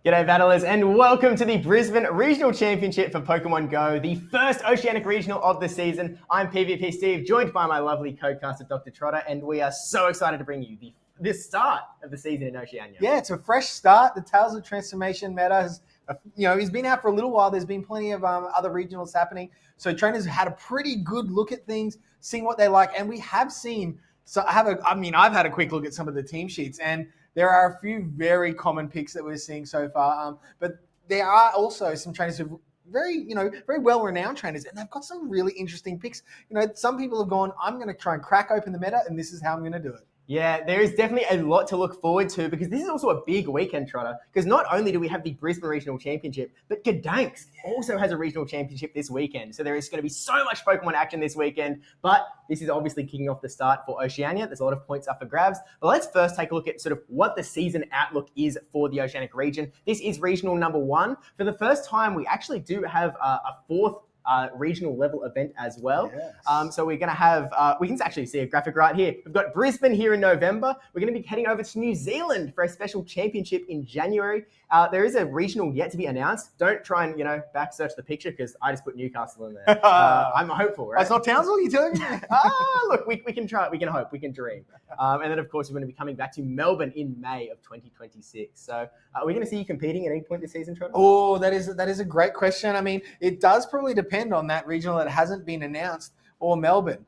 G'day battlers and welcome to the Brisbane Regional Championship for Pokemon Go, the first Oceanic Regional of the season. I'm PvP Steve, joined by my lovely co-caster DrTrotter, and we are so excited to bring you this start of the season in Oceania. Yeah, it's a fresh start. The Tales of Transformation meta has, he's been out for a little while. There's been plenty of other regionals happening. So trainers had a pretty good look at things, seeing what they like, and we have seen. So I've had a quick look at some of the team sheets, and there are a few very common picks that we're seeing so far. But there are also some trainers who very well-renowned trainers, and they've got some really interesting picks. Some people have gone, I'm going to try and crack open the meta, and this is how I'm going to do it. Yeah, there is definitely a lot to look forward to because this is also a big weekend, Trotter. Because not only do we have the Brisbane Regional Championship, but Gdansk also has a regional championship this weekend. So there is going to be so much Pokemon action this weekend. But this is obviously kicking off the start for Oceania. There's a lot of points up for grabs. But let's first take a look at sort of what the season outlook is for the Oceanic region. This is regional number 1. For the first time, we actually do have a fourth regional level event as well. Yes. So we're going to have, we can actually see a graphic right here. We've got Brisbane here in November. We're going to be heading over to New Zealand for a special championship in January. There is a regional yet to be announced. Don't try and, back search the picture because I just put Newcastle in there. I'm hopeful, right? That's not Townsville, you telling me? Look, we can try, we can hope, we can dream. And then, of course, we're going to be coming back to Melbourne in May of 2026. So are we going to see you competing at any point this season, Trevor? Oh, that is a great question. I mean, it does probably depend on that regional that hasn't been announced or Melbourne.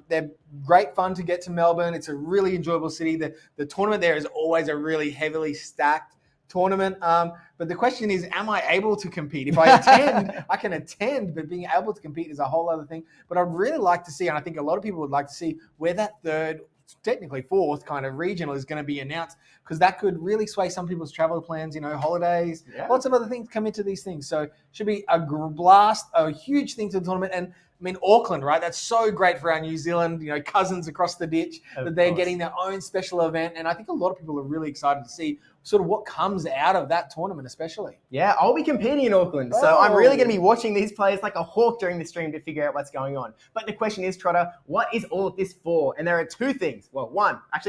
They're great fun to get to Melbourne. It's a really enjoyable city. The tournament there is always a really heavily stacked tournament. But the question is, am I able to compete? If I attend, I can attend, but being able to compete is a whole other thing. But I'd really like to see, and I think a lot of people would like to see, where that third, technically fourth kind of regional is going to be announced, because that could really sway some people's travel plans, holidays, lots of other things come into these things. So it should be a blast, a huge thing to the tournament. And I mean, Auckland, right? That's so great for our New Zealand, cousins across the ditch, that they're getting their own special event. And I think a lot of people are really excited to see sort of what comes out of that tournament, especially. Yeah, I'll be competing in Auckland. So I'm really going to be watching these players like a hawk during the stream to figure out what's going on. But the question is, Trotter, what is all of this for? And there are two things. Well,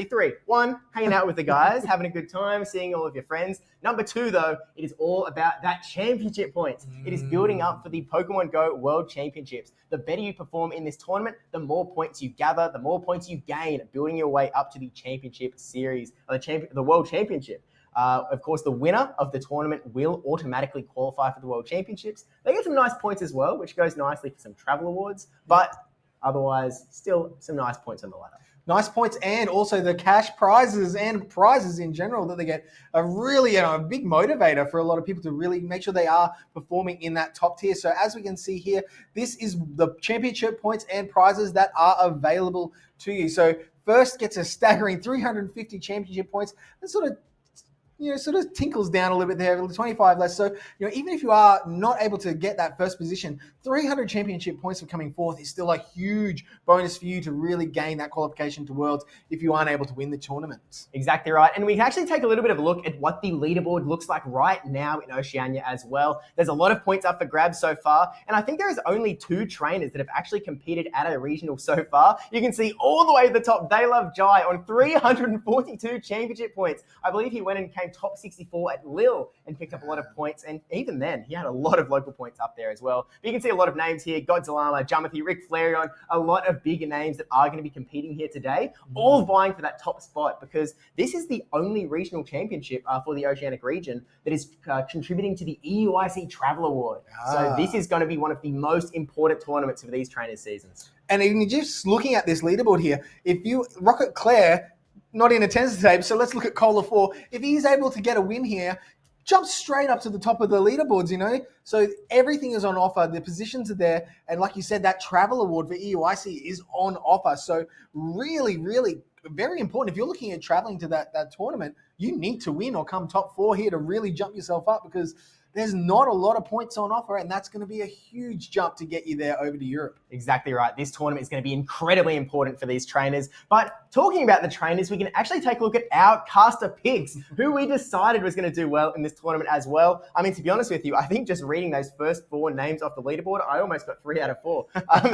three. One, hanging out with the guys, having a good time, seeing all of your friends. Number 2, though, it is all about that championship points. It is building up for the Pokemon Go World Championships. The better you perform in this tournament, the more points you gather, the more points you gain, building your way up to the championship series, or the World Championship. Of course, the winner of the tournament will automatically qualify for the World Championships. They get some nice points as well, which goes nicely for some travel awards, but otherwise, still some nice points on the ladder. Nice points, and also the cash prizes and prizes in general that they get are really a big motivator for a lot of people to really make sure they are performing in that top tier. So as we can see here, this is the championship points and prizes that are available to you. So first gets a staggering 350 championship points. That sort of tinkles down a little bit there, 25 less. So, even if you are not able to get that first position, 300 championship points for coming fourth is still a huge bonus for you to really gain that qualification to Worlds if you aren't able to win the tournament. Exactly right. And we can actually take a little bit of a look at what the leaderboard looks like right now in Oceania as well. There's a lot of points up for grabs so far. And I think there is only 2 trainers that have actually competed at a regional so far. You can see all the way to the top, They Love Jai on 342 championship points. I believe he went and came top 64 at Lille and picked up a lot of points. And even then, he had a lot of local points up there as well. But you can see a lot of names here. Godzilla, Jumothy, Rick Flareon, a lot of bigger names that are going to be competing here today, all vying for that top spot, because this is the only regional championship for the Oceanic region that is contributing to the EUIC Travel Award. So this is going to be one of the most important tournaments for these trainers' seasons. And even just looking at this leaderboard here, if you, Rocket Claire, not in attendance today, so let's look at Cola 4. If he's able to get a win here, jump straight up to the top of the leaderboards, So everything is on offer. The positions are there. And like you said, that travel award for EUIC is on offer. So really, really very important. If you're looking at traveling to that tournament, you need to win or come top 4 here to really jump yourself up, because there's not a lot of points on offer, and that's going to be a huge jump to get you there over to Europe. Exactly right. This tournament is going to be incredibly important for these trainers. But talking about the trainers, we can actually take a look at our caster picks, who we decided was going to do well in this tournament as well. I mean, to be honest with you, I think just reading those first 4 names off the leaderboard, I almost got 3 out of 4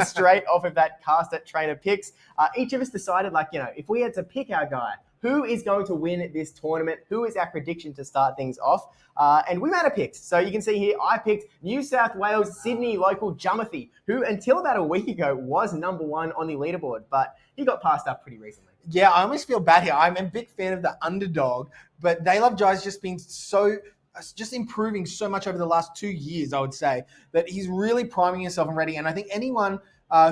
straight off of that caster trainer picks. Each of us decided, if we had to pick our guy, who is going to win this tournament, who is our prediction to start things off. And we made a pick. So you can see here, I picked New South Wales Sydney local Jumathy, who until about a week ago was number 1 on the leaderboard, but he got passed up pretty recently. Yeah, I almost feel bad here. I'm a big fan of the underdog, but They Love Jai's just been just improving so much over the last 2 years, I would say, that he's really priming himself and ready. And I think anyone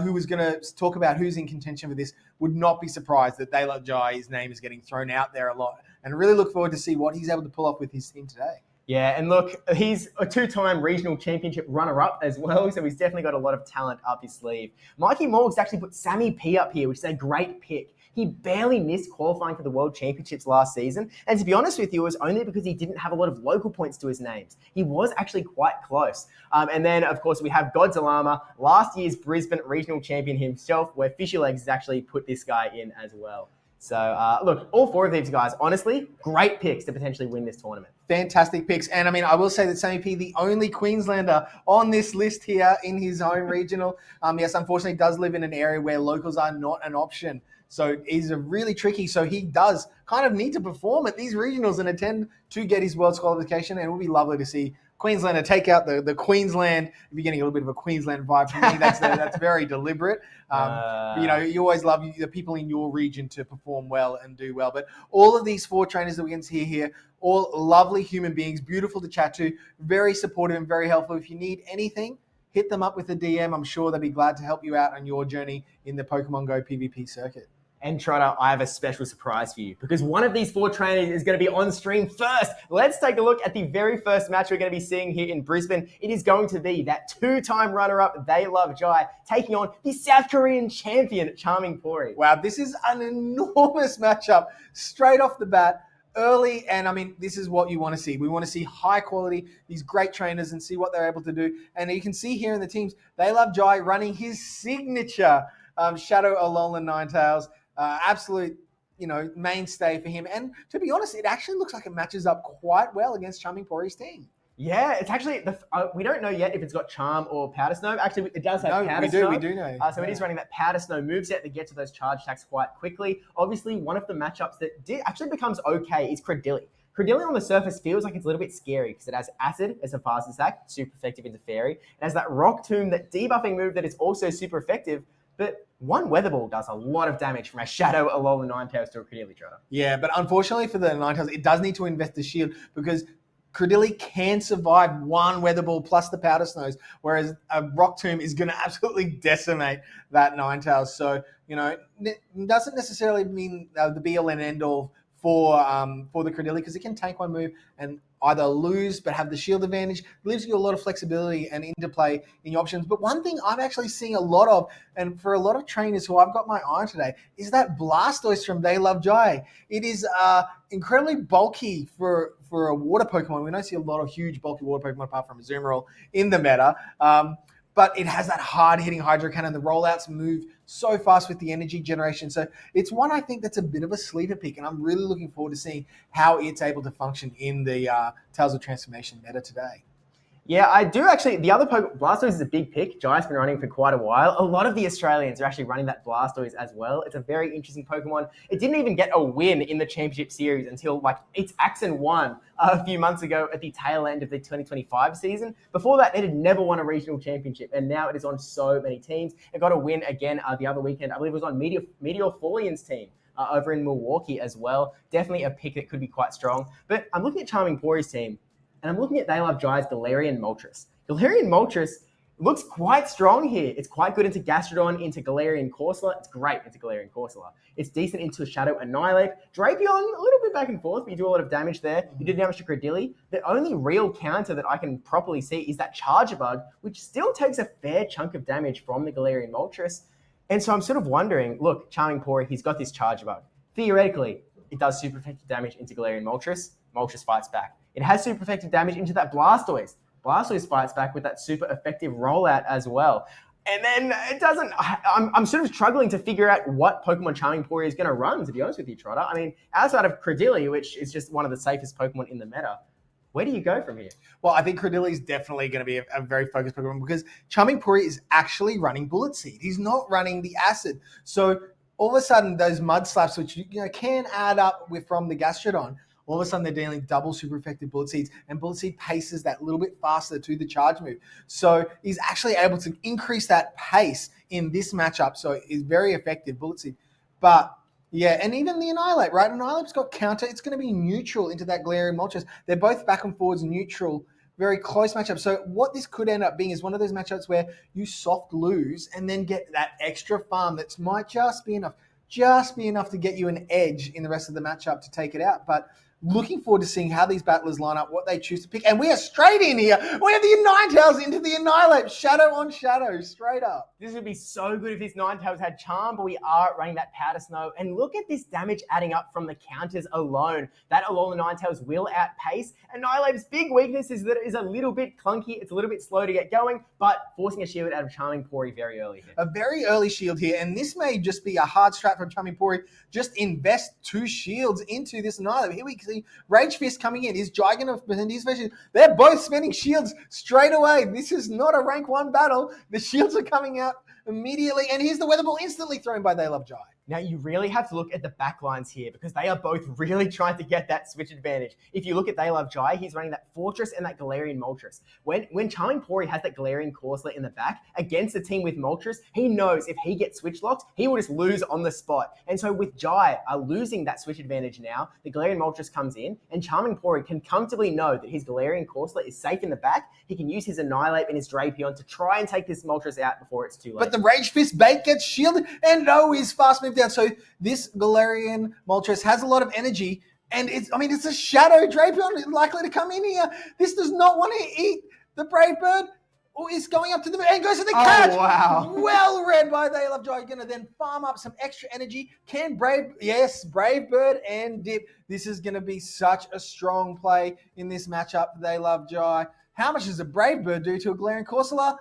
who was going to talk about who's in contention for this would not be surprised that They Love Jai, his name is getting thrown out there a lot. And really look forward to see what he's able to pull off with his team today. Yeah, and look, he's a 2-time regional championship runner-up as well, so he's definitely got a lot of talent up his sleeve. Mikey Morgs actually put Sammy P up here, which is a great pick. He barely missed qualifying for the World Championships last season, and to be honest with you, it was only because he didn't have a lot of local points to his names. He was actually quite close. And then, of course, we have Godzilla, last year's Brisbane regional champion himself, where Fishy Legs has actually put this guy in as well. So, look, all 4 of these guys, honestly, great picks to potentially win this tournament. Fantastic picks. And I mean, I will say that Sammy P, the only Queenslander on this list here in his home regional, yes, unfortunately does live in an area where locals are not an option. So he's really tricky. So he does kind of need to perform at these regionals and attend to get his world's qualification. And it would be lovely to see Queenslander take out the Queensland. If you're getting a little bit of a Queensland vibe from me, that's very deliberate. You always love the people in your region to perform well and do well. But all of these 4 trainers that we can see here, all lovely human beings, beautiful to chat to, very supportive and very helpful. If you need anything, hit them up with a DM. I'm sure they'll be glad to help you out on your journey in the Pokemon Go PvP circuit. And Trotter, I have a special surprise for you because one of these 4 trainers is going to be on stream first. Let's take a look at the very first match we're going to be seeing here in Brisbane. It is going to be that 2-time runner-up, They Love Jai, taking on the South Korean champion, Charming Pori. Wow, this is an enormous matchup straight off the bat. Early, and I mean, this is what you want to see. We want to see high quality, these great trainers, and see what they're able to do. And you can see here in the teams, They Love Jai running his signature Shadow Alolan Ninetales. Absolute, mainstay for him. And to be honest, it actually looks like it matches up quite well against Charming Pori's team. Yeah, it's actually, we don't know yet if it's got Charm or Powder Snow. Actually, it does have Powder Snow. We do know. So it is running that Powder Snow moveset that gets to those charge attacks quite quickly. Obviously, one of the matchups that actually becomes okay is Credilli. Credilli on the surface feels like it's a little bit scary because it has Acid as a fast attack, super effective into Fairy. It has that Rock Tomb, that debuffing move that is also super effective. But one Weather Ball does a lot of damage from a Shadow Alolan Ninetales to a Credilli Trotter. Yeah, but unfortunately for the Ninetales, it does need to invest the shield because Credilli can survive 1 Weather Ball plus the Powder Snows, whereas a Rock Tomb is going to absolutely decimate that Ninetales. So, it doesn't necessarily mean the be-all and end-all for the Credilli because it can tank 1 move and either lose but have the shield advantage. It leaves you a lot of flexibility and interplay in your options. But one thing I'm actually seeing a lot of, and for a lot of trainers who I've got my eye on today, is that Blastoise from They Love Jai. It is incredibly bulky for a water Pokemon. We don't see a lot of huge bulky water Pokemon apart from Azumarill in the meta. But it has that hard-hitting Hydro Cannon. The rollouts move so fast with the energy generation. So it's one I think that's a bit of a sleeper pick, and I'm really looking forward to seeing how it's able to function in the Tales of Transformation meta today. Yeah, I do actually. The other Blastoise is a big pick. Jai's been running for quite a while. A lot of the Australians are actually running that Blastoise as well. It's a very interesting Pokemon. It didn't even get a win in the Championship Series until its Axon won a few months ago at the tail end of the 2025 season. Before that, it had never won a regional championship, and now it is on so many teams. It got a win again the other weekend. I believe it was on Meteor Folian's team. Over in Milwaukee as well. Definitely a pick that could be quite strong. But I'm looking at Charming Pori's team, and I'm looking at They Love Jai's Galarian Moltres. Galarian Moltres looks quite strong here. It's quite good into Gastrodon, into Galarian Corsola. It's great into Galarian Corsola. It's decent into Shadow Annihilate. Drapion, a little bit back and forth, but you do a lot of damage there. You do damage to Credilli. The only real counter that I can properly see is that Charger Bug, which still takes a fair chunk of damage from the Galarian Moltres. And so I'm sort of wondering, look, Charming Pori, he's got this Charger Bug. Theoretically, it does super effective damage into Galarian Moltres. Moltres fights back. It has super effective damage into that Blastoise. Blastoise fights back with that super effective rollout as well. And then it doesn't... I'm sort of struggling to figure out what Pokemon Charming Pori is going to run, to be honest with you, Trotter. I mean, outside of Credilli, which is just one of the safest Pokemon in the meta, where do you go from here? Well, I think Credilli is definitely going to be a very focused Pokemon because Charming Pori is actually running Bullet Seed. He's not running the Acid. So all of a sudden those mud slaps, which can add up from the Gastrodon, all of a sudden they're dealing double super effective Bullet Seeds, and Bullet Seed paces that little bit faster to the charge move. So he's actually able to increase that pace in this matchup. So it's very effective, Bullet Seed. But yeah, and even the Annihilate, right? Annihilate's got counter. It's going to be neutral into that Galarian Moltres. They're both back and forwards neutral. Very close matchup. So what this could end up being is one of those matchups where you soft lose and then get that extra farm that might just be enough to get you an edge in the rest of the matchup to take it out. But looking forward to seeing how these battlers line up, what they choose to pick. And we are straight in here. We have the Ninetales into the Annihilate. Shadow on Shadow, straight up. This would be so good if this Ninetales had Charm, but we are running that Powder Snow. And look at this damage adding up from the counters alone. That Alolan Ninetales will outpace. Annihilate's big weakness is that it is a little bit clunky. It's a little bit slow to get going, but forcing a shield out of Charming Pori very early here. A very early shield here, and this may just be a hard strat from Charming Pori. Just invest 2 shields into this Annihilate. Here we see Rage Fist coming in. Is Jai going to spend his shield? They're both spending shields straight away. This is not a rank 1 battle. The shields are coming out immediately, and here's the Weather Ball instantly thrown by They Love Jai. Now, you really have to look at the back lines here because they are both really trying to get that switch advantage. If you look at They Love Jai, he's running that Fortress and that Galarian Moltres. When Charming Pori has that Galarian Corsola in the back against a team with Moltres, he knows if he gets switch locked, he will just lose on the spot. And so with Jai losing that switch advantage now, the Galarian Moltres comes in, and Charming Pori can comfortably know that his Galarian Corsola is safe in the back. He can use his Annihilate and his Drapion to try and take this Moltres out before it's too late. But the Rage Fist bait gets shielded, and he's fast moved down. So this Galarian Moltres has a lot of energy, and it's a Shadow Drapion likely to come in here. This does not want to eat the Brave Bird. Oh, is going up to the and goes to the catch. Oh, wow. Well read by They Love Jai. Going to then farm up some extra energy. Brave Bird and Dip. This is going to be such a strong play in this matchup for They Love Jai. How much does a Brave Bird do to a Galarian Corsola?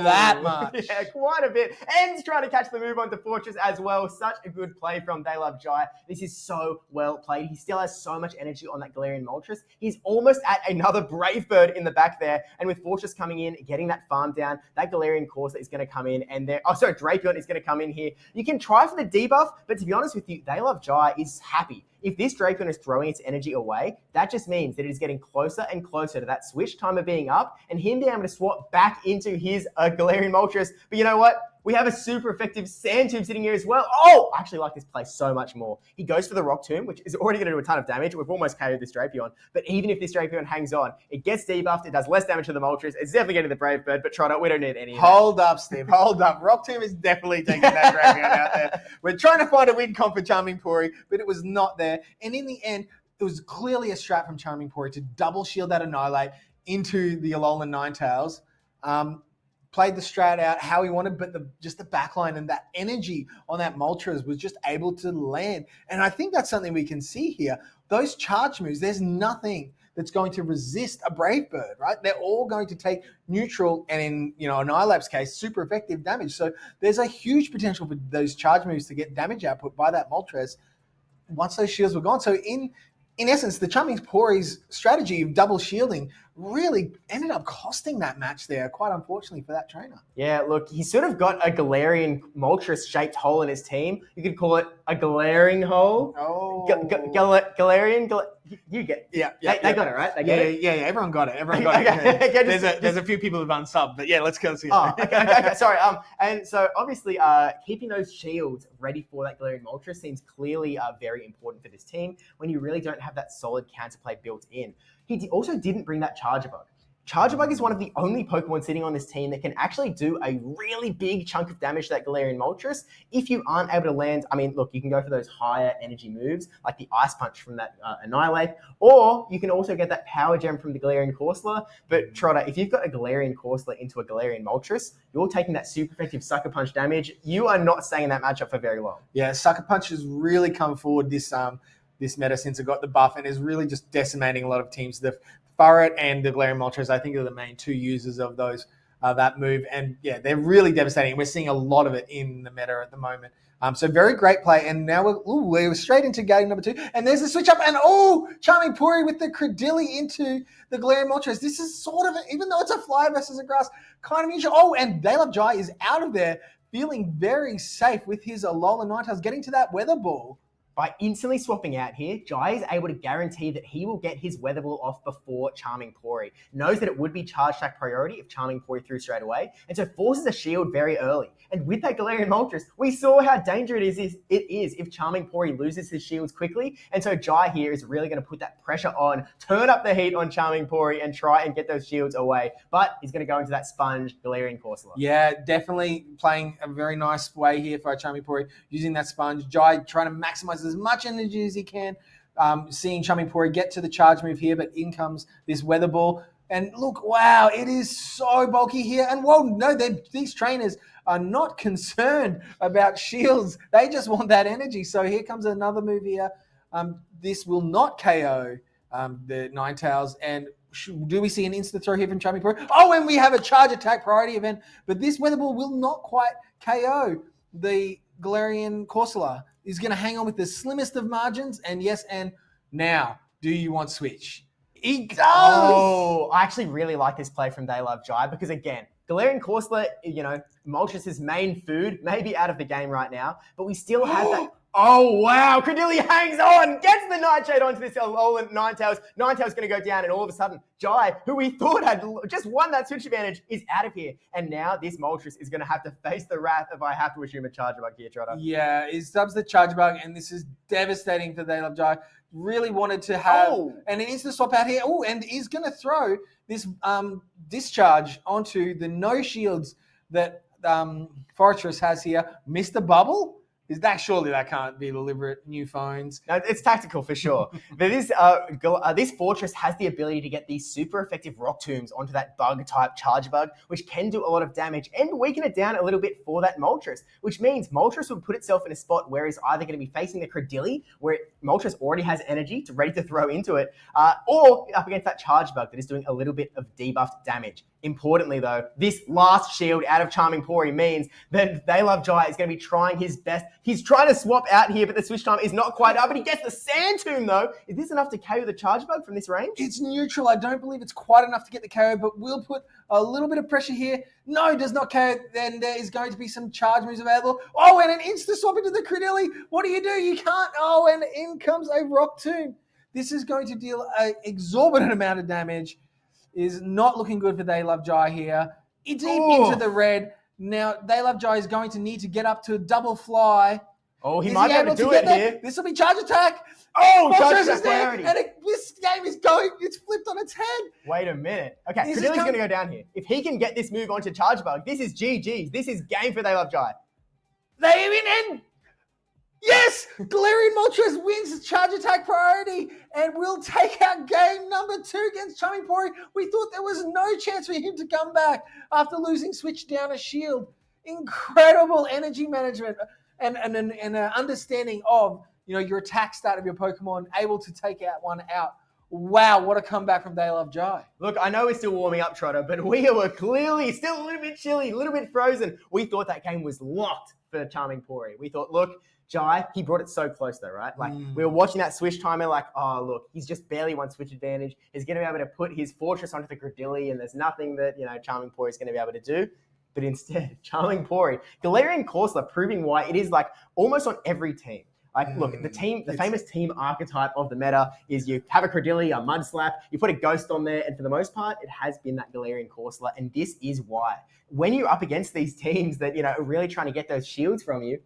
That much. Yeah, quite a bit. And he's trying to catch the move onto Fortress as well. Such a good play from They Love Jai. This is so well played. He still has so much energy on that Galarian Moltres. He's almost at another Brave Bird in the back there. And with Fortress coming in, getting that farm down, that Galarian Corsola is going to come in. And Drapion is going to come in here. You can try for the debuff, but to be honest with you, They Love Jai is happy. If this Drapion is throwing its energy away, that just means that it is getting closer and closer to that switch timer being up and him being able to swap back into his Galarian Moltres. But you know what? We have a super effective Sand Tomb sitting here as well. Oh, I actually like this play so much more. He goes for the Rock Tomb, which is already going to do a ton of damage. We've almost KO'd this Drapion. But even if this Drapion hangs on, it gets debuffed. It does less damage to the Moltres. It's definitely getting the Brave Bird, but Trotter, we don't need any of that. Hold up, Steve. Hold up. Rock Tomb is definitely taking that Drapion out there. We're trying to find a win comp for Charming Pori, but it was not there. And in the end, it was clearly a strat from Charming Pori to double shield that Annihilate into the Alolan Ninetales. Played the strat out how he wanted, but just the backline and that energy on that Moltres was just able to land. And I think that's something we can see here. Those charge moves, there's nothing that's going to resist a Brave Bird, right? They're all going to take neutral and in Annihilate's case, super effective damage. So there's a huge potential for those charge moves to get damage output by that Moltres once those shields were gone. So in essence, the Charming Pori's strategy of double shielding really ended up costing that match there, quite unfortunately for that trainer. Yeah, look, he's sort of got a Galarian Moltres-shaped hole in his team. You could call it a glaring hole. Oh. Galarian? You get Yeah. They got it, right? They got it? Yeah, everyone got it. Everyone got it. Okay, there's a few people who've unsubbed, but yeah, let's go see it. Okay, sorry. And so obviously keeping those shields ready for that Galarian Moltres seems clearly very important for this team when you really don't have that solid counterplay built in. He also didn't bring that Charger Bug. Charger Bug is one of the only Pokemon sitting on this team that can actually do a really big chunk of damage to that Galarian Moltres if you aren't able to land. I mean, look, you can go for those higher energy moves like the Ice Punch from that Annihilate, or you can also get that Power Gem from the Galarian Corsola. But Trotter, if you've got a Galarian Corsola into a Galarian Moltres, you're taking that super effective Sucker Punch damage. You are not staying in that matchup for very long. Yeah, Sucker Punch has really come forward this meta since it got the buff and is really just decimating a lot of teams. The Furret and the Galarian Moltres, I think, are the main 2 users of those that move. And yeah, they're really devastating. We're seeing a lot of it in the meta at the moment. So very great play. And now we're straight into game number 2. And there's the switch up. And Charming Pori with the Credilli into the Galarian Moltres. This is sort of, even though it's a fly versus a grass, kind of unusual. And They Love Jai is out of there. feeling very safe with his Alolan Ninetales getting to that Weather Ball. By instantly swapping out here, Jai is able to guarantee that he will get his Weather Ball off before Charming Pori. Knows that it would be Charge Attack priority if Charming Pori threw straight away, and so forces a shield very early. And with that Galarian Moltres, we saw how dangerous it is if Charming Pori loses his shields quickly, and so Jai here is really going to put that pressure on, turn up the heat on Charming Pori, and try and get those shields away. But he's going to go into that Sponge Galarian Corsola. Yeah, definitely playing a very nice way here for Charming Pori, using that Sponge. Jai trying to maximize as much energy as he can, seeing Charming Pori get to the charge move here, but in comes this Weather Ball. And look, wow, it is so bulky here. And whoa, no, these trainers are not concerned about shields. They just want that energy. So here comes another move here. This will not KO the Ninetales. And do we see an instant throw here from Charming Pori? Oh, and we have a charge attack priority event. But this Weather Ball will not quite KO the Galarian Corsola. Is going to hang on with the slimmest of margins. And yes, and now, do you want switch? He does! Oh, I actually really like this play from They Love Jai because, again, Galarian Corsola, Moltres' main food, may be out of the game right now, but we still have that. Oh, wow. Credilli hangs on, gets the Nightshade onto this Alolan Ninetales. Ninetales going to go down, and all of a sudden, Jai, who we thought had just won that switch advantage, is out of here. And now this Moltres is going to have to face the wrath of, I have to assume, a Charge Bug here, Trotter. Yeah, he subs the Charge Bug, and this is devastating for They Love Jai. Really wanted to have an instant swap out here. Oh, and he's going to throw this discharge onto the no shields that Fortress has here. Mr. Bubble? Surely that can't be deliberate new phones. No, it's tactical for sure. But this Fortress has the ability to get these super effective Rock Tombs onto that bug-type Charge Bug, which can do a lot of damage and weaken it down a little bit for that Moltres, which means Moltres will put itself in a spot where it's either going to be facing the Credilli, where Moltres already has energy ready to throw into it, or up against that Charge Bug that is doing a little bit of debuffed damage. Importantly, though, this last shield out of Charming Pori means that They Love Jai is going to be trying his best. He's trying to swap out here, but the switch time is not quite up, but he gets the Sand Tomb, though. Is this enough to KO the Charge Bug from this range? It's neutral. I don't believe it's quite enough to get the KO, but we'll put a little bit of pressure here. No, does not KO. Then there is going to be some charge moves available. Oh, and an insta swap into the Credilli. What do? You can't. Oh, and in comes a Rock Tomb. This is going to deal an exorbitant amount of damage. Is not looking good for They Love Jai here. Deep into the red. Now, They Love Jai is going to need to get up to a double fly. Oh, he might be able to do it here. This will be charge attack. Oh, charge attack priority. And this game is going, it's flipped on its head. Wait a minute. Okay, Credilli's going to go down here. If he can get this move onto Charge Bug, this is GG's. This is game for They Love Jai. They win. Yes! Galarian Moltres wins charge attack priority and will take out game number 2 against Charming Pori. We thought there was no chance for him to come back after losing switch down a shield. Incredible energy management and an understanding of your attack start of your Pokemon, able to take out one out. Wow, what a comeback from They Love Jai. Look, I know we're still warming up, Trotter, but we were clearly still a little bit chilly, a little bit frozen. We thought that game was locked for Charming Pori. We thought, look, Jai, he brought it so close though, right? Like we were watching that switch timer like, oh, look, he's just barely one switch advantage. He's going to be able to put his Fortress onto the Credilli and there's nothing that, Charming Pori is going to be able to do. But instead, Charming Pori, Galarian Corsola proving why it is like almost on every team. Like, look, the famous team archetype of the meta is you have a Credilli, a Mud Slap, you put a Ghost on there, and for the most part, it has been that Galarian Corsola, and this is why. When you're up against these teams that, are really trying to get those shields from you,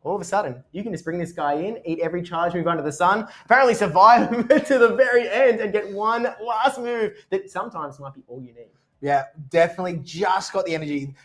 all of a sudden, you can just bring this guy in, eat every charge move under the sun, apparently survive to the very end and get one last move that sometimes might be all you need. Yeah, definitely just got the energy.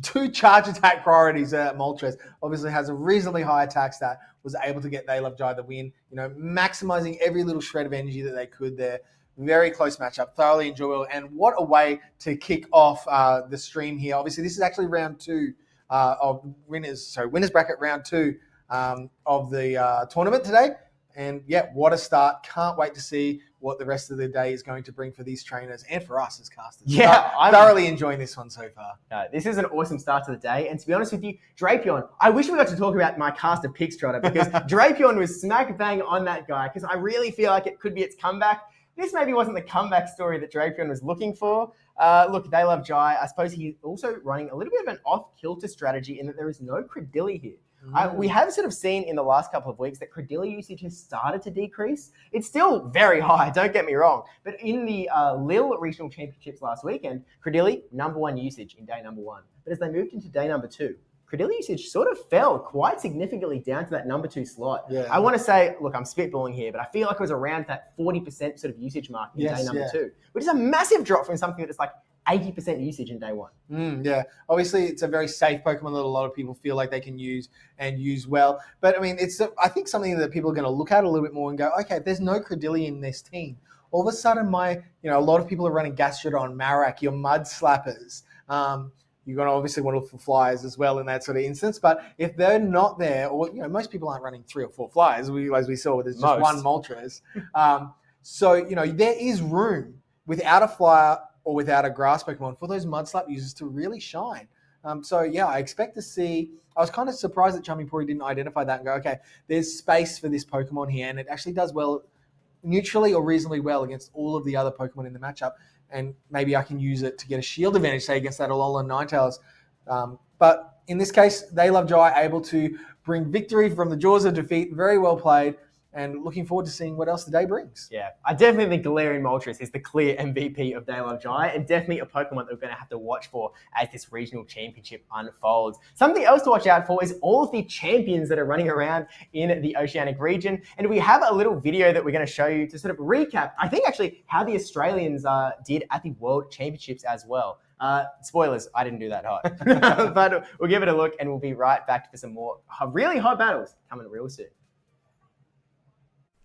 2 charge attack priorities. Moltres obviously has a reasonably high attack stat, was able to get They Love Jai the win, maximizing every little shred of energy that they could there. Very close matchup, thoroughly enjoyable. And what a way to kick off the stream here. Obviously, this is actually round 2 of winners bracket round 2 of the tournament today. And yeah, what a start. Can't wait to see what the rest of the day is going to bring for these trainers and for us as casters. Yeah, I'm thoroughly enjoying this one so far. This is an awesome start to the day. And to be honest with you, Drapion, I wish we got to talk about my caster picks, Trotter, because Drapion was smack bang on that guy because I really feel like it could be its comeback. this maybe wasn't the comeback story that Dracoviz was looking for. Look, they love Jai. I suppose he's also running a little bit of an off-kilter strategy in that there is no Credilli here. We have sort of seen in the last couple of weeks that Credilli usage has started to decrease. It's still very high, don't get me wrong. But in the Lille Regional Championships last weekend, Credilli, #1 usage in day number 1. But as they moved into day number 2, Credilli usage sort of fell quite significantly down to that #2 slot. Yeah. I want to say, look, I'm spitballing here, but I feel like it was around that 40% sort of usage mark in day number 2, which is a massive drop from something that's like 80% usage in day 1. Yeah, obviously it's a very safe Pokemon that a lot of people feel like they can use and use well. But I mean, it's I think something that people are going to look at a little bit more and go, okay, if there's no Credilli in this team, all of a sudden a lot of people are running Gastrodon, Marak, your Mud Slappers. You're going to obviously want to look for flyers as well in that sort of instance. But if they're not there, or most people aren't running 3 or 4 flyers, as we saw, there's just one Moltres. So there is room without a flyer or without a grass Pokemon for those Mud Slap users to really shine. I expect to see. I was kind of surprised that Chummypori didn't identify that and go, okay, there's space for this Pokemon here, and it actually does well neutrally or reasonably well against all of the other Pokemon in the matchup. And maybe I can use it to get a shield advantage, say, against that Alolan Ninetales. But in this case, They Love Jai able to bring victory from the jaws of defeat. Very well played. And looking forward to seeing what else the day brings. Yeah, I definitely think Galarian Moltres is the clear MVP of Day Love Jai, and definitely a Pokemon that we're going to have to watch for as this regional championship unfolds. Something else to watch out for is all of the champions that are running around in the Oceanic region. And we have a little video that we're going to show you to sort of recap, I think actually, how the Australians did at the World Championships as well. Spoilers, I didn't do that hot. But we'll give it a look, and we'll be right back for some more really hot battles coming real soon.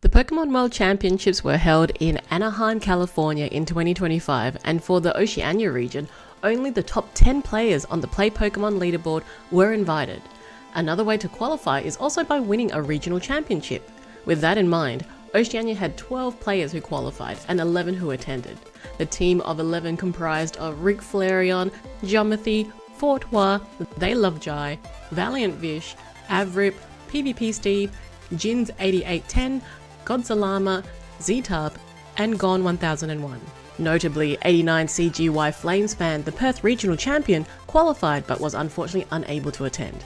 The Pokemon World Championships were held in Anaheim, California in 2025, and for the Oceania region, only the top 10 players on the Play Pokemon leaderboard were invited. Another way to qualify is also by winning a regional championship. With that in mind, Oceania had 12 players who qualified and 11 who attended. The team of 11 comprised of Rick Flareon, Geomethy, Fortois, They Love Jai, Valiant Vish, Avrip, PvP Steve, Jins 8810, Godzalama, Z-Tub, and Gone 1001. Notably, 89 CGY Flames fan, the Perth regional champion, qualified but was unfortunately unable to attend.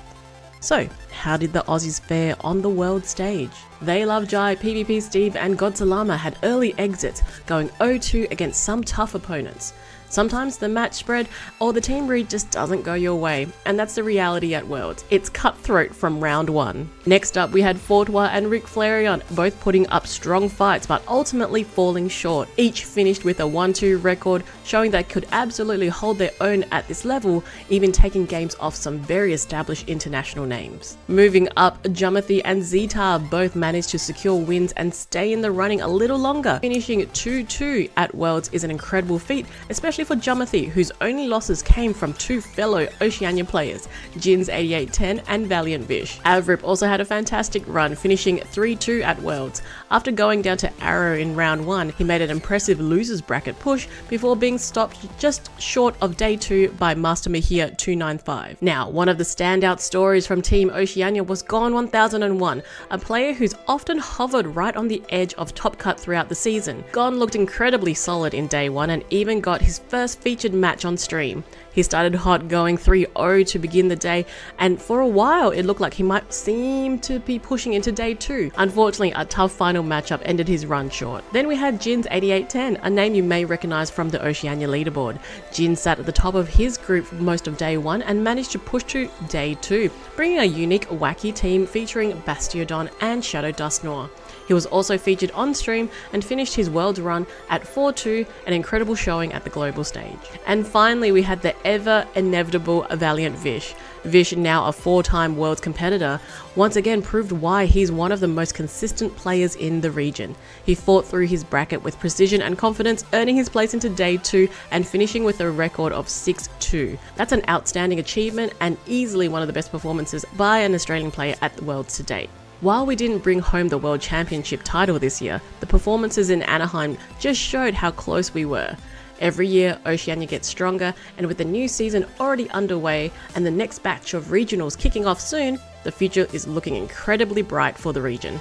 So, how did the Aussies fare on the world stage? They Love Jai, PvP Steve, and Godzalama had early exits, going 0-2 against some tough opponents. Sometimes the match spread or the team read just doesn't go your way, and that's the reality at Worlds. It's cutthroat from round 1. Next up, we had Fortois and Rick Flareon, both putting up strong fights but ultimately falling short. Each finished with a 1-2 record, showing they could absolutely hold their own at this level, even taking games off some very established international names. Moving up, Geomethy and Zeta both managed to secure wins and stay in the running a little longer. Finishing 2-2 at Worlds is an incredible feat, especially for Geomethy, whose only losses came from 2 fellow Oceania players, Jins 8810 and Valiant Vish. Avrip also had a fantastic run, finishing 3-2 at Worlds. After going down to Arrow in round 1, he made an impressive losers bracket push before being stopped just short of day 2 by Master Mahia 295. Now, one of the standout stories from Team Oceania was Gone 1001, a player who's often hovered right on the edge of top cut throughout the season. Gone looked incredibly solid in day 1 and even got his first featured match on stream. He started hot, going 3-0 to begin the day, and for a while it looked like he might seem to be pushing into day 2. Unfortunately, a tough final matchup ended his run short. Then we had Jins 8810, a name you may recognize from the Oceania leaderboard. Jin sat at the top of his group for most of day 1 and managed to push to day 2, bringing a unique, wacky team featuring Bastiodon and Shadow Dusknoir. He was also featured on stream and finished his world run at 4-2, an incredible showing at the global stage. And finally, we had the ever inevitable Valiant Vish. Vish, now a 4-time world competitor, once again proved why he's one of the most consistent players in the region. He fought through his bracket with precision and confidence, earning his place into day 2 and finishing with a record of 6-2. That's an outstanding achievement and easily one of the best performances by an Australian player at the Worlds to date. While we didn't bring home the World Championship title this year, the performances in Anaheim just showed how close we were. Every year, Oceania gets stronger, and with the new season already underway and the next batch of regionals kicking off soon, the future is looking incredibly bright for the region.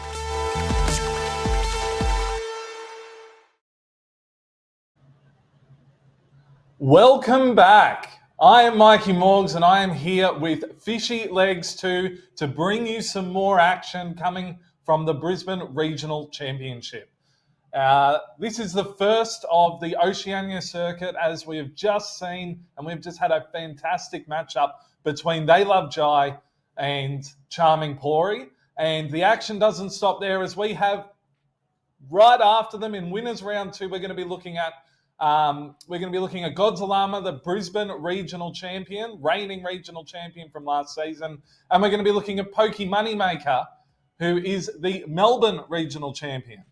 Welcome back. I am mikeymorgs and I am here with Fishy Legs 2 to bring you some more action coming from the Brisbane Regional Championship. This is the first of the Oceania circuit, as we have just seen, and we've just had a fantastic matchup between They Love Jai and Charming Pori. And the action doesn't stop there, as we have right after them in winners round 2, we're going to be looking at Godzilla, the Brisbane regional champion, reigning regional champion from last season. And we're going to be looking at Moneymaker, who is the Melbourne regional champion.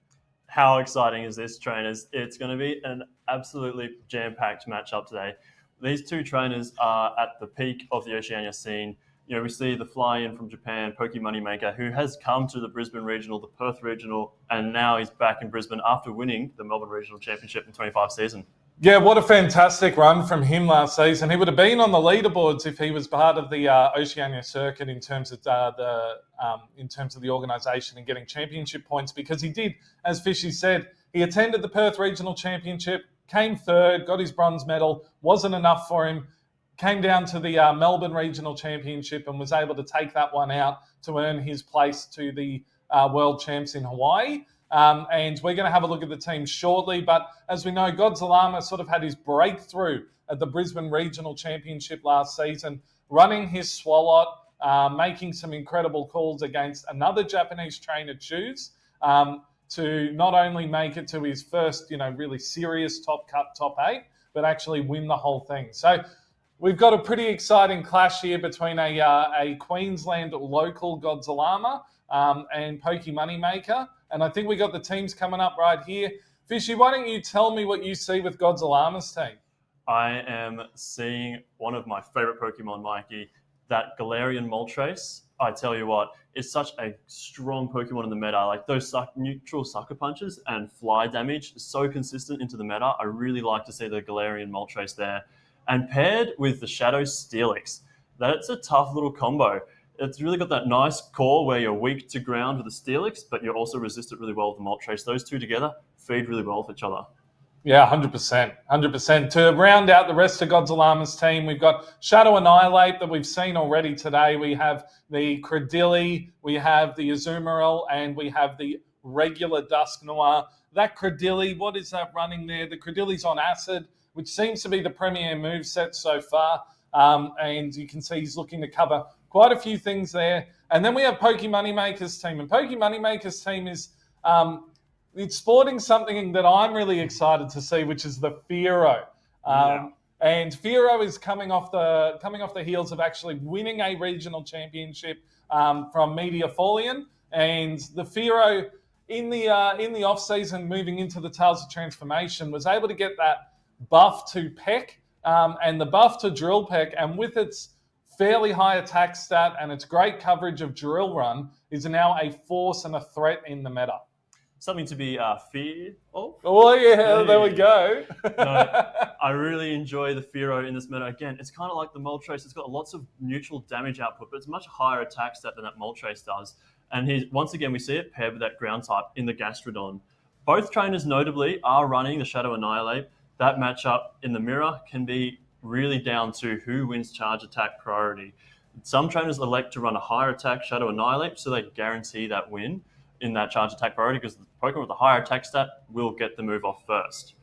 How exciting is this, trainers? It's going to be an absolutely jam-packed matchup today. These two trainers are at the peak of the Oceania scene. You know, we see the fly-in from Japan, Moneymaker, who has come to the Brisbane Regional, the Perth Regional, and now he's back in Brisbane after winning the Melbourne Regional Championship in 25 season. Yeah, what a fantastic run from him last season. He would have been on the leaderboards if he was part of the Oceania circuit in terms of the organisation and getting championship points, because he did, as Fishy said, he attended the Perth Regional Championship, came third, got his bronze medal, wasn't enough for him. Came down to the Melbourne Regional Championship and was able to take that one out to earn his place to the World Champs in Hawaii. And we're going to have a look at the team shortly. But as we know, Godzilla sort of had his breakthrough at the Brisbane Regional Championship last season, running his Swalot, making some incredible calls against another Japanese trainer, Choose, to not only make it to his first, really serious top 8, but actually win the whole thing. So we've got a pretty exciting clash here between a Queensland local Godzilla and Moneymaker. And I think we got the teams coming up right here. Fishy, why don't you tell me what you see with Godzilla's team? I am seeing one of my favourite Pokemon, Mikey, that Galarian Moltres. I tell you what, it's such a strong Pokemon in the meta. Like those neutral sucker punches and fly damage, so consistent into the meta. I really like to see the Galarian Moltres there. And paired with the Shadow Steelix, that's a tough little combo. It's really got that nice core where you're weak to ground with the Steelix, but you also resist it really well with the Moltres. Those two together feed really well with each other. Yeah, 100%. 100%. To round out the rest of Godzilla's team, we've got Shadow Annihilate that we've seen already today. We have the Credilli, we have the Azumarill, and we have the regular Dusknoir. That Credilli, what is that running there? The Credilli's on Acid, which seems to be the premier moveset so far. And you can see he's looking to cover quite a few things there. And then we have Moneymaker's team. And Moneymaker's team is it's sporting something that I'm really excited to see, which is the Fearow. And Fearow is coming off the heels of actually winning a regional championship from Media Folian. And the Fearow in the off season, moving into the Tales of Transformation, was able to get that buff to Peck and the buff to Drill Peck, and with its fairly high attack stat and its great coverage of Drill Run, is now a force and a threat in the meta. Something to be feared of. Oh, yeah, there we go. No, I really enjoy the Fearow in this meta. Again, it's kind of like the Moltres. It's got lots of neutral damage output, but it's much higher attack stat than that Moltres does. And once again, we see it paired with that ground type in the Gastrodon. Both trainers notably are running the Shadow Annihilate. That matchup in the mirror can be really down to who wins charge attack priority. Some trainers elect to run a higher attack Shadow Annihilate so they guarantee that win in that charge attack priority, because the Pokemon with the higher attack stat will get the move off first.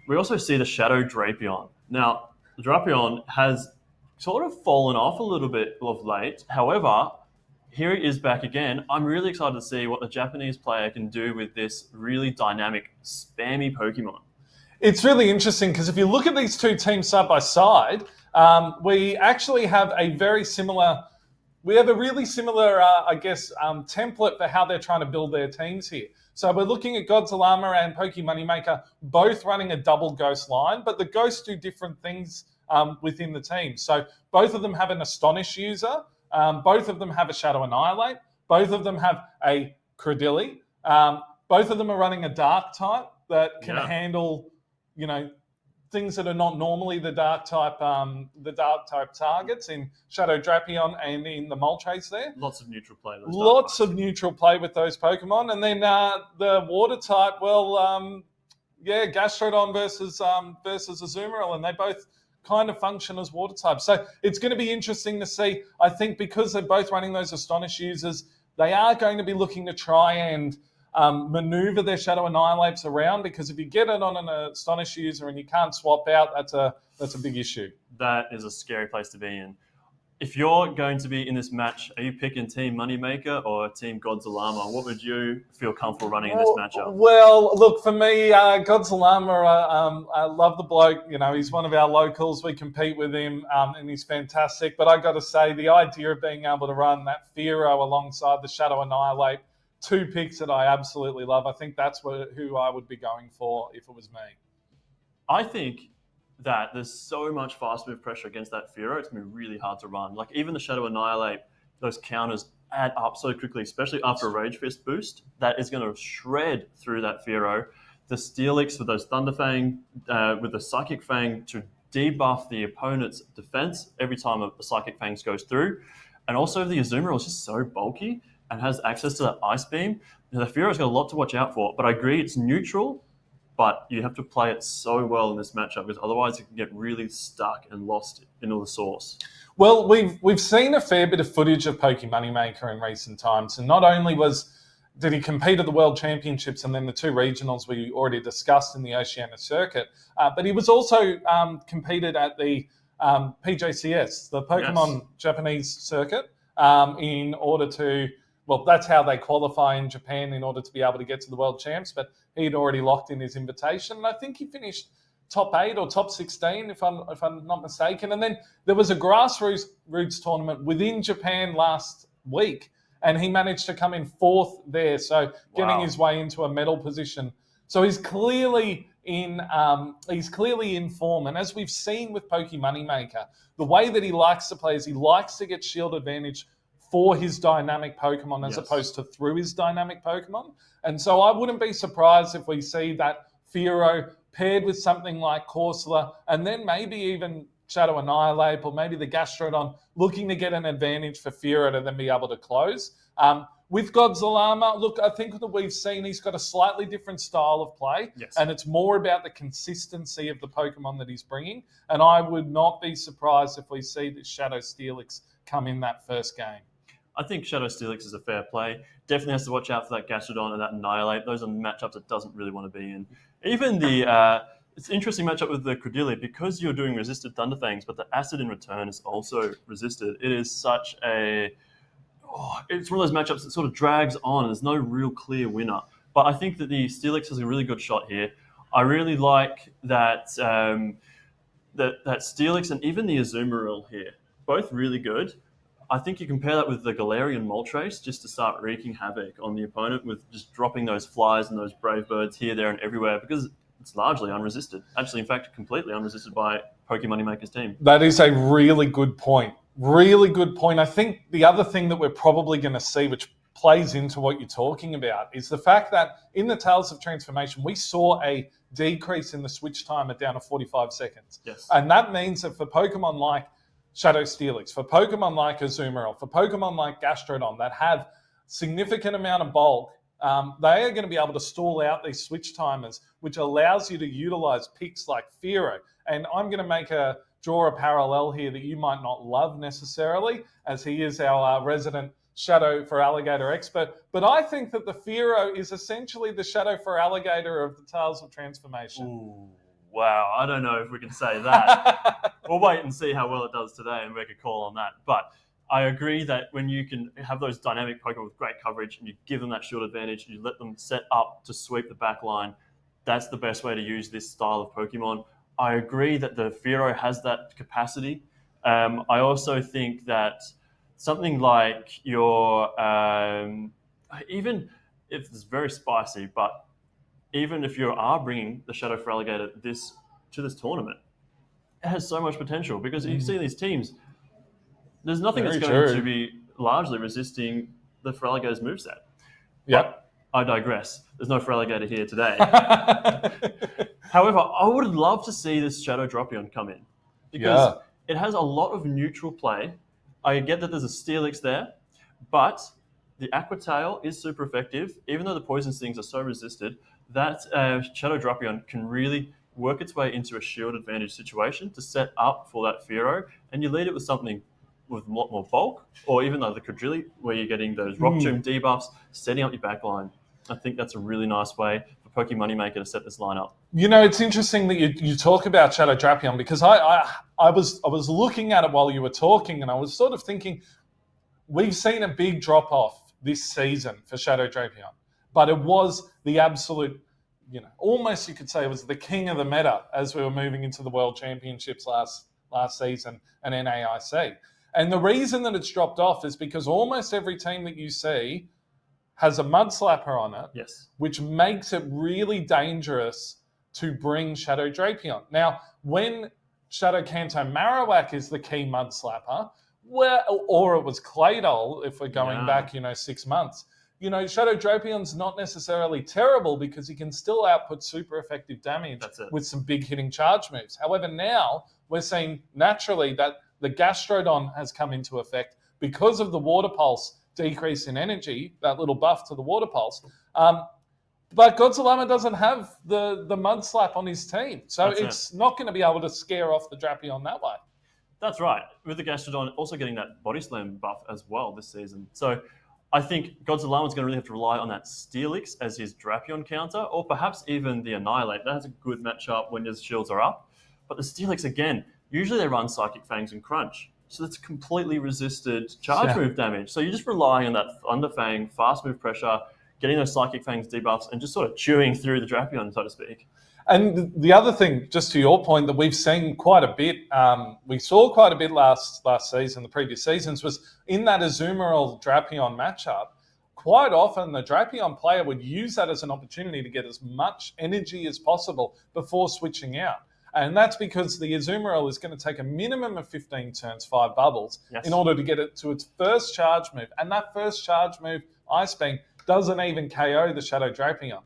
We also see the Shadow Drapion. Now, the Drapion has sort of fallen off a little bit of late. However, here he is back again. I'm really excited to see what the Japanese player can do with this really dynamic, spammy Pokemon. It's really interesting because if you look at these two teams side by side, we actually have a really similar, template for how they're trying to build their teams here. So we're looking at Godzilla and Moneymaker both running a double Ghost line, but the Ghosts do different things within the team. So both of them have an Astonish user, both of them have a Shadow Annihilate, both of them have a Credilli, both of them are running a Dark type that can handle things that are not normally the dark type targets in Shadow Drapion and in the Moltres there. Lots of neutral play. Lots of neutral play with those Pokemon. And then the water type, Gastrodon versus Azumarill, and they both kind of function as water types. So it's going to be interesting to see. I think because they're both running those Astonish users, they are going to be looking to try and maneuver their Shadow Annihilates around, because if you get it on an Astonish user and you can't swap out, that's a big issue. That is a scary place to be in. If you're going to be in this match, are you picking Team Moneymaker or Team Godzilla? What would you feel comfortable running in this matchup? Well, look, for me, Godzilla, I love the bloke. You know, he's one of our locals. We compete with him, and he's fantastic. But I got to say, the idea of being able to run that Fearow alongside the Shadow Annihilate, 2 picks that I absolutely love. I think that's who I would be going for if it was me. I think that there's so much fast move pressure against that Fearow, it's going to be really hard to run. Like, even the Shadow Annihilate, those counters add up so quickly, especially after a Rage Fist boost, that is going to shred through that Fearow. The Steelix with those Thunderfang, with the Psychic Fang to debuff the opponent's defense every time a Psychic Fangs goes through. And also the Azumarill is just so bulky and has access to that Ice Beam. The Fearow's got a lot to watch out for, but I agree it's neutral, but you have to play it so well in this matchup, because otherwise it can get really stuck and lost in all the sauce. Well, we've seen a fair bit of footage of Poké Moneymaker in recent times, and not only did he compete at the World Championships and then the 2 regionals we already discussed in the Oceania circuit, but he was also competed at the PJCS, the Pokemon Japanese circuit, in order to, well, that's how they qualify in Japan in order to be able to get to the World Champs, but he'd already locked in his invitation, and I think he finished top 8 or top 16, if I'm not mistaken. And then there was a grassroots tournament within Japan last week, and he managed to come in 4th there, so getting his way into a medal position. So he's clearly in form, and as we've seen with Poké Moneymaker, the way that he likes to play is he likes to get shield advantage for his dynamic Pokemon as opposed to through his dynamic Pokemon. And so I wouldn't be surprised if we see that Fearow paired with something like Corsola, and then maybe even Shadow Annihilate, or maybe the Gastrodon, looking to get an advantage for Fearow to then be able to close. With Godzilla, look, I think that we've seen he's got a slightly different style of play, and it's more about the consistency of the Pokemon that he's bringing, and I would not be surprised if we see this Shadow Steelix come in that first game. I think Shadow Steelix is a fair play. Definitely has to watch out for that Gastrodon and that Annihilate. Those are matchups it doesn't really want to be in. Even it's an interesting matchup with the Cordelia, because you're doing resisted Thunderfangs, but the Acid in return is also resisted. It is such it's one of those matchups that sort of drags on. There's no real clear winner. But I think that the Steelix has a really good shot here. I really like that that Steelix and even the Azumarill here, both really good. I think you compare that with the Galarian Moltres just to start wreaking havoc on the opponent with just dropping those flies and those brave birds here, there, and everywhere, because it's largely unresisted. Actually, in fact, completely unresisted by Poké Moneymaker's team. That is a really good point. Really good point. I think the other thing that we're probably going to see, which plays into what you're talking about, is the fact that in the Tales of Transformation, we saw a decrease in the switch timer down to 45 seconds. Yes. And that means that for Pokemon like Shadow Steelix, for Pokemon like Azumarill, for Pokemon like Gastrodon that have significant amount of bulk, they are going to be able to stall out these switch timers, which allows you to utilize picks like Fearow. And I'm going to draw a parallel here that you might not love necessarily, as he is our resident Shadow for Alligator expert. But I think that the Fearow is essentially the Shadow for Alligator of the Tales of Transformation. Ooh. Wow, I don't know if we can say that. We'll wait and see how well it does today and make a call on that. But I agree that when you can have those dynamic Pokemon with great coverage and you give them that shield advantage, you let them set up to sweep the back line, that's the best way to use this style of Pokemon. I agree that the Fearow has that capacity. I also think that something like your, even if it's very spicy, but even if you are bringing the Shadow for Alligator to this tournament, it has so much potential, because you see these teams, there's nothing that's going to be largely resisting the Feraligator's moveset. Yep. But I digress. There's no Feraligator here today. However, I would love to see this Shadow Dropion come in, because it has a lot of neutral play. I get that there's a Steelix there, but the Aqua Tail is super effective. Even though the Poison Stings are so resisted, that Shadow Drapion can really work its way into a shield advantage situation to set up for that Fearow, and you lead it with something with a lot more bulk, or even like the Quadrilli, where you're getting those Rock Tomb debuffs, setting up your backline. I think that's a really nice way for Poke Moneymaker to set this line up. You know, it's interesting that you talk about Shadow Drapion, because I was looking at it while you were talking, and I was sort of thinking, we've seen a big drop off this season for Shadow Drapion, but it was the absolute, almost you could say it was the king of the meta as we were moving into the World Championships last season and NAIC. And the reason that it's dropped off is because almost every team that you see has a Mud Slapper on it, Yes. which makes it really dangerous to bring Shadow Drapion. Now, when Shadow Kanto Marowak is the key Mud Slapper, or it was Claydol, if we're going back, 6 months, Shadow Drapion's not necessarily terrible because he can still output super effective damage with some big hitting charge moves. However, now we're seeing naturally that the Gastrodon has come into effect because of the Water Pulse decrease in energy, that little buff to the Water Pulse. But Godzilla doesn't have the Mud Slap on his team. So it's not going to be able to scare off the Drapion that way. That's right. With the Gastrodon also getting that Body Slam buff as well this season. So I think Godzilla is going to really have to rely on that Steelix as his Drapion counter, or perhaps even the Annihilate. That has a good matchup when his shields are up. But the Steelix, again, usually they run Psychic Fangs and Crunch. So that's completely resisted charge move damage. So you're just relying on that Thunder Fang, fast move pressure, getting those Psychic Fangs debuffs, and just sort of chewing through the Drapion, so to speak. And the other thing, just to your point, that we've seen quite a bit, we saw quite a bit last season, the previous seasons, was in that Azumarill Drapion matchup, quite often the Drapion player would use that as an opportunity to get as much energy as possible before switching out. And that's because the Azumarill is going to take a minimum of 15 turns, 5 bubbles, in order to get it to its first charge move. And that first charge move, Ice Beam, doesn't even KO the Shadow Drapion.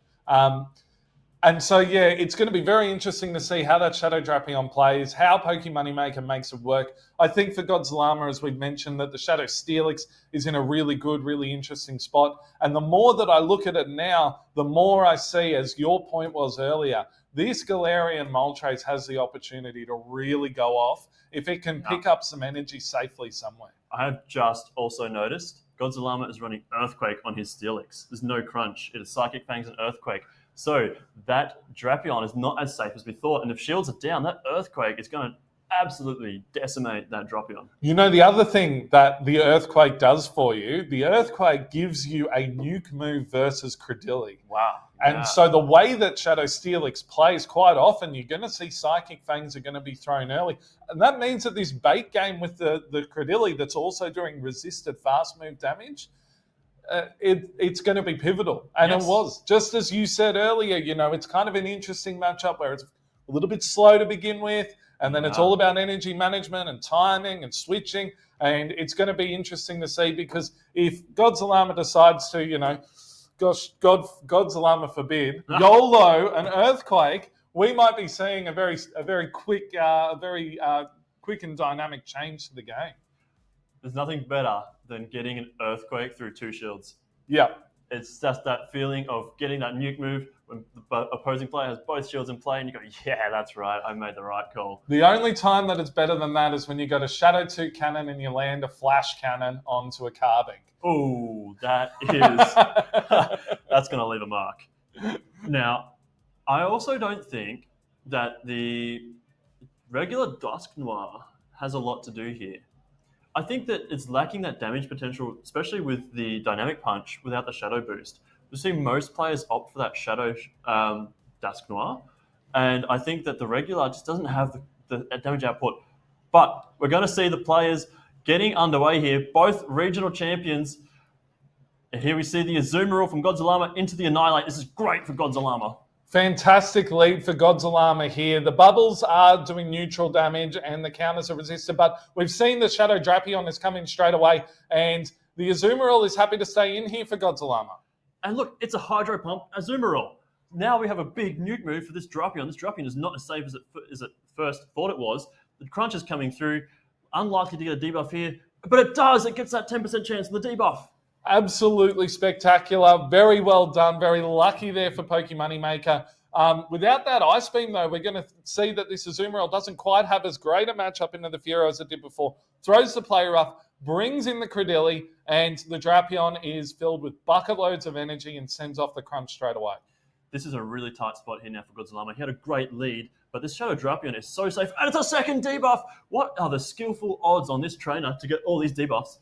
And so, it's going to be very interesting to see how that Shadow Drapion plays, how Poke Moneymaker makes it work. I think for Godzilla, as we've mentioned, that the Shadow Steelix is in a really good, really interesting spot. And the more that I look at it now, the more I see, as your point was earlier, this Galarian Moltres has the opportunity to really go off if it can pick up some energy safely somewhere. I have just also noticed Godzilla is running Earthquake on his Steelix. There's no Crunch. It is Psychic Fangs and Earthquake. So that Drapion is not as safe as we thought. And if shields are down, that Earthquake is going to absolutely decimate that Drapion. The other thing that the Earthquake does for you, the Earthquake gives you a nuke move versus Credilli. Wow. And so the way that Shadow Steelix plays, quite often you're going to see Psychic Fangs are going to be thrown early. And that means that this bait game with the Credilli that's also doing resisted fast move damage, it's going to be pivotal. And it was. Just as you said earlier, it's kind of an interesting matchup where it's a little bit slow to begin with, and then it's all about energy management and timing and switching. And it's going to be interesting to see, because if Godzilla decides to, Godzilla forbid, YOLO, an Earthquake, we might be seeing a very quick and dynamic change to the game. There's nothing better than getting an Earthquake through 2 shields. Yeah. It's just that feeling of getting that nuke move when the opposing player has both shields in play and you go, yeah, that's right, I made the right call. The only time that it's better than that is when you got a Shadow 2 cannon and you land a Flash cannon onto a Carbink. Oh, that is... that's going to leave a mark. Now, I also don't think that the regular Dusk Noir has a lot to do here. I think that it's lacking that damage potential, especially with the Dynamic Punch without the Shadow Boost. We see most players opt for that Shadow Dusk Noir, and I think that the regular just doesn't have the damage output. But we're going to see the players getting underway here, both regional champions. And here we see the Azumarill from Godzilla into the Annihilate. This is great for Godzilla. Fantastic lead for Godzilla here. The bubbles are doing neutral damage and the counters are resisted, but we've seen the Shadow Drapion is coming straight away, and the Azumarill is happy to stay in here for Godzilla. And look, it's a Hydro Pump Azumarill. Now we have a big nuke move for this Drapion. This Drapion is not as safe as it first thought it was. The Crunch is coming through. Unlikely to get a debuff here, but it does. It gets that 10% chance on the debuff. Absolutely spectacular. Very well done. Very lucky there for Pokemoneymaker. Without that Ice Beam, though, we're going to see that this Azumarill doesn't quite have as great a matchup into the Fearow as it did before. Throws the Play Rough, brings in the Credilli, and the Drapion is filled with bucket loads of energy and sends off the Crunch straight away. This is a really tight spot here now for Godzilla. He had a great lead, but this Shadow Drapion is so safe. And it's a second debuff. What are the skillful odds on this trainer to get all these debuffs?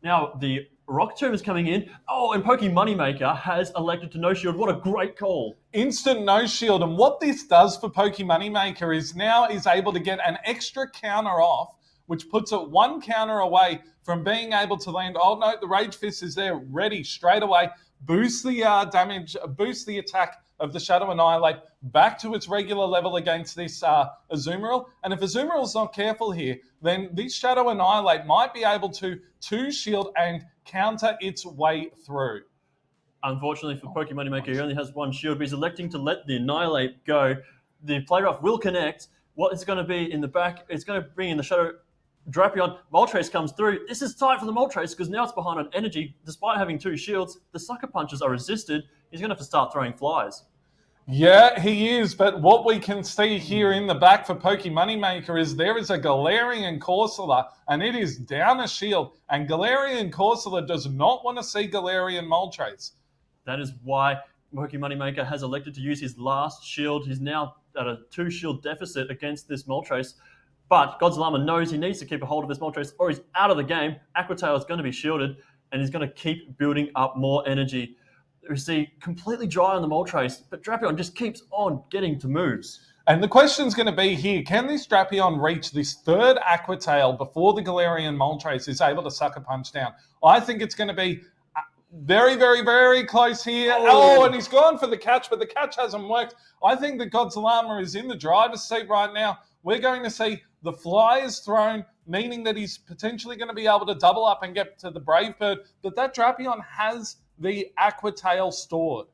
Now, the Rock Tomb is coming in. Oh, and Pokemoneymaker has elected to no shield. What a great call. Instant no shield. And what this does for Pokemoneymaker is now is able to get an extra counter off, which puts it one counter away from being able to land. Oh, no, the Rage Fist is there, ready straight away. Boost the damage, boost the attack of the Shadow Annihilate back to its regular level against this Azumarill. And if Azumarill's not careful here, then this Shadow Annihilate might be able to two-shield and counter its way through. Unfortunately for Pokemoneymaker, he only has one shield, but he's electing to let the Annihilate go. The Play Rough will connect. What is going to be in the back? It's going to bring in the Shadow Drapion. Moltres comes through. This is tight for the Moltres because now it's behind on energy. Despite having two shields, the Sucker Punches are resisted. He's going to have to start throwing flies. Yeah, he is. But what we can see here in the back for Pokemoneymaker is there is a Galarian Corsola, and it is down a shield. And Galarian Corsola does not want to see Galarian Moltres. That is why Pokemoneymaker has elected to use his last shield. He's now at a 2-shield deficit against this Moltres. But Godzilla knows he needs to keep a hold of this Moltres or he's out of the game. Aqua Tail is going to be shielded and he's going to keep building up more energy. We see completely dry on the Moltres, but Drapion just keeps on getting to moves. And the question's going to be here, can this Drapion reach this third Aqua Tail before the Galarian Moltres is able to Sucker Punch down? I think it's going to be very, very, very close here. Oh, and he's gone for the catch, but the catch hasn't worked. I think that Godzilla is in the driver's seat right now. We're going to see the fly is thrown, meaning that he's potentially going to be able to double up and get to the Brave Bird, but that Drapion has the Aqua Tail stored.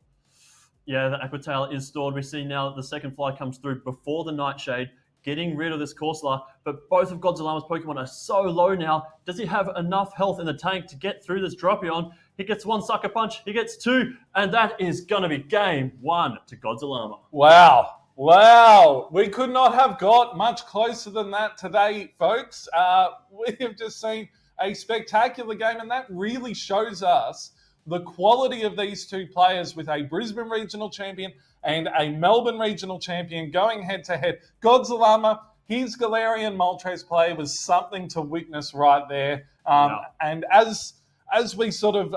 Yeah, the Aqua Tail is stored. We see now that the second fly comes through before the Nightshade, getting rid of this Corsola, but both of Godzilla's Pokemon are so low now. Does he have enough health in the tank to get through this Drapion? He gets one Sucker Punch, he gets two, and that is going to be game one to Godzilla. Wow, we could not have got much closer than that today, folks. We have just seen a spectacular game, and that really shows us the quality of these two players with a Brisbane regional champion and a Melbourne regional champion going head-to-head. Godzilla, his Galarian Moltres play was something to witness right there. And as we sort of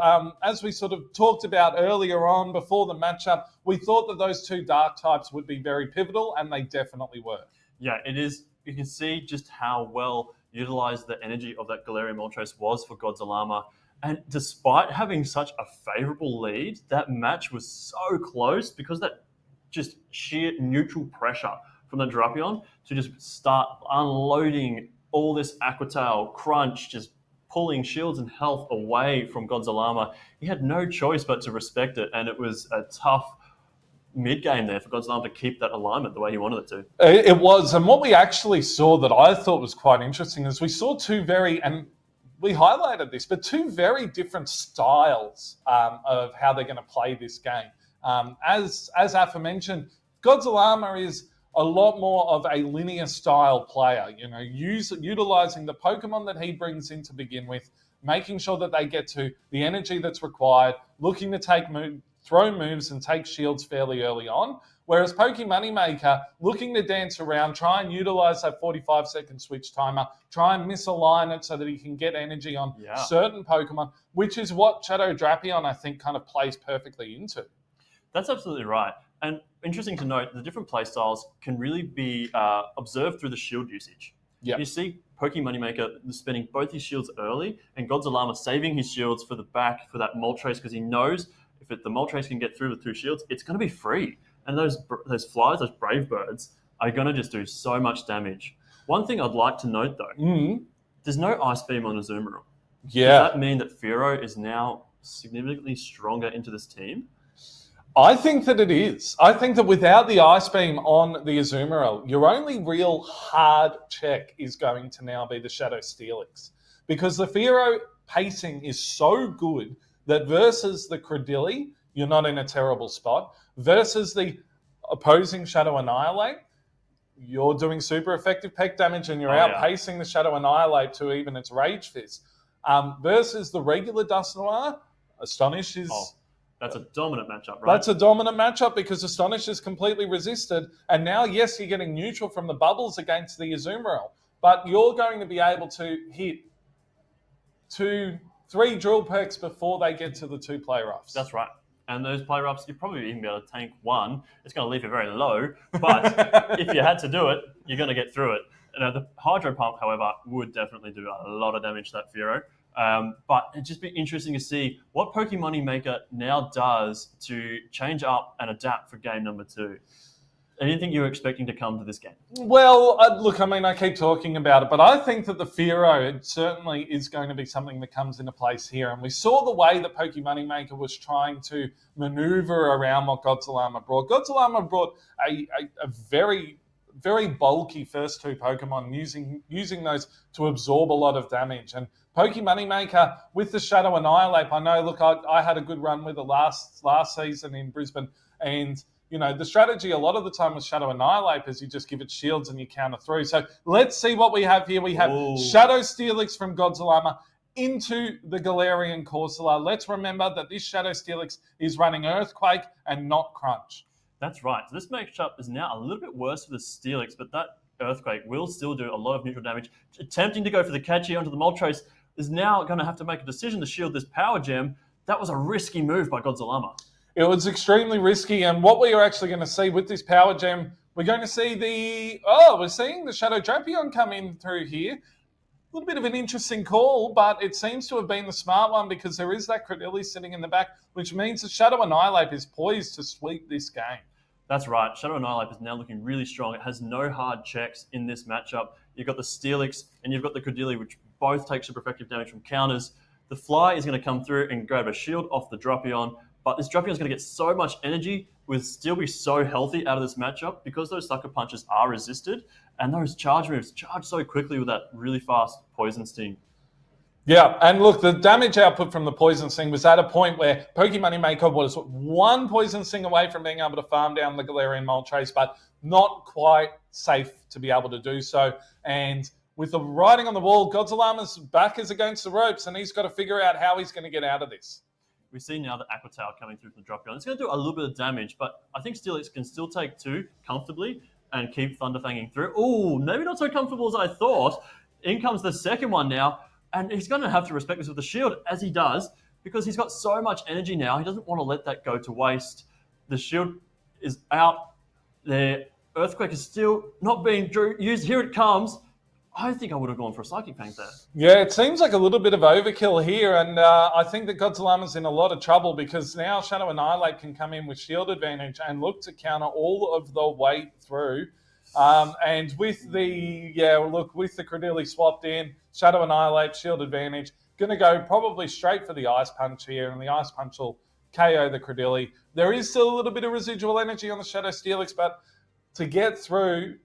talked about earlier on before the matchup, we thought that those two dark types would be very pivotal, and they definitely were. Yeah, it is. You can see just how well utilized the energy of that Galarian Moltres was for Godzilla. And despite having such a favorable lead, that match was so close because that just sheer neutral pressure from the Drapion to just start unloading all this Aqua Tail, Crunch, just pulling shields and health away from Godzilla. He had no choice but to respect it, and it was a tough mid-game there for Godzilla to keep that alignment the way he wanted it to. It was, and what we actually saw that I thought was quite interesting is we saw two very, and we highlighted this, but two very different styles of how they're going to play this game. As aforementioned, Godzilla is a lot more of a linear style player, utilizing the Pokemon that he brings in to begin with, making sure that they get to the energy that's required, looking to throw moves and take shields fairly early on. Whereas Pokemoneymaker, looking to dance around, try and utilize that 45-second switch timer, try and misalign it so that he can get energy on certain Pokemon, which is what Shadow Drapion, I think, kind of plays perfectly into. That's absolutely right. And interesting to note, the different playstyles can really be observed through the shield usage. Yep. You see Pokemoneymaker spending both his shields early, and Godzilla saving his shields for the back for that Moltres because he knows if the Moltres can get through with two shields, it's going to be free. And those flies, those Brave Birds, are going to just do so much damage. One thing I'd like to note, though, there's no Ice Beam on Azumarill. Yeah. Does that mean that Fearow is now significantly stronger into this team? I think that it is. I think that without the Ice Beam on the Azumarill, your only real hard check is going to now be the Shadow Steelix. Because the Fearow pacing is so good that versus the Credilli, you're not in a terrible spot. Versus the opposing Shadow Annihilate, you're doing super effective peck damage and you're outpacing the Shadow Annihilate to even its Rage Fist. Versus the regular Dust Noir, Astonish is... That's a dominant matchup, right? That's a dominant matchup because Astonish is completely resisted. And now, yes, you're getting neutral from the bubbles against the Azumarill, but you're going to be able to hit 2-3 drill perks before they get to the 2 play roughs. That's right. And those play roughs, you'll probably even be able to tank 1. It's going to leave you very low, but if you had to do it, you're going to get through it. The Hydro Pump, however, would definitely do a lot of damage to that Fearow. But it'd just be interesting to see what Pokemon Maker now does to change up and adapt for game number 2. Anything you're expecting to come to this game? Well, look, I mean, I keep talking about it, but I think that the Fearow certainly is going to be something that comes into place here. And we saw the way that Pokemon Maker was trying to maneuver around what Godzilla brought. Godzilla brought a very, very bulky first 2 Pokemon, using those to absorb a lot of damage. And Pokemon Maker with the Shadow Annihilate, I know, look, I had a good run with it last season in Brisbane, and the strategy a lot of the time with Shadow Annihilate is you just give it shields and you counter through. So let's see what we have here. We have Shadow Steelix from Godzilla into the Galarian Corsola. Let's remember that this Shadow Steelix is running Earthquake and not Crunch. That's right. So this matchup is now a little bit worse for the Steelix, but that Earthquake will still do a lot of neutral damage. Attempting to go for the catchy onto the Moltres is now going to have to make a decision to shield this Power Gem. That was a risky move by Godzilla. It was extremely risky, and what we are actually going to see with this Power Gem, we're going to see we're seeing the Shadow Drapion come in through here. A little bit of an interesting call, but it seems to have been the smart one because there is that Credilli sitting in the back, which means that Shadow Annihilate is poised to sweep this game. That's right. Shadow Annihilate is now looking really strong. It has no hard checks in this matchup. You've got the Steelix and you've got the Credilli, which both take super effective damage from counters. The Fly is going to come through and grab a shield off the Drapion, but this Drapion is going to get so much energy, will still be so healthy out of this matchup because those Sucker Punches are resisted, and those charge moves charge so quickly with that really fast Poison Sting. Yeah, and look, the damage output from the Poison Sting was at a point where Pokemon Maker was 1 Poison Sting away from being able to farm down the Galarian Moltres, but not quite safe to be able to do so. And with the writing on the wall, Godzillama's back is against the ropes, and he's got to figure out how he's going to get out of this. We see now the Aqua Tail coming through from the Drapion. It's going to do a little bit of damage, but I think Steelix can still take 2 comfortably and keep Thunderfanging through. Ooh, maybe not so comfortable as I thought. In comes the second one now, and he's going to have to respect this with the shield, as he does, because he's got so much energy now. He doesn't want to let that go to waste. The shield is out. The Earthquake is still not being used. Here it comes. I think I would have gone for a Psychic Fang there. Yeah, it seems like a little bit of overkill here, and I think that Godzillama's in a lot of trouble because now Shadow Annihilate can come in with shield advantage and look to counter all of the way through. And with the Credilli swapped in, Shadow Annihilate, shield advantage, going to go probably straight for the Ice Punch here, and the Ice Punch will KO the Credilli. There is still a little bit of residual energy on the Shadow Steelix, but to get through,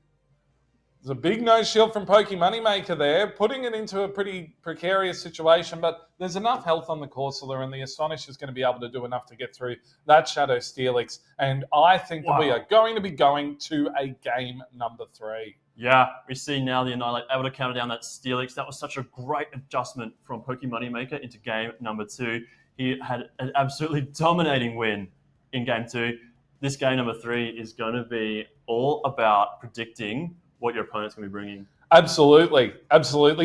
there's a big no shield from Pokemon Maker there, putting it into a pretty precarious situation, but there's enough health on the Corsola, and the Astonish is going to be able to do enough to get through that Shadow Steelix. And I think that we are going to be going to a game number 3. Yeah, we see now the Annihilate able to counter down that Steelix. That was such a great adjustment from Pokemon Maker into game number 2. He had an absolutely dominating win in game 2. This game number 3 is going to be all about predicting what your opponent's going to be bringing. Absolutely.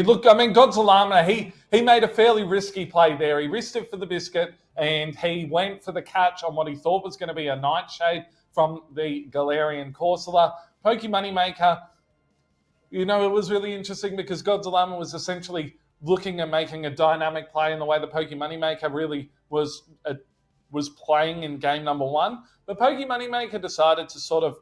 Look, I mean, Godzilla, he made a fairly risky play there. He risked it for the biscuit, and he went for the catch on what he thought was going to be a Nightshade from the Galarian Corsola. Pokemon Maker, it was really interesting because Godzilla was essentially looking at making a dynamic play in the way the Pokemon Maker really was playing in game number 1. But Pokemon Maker decided to sort of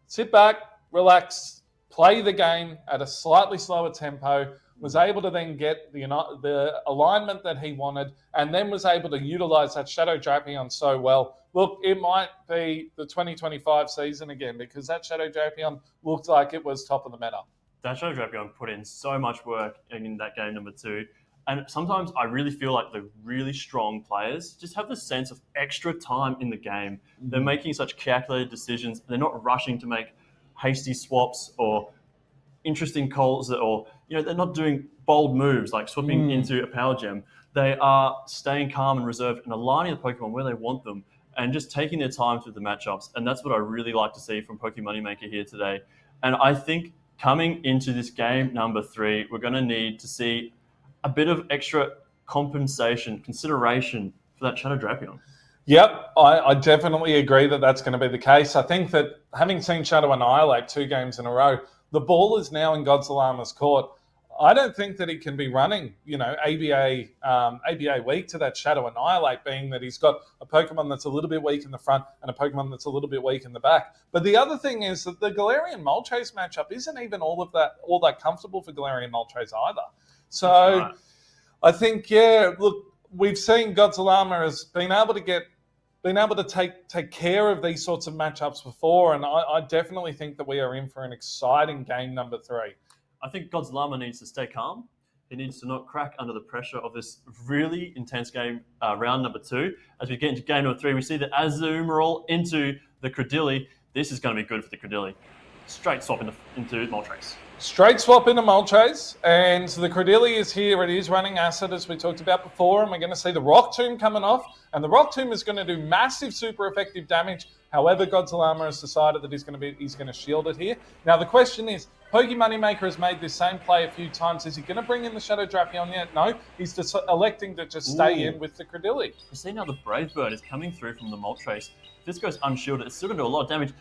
sit back, relax, play the game at a slightly slower tempo, was able to then get the alignment that he wanted, and then was able to utilize that Shadow Drapion so well. Look, it might be the 2025 season again because that Shadow Drapion looked like it was top of the meta. That Shadow Drapion put in so much work in that game number 2. And sometimes I really feel like the really strong players just have the sense of extra time in the game. They're making such calculated decisions. They're not rushing to make hasty swaps or interesting calls, or they're not doing bold moves like swapping into a power gem. They are staying calm and reserved and aligning the Pokemon where they want them and just taking their time through the matchups. And that's what I really like to see from Pokemoneymaker here today. And I think coming into this game number 3, we're going to need to see a bit of extra consideration for that Shadow Drapion. Yep, I definitely agree that that's going to be the case. I think that having seen Shadow Annihilate 2 games in a row, the ball is now in Godzillama's court. I don't think that he can be running, ABA weak to that Shadow Annihilate, being that he's got a Pokemon that's a little bit weak in the front and a Pokemon that's a little bit weak in the back. But the other thing is that the Galarian Moltres matchup isn't even all that comfortable for Galarian Moltres either. So right. I think, look, we've seen Godzillama has been able to take care of these sorts of matchups before, and I definitely think that we are in for an exciting game number 3. I think Godzillama needs to stay calm. He needs to not crack under the pressure of this really intense game, round number 2. As we get into game number 3, we see the Azumarill into the Credilli. This is going to be good for the Credilli. Straight swap into Moltres. Straight swap into Moltres, and the Credilli is here. It is running Acid, as we talked about before, and we're going to see the Rock Tomb coming off, and the Rock Tomb is going to do massive, super effective damage. However, Godzillama has decided that he's going to shield it here. Now, the question is, Pokemoneymaker has made this same play a few times. Is he going to bring in the Shadow Drapion yet? No, he's just electing to just stay in with the Credilli. You see now the Brave Bird is coming through from the Moltres. If this goes unshielded, it's still going to do a lot of damage.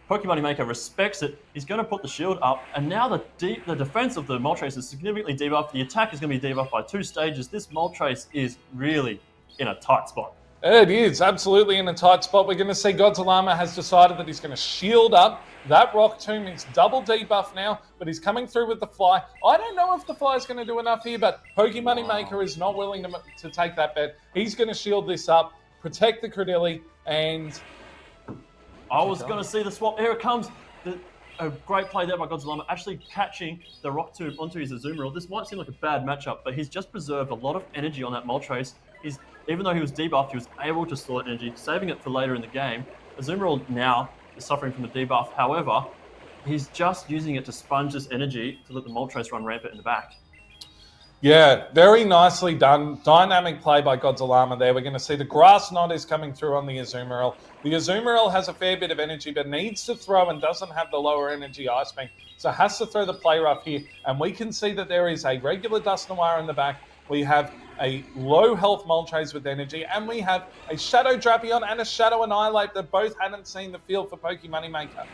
Pokemoneymaker respects it. He's going to put the shield up, and now the defense of the Moltres is significantly debuffed. The attack is going to be debuffed by 2 stages. This Moltres is really in a tight spot. It is absolutely in a tight spot. We're going to see Godzillama has decided that he's going to shield up. That Rock Tomb is double debuff now, but he's coming through with the Fly. I don't know if the Fly is going to do enough here, but Pokemoneymaker is not willing to take that bet. He's going to shield this up, protect the Credilli, and... I was going to see the swap. Here it comes. A great play there by Godzillama, actually catching the Rock Tomb onto his Azumarill. This might seem like a bad matchup, but he's just preserved a lot of energy on that Moltres. Even though he was debuffed, he was able to store energy, saving it for later in the game. Azumarill now is suffering from the debuff. However, he's just using it to sponge this energy to let the Moltres run rampant in the back. Yeah, very nicely done. Dynamic play by Godzillama there. We're going to see the Grass Knot is coming through on the Azumarill. The Azumarill has a fair bit of energy, but needs to throw and doesn't have the lower energy Ice Beam. So has to throw the Play Rough here. And we can see that there is a regular Dusknoir in the back. We have a low health Moltres with energy, and we have a Shadow Drapion and a Shadow Annihilate that both hadn't seen the field for Pokemoneymaker.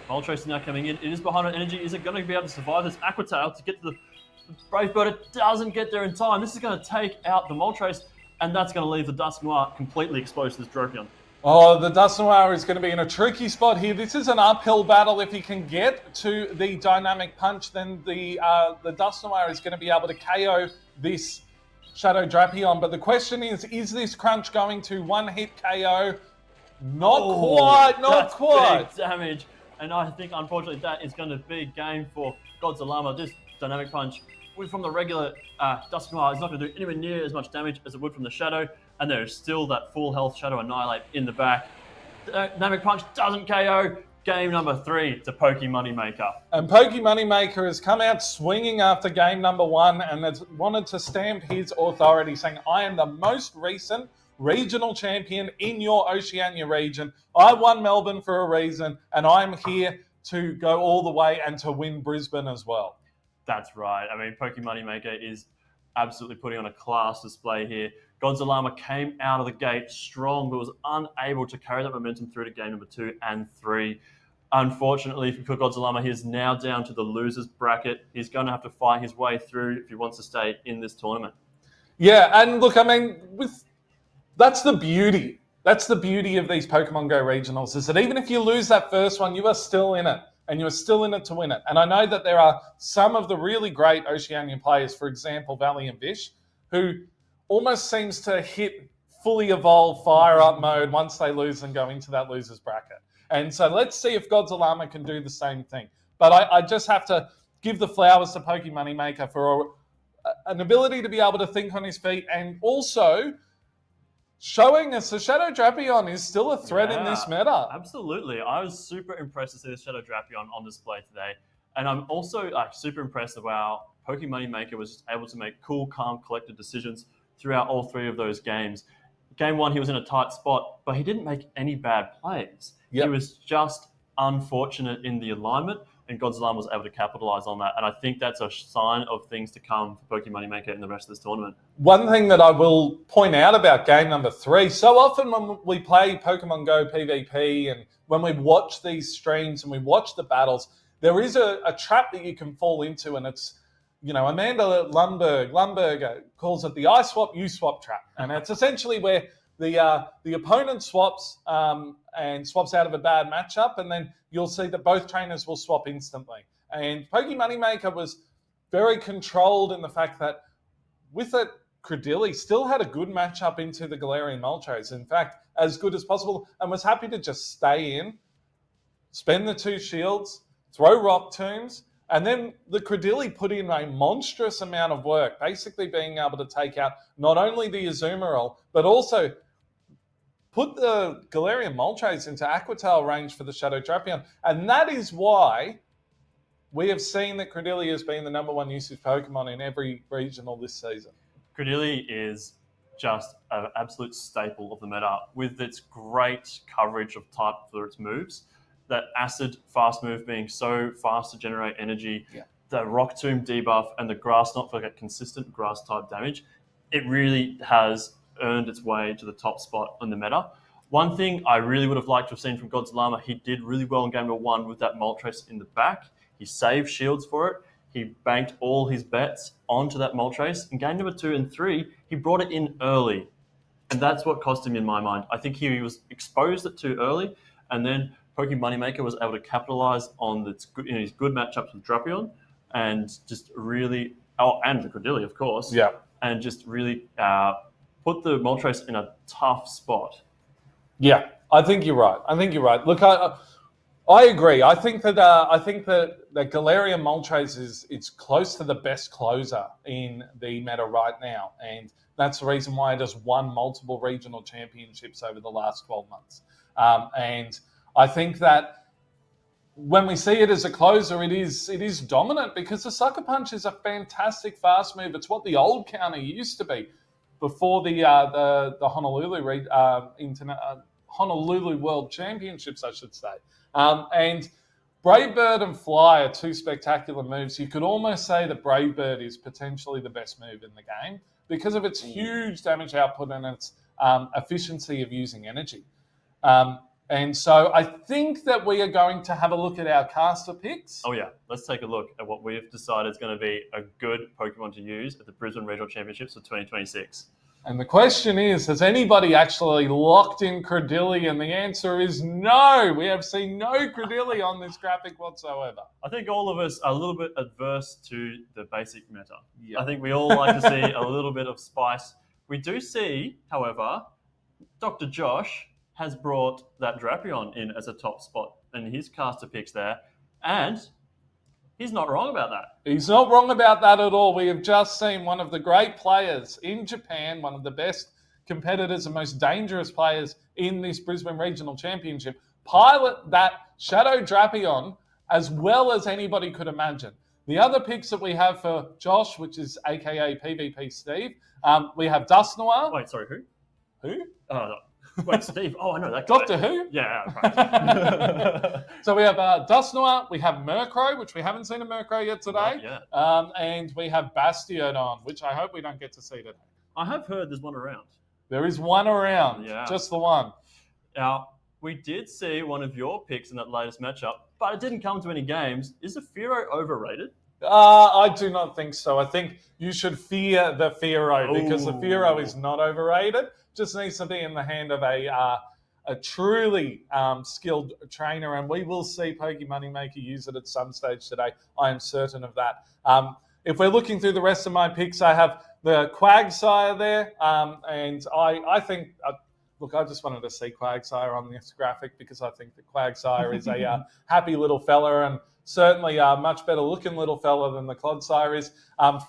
Moltres is now coming in. It is behind on energy. Is it going to be able to survive this Aqua Tail to get to the Brave Bird? It doesn't get there in time. This is going to take out the Moltres, and that's going to leave the Dusknoir completely exposed to this Drapion. Oh, the Dusknoir is going to be in a tricky spot here. This is an uphill battle. If he can get to the Dynamic Punch, then the Dusknoir is going to be able to KO this Shadow Drapion. But the question is this Crunch going to one-hit KO? Not quite. Big damage. And I think, unfortunately, that is going to be game for Godzillama. This Dynamic Punch from the regular Dusknoir is not going to do anywhere near as much damage as it would from the Shadow. And there is still that full health Shadow Annihilate in the back. Dynamic Punch doesn't KO. Game number 3 to Pokemoneymaker. And Pokemoneymaker has come out swinging after game number 1 and has wanted to stamp his authority, saying, I am the most recent regional champion in your Oceania region. I won Melbourne for a reason, and I'm here to go all the way and to win Brisbane as well. That's right. I mean, Pokemoneymaker is absolutely putting on a class display here. Godzillama came out of the gate strong, but was unable to carry that momentum through to game number 2 and 3. Unfortunately for Godzillama, he is now down to the losers bracket. He's going to have to fight his way through if he wants to stay in this tournament. Yeah, and look, I mean, that's the beauty. That's the beauty of these Pokemon Go regionals, is that even if you lose that first one, you are still in it, and you are still in it to win it. And I know that there are some of the really great Oceanian players, for example, Valiant Vish, who almost seems to hit fully evolved fire-up mode once they lose and go into that losers bracket. And so let's see if Godzillama can do the same thing. But I just have to give the flowers to Pokemoneymaker for an ability to be able to think on his feet, and also showing us the Shadow Drapion is still a threat in this meta. Absolutely. I was super impressed to see the Shadow Drapion on display today. And I'm also super impressed of how Pokemon Maker was just able to make cool, calm, collected decisions throughout all 3 of those games. Game 1, he was in a tight spot, but he didn't make any bad plays. He was just unfortunate in the alignment, and Godzilla was able to capitalize on that. And I think that's a sign of things to come for Pokemon Maker in the rest of this tournament. One thing that I will point out about game number 3, so often when we play Pokemon Go PvP and when we watch these streams and we watch the battles, there is a trap that you can fall into, and it's, Amanda Lundberg calls it the I swap, you swap trap. And it's essentially where the opponent swaps and swaps out of a bad matchup, and then you'll see that both trainers will swap instantly. And Pokemon Maker was very controlled in the fact that with it, Credilli still had a good matchup into the Galarian Moltres. In fact, as good as possible, and was happy to just stay in, spend the 2 shields, throw Rock Tombs, and then the Credilli put in a monstrous amount of work, basically being able to take out not only the Azumarill, but also put the Galarian Moltres into Aqua Tail range for the Shadow Drapion. And that is why we have seen that Credilli has been the #1 usage Pokemon in every regional this season. Credilli is just an absolute staple of the meta with its great coverage of type for its moves. That Acid fast move being so fast to generate energy, the Rock Tomb debuff, and the Grass Knot for that consistent grass type damage. It really has earned its way to the top spot on the meta. One thing I really would have liked to have seen from Godzilla, he did really well in game number 1 with that Moltres in the back. He saved shields for it. He banked all his bets onto that Moltres. In game number 2 and 3, he brought it in early. And that's what cost him in my mind. I think he was exposed it too early, and then Pokemon Maker was able to capitalize on his good matchups with Drapion, and just really, and the Credilli, of course, and just really put the Moltres in a tough spot. Yeah, I think you're right. Look, I agree. I think that Galarian Moltres is close to the best closer in the meta right now, and that's the reason why it has won multiple regional championships over the last 12 months. And I think that when we see it as a closer, it is dominant, because the Sucker Punch is a fantastic fast move. It's what the old counter used to be before the Honolulu World Championships, I should say. And Brave Bird and Fly are 2 spectacular moves. You could almost say that Brave Bird is potentially the best move in the game because of its huge damage output and its efficiency of using energy. And so I think that we are going to have a look at our caster picks. Oh yeah, let's take a look at what we've decided is going to be a good Pokemon to use at the Brisbane Regional Championships for 2026. And the question is, has anybody actually locked in Credilli? And the answer is no. We have seen no Credilli on this graphic whatsoever. I think all of us are a little bit adverse to the basic meta. Yep. I think we all like to see a little bit of spice. We do see, however, Dr. Josh has brought that Drapion in as a top spot in his caster picks there. And he's not wrong about that. He's not wrong about that at all. We have just seen one of the great players in Japan, one of the best competitors and most dangerous players in this Brisbane Regional Championship, pilot that Shadow Drapion as well as anybody could imagine. The other picks that we have for Josh, which is AKA PvP Steve, we have Dusknoir. Wait, sorry, who? Who? Oh, no. Wait, Steve. Oh, I know that guy. Doctor Who? Yeah, right. So we have Dusknoir, we have Murkrow, which we haven't seen a Murkrow yet today. And we have Bastiodon, which I hope we don't get to see today. I have heard there's one around. There is one around, just the one. Now, we did see one of your picks in that latest matchup, but it didn't come to any games. Is the Fearow overrated? I do not think so. I think you should fear the Fearow because the Fearow is not overrated. Just needs to be in the hand of a truly skilled trainer, and we will see Pokemon Maker use it at some stage today. I am certain of that. If we're looking through the rest of my picks, I have the Quagsire there, and I think... Look, I just wanted to see Quagsire on this graphic because I think that Quagsire is a happy little fella and certainly a much better looking little fella than the Clodsire is.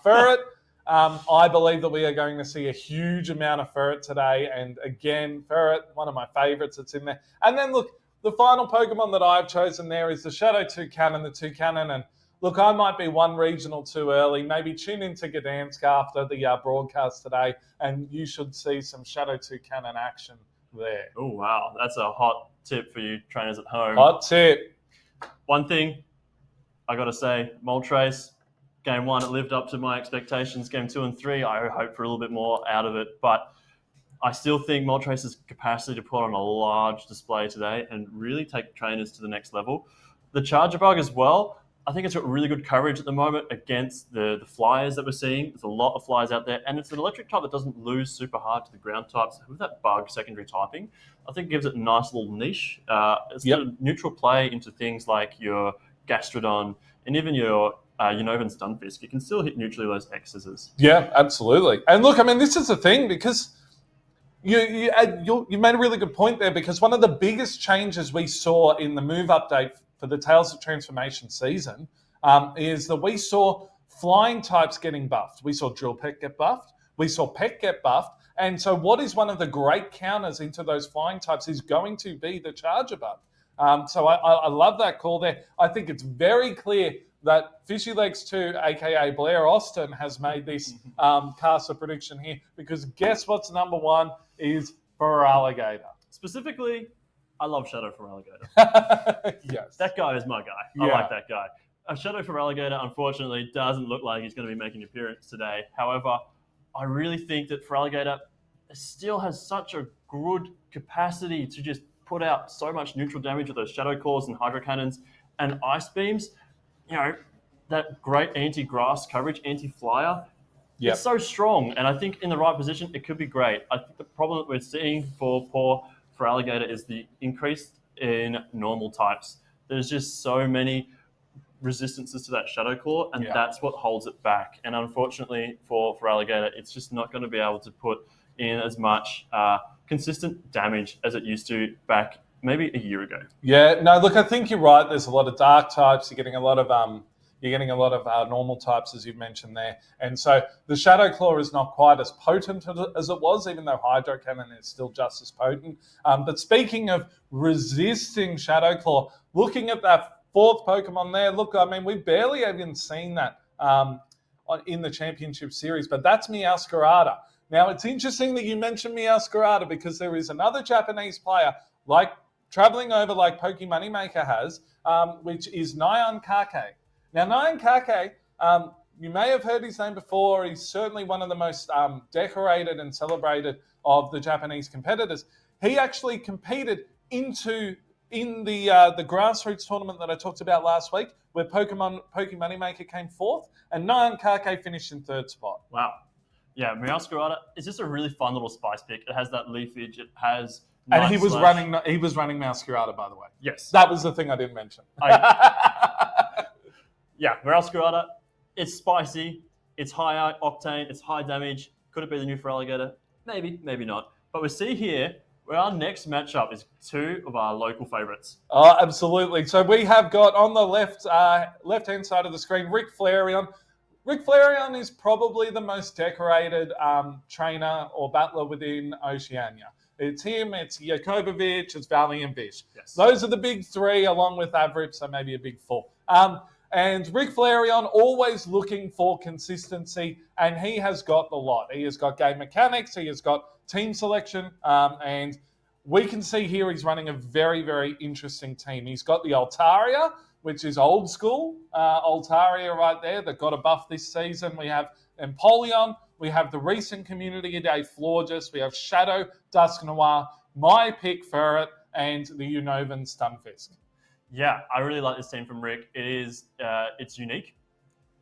Ferret, I believe that we are going to see a huge amount of Ferret today. And again, Ferret, one of my favorites that's in there. And then look, the final Pokemon that I've chosen there is the Shadow Toucanon, the Toucanon. And look, I might be one regional too early. Maybe tune into Gdansk after the broadcast today, and you should see some Shadow Toucanon action there. Oh, wow. That's a hot tip for you trainers at home. Hot tip. One thing I got to say, Moltres, Game 1, it lived up to my expectations. Game 2 and 3, I hope for a little bit more out of it. But I still think Moltres' capacity to put on a large display today and really take trainers to the next level. The Charger Bug as well, I think it's got really good coverage at the moment against the flyers that we're seeing. There's a lot of flyers out there, and it's an electric type that doesn't lose super hard to the ground types. With that bug secondary typing, I think it gives it a nice little niche. It's got a neutral play into things like your Gastrodon and even your Unova Stunfisk. You can still hit neutrally those X's. Yeah, absolutely. And look, I mean, this is the thing, because you made a really good point there, because one of the biggest changes we saw in the move update for the Tales of Transformation season is that we saw flying types getting buffed. We saw Drill Peck get buffed. We saw Peck get buffed. And so what is one of the great counters into those flying types is going to be the Charger Bug. So I love that call there. I think it's very clear that Fishy Legs 2, a.k.a. Blair Austin, has made this caster prediction here, because guess what's number one is Feraligatr. Specifically, I love Shadow Feraligatr. Yes. That guy is my guy. I like that guy. A Shadow Feraligatr, unfortunately, doesn't look like he's going to be making an appearance today. However, I really think that Feraligatr still has such a good capacity to just put out so much neutral damage with those Shadow Claws and Hydro Cannons and Ice Beams. You know, that great anti-grass coverage, anti-flyer, it's so strong. And I think in the right position, it could be great. I think the problem that we're seeing for poor Feraligatr is the increase in normal types. There's just so many resistances to that Shadow Claw, and that's what holds it back. And unfortunately for Feraligatr, it's just not going to be able to put in as much consistent damage as it used to back maybe a year ago. Yeah, no, look, I think you're right. There's a lot of dark types. You're getting a lot of normal types, as you've mentioned there. And so the Shadow Claw is not quite as potent as it was, even though Hydro Cannon is still just as potent. But speaking of resisting Shadow Claw, looking at that fourth Pokemon there, look, I mean, we've barely even seen that in the Championship Series, but that's Meowscarada. Now, it's interesting that you mentioned Meowscarada, because there is another Japanese player traveling over like Pokemoneymaker has, which is Nyan Kake. Now, Nyan Kake, you may have heard his name before. He's certainly one of the most decorated and celebrated of the Japanese competitors. He actually competed in the grassroots tournament that I talked about last week, where Pokemoneymaker came fourth, and Nyan Kake finished in third spot. Wow. Yeah, Meowscarada is just a really fun little spice pick. It has that leafage. It has... And he was running Meowscarada, by the way. Yes. That was the thing I didn't mention. Yeah, Meowscarada, it's spicy, it's high octane, it's high damage. Could it be the new Feraligatr? Maybe, maybe not. But we see here where our next matchup is two of our local favourites. Oh, absolutely. So we have got on the left-hand side of the screen, Rick Flareon. Rick Flareon is probably the most decorated trainer or battler within Oceania. It's him, it's Dracoviz, it's Valiant Vish. Yes. Those are the big three, along with Avrip, so maybe a big four. And Rick Flareon always looking for consistency, and he has got the lot. He has got game mechanics, he has got team selection, and we can see here he's running a very, very interesting team. He's got the Altaria, which is old school Altaria right there that got a buff this season. We have Empoleon, we have the recent Community Day Florges, we have Shadow, Dusknoir, my pick Ferret, and the Unovan Stunfisk. Yeah, I really like this team from Rick. It's unique.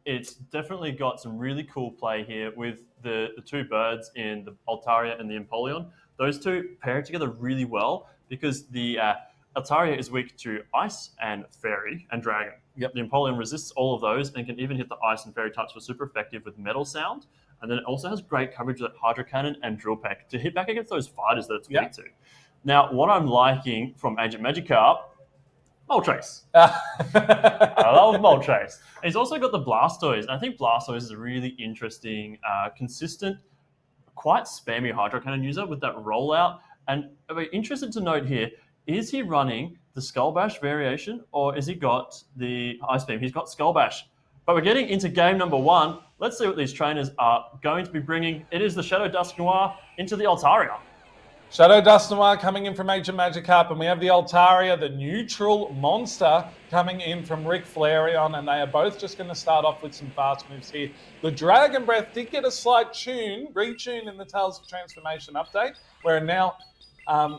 It's definitely got some really cool play here with the two birds in the Altaria and the Empoleon. Those two pair together really well because the Altaria is weak to Ice and Fairy and Dragon. Yep. The Empoleon resists all of those and can even hit the Ice and Fairy types, for super effective with Metal Sound. And then it also has great coverage with Hydro Cannon and Drill Peck to hit back against those fighters that it's weak to. Now, what I'm liking from Agent Magikarp Moltres. I love Moltres. He's also got the Blastoise. I think Blastoise is a really interesting, consistent, quite spammy Hydro Cannon user with that rollout. And I'd be interested to note here, is he running the Skull Bash variation or has he got the Ice Beam? He's got Skull Bash. But we're getting into game number 1. Let's see what these trainers are going to be bringing. It is the Shadow Dusknoir into the Altaria. Shadow Dusknoir coming in from Agent Magikarp, and we have the Altaria, the neutral monster, coming in from Rick Flareon, and they are both just going to start off with some fast moves here. The Dragon Breath did get a slight retune in the Tales of Transformation update, where now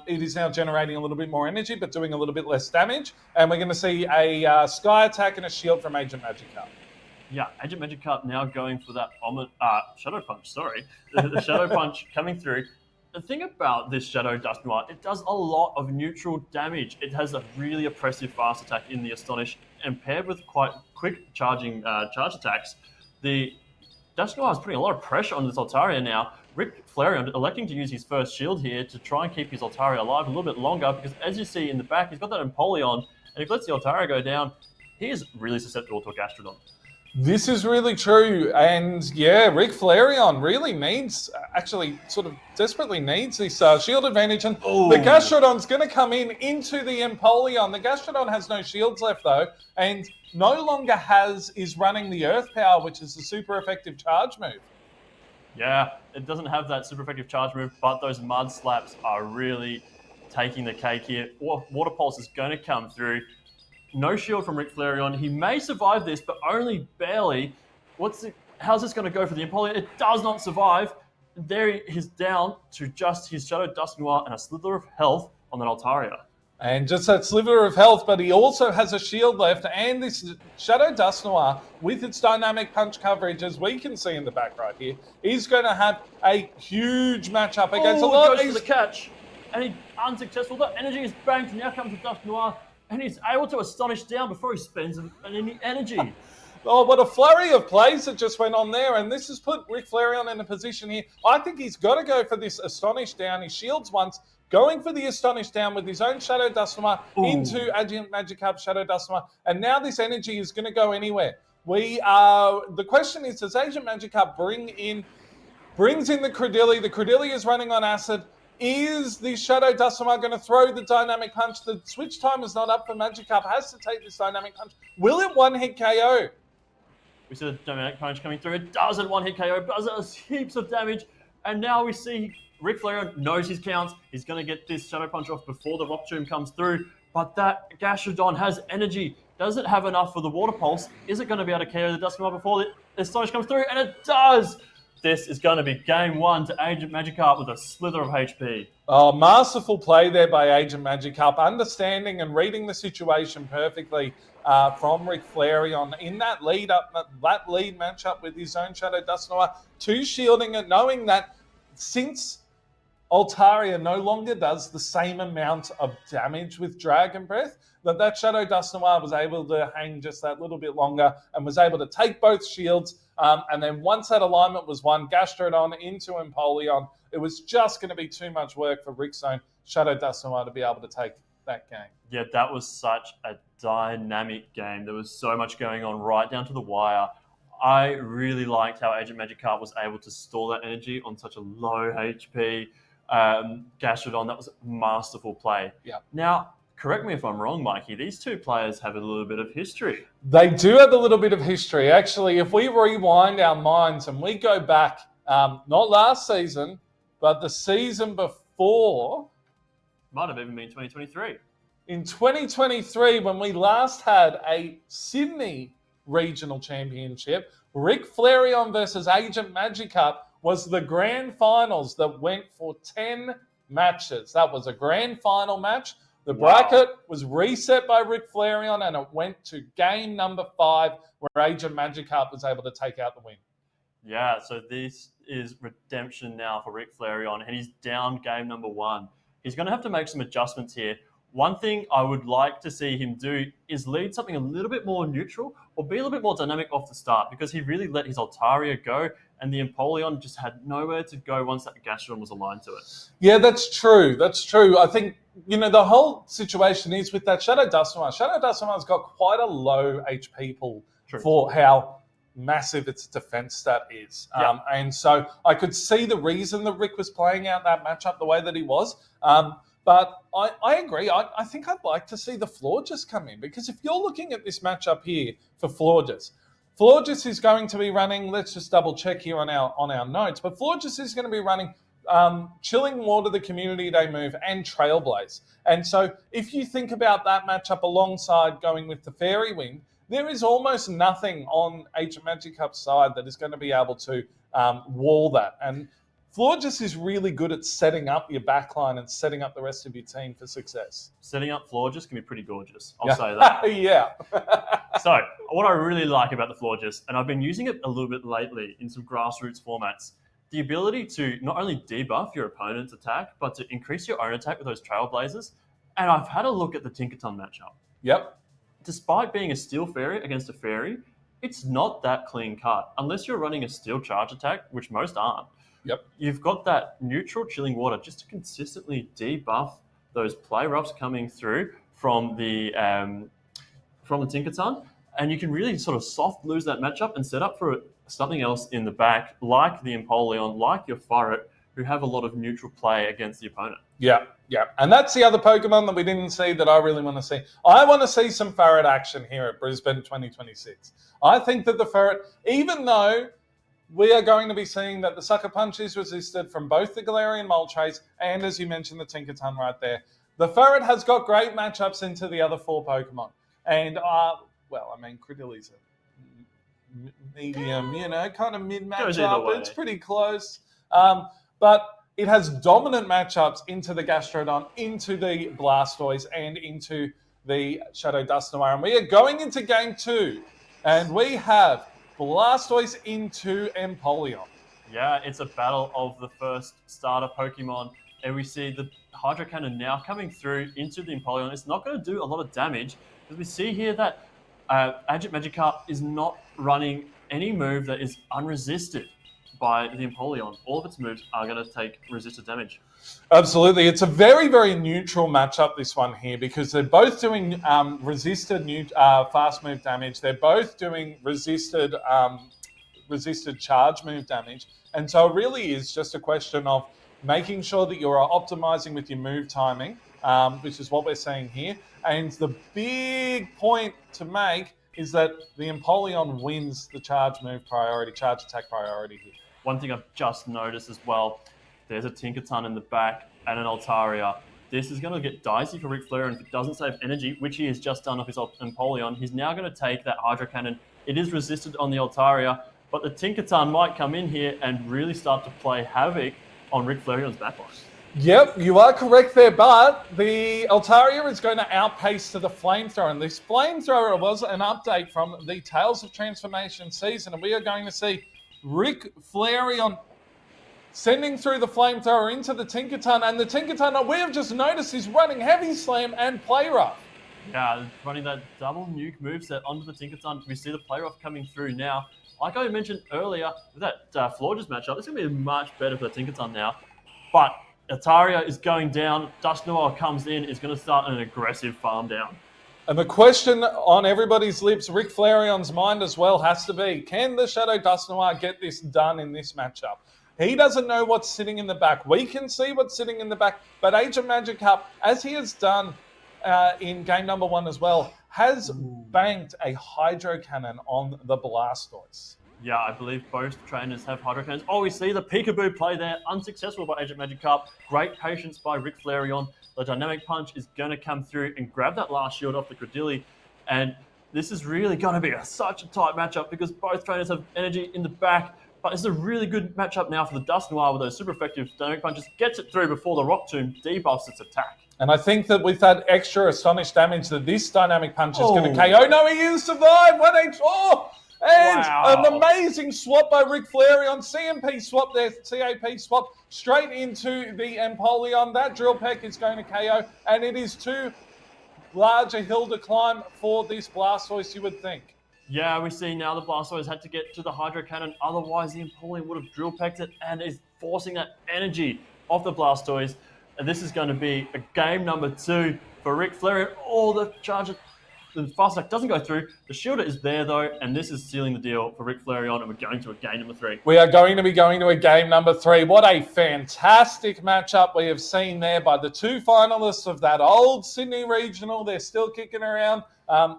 it is now generating a little bit more energy, but doing a little bit less damage, and we're going to see a Sky Attack and a Shield from Agent Magikarp. Yeah, Agent Magikarp now going for that Shadow Punch, sorry. The Shadow Punch coming through. The thing about this Shadow Dusknoir, it does a lot of neutral damage. It has a really oppressive fast attack in the Astonish, and paired with quite quick charging charge attacks, the Dusknoir is putting a lot of pressure on this Altaria now. Rick Flareon electing to use his first shield here to try and keep his Altaria alive a little bit longer, because as you see in the back, he's got that Empoleon, and if he lets the Altaria go down, he is really susceptible to a Gastrodon. This is really true, and yeah, Rick Flareon really needs, actually sort of desperately needs this shield advantage, and the Gastrodon's going to come into the Empoleon. The Gastrodon has no shields left though, and no longer is running the Earth Power, which is the super effective charge move. Yeah, it doesn't have that super effective charge move, but those Mud Slaps are really taking the cake here. Water Pulse is going to come through. No shield from Rick Flareon. He may survive this, but only barely. How's this going to go for the Empoleon? It does not survive. There he's down to just his Shadow Dusknoir and a slither of health on that Altaria. And just that sliver of health, but he also has a shield left, and this Shadow Dusknoir, with its dynamic punch coverage, as we can see in the back right here, is going to have a huge matchup against a lot. Goes for the catch, and he's unsuccessful. The energy is banked, now comes the Dusknoir, and he's able to Astonish down before he spends any energy. Oh, what a flurry of plays that just went on there, and this has put Rick Flareon in a position here. I think he's got to go for this Astonish down. He shields once, going for the Astonish down with his own Shadow Dusknoir into Agent Magikarp Shadow Dusknoir, and now this energy is going to go anywhere. The question is, does Agent Magikarp brings in the Credilli? The Credilli is running on acid. Is the Shadow Dusknoir going to throw the dynamic punch? The switch time is not up for Magikarp. Has to take this dynamic punch. Will it one-hit KO? We see the dynamic punch coming through. It doesn't one-hit KO, but does heaps of damage. And now we see Rick Flareon knows his counts. He's going to get this Shadow Punch off before the Rock Tomb comes through. But that Gastrodon has energy. Does it have enough for the Water Pulse? Is it going to be able to KO the Dusknoir before the Astonish comes through? And it does! This is going to be game 1 to Agent Magikarp with a slither of HP. Oh, masterful play there by Agent Magikarp, understanding and reading the situation perfectly from Rick Flareon in that lead matchup with his own Shadow Dusknoir, to shielding it, knowing that since Altaria no longer does the same amount of damage with Dragon Breath, that Shadow Dusknoir was able to hang just that little bit longer and was able to take both shields. And then once that alignment was won, Gastrodon into Empoleon, it was just going to be too much work for Rick's own Shadow Dusknoir to be able to take that game. Yeah, that was such a dynamic game. There was so much going on right down to the wire. I really liked how Agent Magikarp was able to store that energy on such a low HP Gastrodon. That was a masterful play. Yeah. Now, correct me if I'm wrong, Mikey, these two players have a little bit of history. They do have a little bit of history. Actually, if we rewind our minds and we go back, not last season, but the season before. Might have even been 2023. In 2023, when we last had a Sydney Regional Championship, Rick Flareon versus Agent Magikarp was the grand finals that went for 10 matches. That was a grand final match. The bracket was reset by Rick Flareon, and it went to game number 5, where Agent Magikarp was able to take out the win. Yeah, so this is redemption now for Rick Flareon, and he's down game number 1. He's going to have to make some adjustments here. One thing I would like to see him do is lead something a little bit more neutral. or be a little bit more dynamic off the start, because he really let his Altaria go, and the Empoleon just had nowhere to go once that Gastrodon was aligned to it. Yeah, that's true. That's true. I think, the whole situation is with that Shadow Dusknoir. Shadow Dusknoir's got quite a low HP pool for how massive its defense stat is. And so I could see the reason that Rick was playing out that matchup the way that he was. But I agree. I think I'd like to see the Florges come in, because if you're looking at this matchup here for Florges is going to be running, let's just double check here on our notes, but Florges is going to be running Chilling Water, the Community Day move, and Trailblaze. And so if you think about that matchup alongside going with the Fairy Wind, there is almost nothing on Ancient Magicup's side that is going to be able to wall that. And Florges is really good at setting up your backline and setting up the rest of your team for success. Setting up Florges can be pretty gorgeous. I'll say that. Yeah. So what I really like about the Florges, and I've been using it a little bit lately in some grassroots formats, the ability to not only debuff your opponent's attack, but to increase your own attack with those Trailblazers. And I've had a look at the Tinkaton matchup. Yep. Despite being a Steel Fairy against a Fairy, it's not that clean cut. Unless you're running a Steel Charge attack, which most aren't. Yep. You've got that neutral Chilling Water just to consistently debuff those play roughs coming through from the Tinkaton, and you can really sort of soft lose that matchup and set up for something else in the back, like the Empoleon, like your Furret, who have a lot of neutral play against the opponent. Yeah. And that's the other Pokemon that we didn't see that I really want to see. I want to see some Furret action here at Brisbane 2026. I think that the Furret, even though we are going to be seeing that the Sucker Punch is resisted from both the Galarian Moltres and, as you mentioned, the Tinkaton right there, the Furret has got great matchups into the other 4 Pokemon. And, Critili's a medium, kind of mid matchup. It's pretty close. But it has dominant matchups into the Gastrodon, into the Blastoise, and into the Shadow Dusknoir. And we are going into Game 2, and we have Blastoise into Empoleon. Yeah, it's a battle of the first starter Pokemon, and we see the Hydro Cannon now coming through into the Empoleon. It's not going to do a lot of damage, because we see here that Ancient Magikarp is not running any move that is unresisted by the Empoleon. All of its moves are going to take resisted damage. Absolutely. It's a very, very neutral matchup, this one here, because they're both doing resisted fast move damage. They're both doing resisted charge move damage. And so it really is just a question of making sure that you are optimizing with your move timing, which is what we're seeing here. And the big point to make is that the Empoleon wins the charge attack priority here. One thing I've just noticed as well, there's a Tinkaton in the back and an Altaria. This is going to get dicey for Ric Flair, and if it doesn't save energy, which he has just done off his Empoleon, he's now going to take that Hydro Cannon. It is resisted on the Altaria, but the Tinkaton might come in here and really start to play havoc on Ric Flairion's backline. Yep, you are correct there, but the Altaria is going to outpace to the Flamethrower, and this Flamethrower was an update from the Tales of Transformation season, and we are going to see Ric Flairion sending through the Flamethrower into the Tinkaton, and the Tinkaton, we have just noticed, is running Heavy Slam and Play Rough. Yeah, running that double nuke moveset onto the Tinkaton. We see the Play Rough coming through now. Like I mentioned earlier, with that Florges matchup, it's going to be much better for the Tinkaton now. But Altaria is going down. Dusknoir comes in, is going to start an aggressive farm down. And the question on everybody's lips, Ric Flairion's mind as well, has to be, can the Shadow Dusknoir get this done in this matchup? He doesn't know what's sitting in the back. We can see what's sitting in the back, but Ancient Magikarp, as he has done in game number 1 as well, has banked a Hydro Cannon on the Blastoise. Yeah, I believe both trainers have Hydro Cannons. Oh, we see the Peekaboo play there. Unsuccessful by Ancient Magikarp. Great patience by Ric Flairion. The Dynamic Punch is going to come through and grab that last shield off the Credilli. And this is really going to be such a tight matchup because both trainers have energy in the back. But it's a really good matchup now for the Dusknoir with those super effective Dynamic Punches. Gets it through before the Rock Tomb debuffs its attack. And I think that with that extra Astonish damage that this Dynamic Punch is going to KO. No, he is survived. 1 HP. And an amazing swap by Ric Flairion. CMP swap there, CAP swap straight into the Empoleon. That Drill Peck is going to KO. And it is too large a hill to climb for this Blastoise, you would think. Yeah, we see now the Blastoise had to get to the Hydro Cannon, otherwise the Empoleon would have drill pecked it and is forcing that energy off the Blastoise. And this is going to be a game number 2 for Rick Flareon. Oh, the charger, the fast attack doesn't go through. The shielder is there though, and this is sealing the deal for Rick Flareon, and we're going to a game number 3. We are going to be going to a game number 3. What a fantastic matchup we have seen there by the 2 finalists of that old Sydney Regional. They're still kicking around.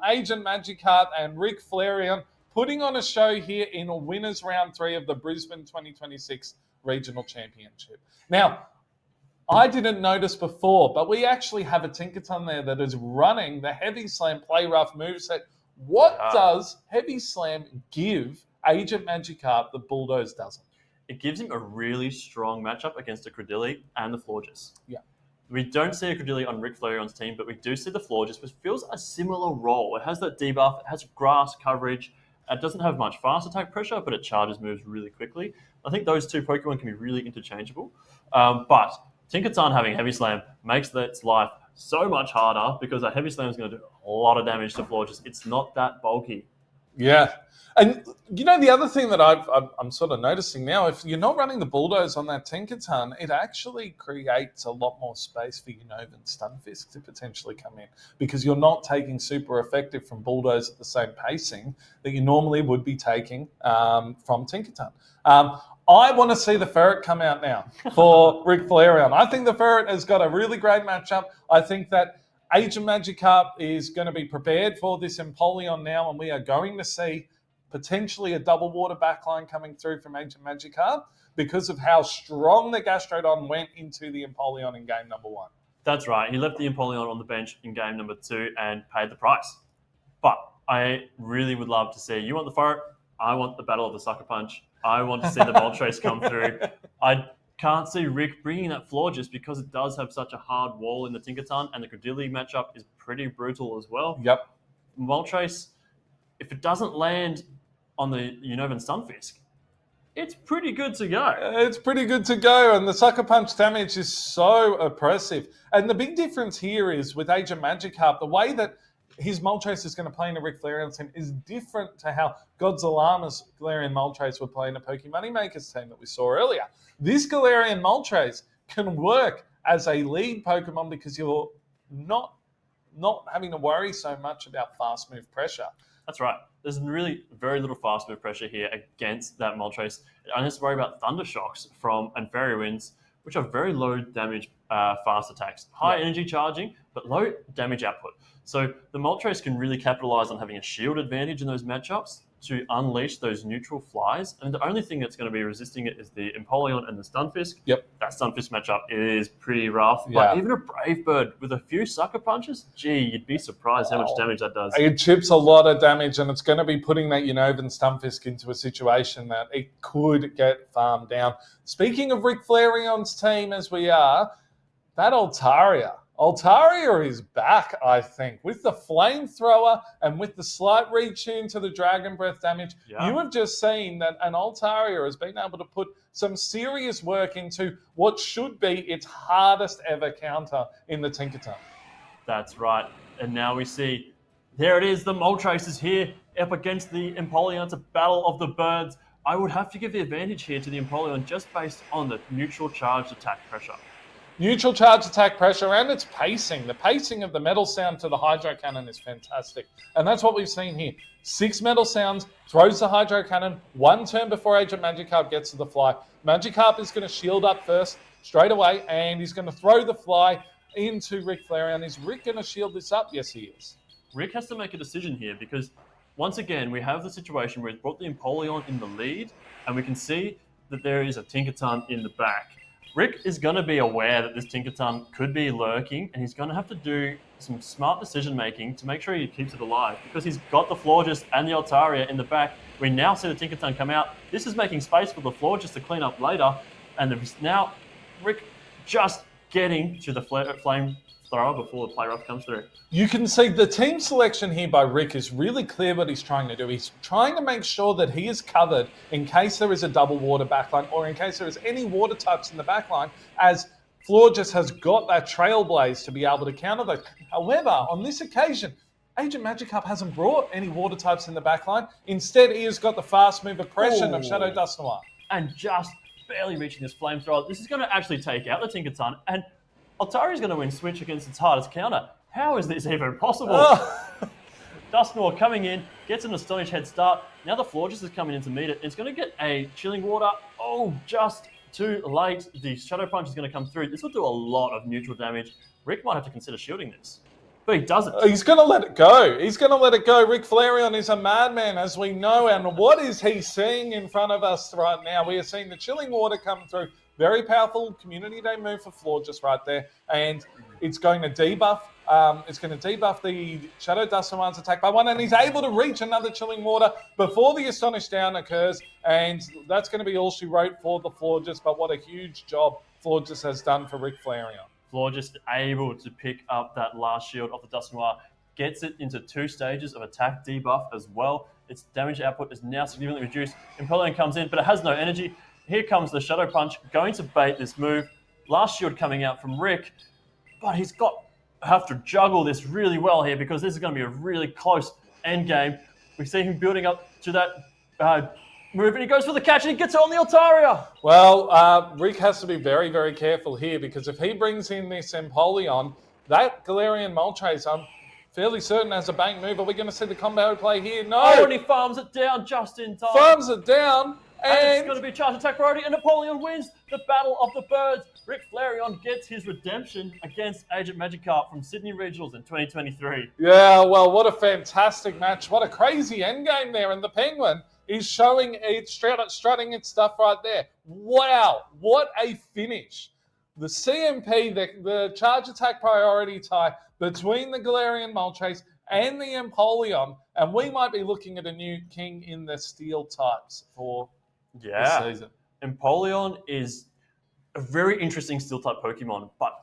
Agent Magikarp and Rick Flareon putting on a show here in a winners round 3 of the Brisbane 2026 Regional Championship. Now, I didn't notice before, but we actually have a Tinkaton there that is running the Heavy Slam Play Rough moveset. What does Heavy Slam give Agent Magikarp that Bulldoze doesn't? It gives him a really strong matchup against the Credilli and the Florges. Yeah. We don't see a Credilli on Rick Flareon's team, but we do see the Florges, which feels a similar role. It has that debuff, it has grass coverage, it doesn't have much fast attack pressure, but it charges moves really quickly. I think those 2 Pokemon can be really interchangeable. But Tinkaton having Heavy Slam makes its life so much harder because that Heavy Slam is going to do a lot of damage to Florges. It's not that bulky. Yeah. And, you know, the other thing that I'm sort of noticing now, if you're not running the Bulldoze on that Tinkaton, it actually creates a lot more space for Unova and Stunfisk to potentially come in because you're not taking super effective from Bulldoze at the same pacing that you normally would be taking from Tinkaton. I want to see the Ferret come out now for Rick Flareon. I think the Ferret has got a really great matchup. I think that Agent Magikarp is going to be prepared for this Empoleon now, and we are going to see potentially a double water backline coming through from Agent Magikarp because of how strong the Gastrodon went into the Empoleon in game number 1. That's right. He left the Empoleon on the bench in game number 2 and paid the price. But I really would love to see, you want the Ferret, I want the Battle of the Sucker Punch. I want to see the Moltres come through. I can't see Rick bringing that Florges because it does have such a hard wall in the Tinkaton, and the Credilli matchup is pretty brutal as well. Yep. Moltres, if it doesn't land on the Unova Stunfisk, it's pretty good to go. It's pretty good to go, and the Sucker Punch damage is so oppressive. And the big difference here is with Agent Magikarp, the way that his Moltres is going to play in a Rick Flareon team is different to how Godzillama's Galarian Moltres would play in a Pokemon Makers team that we saw earlier. This Galarian Moltres can work as a lead Pokemon because you're not having to worry so much about fast move pressure. That's right. There's really very little fast move pressure here against that Moltres. I don't have to worry about Thunder Shocks and Fairy Winds, which are very low damage fast attacks. High energy charging, but low damage output. So the Moltres can really capitalize on having a shield advantage in those matchups to unleash those neutral flies. And the only thing that's going to be resisting it is the Empoleon and the Stunfisk. Yep. That Stunfisk matchup is pretty rough. Yeah. But even a Brave Bird with a few Sucker Punches, gee, you'd be surprised how much damage that does. It chips a lot of damage, and it's going to be putting that Unovan Stunfisk into a situation that it could get farmed down. Speaking of Rick Flareon's team, as we are, that Altaria is back, I think, with the flamethrower and with the slight retune to the Dragon Breath damage. Yeah. You have just seen that an Altaria has been able to put some serious work into what should be its hardest ever counter in the Tinkaton. That's right. And now we see, there it is, the Moltres is here up against the Empoleon. It's a battle of the birds. I would have to give the advantage here to the Empoleon just based on the neutral charged attack pressure. Neutral charge attack pressure and its pacing. The pacing of the Metal Sound to the Hydro Cannon is fantastic. And that's what we've seen here. 6 Metal Sounds, throws the Hydro Cannon, 1 turn before Agent Magikarp gets to the fly. Magikarp is going to shield up first, straight away, and he's going to throw the fly into Rick Flareon. Is Rick going to shield this up? Yes, he is. Rick has to make a decision here because, once again, we have the situation where he's brought the Empoleon in the lead, and we can see that there is a Tinkaton in the back. Rick is going to be aware that this Tinkaton could be lurking, and he's going to have to do some smart decision-making to make sure he keeps it alive because he's got the Florges and the Altaria in the back. We now see the Tinkaton come out. This is making space for the Florges to clean up later, and there's now Rick just getting to the flame thrower before the play rough comes through. You can see the team selection here by Rick is really clear what he's trying to do. He's trying to make sure that he is covered in case there is a double water backline or in case there is any water types in the backline, as Florges has got that Trailblaze to be able to counter those. However, on this occasion, Agent Magikarp hasn't brought any water types in the backline. Instead, he has got the fast move oppression of Shadow Dust Noir. And just barely reaching this flamethrower. This is going to actually take out the Tinkerton, and Altari's going to win switch against its hardest counter. How is this even possible? Dust Noir coming in, gets an Astonish head start. Now the Florges is coming in to meet it. It's going to get a Chilling Water. Oh, just too late. The Shadow Punch is going to come through. This will do a lot of neutral damage. Rick might have to consider shielding this. But he doesn't. He's going to let it go. He's going to let it go. Rick Flareon is a madman, as we know. And what is he seeing in front of us right now? We are seeing the Chilling Water come through. Very powerful Community Day move for Florges right there. And it's going to debuff. It's going to debuff the Shadow Dust Noir's attack by 1. And he's able to reach another Chilling Water before the Astonish Down occurs. And that's going to be all she wrote for the Florges. But what a huge job Florges has done for Rick Flareon. Florges able to pick up that last shield of the Dust Noir, gets it into 2 stages of attack debuff as well. Its damage output is now significantly reduced. Empoleon comes in, but it has no energy. Here comes the Shadow Punch, going to bait this move. Last shield coming out from Rick, but he's have to juggle this really well here because this is going to be a really close end game. We see him building up to that move, and he goes for the catch, and he gets it on the Altaria. Well, Rick has to be very, very careful here because if he brings in this Empoleon, that Galarian Moltres, I'm fairly certain has a bank move. Are we going to see the combo play here? No. Oh, and he farms it down just in time. Farms it down. And it's going to be charge attack priority, and Napoleon wins the Battle of the Birds. Rick Flareon gets his redemption against Agent Magikarp from Sydney Regionals in 2023. Yeah, well, what a fantastic match. What a crazy endgame there. And the Penguin is showing it, strutting its stuff right there. Wow, what a finish. The CMP, the charge attack priority tie between the Galarian Moltres and the Empoleon, and we might be looking at a new king in the steel types for this season. Empoleon is a very interesting steel type Pokemon, but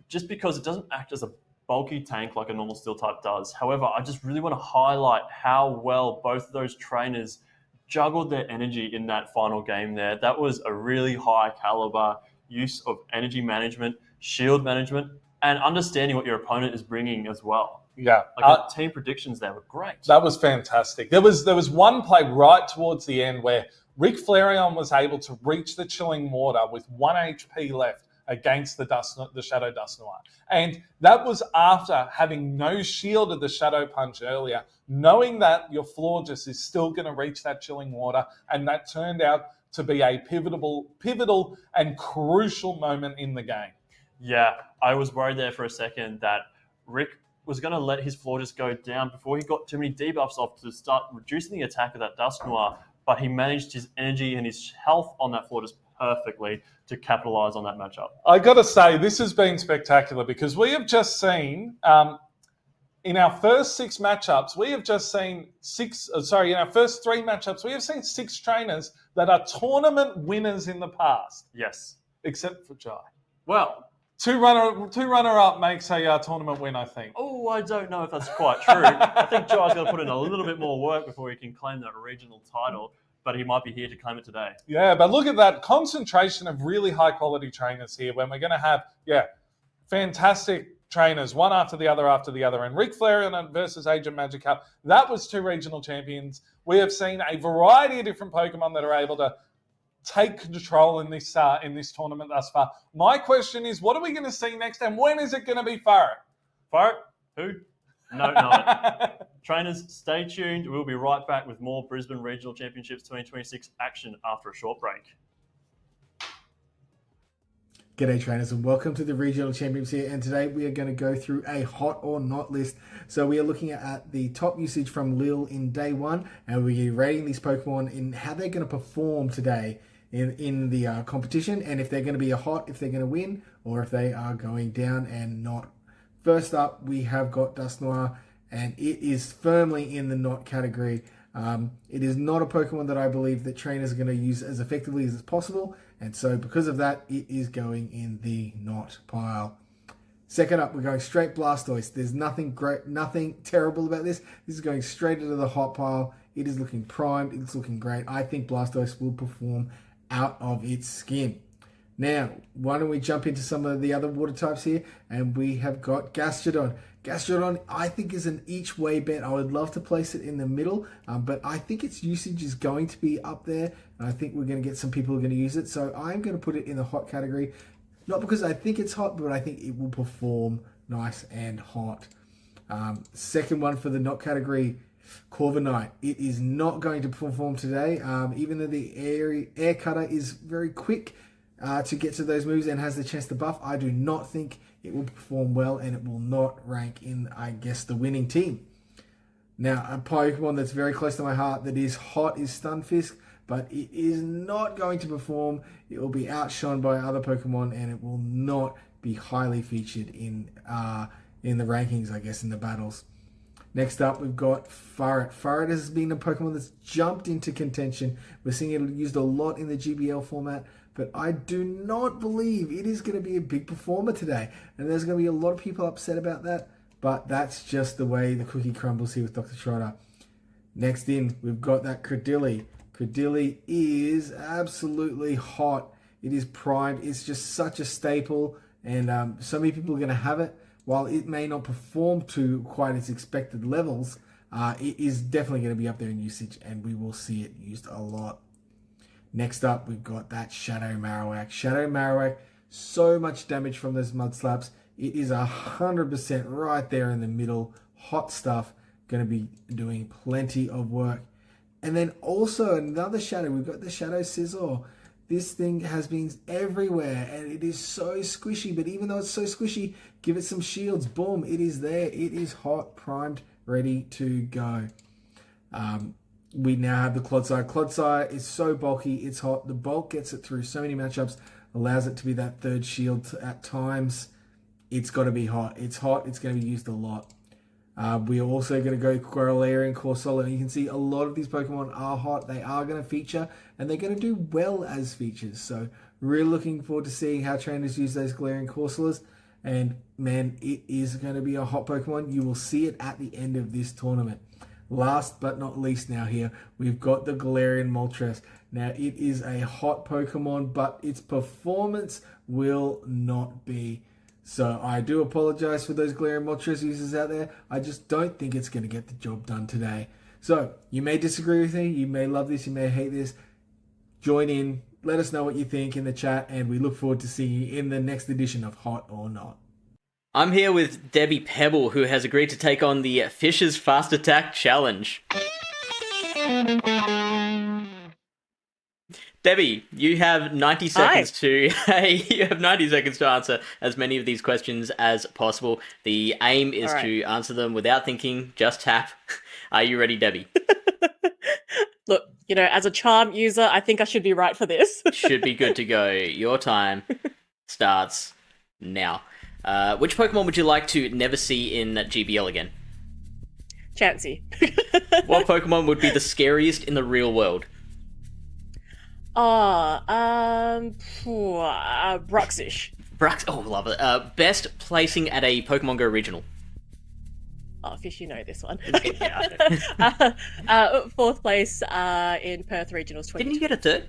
just because it doesn't act as a bulky tank like a normal steel type does. However, I just really want to highlight how well both of those trainers juggled their energy in that final game there. That was a really high caliber use of energy management, shield management, and understanding what your opponent is bringing as well. Yeah, the team predictions there were great. That was fantastic. There was one play right towards the end where Rick Flareon was able to reach the Chilling Water with 1 HP left against the Shadow Dust Noir. And that was after having no shield of the Shadow Punch earlier, knowing that your Florges is still going to reach that Chilling Water, and that turned out to be a pivotal and crucial moment in the game. Yeah, I was worried there for a second that Rick was going to let his Florges go down before he got too many debuffs off to start reducing the attack of that Dust Noir, but he managed his energy and his health on that Florges perfectly to capitalize on that matchup. I got to say, this has been spectacular because we have just seen, in our first 6 matchups, we have just seen in our first 3 matchups, we have seen 6 trainers that are tournament winners in the past. Yes. Except for Jai. Well, Two runner-up makes a tournament win, I think. Oh, I don't know if that's quite true. I think Jai's got to put in a little bit more work before he can claim that regional title, but he might be here to claim it today. Yeah, but look at that concentration of really high-quality trainers here when we're going to have, fantastic trainers, one after the other. And Rick Flareon versus Agent Magikarp, that was 2 regional champions. We have seen a variety of different Pokemon that are able to take control in this tournament thus far. My question is, what are we going to see next, and when is it going to be Farrett? Farrett? Who? No. Trainers, stay tuned. We'll be right back with more Brisbane Regional Championships 2026 action after a short break. G'day trainers, and welcome to the Regional Champions here, and today we are going to go through a hot or not list. So we are looking at the top usage from Lille in day 1, and we're rating these Pokemon in how they're going to perform today in the competition, and if they're going to be a hot, if they're going to win, or if they are going down and not. First up, we have got Dust Noir, and it is firmly in the not category. It is not a Pokemon that I believe that trainers are going to use as effectively as possible, and so because of that, it is going in the not pile. Second up, we're going straight Blastoise. There's nothing great, nothing terrible about this. This is going straight into the hot pile. It is looking primed. It's looking great. I think Blastoise will perform out of its skin. Now, why don't we jump into some of the other water types here? And we have got Gastrodon. Gastrodon, I think, is an each way bet. I would love to place it in the middle, but I think its usage is going to be up there. And I think we're going to get some people who are going to use it. So I'm going to put it in the hot category. Not because I think it's hot, but I think it will perform nice and hot. Second one for the not category, Corviknight. It is not going to perform today, even though the air cutter is very quick to get to those moves and has the chance to buff. I do not think it will perform well, and it will not rank in, I guess, the winning team. Now, a Pokemon that's very close to my heart that is hot is Stunfisk, but it is not going to perform. It will be outshone by other Pokemon, and it will not be highly featured in the rankings, I guess, in the battles. Next up, we've got Farret. Farret has been a Pokemon that's jumped into contention. We're seeing it used a lot in the GBL format, but I do not believe it is going to be a big performer today. And there's going to be a lot of people upset about that, but that's just the way the cookie crumbles here with DrTrotter. Next in, we've got that Credilli. Credilli is absolutely hot. It is primed. It's just such a staple, and so many people are going to have it. While it may not perform to quite its expected levels, it is definitely going to be up there in usage, and we will see it used a lot. Next up, we've got that Shadow Marowak. Shadow Marowak, so much damage from those mud slaps. It is 100% right there in the middle. Hot stuff, going to be doing plenty of work. And then also another Shadow, we've got the Shadow Scizor. This thing has been everywhere, and it is so squishy, but even though it's so squishy, give it some shields. Boom, it is there. It is hot, primed, ready to go. We now have the Clodsire. Clodsire is so bulky, it's hot. The bulk gets it through so many matchups, allows it to be that third shield at times. It's got to be hot. It's hot, it's going to be used a lot. We are also going to go Corallier and Corsola. You can see a lot of these Pokemon are hot. They are going to feature, and they're going to do well as features. So really looking forward to seeing how trainers use those Galarian Corsolas. And man, it is going to be a hot Pokemon. You will see it at the end of this tournament. Last but not least now here, we've got the Galarian Moltres. Now, it is a hot Pokemon, but its performance will not be. So I do apologize for those Galarian Moltres users out there. I just don't think it's going to get the job done today. So you may disagree with me. You may love this. You may hate this. Join in. Let us know what you think in the chat, and we look forward to seeing you in the next edition of Hot or Not. I'm here with Debbie Pebble, who has agreed to take on the Fisher's Fast Attack Challenge. Debbie, you have 90 seconds to answer as many of these questions as possible. The aim is to answer them without thinking, just tap. Are you ready, Debbie? Look, as a charm user, I think I should be right for this. Should be good to go. Your time starts now. Which Pokemon would you like to never see in GBL again? Chansey. What Pokemon would be the scariest in the real world? Bruxish. Love it. Best placing at a Pokemon Go regional? Oh, Fish, you know this one. Yeah. Fourth place in Perth Regionals 20. Didn't you get a third?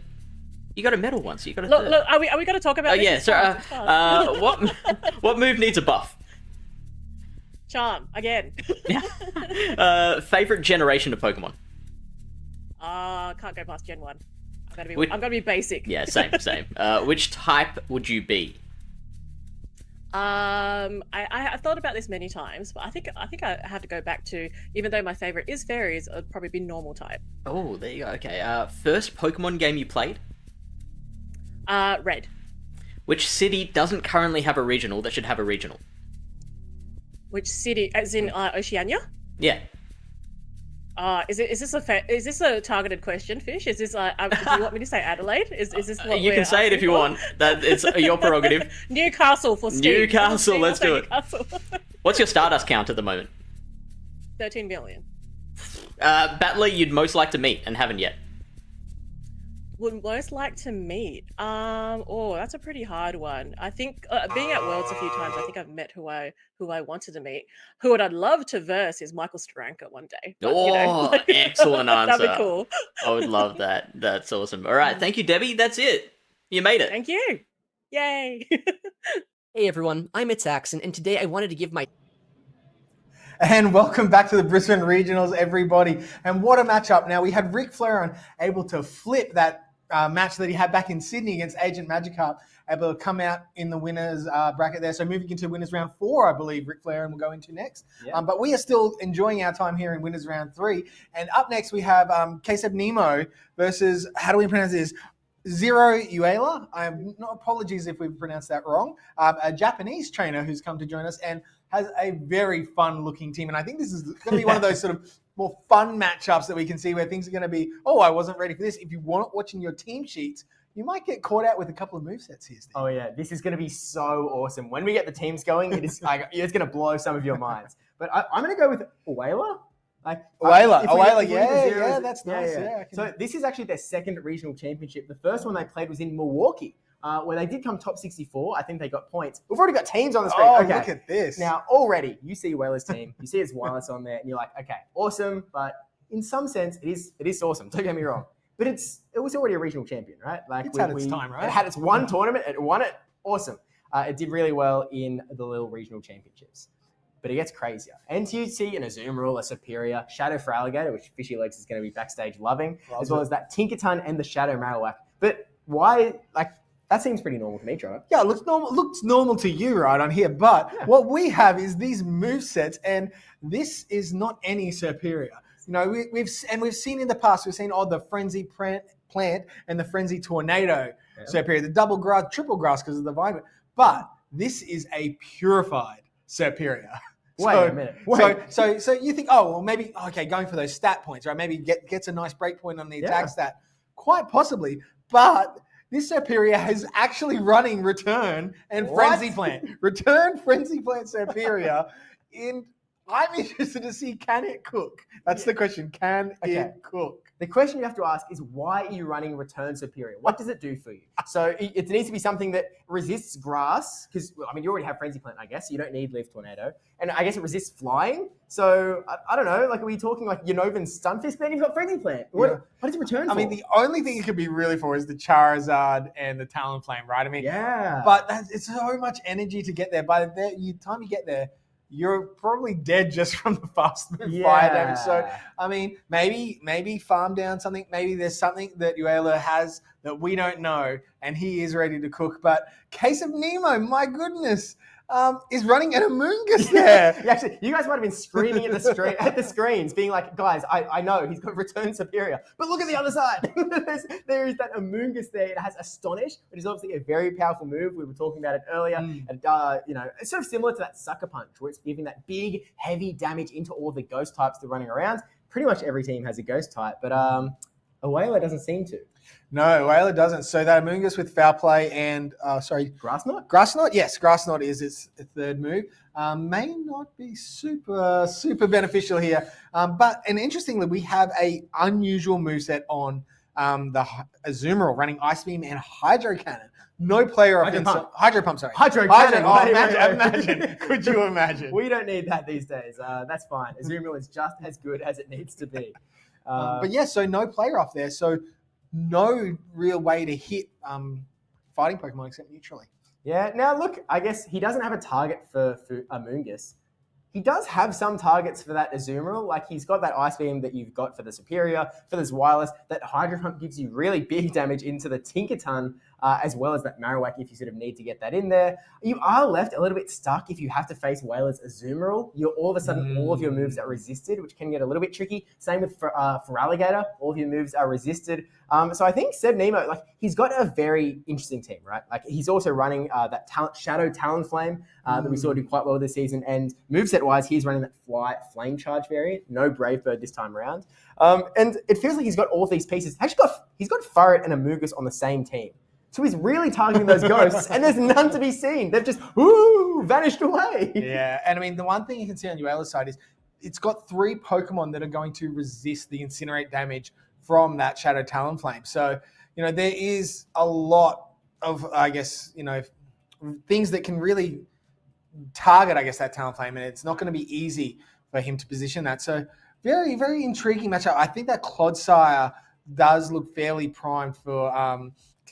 You got a medal once. You got a third. Look, are we going to talk about this? Yeah, so what move needs a buff? Charm, again. Favorite generation of Pokemon? Can't go past Gen 1. I'm gonna be basic. Yeah, same. Which type would you be? I thought about this many times, but I think I have to go back to, even though my favorite is fairies, it'd probably be normal type. Oh, there you go. Okay. First Pokemon game you played? Red. Which city doesn't currently have a regional that should have a regional? Which city? As in Oceania? Yeah. Is this a targeted question, Fish? Is this do you want me to say Adelaide? Is this what you can say it if you want? That it's your prerogative. Newcastle for Steve. Newcastle, let's do it. Newcastle. What's your Stardust count at the moment? 13 million. Battler you'd most like to meet and haven't yet. Would most like to meet? That's a pretty hard one. I think being at Worlds a few times, I think I've met who I wanted to meet. Who would I'd love to verse is Michael Stranka one day. But, excellent answer. That'd be cool. I would love that. That's awesome. All right, thank you, Debbie. That's it. You made it. Thank you. Yay! Hey everyone, I'm Itzaxon, and today I wanted to give my... And welcome back to the Brisbane Regionals, everybody. And what a matchup. Now, we had Ric Flair able to flip that match that he had back in Sydney against Agent Magikarp, able to come out in the winners bracket there. So moving into winners round 4, I believe Ric Flair will go into next. Yeah. But we are still enjoying our time here in winners round 3. And up next, we have Kaseb Nemo versus, how do we pronounce this? Zero Uela. Apologies if we've pronounced that wrong. A Japanese trainer who's come to join us and has a very fun-looking team. And I think this is going to be one of those sort of more fun matchups that we can see where things are going to be, oh, I wasn't ready for this. If you weren't watching your team sheets, you might get caught out with a couple of movesets here, Steve. Oh, yeah. This is going to be so awesome. When we get the teams going, it's going to blow some of your minds. But I'm going to go with Uela. Uela, yeah, that's nice. Yeah. So this is actually their second regional championship. The first one they played was in Milwaukee, where they did come top 64. I think they got points. We've already got teams on the screen. Oh, okay. Look at this. Now, already, you see Uela's team. You see his wireless on there, and you're like, okay, awesome. But in some sense, it is awesome. Don't get me wrong. But it was already a regional champion, right? Like it's had its time, right? It had its one tournament. It won it. Awesome. It did really well in the little regional championships. But it gets crazier. NTUC and Azumarill are superior. Shadow Feraligatr, which Fishy Legs is going to be backstage loving, as well as that Tinkerton and the Shadow Marowak. But why, that seems pretty normal to me, Trevor. Yeah, it looks normal to you right on here. But what we have is these movesets, and this is not any superior. You know, we've seen in the past, we've seen the Frenzy Plant and the Frenzy Tornado superior, the double grass, triple grass because of the vine. But this is a purified superior. Wait a minute. So you think, maybe going for those stat points, right? Maybe gets a nice break point on the attack stat. Quite possibly. But this superior is actually running Return and Frenzy Plant. Return Frenzy Plant superior. I'm interested to see, can it cook? That's the question. Can it cook? The question you have to ask is, why are you running Return Superior? What does it do for you? So it needs to be something that resists grass, because, you already have Frenzy Plant, I guess. So you don't need Leaf Tornado. And I guess it resists flying. So, I don't know, are we talking like Unovan's Stunfisk? Then you've got Frenzy Plant. What does it return for? The only thing it could be really for is the Charizard and the Talonflame, right? But it's so much energy to get there. By the time you get there, you're probably dead just from the fast move fire damage. So, maybe farm down something. Maybe there's something that Uela has that we don't know, and he is ready to cook. But Kaseb Nemo, my goodness, is running an Amoonguss there. Actually, you guys might have been screaming at the screens, being like, guys, I know he's got Return Superior, but look at the other side. there is that Amoonguss there. It has Astonish, which is obviously a very powerful move. We were talking about it earlier. And, it's sort of similar to that Sucker Punch, where it's giving that big, heavy damage into all the ghost types that are running around. Pretty much every team has a ghost type, but Uela doesn't seem to. No, Uela doesn't. So that Amoonguss with Foul Play and, Grass Knot? Grass Knot? Yes, Grass Knot is its third move. May not be super, super beneficial here. But interestingly, we have a unusual moveset on the Azumarill running Ice Beam and Hydro Cannon. No player offense. Hydro Pump, sorry. Hydro Cannon. Imagine. Could you imagine? We don't need that these days. That's fine. Azumarill is just as good as it needs to be. So no player off there. So no real way to hit fighting Pokemon except neutrally. Yeah. Now, look, I guess he doesn't have a target for Amoonguss. He does have some targets for that Azumarill. Like, he's got that Ice Beam that you've got for the Superior, for this Wireless. That Hydro Pump gives you really big damage into the Tinkerton, as well as that Marowak if you sort of need to get that in there. You are left a little bit stuck if you have to face Whalers Azumarill. You're all of a sudden, all of your moves are resisted, which can get a little bit tricky. Same with Feraligatr. All of your moves are resisted. So I think Seb Nemo, he's got a very interesting team, right? He's also running that Shadow Talonflame that we saw do quite well this season. And moveset-wise, he's running that Flame Charge variant. No Brave Bird this time around. And it feels like he's got all of these pieces. Actually, he's got Furret and Amoonguss on the same team. So he's really targeting those ghosts, and there's none to be seen. They've just vanished away. Yeah, and the one thing you can see on Uela's side is it's got 3 Pokemon that are going to resist the Incinerate damage from that Shadow Talonflame. So, there is a lot of, things that can really target, that Talonflame, and it's not going to be easy for him to position that. So, very, very intriguing matchup. I think that Clodsire does look fairly primed for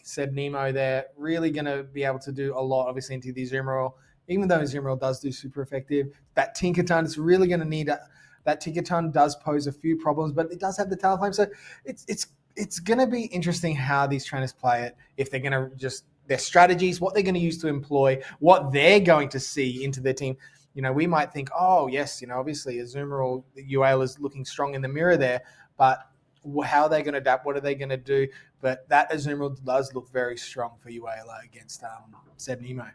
Seb Nemo there. Really going to be able to do a lot, obviously, into the Azumarill. Even though Azumarill does do super effective, that Tinkaton is really going to need that Tinkaton does pose a few problems, but it does have the Talonflame. So it's going to be interesting how these trainers play it. If they're going to just their strategies, what they're going to use to employ, what they're going to see into their team. We might think, oh yes, obviously Azumarill, Uala's looking strong in the mirror there, but how are they going to adapt? What are they going to do? But that Azumarill does look very strong for Uala against Seb Nemo.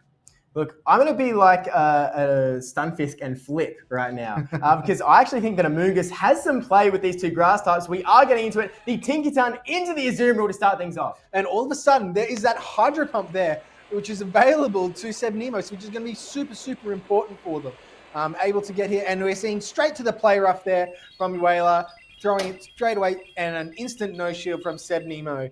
Look, I'm going to be like a Stunfisk and Flip right now because I actually think that Amoonguss has some play with these two grass types. We are getting into it. The Tinkaton into the Azumarill to start things off. And all of a sudden, there is that Hydro Pump there, which is available to Seb Nemo, which is going to be super, super important for them. Able to get here, and we're seeing straight to the play rough there from Uala, throwing it straight away, and an instant no shield from Seb Nemo.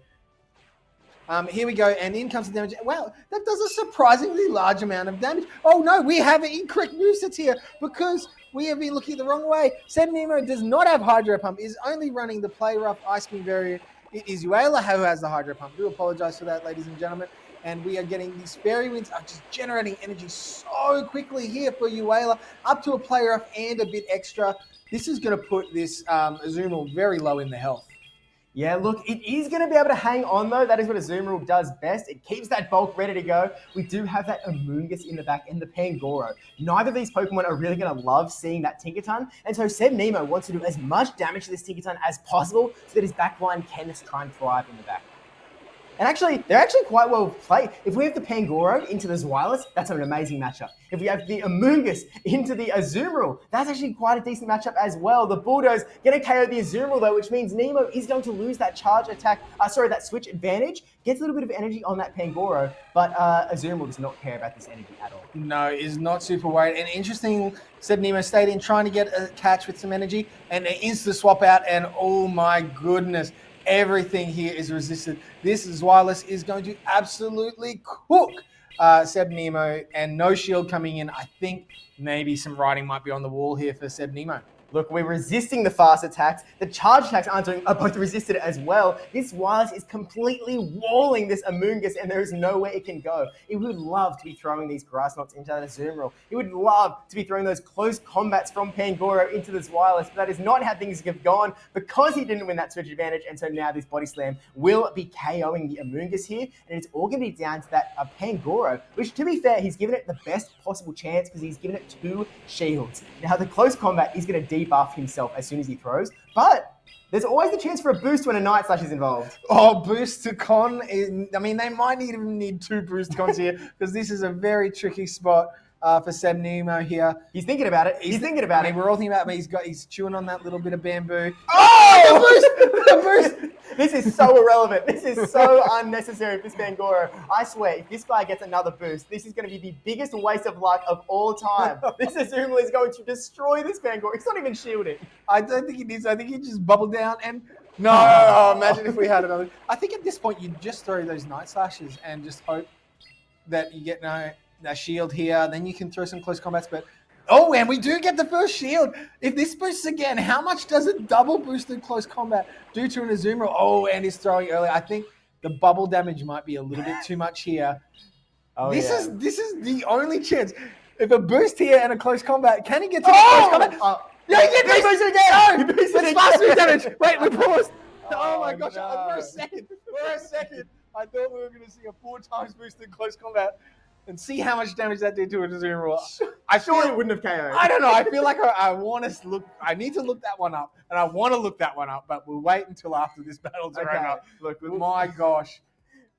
Here we go, and in comes the damage. Wow, that does a surprisingly large amount of damage. Oh no, we have incorrect movesets here because we have been looking the wrong way. Seb Nemo does not have Hydro Pump, is only running the Play Rough Ice Beam variant. It is Uala who has the Hydro Pump. Do apologize for that, ladies and gentlemen. And we are getting these Fairy Winds are just generating energy so quickly here for Uala, up to a Play Rough and a bit extra. This is going to put this Azumarill very low in the health. Yeah, look, it is going to be able to hang on, though. That is what Azumarill does best. It keeps that bulk ready to go. We do have that Amoonguss in the back and the Pangoro. Neither of these Pokemon are really going to love seeing that Tinkaton, and so Seb Nemo wants to do as much damage to this Tinkaton as possible so that his back line can just try and thrive in the back. And actually, they're actually quite well played. If we have the Pangoro into the Zweilous, that's an amazing matchup. If we have the Amoonguss into the Azumarill, that's actually quite a decent matchup as well. The Bulldoze going to KO the Azumarill though, which means Nemo is going to lose that charge attack, that switch advantage. Gets a little bit of energy on that Pangoro, but Azumarill does not care about this energy at all. No, is not super worried. And interesting, Seb Nemo stayed in trying to get a catch with some energy, and an insta swap out, and oh my goodness. Everything here is resisted. This Zweilous is going to absolutely cook Seb Nemo, and no shield coming in. I think maybe some writing might be on the wall here for Seb Nemo. Look, we're resisting the fast attacks. The charge attacks are both resisted as well. This Zweilous is completely walling this Amoonguss, and there is nowhere it can go. It would love to be throwing these grass knots into that Azumarill. It would love to be throwing those close combats from Pangoro into the Zweilous, but that is not how things have gone because he didn't win that switch advantage, and so now this Body Slam will be KOing the Amoonguss here, and it's all going to be down to that Pangoro, which, to be fair, he's given it the best possible chance because he's given it 2 shields. Now, the close combat is going to debuff himself as soon as he throws, but there's always the chance for a boost when a Night Slash is involved. Oh, boost to con. I mean, they might even need 2 boost cons here because this is a very tricky spot for Seb Nemo here. He's thinking about it. He's thinking about it. We're all thinking about it, but he's chewing on that little bit of bamboo. Oh! The boost! This is so irrelevant. This is so unnecessary for this Pangoro. I swear, if this guy gets another boost, this is going to be the biggest waste of luck of all time. This Azumarill is going to destroy this Pangoro. It's not even shielding. I don't think he needs. I think he just bubbled down and... No, imagine if we had another... I think at this point, you just throw those Night Slashes and just hope that you get a shield here. Then you can throw some close combats, but... Oh, and we do get the first shield. If this boosts again, how much does it double boost in close combat due to an Azumarill? Oh, and he's throwing early. I think the bubble damage might be a little bit too much here. This is the only chance. If a boost here and a close combat, can he get to the close combat? Yeah, he gets boosted again. No, it's fast move damage. Wait, we paused. Oh my gosh! No. For a second, I thought we were going to see a 4 times boost in close combat. And see how much damage that did to a Azumarill. I sure it wouldn't have KO'd. I don't know. I feel like I want to look. I need to look that one up, and I want to look that one up. But we'll wait until after this battle's over. Look, my gosh,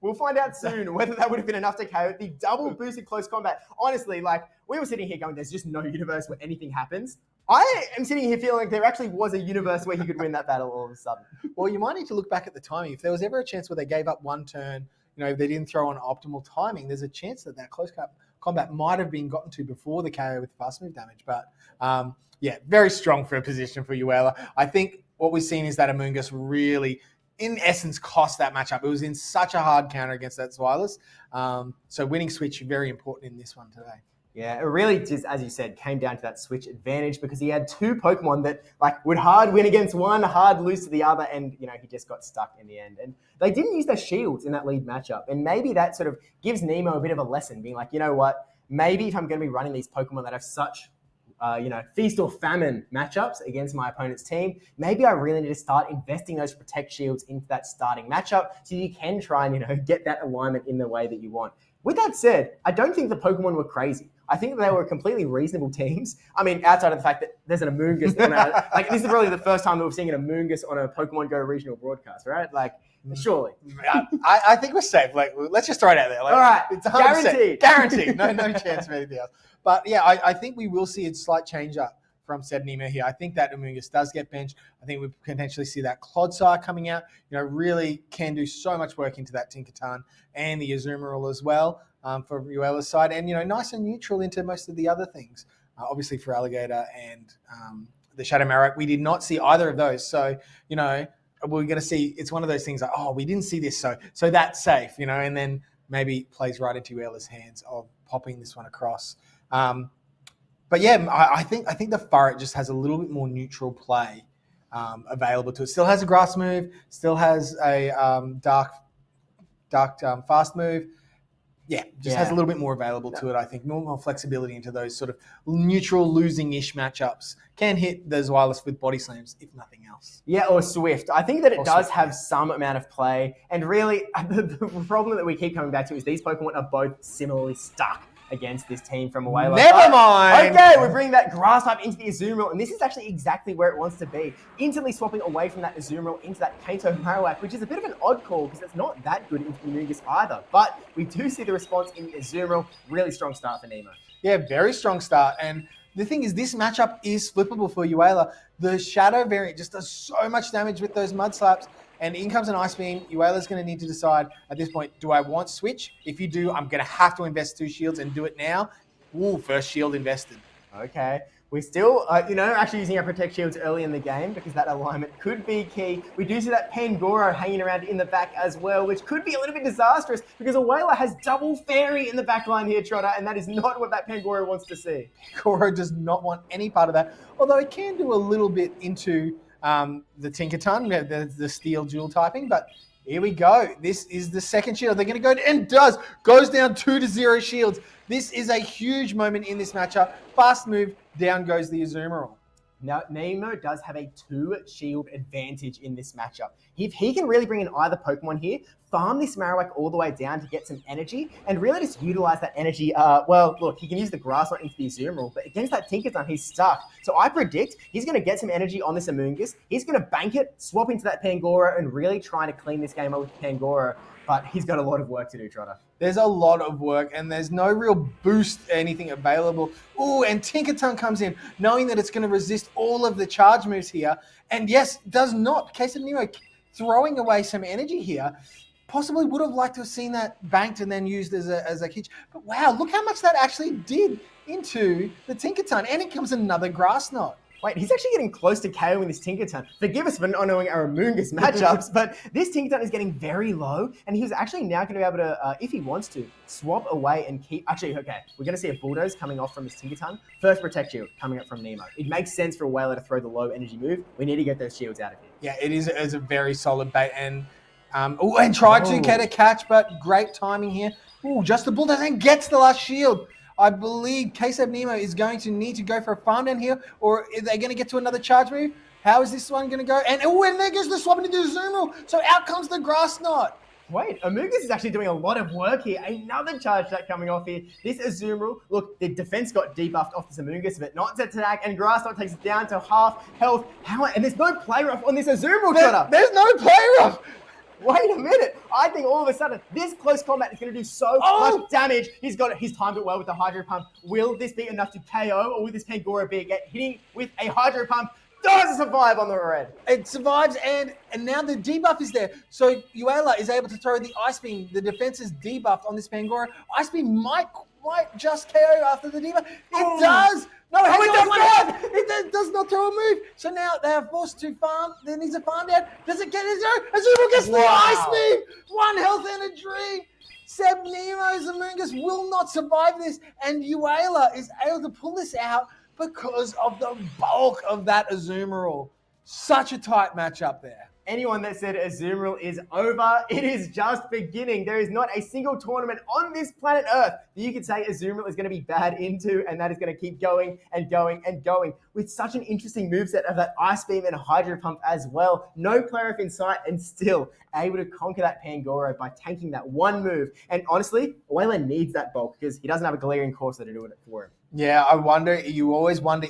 we'll find out soon whether that would have been enough to KO the double boosted close combat. Honestly, we were sitting here going, "There's just no universe where anything happens." I am sitting here feeling like there actually was a universe where he could win that battle all of a sudden. Well, you might need to look back at the timing. If there was ever a chance where they gave up one turn. If they didn't throw on optimal timing, there's a chance that close combat might have been gotten to before the KO with fast move damage. But very strong for a position for Uala. I think what we've seen is that Amoonguss really, in essence, cost that matchup. It was in such a hard counter against that Zweilous. So winning switch, very important in this one today. Yeah, it really just, as you said, came down to that switch advantage because he had two Pokemon that would hard win against one, hard lose to the other, and he just got stuck in the end. And they didn't use their shields in that lead matchup, and maybe that sort of gives Nemo a bit of a lesson, being like, you know what, maybe if I'm going to be running these Pokemon that have such feast or famine matchups against my opponent's team, maybe I really need to start investing those protect shields into that starting matchup so you can try and get that alignment in the way that you want. With that said, I don't think the Pokemon were crazy. I think they were completely reasonable teams. I mean, outside of the fact that there's an Amoonguss. This is probably the first time that we're seeing an Amoonguss on a Pokemon Go regional broadcast, right? Surely. I think we're safe. Let's just throw it out there. All right. It's 100%. Guaranteed. Guaranteed. No chance of anything else. But yeah, I think we will see a slight change up from Seb Nemo here. I think that Amoonguss does get benched. I think we potentially see that Clodsire coming out. Really can do so much work into that Tinkaton and the Azumarill as well for Uela's side. And, nice and neutral into most of the other things. Obviously for Alligator and the Shadow Marowak, we did not see either of those. So, we're going to see, it's one of those things like, oh, we didn't see this, so that's safe, and then maybe plays right into Uela's hands of popping this one across. But yeah, I think the Furret just has a little bit more neutral play available to it. Still has a grass move, still has a dark fast move. Yeah, has a little bit more available to it, I think. More flexibility into those sort of neutral losing-ish matchups. Can hit the Zweilous with body slams, if nothing else. Yeah, or Swift. I think that it does have some amount of play. And really, the problem that we keep coming back to is these Pokemon are both similarly stuck against this team from Uela. Never mind. Okay, we bring that grass type into the Azumarill, and this is actually exactly where it wants to be. Instantly swapping away from that Azumarill into that Kanto Marowak, which is a bit of an odd call because it's not that good into the Amoonguss either. But we do see the response in the Azumarill. Really strong start for Nemo. Yeah, very strong start. And the thing is, this matchup is flippable for Uela. The Shadow variant just does so much damage with those Mud Slaps. And in comes an Ice Beam. Uela's going to need to decide at this point, do I want Switch? If you do, I'm going to have to invest 2 shields and do it now. Ooh, first shield invested. Okay. We're still, actually using our Protect Shields early in the game because that alignment could be key. We do see that Pangoro hanging around in the back as well, which could be a little bit disastrous because Uela has double Fairy in the back line here, Trotter, and that is not what that Pangoro wants to see. Pangoro does not want any part of that, although it can do a little bit into the Tinkaton, the steel dual typing, but here we go. This is the second shield. They're going to go, and goes down 2-0 shields. This is a huge moment in this matchup. Fast move, down goes the Azumarill. Now, Nemo does have a 2-shield advantage in this matchup. If he can really bring in either Pokemon here, farm this Marowak all the way down to get some energy, and really just utilize that energy. Look, he can use the Grass Knot into the Azumarill, but against that Tinkaton, he's stuck. So I predict he's going to get some energy on this Amoonguss. He's going to bank it, swap into that Pangoro, and really trying to clean this game up with Pangoro. But he's got a lot of work to do, Trotter. There's a lot of work, and there's no real boost, anything available. Ooh, and Tinkaton comes in, knowing that it's going to resist all of the charge moves here. And yes, does not. Case of Nemo throwing away some energy here. Possibly would have liked to have seen that banked and then used as a hitch. But wow, look how much that actually did into the Tinkaton. And it comes another Grass Knot. Wait, he's actually getting close to KOing this Tinkaton. Forgive us for not knowing our Amoonguss matchups, but this Tinkaton is getting very low, and he's actually now going to be able to, if he wants to, swap away and keep... Actually, okay, we're going to see a Bulldoze coming off from this Tinkaton. First Protect Shield coming up from Nemo. It makes sense for Uela to throw the low energy move. We need to get those shields out of here. Yeah, it is a very solid bait, and tried to get a catch, but great timing here. Ooh, just the Bulldoze and gets the last shield. I believe K-Sab Nemo is going to need to go for a farm down here, or are they going to get to another charge move? How is this one going to go? And there goes the swap into the Azumarill. So out comes the Grass Knot. Wait, Amoonguss is actually doing a lot of work here. Another charge shot coming off here. This Azumarill, look, the defense got debuffed off this Amoonguss, but not to attack, and Grass Knot takes it down to half health. And there's no play rough on this Azumarill, Trotter. There's no play rough. Wait a minute. I think all of a sudden, this close combat is going to do so much damage. He's timed it well with the Hydro Pump. Will this be enough to KO, or will this Pangoro be hitting with a Hydro Pump? Does survive on the red. It survives, and now the debuff is there. So Uela is able to throw the Ice Beam. The defense is debuffed on this Pangoro. Ice Beam might just KO after the debuff. It does. No, it does not throw a move. So now they are forced to farm. There needs a farm down. Does it get his own? Azumarill gets the Ice Beam. 1 health and a dream. Seb Nemo's Amoonguss will not survive this, and Uela is able to pull this out because of the bulk of that Azumarill. Such a tight matchup there. Anyone that said Azumarill is over, it is just beginning. There is not a single tournament on this planet Earth that you could say Azumarill is going to be bad into, and that is going to keep going and going and going. With such an interesting moveset of that Ice Beam and Hydro Pump as well. No Cleric in sight, and still able to conquer that Pangoro by tanking that one move. And honestly, Uela needs that bulk because he doesn't have a Galarian Corsair to do it for him. Yeah, you always wonder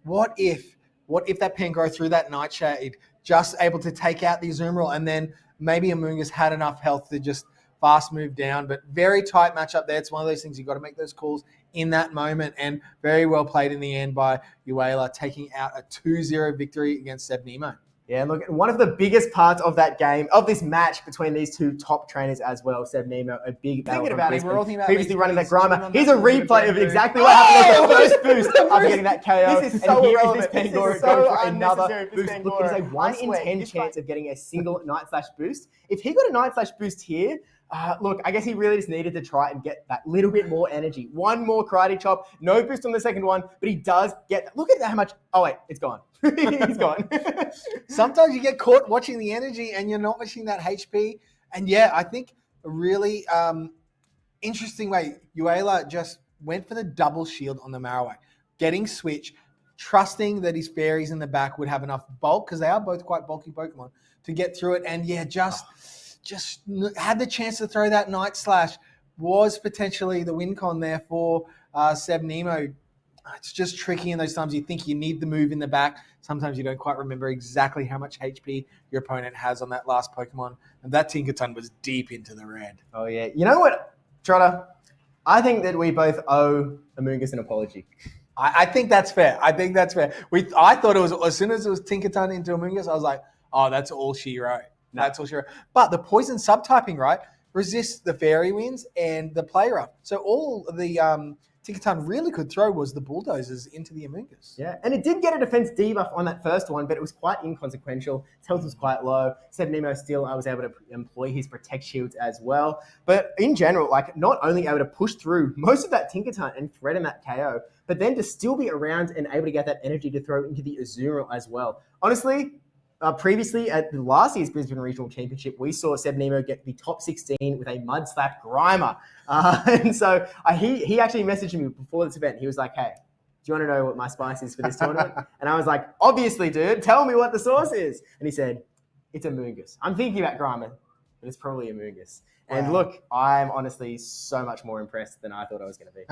what if that Pangoro threw that Nightshade, just able to take out the Azumarill, and then maybe Amoonguss had enough health to just fast move down. But very tight matchup there. It's one of those things you've got to make those calls in that moment, and very well played in the end by Uela, taking out a 2-0 victory against Seb Nemo. Yeah, look, one of the biggest parts of that game, of this match between these two top trainers as well, Seb Nemo, a big battle Thinking about it, we're all thinking about previously running that He's Grimer. Here's a replay of exactly what happened with the first boost after getting that KO. This is so irrelevant. This This is going so for another unnecessary for boost. Look, it is a 1 in 10 chance of getting a single Night Slash boost. If he got a Night Slash boost here, look, I guess he really just needed to try and get that little bit more energy. One more Karate Chop, no boost on the second one, but he does get, look at how much, oh wait, it's gone. He's gone. Sometimes you get caught watching the energy and you're not watching that HP. And yeah, I think a really interesting way, Uela just went for the double shield on the Marowak, getting switch, trusting that his fairies in the back would have enough bulk, because they are both quite bulky Pokemon, to get through it. And yeah, just had the chance to throw that Night Slash, was potentially the win con there for Seb Nemo. It's just tricky in those times. You think you need the move in the back. Sometimes you don't quite remember exactly how much HP your opponent has on that last Pokemon. And that Tinkaton was deep into the red. Oh, yeah. You know what, Trotter? I think that we both owe Amoonguss an apology. I think that's fair. I thought it was, as soon as it was Tinkaton into Amoonguss, I was like, oh, that's all she wrote. That's all she wrote. But the poison subtyping, right, resists the Fairy Winds and the Play Rough. So all the Tinkaton really could throw was the Bulldozers into the Amoonguss. Yeah, and it did get a defense debuff on that first one, but it was quite inconsequential. His health was quite low. Seb Nemo still, I was able to employ his Protect Shields as well. But in general, like, not only able to push through most of that Tinkaton and threaten that KO, but then to still be around and able to get that energy to throw into the Azumarill as well. Honestly, previously at the last year's Brisbane Regional Championship, we saw Seb Nemo get the top 16 with a mud slap Grimer. And so he actually messaged me before this event. He was like, hey, do you want to know what my spice is for this tournament? And I was like, obviously, dude, tell me what the sauce is. And he said, it's Amoonguss. I'm thinking about Grimer, but it's probably Amoonguss. And Wow. look, I'm honestly so much more impressed than I thought I was going to be.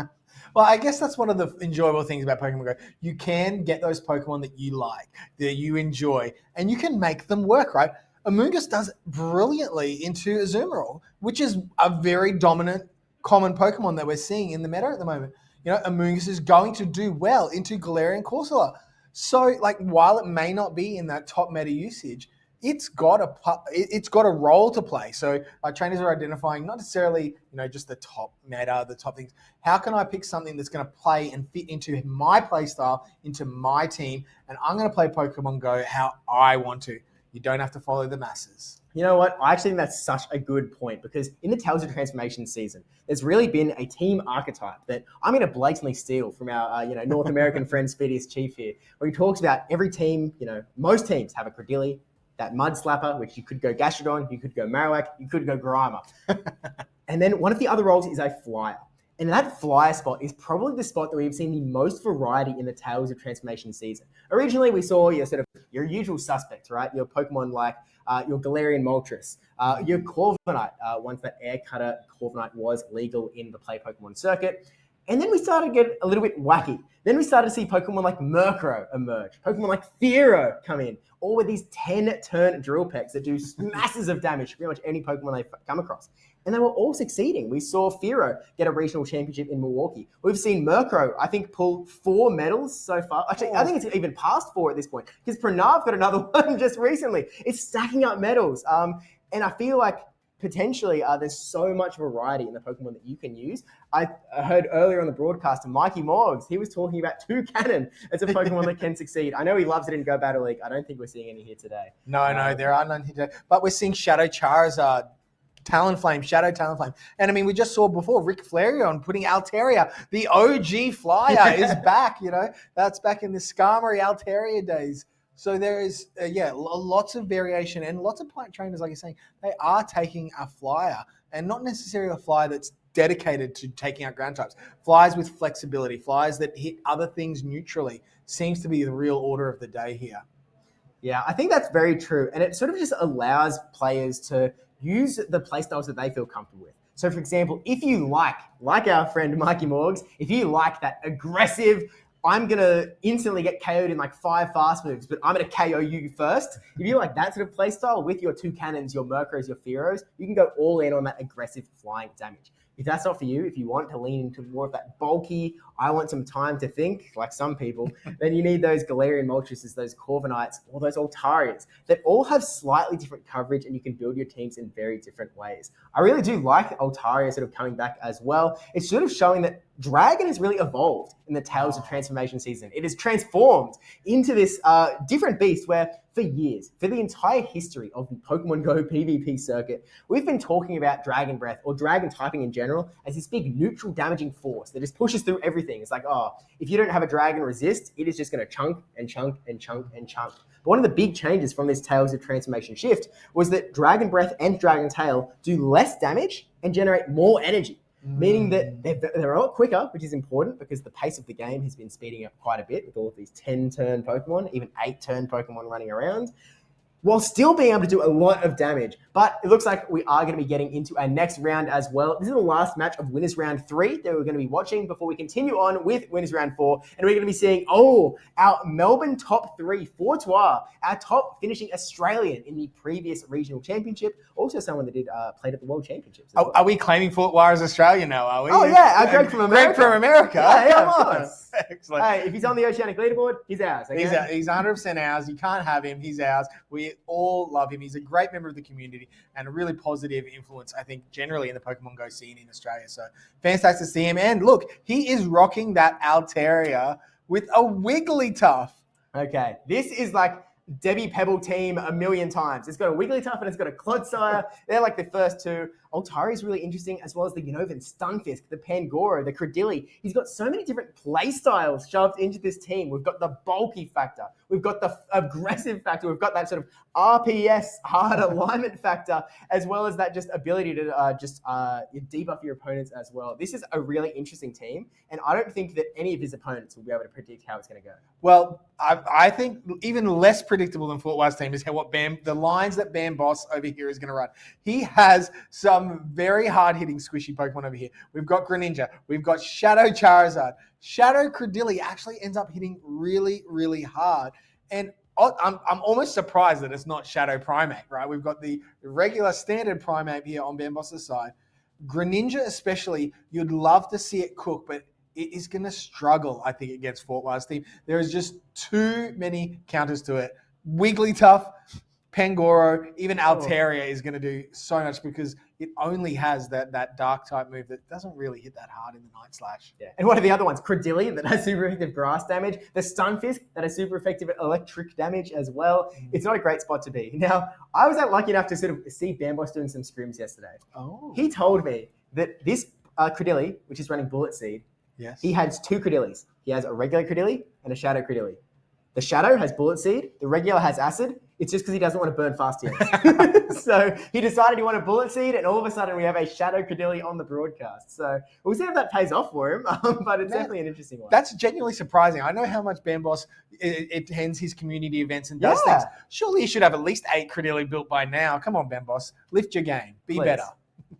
Well, I guess that's one of the enjoyable things about Pokemon Go. You can get those Pokemon that you like, that you enjoy, and you can make them work, right? Amoonguss does brilliantly into Azumarill, which is a very dominant, common Pokemon that we're seeing in the meta at the moment. You know, Amoonguss is going to do well into Galarian Corsola. So, like, while it may not be in that top meta usage, it's got a role to play. So our trainers are identifying not necessarily, just the top meta, the top things. How can I pick something that's going to play and fit into my play style, into my team, and I'm going to play Pokemon Go how I want to. You don't have to follow the masses. You know what? I actually think that's such a good point, because in the Tales of Transformation season, there's really been a team archetype that I'm going to blatantly steal from our North American friend Speediest Chief here, where he talks about every team, most teams have a Credilli, that Mud Slapper, which you could go Gastrodon, you could go Marowak, you could go Grimer. And then one of the other roles is a Flyer. And that Flyer spot is probably the spot that we've seen the most variety in the Tales of Transformation season. Originally, we saw your usual suspects, right? Your Pokemon like your Galarian Moltres, your Corviknight, once that Air Cutter Corviknight was legal in the Play Pokemon circuit. And then we started to get a little bit wacky. Then we started to see Pokemon like Murkrow emerge, Pokemon like Fearow come in, all with these 10-turn drill pecks that do masses of damage to pretty much any Pokemon they come across. And they were all succeeding. We saw Fearow get a regional championship in Milwaukee. We've seen Murkrow, I think, pull 4 medals so far. Actually, I think it's even past 4 at this point, because Pranav got another one just recently. It's stacking up medals. And I feel like potentially there's so much variety in the Pokemon that you can use. I heard earlier on the broadcast mikeymorgs, he was talking about Toucannon as a Pokemon that can succeed. I know he loves it in Go Battle League. I don't think we're seeing any here today. No, there are none here today. But we're seeing Shadow Charizard Talonflame, Shadow Talonflame. And I mean, we just saw before Rick Flareon putting Altaria, the OG flyer, is back, That's back in the Skarmory Altaria days. So there is, lots of variation and lots of plant trainers, like you're saying, they are taking a flyer and not necessarily a flyer that's dedicated to taking out ground types. Flyers with flexibility, flyers that hit other things neutrally seems to be the real order of the day here. Yeah, I think that's very true. And it sort of just allows players to use the playstyles that they feel comfortable with. So, for example, if you like our friend Mikey Morgs, if you like that aggressive, I'm going to instantly get KO'd in like 5 fast moves, but I'm going to KO you first. If you like that sort of playstyle with your 2 cannons, your Murkrows, your Fearos, you can go all in on that aggressive flying damage. If that's not for you, if you want to lean into more of that bulky, I want some time to think, like some people, then you need those Galarian Moltres, those Corviknights, or those Altarians that all have slightly different coverage and you can build your teams in very different ways. I really do like Altaria sort of coming back as well. It's sort of showing that Dragon has really evolved in the Tales of Transformation season. It has transformed into this different beast where for years, for the entire history of the Pokemon Go PvP circuit, we've been talking about Dragon Breath or Dragon typing in general as this big neutral damaging force that just pushes through everything. It's like, if you don't have a Dragon resist, it is just going to chunk and chunk and chunk and chunk. But one of the big changes from this Tales of Transformation shift was that Dragon Breath and Dragon Tail do less damage and generate more energy. Meaning that they're a lot quicker, which is important because the pace of the game has been speeding up quite a bit with all of these 10-turn Pokemon, even 8-turn Pokemon running around, while still being able to do a lot of damage. But it looks like we are going to be getting into our next round as well. This is the last match of Winners Round 3 that we're going to be watching before we continue on with Winners Round 4. And we're going to be seeing, our Melbourne top 3, Fortois, our top finishing Australian in the previous regional championship. Also someone that did played at the World Championships. Well. Are we claiming Fortois as Australian now, are we? Oh, yeah, our Greg from America. Greg from America. Yeah, Excellent. Hey, if he's on the Oceanic leaderboard, he's ours. Okay? He's 100% ours. You can't have him. He's ours. We all love him. He's a great member of the community and a really positive influence, I think, generally in the Pokemon Go scene in Australia. So fantastic to see him. And look, he is rocking that Altaria with a Wigglytuff. Okay, this is like Debbie Pebble team a million times. It's got a Wigglytuff and it's got a Clodsire. They're like the first two. Altari is really interesting, as well as the Unova Stunfisk, the Pangoro, the Credilli. He's got so many different play styles shoved into this team. We've got the bulky factor. We've got the aggressive factor. We've got that sort of RPS, hard alignment factor, as well as that just ability to debuff your opponents as well. This is a really interesting team, and I don't think that any of his opponents will be able to predict how it's going to go. Well, I think even less predictable than Fortwise team is the lines that Bam Boss over here is going to run. He has some very hard-hitting squishy Pokemon over here. We've got Greninja. We've got Shadow Charizard. Shadow Credilli actually ends up hitting really, really hard. And I'm almost surprised that it's not Shadow Primeape, right? We've got the regular standard Primeape here on Bam Boss's side. Greninja especially, you'd love to see it cook, but it is going to struggle, I think, against Fortwise team. There is just too many counters to it. Wigglytuff, Pangoro, even Altaria is going to do so much because it only has that dark type move that doesn't really hit that hard in the Night Slash. Yeah. And what are the other ones? Credilli, that has super effective grass damage. The Stunfisk, that has super effective electric damage as well. It's not a great spot to be. Now, I was lucky enough to sort of see Bamboss doing some scrims yesterday. Oh. He told me that this Credilli, which is running Bullet Seed, yes, he has 2 Credillis. He has a regular Credilli and a Shadow Credilli. The Shadow has Bullet Seed. The regular has Acid. It's just because he doesn't want to burn fast yet. So he decided he wanted Bullet Seed, and all of a sudden we have a Shadow Credilli on the broadcast. So we'll see if that pays off for him, but it's definitely an interesting one. That's genuinely surprising. I know how much Bamboss attends his community events and does things. Surely he should have at least 8 Credilli built by now. Come on, Bamboss. Lift your game. Be better.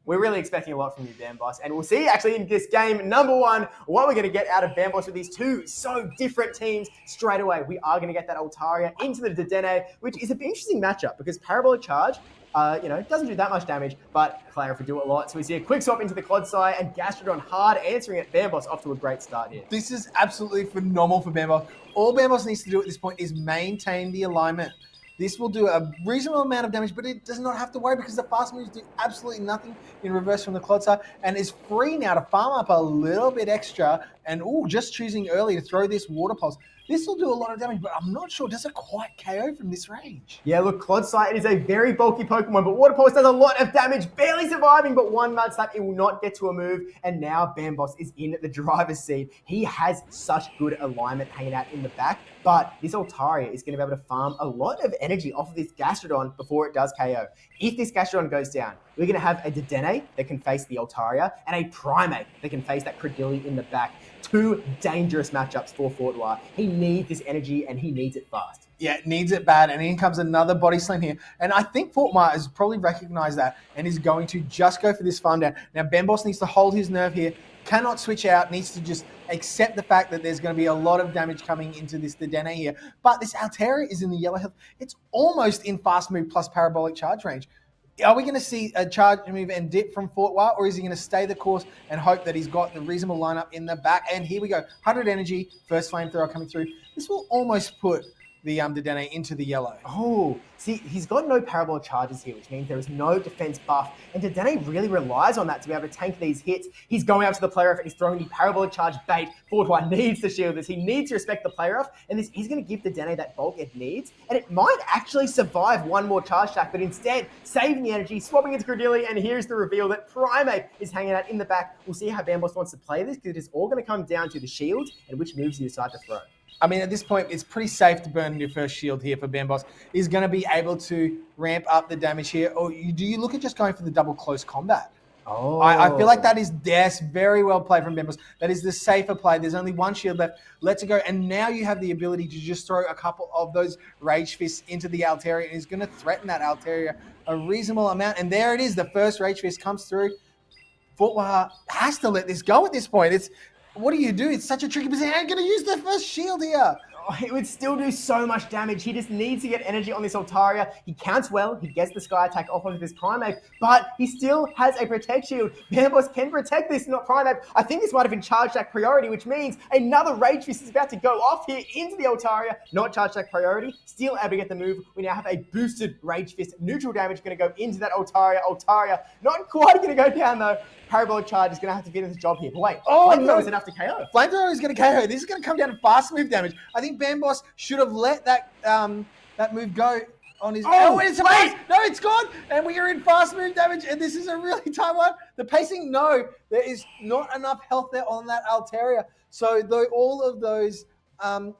We're really expecting a lot from you, Bamboss. And we'll see actually in this game, number 1, what we're going to get out of Bamboss with these 2 so different teams straight away. We are going to get that Altaria into the Dedenne, which is an interesting matchup because Parabolic Charge, doesn't do that much damage, but Clara do a lot. So we see a quick swap into the Clodsire and Gastrodon hard answering it. Bamboss off to a great start here. This is absolutely phenomenal for Bamboss. All Bamboss needs to do at this point is maintain the alignment. This will do a reasonable amount of damage, but it does not have to worry because the fast moves do absolutely nothing in reverse from the Clodsire and is free now to farm up a little bit extra and just choosing early to throw this Water Pulse. This will do a lot of damage, but I'm not sure. Does it quite KO from this range? Yeah, look, Clodsite is a very bulky Pokemon, but Water Pulse does a lot of damage, barely surviving, but one Mud Slap, it will not get to a move, and now Bamboss is in the driver's seat. He has such good alignment hanging out in the back, but this Altaria is going to be able to farm a lot of energy off of this Gastrodon before it does KO. If this Gastrodon goes down, we're going to have a Dedenne that can face the Altaria, and a Primate that can face that Credilli in the back. Two dangerous matchups for Fortois. He needs this energy, and he needs it fast. Yeah, needs it bad, and in comes another Body Slam here. And I think Fortmire has probably recognized that and is going to just go for this farm down. Now, Bamboss needs to hold his nerve here, cannot switch out, needs to just accept the fact that there's going to be a lot of damage coming into this Dedenne here. But this Altaria is in the yellow health. It's almost in fast move plus parabolic charge range. Are we going to see a charge move and dip from Fortois, or is he going to stay the course and hope that he's got the reasonable lineup in the back? And here we go, 100 energy, first flamethrower coming through. This will almost put the Dedenne into the yellow. Oh, see, he's got no parabolic charges here, which means there is no defense buff, and Dedenne really relies on that to be able to tank these hits. He's going up to the player off and he's throwing the parabolic charge bait. Fortois needs to shield this. He needs to respect the player off, and this is going to give Dedenne that bulk it needs, and it might actually survive one more charge attack, but instead, saving the energy, swapping into Credilli, and here's the reveal that Primate is hanging out in the back. We'll see how Bamboss wants to play this, because it is all going to come down to the shield and which moves you decide to throw. I mean, at this point, it's pretty safe to burn your first shield here for Bamboss. He's going to be able to ramp up the damage here. Or do you look at just going for the double close combat? Oh. I feel like that is very well played from Bamboss. That is the safer play. There's only one shield left. Let's go. And now you have the ability to just throw a couple of those Rage Fists into the Altaria, and he's going to threaten that Altaria a reasonable amount. And there it is. The first Rage Fist comes through. Fortois has to let this go at this point. What do you do? It's such a tricky position. I'm going to use the first shield here. Oh, it would still do so much damage. He just needs to get energy on this Altaria. He counts well. He gets the Sky Attack off onto this Primate, but he still has a Protect Shield. Bamboss can protect this, not Primate. I think this might have been Charge Attack priority, which means another Rage Fist is about to go off here into the Altaria. Not Charge Attack priority. Still able to get the move. We now have a boosted Rage Fist. Neutral damage going to go into that Altaria. Altaria not quite going to go down though. Parabolic Charge is going to have to finish the job here. But wait, Flamethrower is enough to KO. Flamethrower is going to KO. This is going to come down to fast move damage. I think Bamboss should have let that move go on his... Oh, it's wait! No, it's gone! And we are in fast move damage, and this is a really tight one. The pacing, no. There is not enough health there on that Altaria. So all of those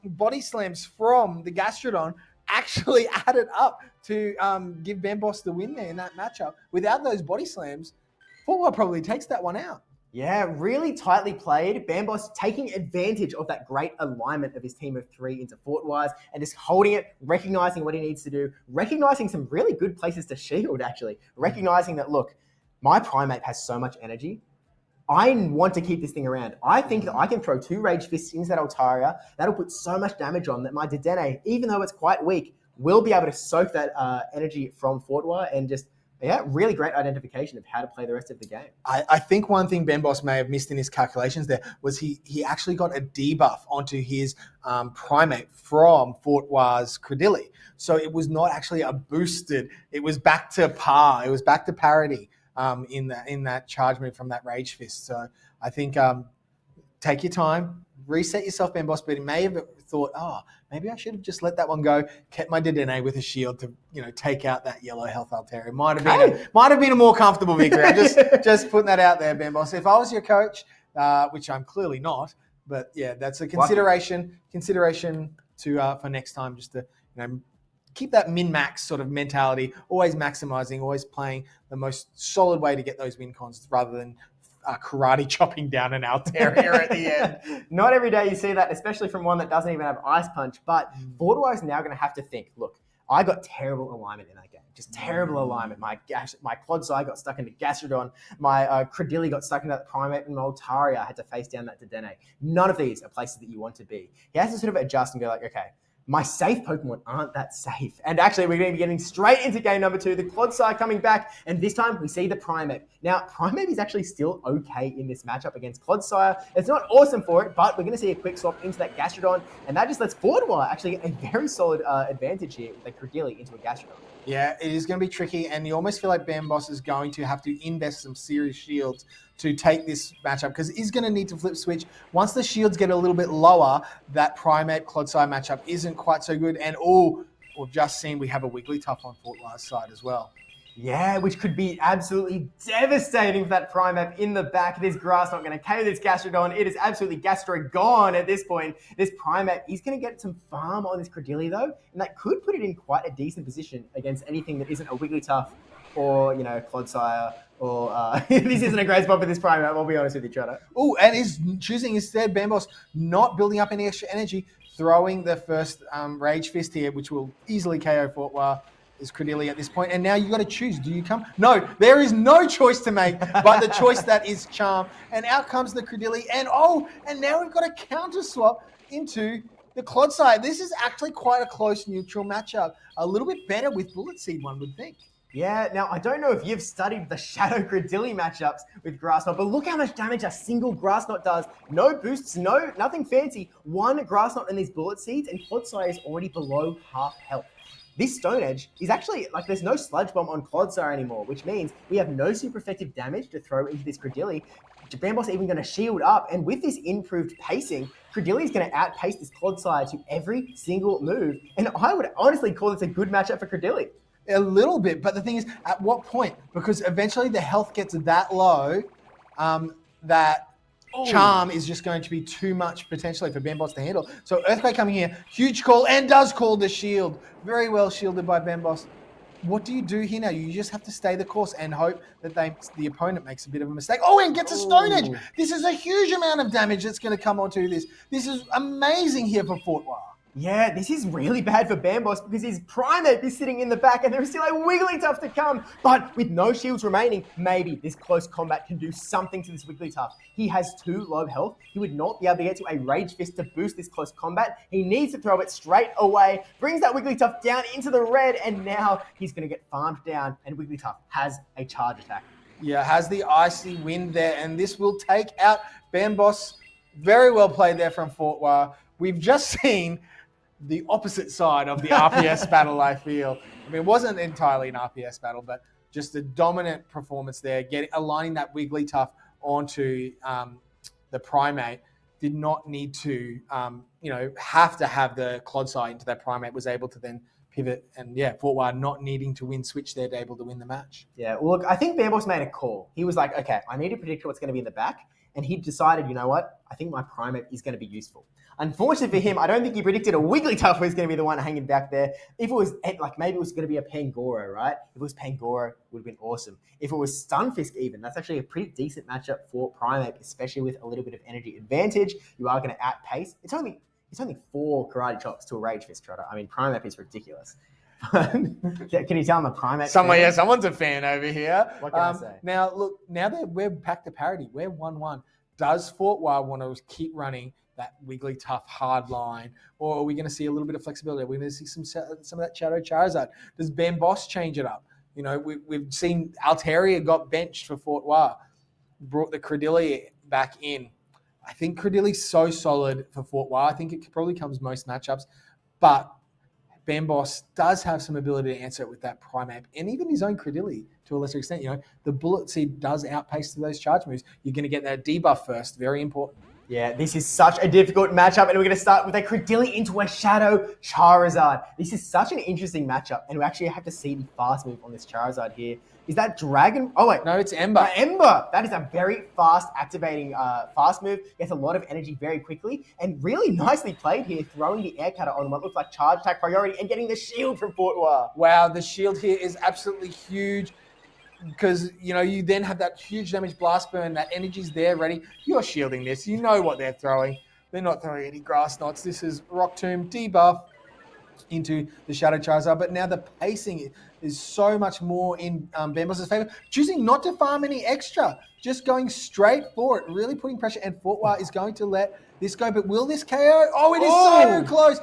body slams from the Gastrodon actually added up to give Bamboss the win there in that matchup. Without those body slams, Fortois probably takes that one out. Yeah, really tightly played. Bamboss taking advantage of that great alignment of his team of three into Fortois and just holding it, recognizing what he needs to do, recognizing some really good places to shield, actually. Recognizing that, look, my Primate has so much energy. I want to keep this thing around. I think that I can throw two Rage Fists into that Altaria. That'll put so much damage on that my Dedenne, even though it's quite weak, will be able to soak that energy from Fortois and just... Yeah, really great identification of how to play the rest of the game. I think one thing Bamboss may have missed in his calculations there was he actually got a debuff onto his Primate from Fortois' Credilli. So it was not actually a boosted. It was back to par. It was back to parity in that charge move from that Rage Fist. So I think take your time, reset yourself, Bamboss, but he may have thought, maybe I should have just let that one go, kept my Dedenne with a shield to, take out that yellow health Altaria. Might have been a more comfortable victory. I'm just putting that out there, Bamboss. If I was your coach, which I'm clearly not, but yeah, that's a consideration to for next time, just to keep that min-max sort of mentality, always maximizing, always playing the most solid way to get those win cons rather than karate chopping down an Altaria at the end. Not every day you see that, especially from one that doesn't even have Ice Punch. But Fortois is now going to have to think, look, I got terrible alignment in that game. Just terrible alignment. My Clodsite got stuck into Gastrodon. My Credilli got stuck into that Primate, and my Altaria had to face down that Dedenne. None of these are places that you want to be. He has to sort of adjust and go like, okay, my safe Pokemon aren't that safe. And actually, we're going to be getting straight into game number 2. The Clodsire coming back, and this time we see the Primeape. Now, Primeape is actually still okay in this matchup against Clodsire. It's not awesome for it, but we're going to see a quick swap into that Gastrodon, and that just lets Fortwire actually get a very solid advantage here with a Credilli into a Gastrodon. Yeah, it is going to be tricky, and you almost feel like Bambos is going to have to invest some serious shields to take this matchup, because he's going to need to flip switch. Once the shields get a little bit lower, that Primeape Clodsire matchup isn't quite so good. And we've just seen we have a Wigglytuff on Fortwire's side as well. Yeah, which could be absolutely devastating for that Primeape in the back. This grass not going to KO this Gastrodon. It is absolutely Gastro-gone at this point. This Primeape, he's going to get some farm on this Credilli though, and that could put it in quite a decent position against anything that isn't a Wigglytuff or, Clodsire or this isn't a great spot for this Primeape, I'll be honest with you, Trotter. Oh, and he's choosing instead Bambos not building up any extra energy, throwing the first Rage Fist here, which will easily KO Fortwire. Is Credilli at this point, and now you got to choose. Do you come? No, there is no choice to make, but the choice that is Charm. And out comes the Credilli, and now we've got a counter swap into the Clodsire. This is actually quite a close neutral matchup. A little bit better with Bullet Seed, one would think. Yeah, now I don't know if you've studied the Shadow Credilli matchups with Grass Knot, but look how much damage a single Grass Knot does. No boosts, nothing fancy. One Grass Knot and these Bullet Seeds, and Clodsire is already below half health. This Stone Edge is actually, there's no Sludge Bomb on Clodsire anymore, which means we have no super effective damage to throw into this Credilli. Bambos even going to shield up, and with this improved pacing, Credilli is going to outpace this Clodsire to every single move, and I would honestly call this a good matchup for Credilli. A little bit, but the thing is, at what point? Because eventually the health gets that low that Charm is just going to be too much potentially for Bambos to handle. So Earthquake coming here, huge call, and does call the shield. Very well shielded by Bambos. What do you do here now? You just have to stay the course and hope that the opponent makes a bit of a mistake. Oh, and gets a Stone Edge. This is a huge amount of damage that's going to come onto this. This is amazing here for Fortwire. Yeah, this is really bad for Bambos because his Primeape is sitting in the back and there is still a Wigglytuff to come. But with no shields remaining, maybe this close combat can do something to this Wigglytuff. He has 2 low health. He would not be able to get to a Rage Fist to boost this close combat. He needs to throw it straight away, brings that Wigglytuff down into the red, and now he's going to get farmed down, and Wigglytuff has a charge attack. Yeah, has the Icy Wind there, and this will take out Bambos. Very well played there from Fortwire. We've just seen the opposite side of the RPS battle, I feel. I mean, it wasn't entirely an RPS battle, but just a dominant performance there, aligning that Wigglytuff onto the Primeape. Did not need to, have to have the Clodsire into that Primeape, was able to then pivot, and Fortwire not needing to win switch there, able to win the match. Yeah, well, look, I think Bambos made a call. He was like, okay, I need to predict what's going to be in the back, and he decided, you know what, I think my Primeape is going to be useful. Unfortunately for him, I don't think he predicted a Wigglytuff was going to be the one hanging back there. If it was, maybe it was going to be a Pangoro, right? If it was Pangoro, it would have been awesome. If it was Stunfisk even, that's actually a pretty decent matchup for Primeape, especially with a little bit of energy advantage. You are going to outpace. It's only 4 Karate Chops to a Rage Fist, Trotter. I mean, Primeape is ridiculous. Can you tell I'm a Primeape fan? Someone's a fan over here. What can I say? Now, look, we're back to parity. We're 1-1. Does Fortwire want to keep running that Wigglytuff hard line, or are we going to see a little bit of flexibility? Are we going to see some of that Shadow Charizard? Does Bambos change it up? We've seen Altaria got benched for Fortwire, brought the Credilli back in. I think Credilli's so solid for Fortwire. I think it probably comes most matchups, but Bambos does have some ability to answer it with that Primeape and even his own Credilli to a lesser extent. The Bullet Seed does outpace those charge moves. You're going to get that debuff first. Very important. Yeah, this is such a difficult matchup, and we're going to start with a Credilli into a Shadow Charizard. This is such an interesting matchup, and we actually have to see the fast move on this Charizard here. Is that Dragon? Oh, wait. No, it's Ember. Ember. That is a very fast activating fast move. Gets a lot of energy very quickly, and really nicely played here, throwing the Air Cutter on what looks like charge attack priority and getting the shield from Fortwire. Wow, the shield here is absolutely huge. Because, you then have that huge damage blast burn, that energy's there ready. You're shielding this. You know what they're throwing. They're not throwing any Grass Knots. This is Rock Tomb, debuff. into the Shadow Charizard, but now the pacing is so much more in Bamboss's favor. Choosing not to farm any extra, just going straight for it, really putting pressure, and Fortwa is going to let this go, but will this KO? Oh, it is so close,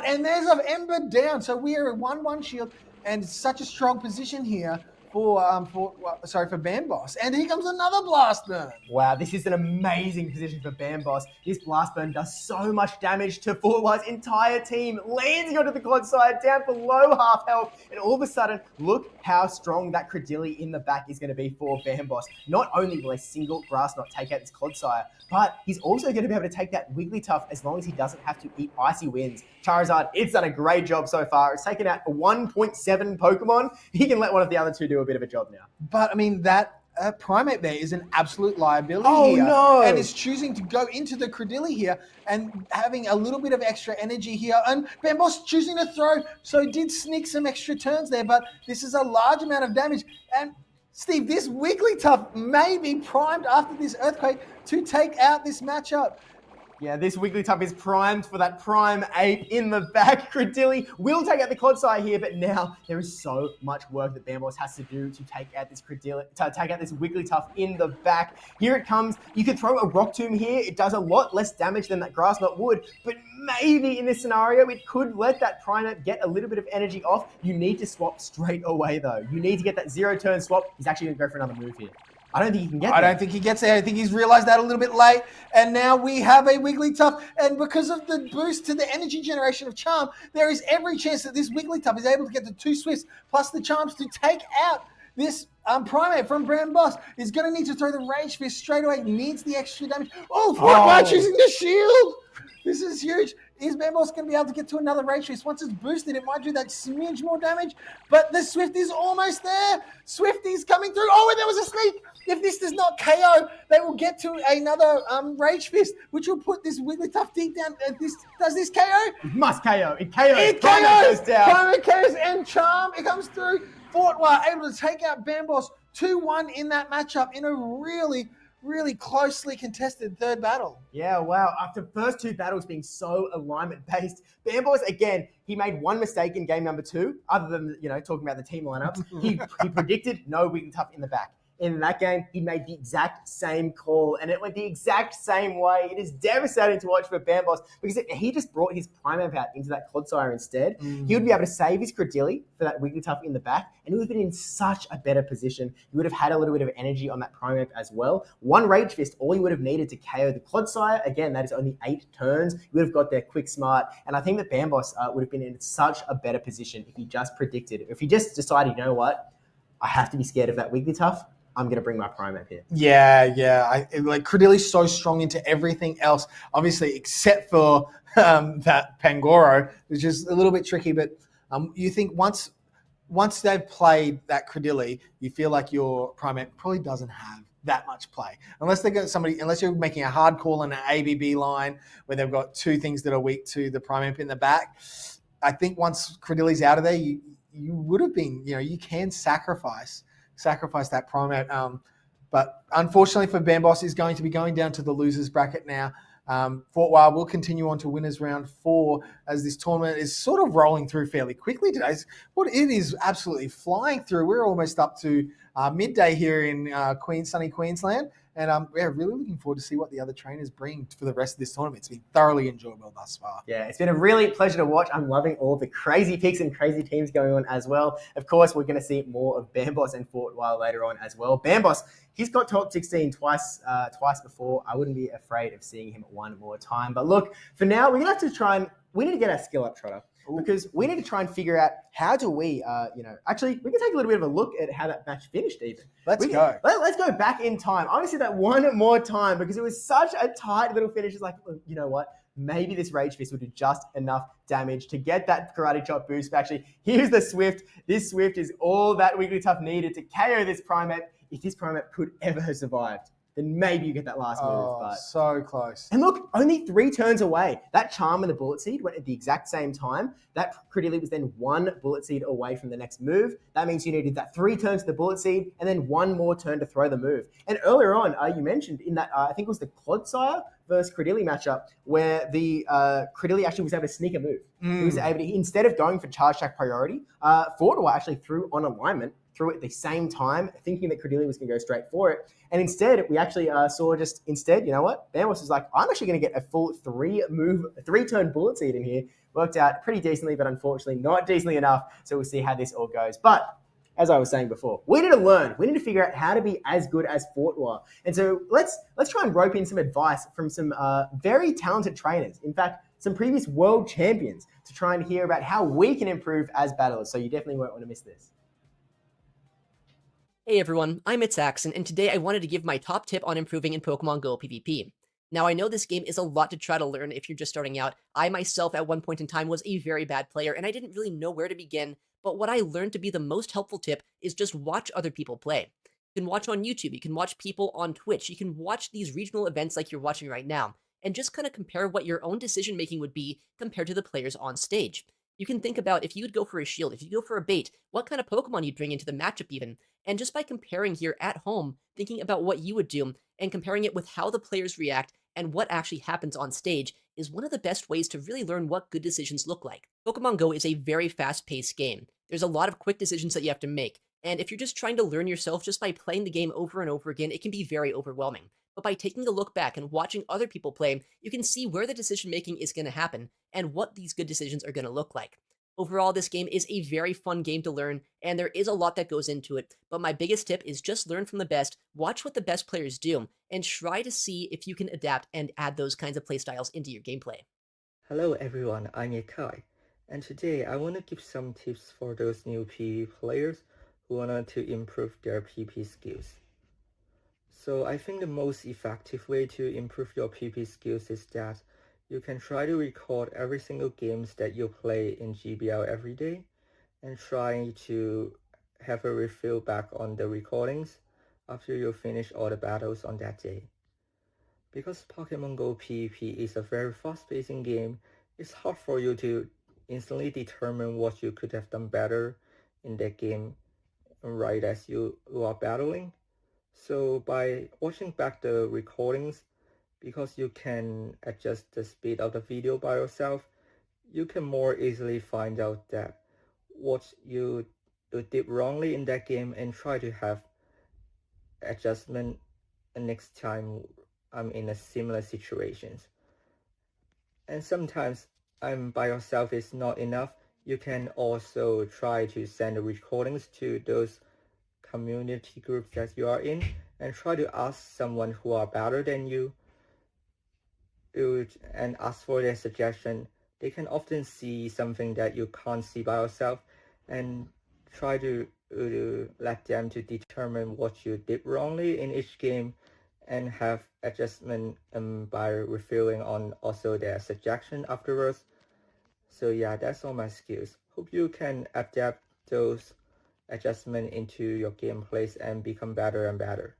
and there's an Ember down, so we are at 1-1 shield, and such a strong position here for Bamboss. And here comes another Blast Burn. Wow, this is an amazing position for Bamboss. This Blast Burn does so much damage to Fortwa's entire team, landing onto the Clodsire down below half health. And all of a sudden, look how strong that Credilli in the back is going to be for Bamboss. Not only will a single Grass Knot take out this Clodsire, but he's also going to be able to take that Wigglytuff as long as he doesn't have to eat Icy Winds. Charizard, it's done a great job so far. It's taken out a 1.7 Pokemon. He can let one of the other two do a bit of a job now. But, I mean, that Primate there is an absolute liability here. No. And is choosing to go into the Credilli here and having a little bit of extra energy here. And Bamboss choosing to throw, so he did sneak some extra turns there, but this is a large amount of damage. And Steve, this Wigglytuff may be primed after this Earthquake to take out this matchup. Yeah, this Wigglytuff is primed for that prime ape in the back. Credilli will take out the Clodsire here, but now there is so much work that Bamboss has to do to take out this Wigglytuff in the back. Here it comes. You could throw a Rock Tomb here. It does a lot less damage than that Grass Knot would, but maybe in this scenario, it could let that Primeape get a little bit of energy off. You need to swap straight away, though. You need to get that zero-turn swap. He's actually going to go for another move here. I don't think he can get there. I don't think he gets there. I think he's realized that a little bit late. And now we have a Wigglytuff. And because of the boost to the energy generation of Charm, there is every chance that this Wigglytuff is able to get the 2 Swifts plus the Charms to take out this Primate from Bamboss. Is going to need to throw the Rage Fist straight away. Needs the extra damage. Oh, Fortnite choosing the shield. This is huge. Is Bamboss going to be able to get to another Rage Fist? Once it's boosted, it might do that smidge more damage. But the Swift is almost there. Swifty's coming through. Oh, and there was a sneak. If this does not KO, they will get to another Rage Fist, which will put this Wigglytuff deep down. Does this KO? It must KO. It KOs. It KOs. Primate KOs and Charm. It comes through. Fortwa able to take out Bamboss 2-1 in that matchup in a really closely contested third battle. Yeah, wow. After first 2 battles being so alignment-based, Bamboss, again, he made one mistake in game number 2, other than, talking about the team lineups. He predicted no Wigglytuff in the back. In that game, he made the exact same call, and it went the exact same way. It is devastating to watch for Bamboss, because if he just brought his Primeape out into that Clodsire instead, he would be able to save his Credilli for that Wigglytuff in the back, and he would have been in such a better position. He would have had a little bit of energy on that Primeape as well. One Rage Fist, all he would have needed to KO the Clodsire. Again, that is only 8 turns. He would have got there quick, smart, and I think that Bamboss would have been in such a better position if he just predicted. If he just decided, you know what, I have to be scared of that Wigglytuff, I'm going to bring my Primeape here. Yeah. Credilli's so strong into everything else, obviously, except for that Pangoro, which is a little bit tricky. But you think once they've played that Credilli, you feel like your Primeape probably doesn't have that much play. Unless you're making a hard call in an ABB line where they've got 2 things that are weak to the Primeape in the back. I think once Credilli's out of there, you would have been, you can sacrifice that Primate. But unfortunately for Bamboss, is going to be going down to the losers bracket now. Fortwa will continue on to winners round 4 as this tournament is sort of rolling through fairly quickly today. It is absolutely flying through. We're almost up to midday here in sunny Queensland. And we're really looking forward to see what the other trainers bring for the rest of this tournament. It's been thoroughly enjoyable thus far. Yeah, it's been a really pleasure to watch. I'm loving all the crazy picks and crazy teams going on as well. Of course, we're going to see more of Bamboss and Fortwa later on as well. Bamboss, he's got top 16 twice before. I wouldn't be afraid of seeing him one more time. But look, for now, we're going to have to we need to get our skill up, Trotter. Because we need to try and figure out how do we, actually, we can take a little bit of a look at how that match finished even. Let's go. Let's go back in time. I want to see that one more time because it was such a tight little finish. It's like, you know what? Maybe this Rage Fist would do just enough damage to get that Karate Chop boost. But actually, here's the Swift. This Swift is all that Wigglytuff needed to KO this Primeape if this Primeape could ever have survived. then maybe you get that last move. Oh, But so close. and look, only 3 turns away. That Charm and the Bullet Seed went at the exact same time. That Critterly was then 1 Bullet Seed away from the next move. That means you needed that 3 turns to the Bullet Seed and then 1 more turn to throw the move. And earlier on, you mentioned in that, I think it was the Clodsire versus Critterly matchup, where the Critterly actually was able to sneak a move. He was able to, instead of going for charge attack priority, Fortwa actually threw on alignment, threw it at the same time, thinking that Critterly was going to go straight for it. And instead, we actually saw you know what? Bamos was like, I'm actually going to get a full 3-turn Bullet Seed in here. Worked out pretty decently, but unfortunately not decently enough. So we'll see how this all goes. But as I was saying before, we need to learn. We need to figure out how to be as good as Fortwa. And so let's try and rope in some advice from some very talented trainers. In fact, some previous world champions to try and hear about how we can improve as battlers. So you definitely won't want to miss this. Hey everyone, I'm Saxon, and today I wanted to give my top tip on improving in Pokemon Go PvP. Now I know this game is a lot to try to learn if you're just starting out. I myself at one point in time was a very bad player and I didn't really know where to begin, but what I learned to be the most helpful tip is just watch other people play. You can watch on YouTube, you can watch people on Twitch, you can watch these regional events like you're watching right now, and just kind of compare what your own decision making would be compared to the players on stage. You can think about if you would go for a shield, if you go for a bait, what kind of Pokemon you'd bring into the matchup even. And just by comparing here at home, thinking about what you would do, and comparing it with how the players react and what actually happens on stage is one of the best ways to really learn what good decisions look like. Pokemon Go is a very fast-paced game. There's a lot of quick decisions that you have to make, and if you're just trying to learn yourself just by playing the game over and over again, it can be very overwhelming. But by taking a look back and watching other people play, you can see where the decision-making is going to happen and what these good decisions are going to look like. Overall, this game is a very fun game to learn, and there is a lot that goes into it, but my biggest tip is just learn from the best, watch what the best players do, and try to see if you can adapt and add those kinds of playstyles into your gameplay. Hello everyone, I'm Yakai, and today I want to give some tips for those new PvP players who want to improve their PvP skills. So I think the most effective way to improve your PvP skills is that you can try to record every single games that you play in GBL every day and try to have a review back on the recordings after you finish all the battles on that day. Because Pokemon Go PvP is a very fast-paced game, it's hard for you to instantly determine what you could have done better in that game right as you are battling. So by watching back the recordings, because you can adjust the speed of the video by yourself, you can more easily find out that what you did wrongly in that game and try to have adjustment next time I'm in a similar situations. And sometimes by yourself is not enough. You can also try to send the recordings to those community groups that you are in and try to ask someone who are better than you and ask for their suggestion. They can often see something that you can't see by yourself, and try to let them to determine what you did wrongly in each game and have adjustment by reviewing on also their suggestion afterwards. So yeah, that's all my skills. Hope you can adapt those adjustments into your gameplays and become better and better.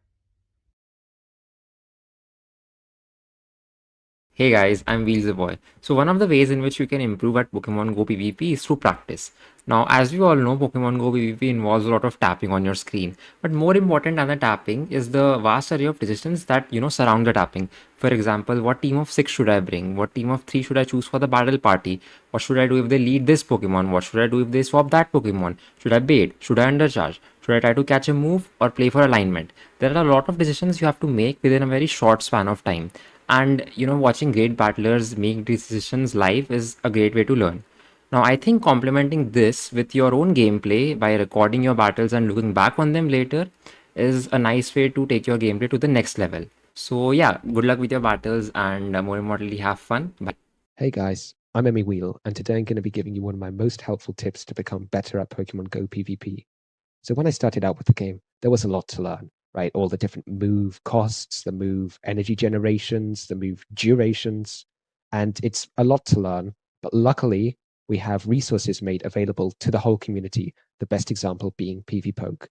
Hey guys, I'm Wheels the Boy. So one of the ways in which you can improve at Pokemon Go PvP is through practice. Now, as we all know, Pokemon Go PvP involves a lot of tapping on your screen. But more important than the tapping is the vast array of decisions that, surround the tapping. For example, what team of 6 should I bring? What team of 3 should I choose for the battle party? What should I do if they lead this Pokemon? What should I do if they swap that Pokemon? Should I bait? Should I undercharge? Should I try to catch a move or play for alignment? There are a lot of decisions you have to make within a very short span of time. And, watching great battlers make decisions live is a great way to learn. Now, I think complementing this with your own gameplay by recording your battles and looking back on them later is a nice way to take your gameplay to the next level. So yeah, good luck with your battles and more importantly, have fun. Bye. Hey guys, I'm Emmy Wheel, and today I'm going to be giving you one of my most helpful tips to become better at Pokemon Go PvP. So when I started out with the game, there was a lot to learn. Right, all the different move costs, the move energy generations, the move durations, and it's a lot to learn. But luckily, we have resources made available to the whole community, the best example being PvPoke.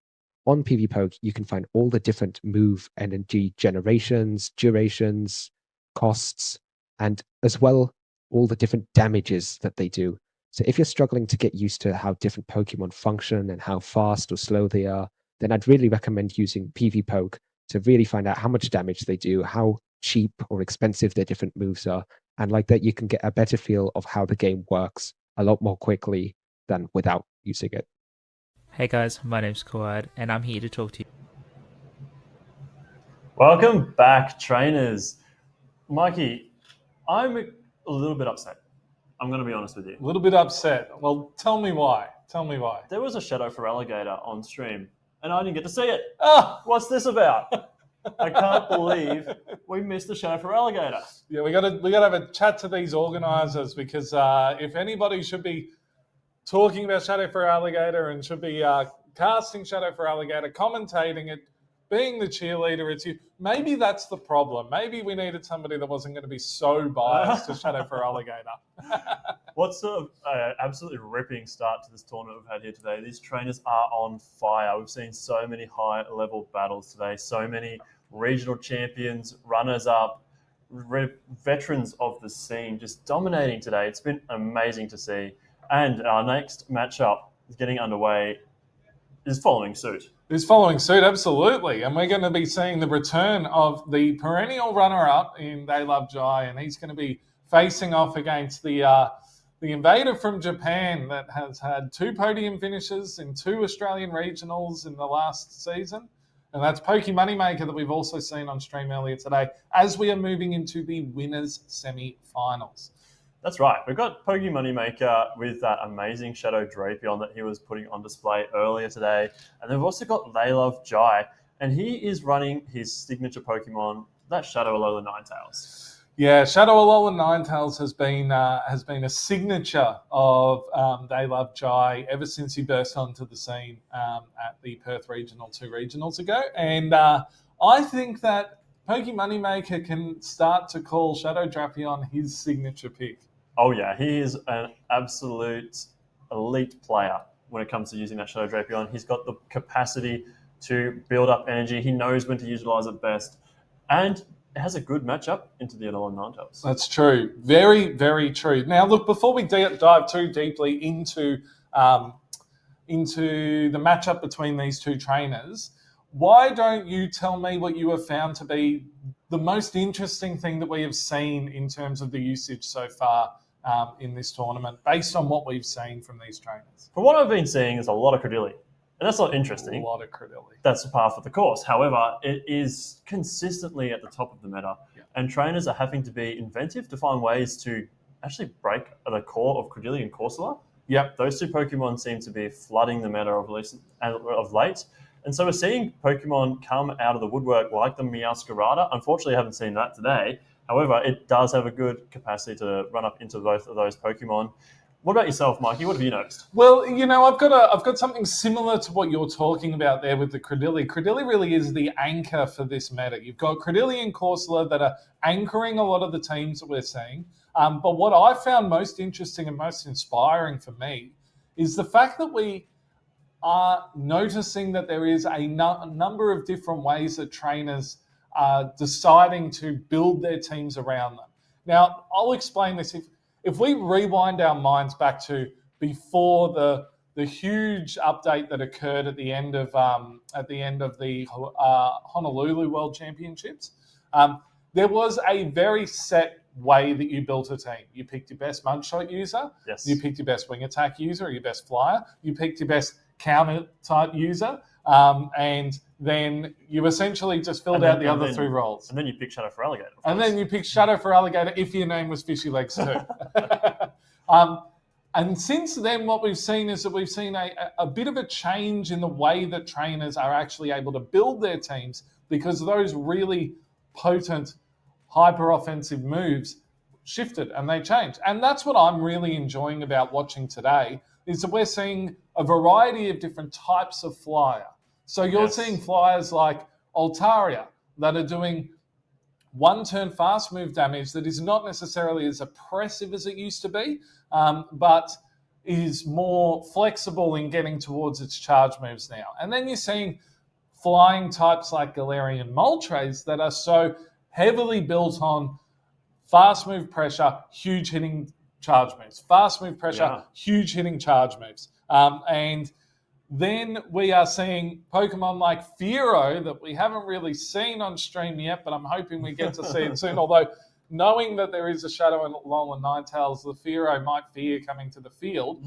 on PvPoke, you can find all the different move energy generations, durations, costs, and as well, all the different damages that they do. So if you're struggling to get used to how different Pokemon function and how fast or slow they are, then I'd really recommend using PvPoke to really find out how much damage they do, how cheap or expensive their different moves are. And like that, you can get a better feel of how the game works a lot more quickly than without using it. Hey guys, my name's Kawad, and I'm here to talk to you. Welcome back, trainers. Mikey, I'm a little bit upset. I'm going to be honest with you. A little bit upset. Well, tell me why. Tell me why. There was a Shadow for Alligator on stream, and I didn't get to see it. Oh, What's this about? I can't believe we missed the Shadow for Alligator. Yeah, we got to have a chat to these organisers, because if anybody should be talking about Shadow for Alligator and should be casting Shadow for Alligator, commentating it, being the cheerleader, it's you. Maybe that's the problem. Maybe we needed somebody that wasn't going to be so biased to Shadow for Alligator. What sort of absolutely ripping start to this tournament we've had here today. These trainers are on fire. We've seen so many high-level battles today, so many regional champions, runners-up, veterans of the scene just dominating today. It's been amazing to see. And our next matchup is getting underway, is following suit. Is following suit, absolutely. And we're going to be seeing the return of the perennial runner-up in They Love Jai, and he's going to be facing off against the invader from Japan that has had 2 podium finishes in 2 Australian regionals in the last season. And that's Poké Moneymaker that we've also seen on stream earlier today, as we are moving into the winners' semi-finals. That's right. We've got Poké Moneymaker with that amazing Shadow Drapion that he was putting on display earlier today. And then we've also got They Love Jai, and he is running his signature Pokemon, that Shadow Alola Ninetales. Yeah, Shadow Alola Ninetales has been a signature of They Love Jai ever since he burst onto the scene at the Perth Regional 2 regionals ago. And I think that Poké Moneymaker can start to call Shadow Drapion his signature pick. Oh yeah, he is an absolute elite player when it comes to using that Shadow Drapion. He's got the capacity to build up energy. He knows when to utilize it best. And it has a good matchup into the Alola Ninetales. That's true. Very, very true. Now, look, before we dive too deeply into the matchup between these two trainers, why don't you tell me what you have found to be the most interesting thing that we have seen in terms of the usage so far in this tournament, based on what we've seen from these trainers? From what I've been seeing is a lot of Credilli. And that's not interesting. A lot of Credilli. That's par for the course. However, it is consistently at the top of the meta. Yeah. And trainers are having to be inventive to find ways to actually break the core of Credilli and Corsola. Yep. Those 2 Pokemon seem to be flooding the meta of late. And so we're seeing Pokemon come out of the woodwork like the Meowscarada. Unfortunately, I haven't seen that today. However, it does have a good capacity to run up into both of those Pokemon. What about yourself, Mikey? What have you noticed? Well, you know, I've got something similar to what you're talking about there with the Credilli. Credilli really is the anchor for this meta. You've got Credilli and Corsola that are anchoring a lot of the teams that we're seeing. But what I found most interesting and most inspiring for me is the fact that we are noticing that there is a number of different ways that trainers are deciding to build their teams around them. Now, I'll explain this. If we rewind our minds back to before the huge update that occurred at the end of the Honolulu World Championships, there was a very set way that you built a team. You picked your best mugshot user. Yes. You picked your best wing attack user or your best flyer. You picked your best counter type user. And then you essentially just filled out the other 3 roles. And then you pick Shadow for Alligator. And then you pick Shadow for Alligator if your name was Fishy Legs too. And since then, what we've seen is that we've seen a bit of a change in the way that trainers are actually able to build their teams, because those really potent, hyper-offensive moves shifted and they changed. And that's what I'm really enjoying about watching today, is that we're seeing a variety of different types of flyer. So you're seeing flyers like Altaria that are doing 1-turn fast move damage that is not necessarily as oppressive as it used to be, but is more flexible in getting towards its charge moves now. And then you're seeing flying types like Galarian Moltres that are so heavily built on fast move pressure, huge hitting charge moves. Fast move pressure, huge hitting charge moves. And then we are seeing Pokemon like Fearow that we haven't really seen on stream yet, but I'm hoping we get to see it soon. Although knowing that there is a Shadow and Alolan Ninetales, the Fearow might fear coming to the field,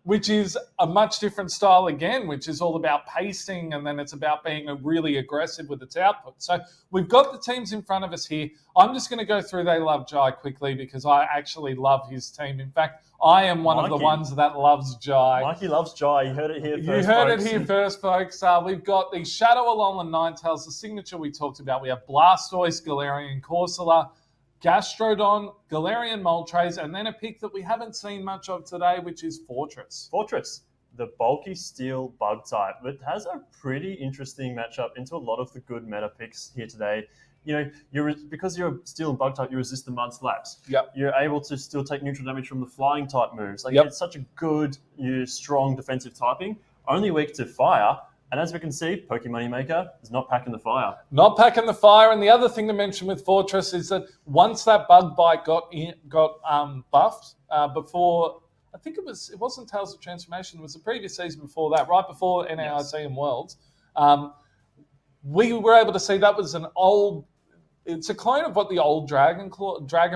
which is a much different style again, which is all about pacing, and then it's about being really aggressive with its output. So we've got the teams in front of us here. I'm just going to go through They Love Jai quickly because I actually love his team. In fact, I am one of the ones that loves Jai. Mikey loves Jai. You heard it here first, You heard it here first, folks. We've got the Shadow Alolan Ninetales, the signature we talked about. We have Blastoise, Galarian Corsola, Gastrodon, Galarian Moltres, and then a pick that we haven't seen much of today, which is Fortress. Fortress, the bulky steel bug type, but has a pretty interesting matchup into a lot of the good meta picks here today. You know, because you're steel and bug type, you resist the mud slaps. Yep. You're able to still take neutral damage from the flying type moves. Like it's such a good, strong defensive typing. Only weak to fire. And as we can see, Moneymaker is not packing the fire. Not packing the fire. And the other thing to mention with Fortress is that once that bug bite got buffed before, I think it wasn't Tales of Transformation, it was the previous season before that, right before NAIC and Worlds, we were able to see that was it's a clone of what the old Dragon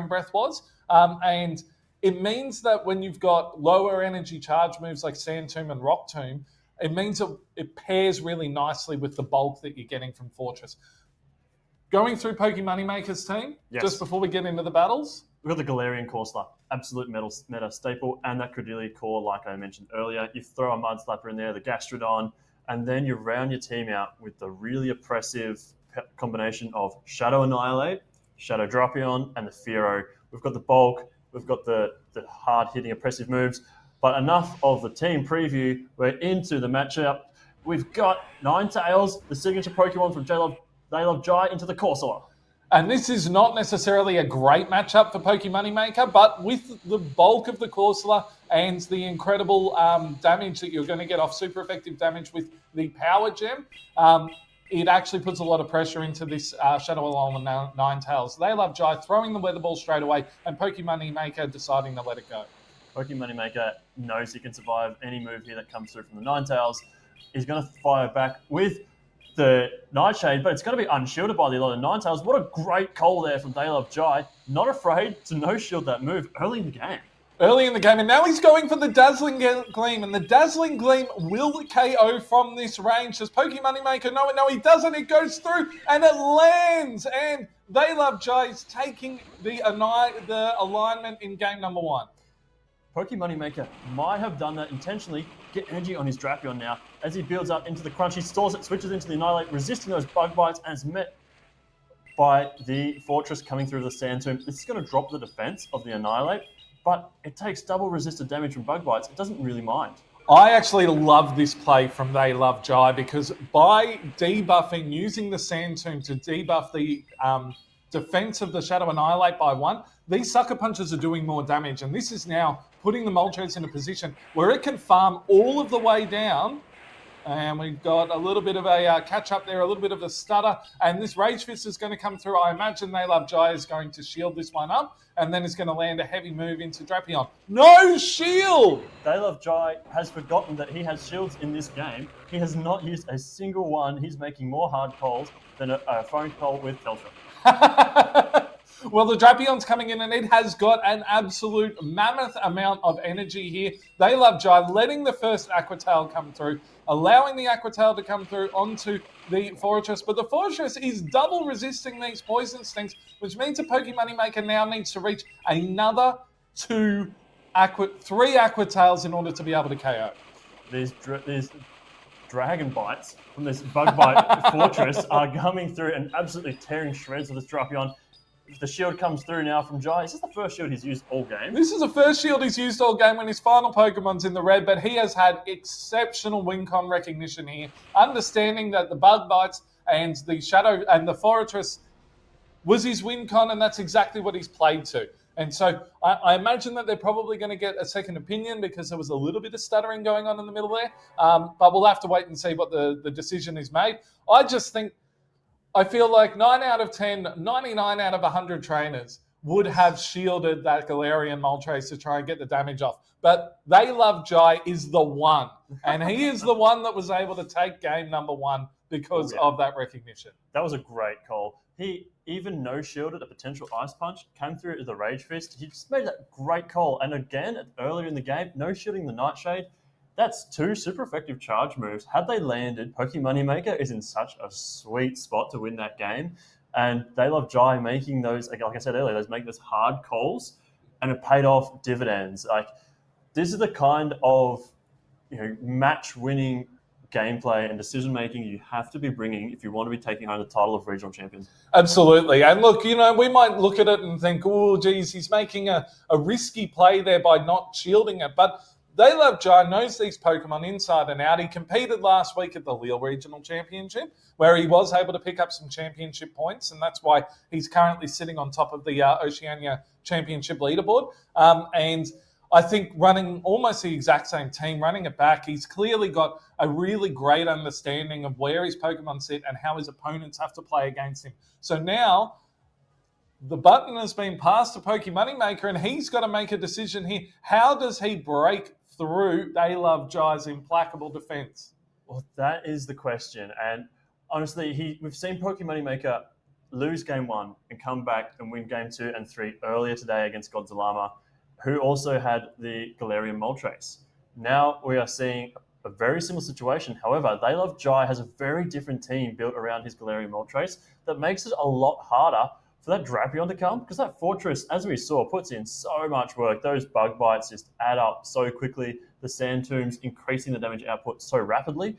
Breath was. And it means that when you've got lower energy charge moves like Sand Tomb and Rock Tomb, it means it pairs really nicely with the bulk that you're getting from Fortress. Going through Moneymaker's team, just before we get into the battles. We've got the Galarian Corsola, absolute meta staple, and that Cordelia core, like I mentioned earlier. You throw a Mud Slapper in there, the Gastrodon, and then you round your team out with the really oppressive combination of Shadow Annihilate, Shadow Drapion, and the Fearow. We've got the bulk, we've got the hard-hitting oppressive moves. But enough of the team preview. We're into the matchup. We've got Ninetales, the signature Pokemon from They Love Jai, into the Corsola. And this is not necessarily a great matchup for Moneymaker, but with the bulk of the Corsola and the incredible damage that you're going to get off super effective damage with the Power Gem, it actually puts a lot of pressure into this Shadow Alolan Ninetales. They Love Jai throwing the Weather Ball straight away, and Moneymaker deciding to let it go. Moneymaker knows he can survive any move here that comes through from the Ninetales. He's going to fire back with the Nightshade, but it's going to be unshielded by the Alolan Ninetales. What a great call there from They Love Jai. Not afraid to no-shield that move early in the game. And now he's going for the Dazzling Gleam, and the Dazzling Gleam will KO from this range. Does Moneymaker know it? No, he doesn't. It goes through, and it lands, and They Love Jai is taking the alignment in game number 1. Moneymaker might have done that intentionally. Get energy on his Drapion now. As he builds up into the crunch, he stores it, switches into the Annihilate, resisting those bug bites, and is met by the Fortress coming through the Sand Tomb. This is going to drop the defense of the Annihilate, but it takes double resisted damage from bug bites. It doesn't really mind. I actually love this play from They Love Jai because by debuffing, using the Sand Tomb to debuff the defense of the Shadow Annihilate by 1, these Sucker Punches are doing more damage, and this is now putting the Moltres in a position where it can farm all of the way down, and we've got a little bit of a catch-up there, a little bit of a stutter, and this Rage Fist is going to come through. I imagine They Love Jai is going to shield this one up, and then it's going to land a heavy move into Drapion. No shield! They Love Jai has forgotten that he has shields in this game. He has not used a single one. He's making more hard calls than a phone call with Telstra. Well, the Drapion's coming in, and it has got an absolute mammoth amount of energy here. They Love Jai letting the first Aqua Tail come through, allowing the Aqua Tail to come through onto the Fortress. But the Fortress is double resisting these Poison Stings, which means that Moneymaker now needs to reach another 3 Aqua Tails in order to be able to KO. These Dragon Bites from this Bug Bite Fortress are coming through and absolutely tearing shreds of this Drapion. If the shield comes through now from Jai, is this the first shield he's used all game? This is the first shield he's used all game when his final Pokemon's in the red, but he has had exceptional win-con recognition here, understanding that the Bug Bites and the Shadow and the Fortress was his win-con, and that's exactly what he's played to. And so I imagine that they're probably going to get a second opinion because there was a little bit of stuttering going on in the middle there. But we'll have to wait and see what the decision is made. I feel like 9 out of 10, 99 out of 100 trainers would have shielded that Galarian Moltres to try and get the damage off. But They Love Jai is the one. And he is the one that was able to take game number 1 because of that recognition. That was a great call. He even no-shielded a potential Ice Punch, came through with the Rage Fist. He just made that great call. And again, earlier in the game, no-shielding the Nightshade. That's 2 super effective charge moves. Had they landed, Moneymaker is in such a sweet spot to win that game. And They Love Jai making those, like I said earlier, making those hard calls, and it paid off dividends. Like, this is the kind of match-winning gameplay and decision-making you have to be bringing if you want to be taking home the title of regional champion. Absolutely. And look, we might look at it and think, oh, geez, he's making a risky play there by not shielding it. But They Love Jai knows these Pokemon inside and out. He competed last week at the Lille Regional Championship, where he was able to pick up some championship points, and that's why he's currently sitting on top of the Oceania Championship leaderboard. And I think running almost the exact same team, running it back, he's clearly got a really great understanding of where his Pokemon sit and how his opponents have to play against him. So now the button has been passed to Moneymaker, and he's got to make a decision here. How does he break through They Love Jai's implacable defense? Well, that is the question. And honestly, we've seen Moneymaker lose game 1 and come back and win game 2 and 3 earlier today against Godzilla, who also had the Galarian Moltres. Now we are seeing a very similar situation. However, They Love Jai has a very different team built around his Galarian Moltres that makes it a lot harder for that Drapion to come, because that Fortress, as we saw, puts in so much work. Those bug bites just add up so quickly. The Sand Tombs increasing the damage output so rapidly.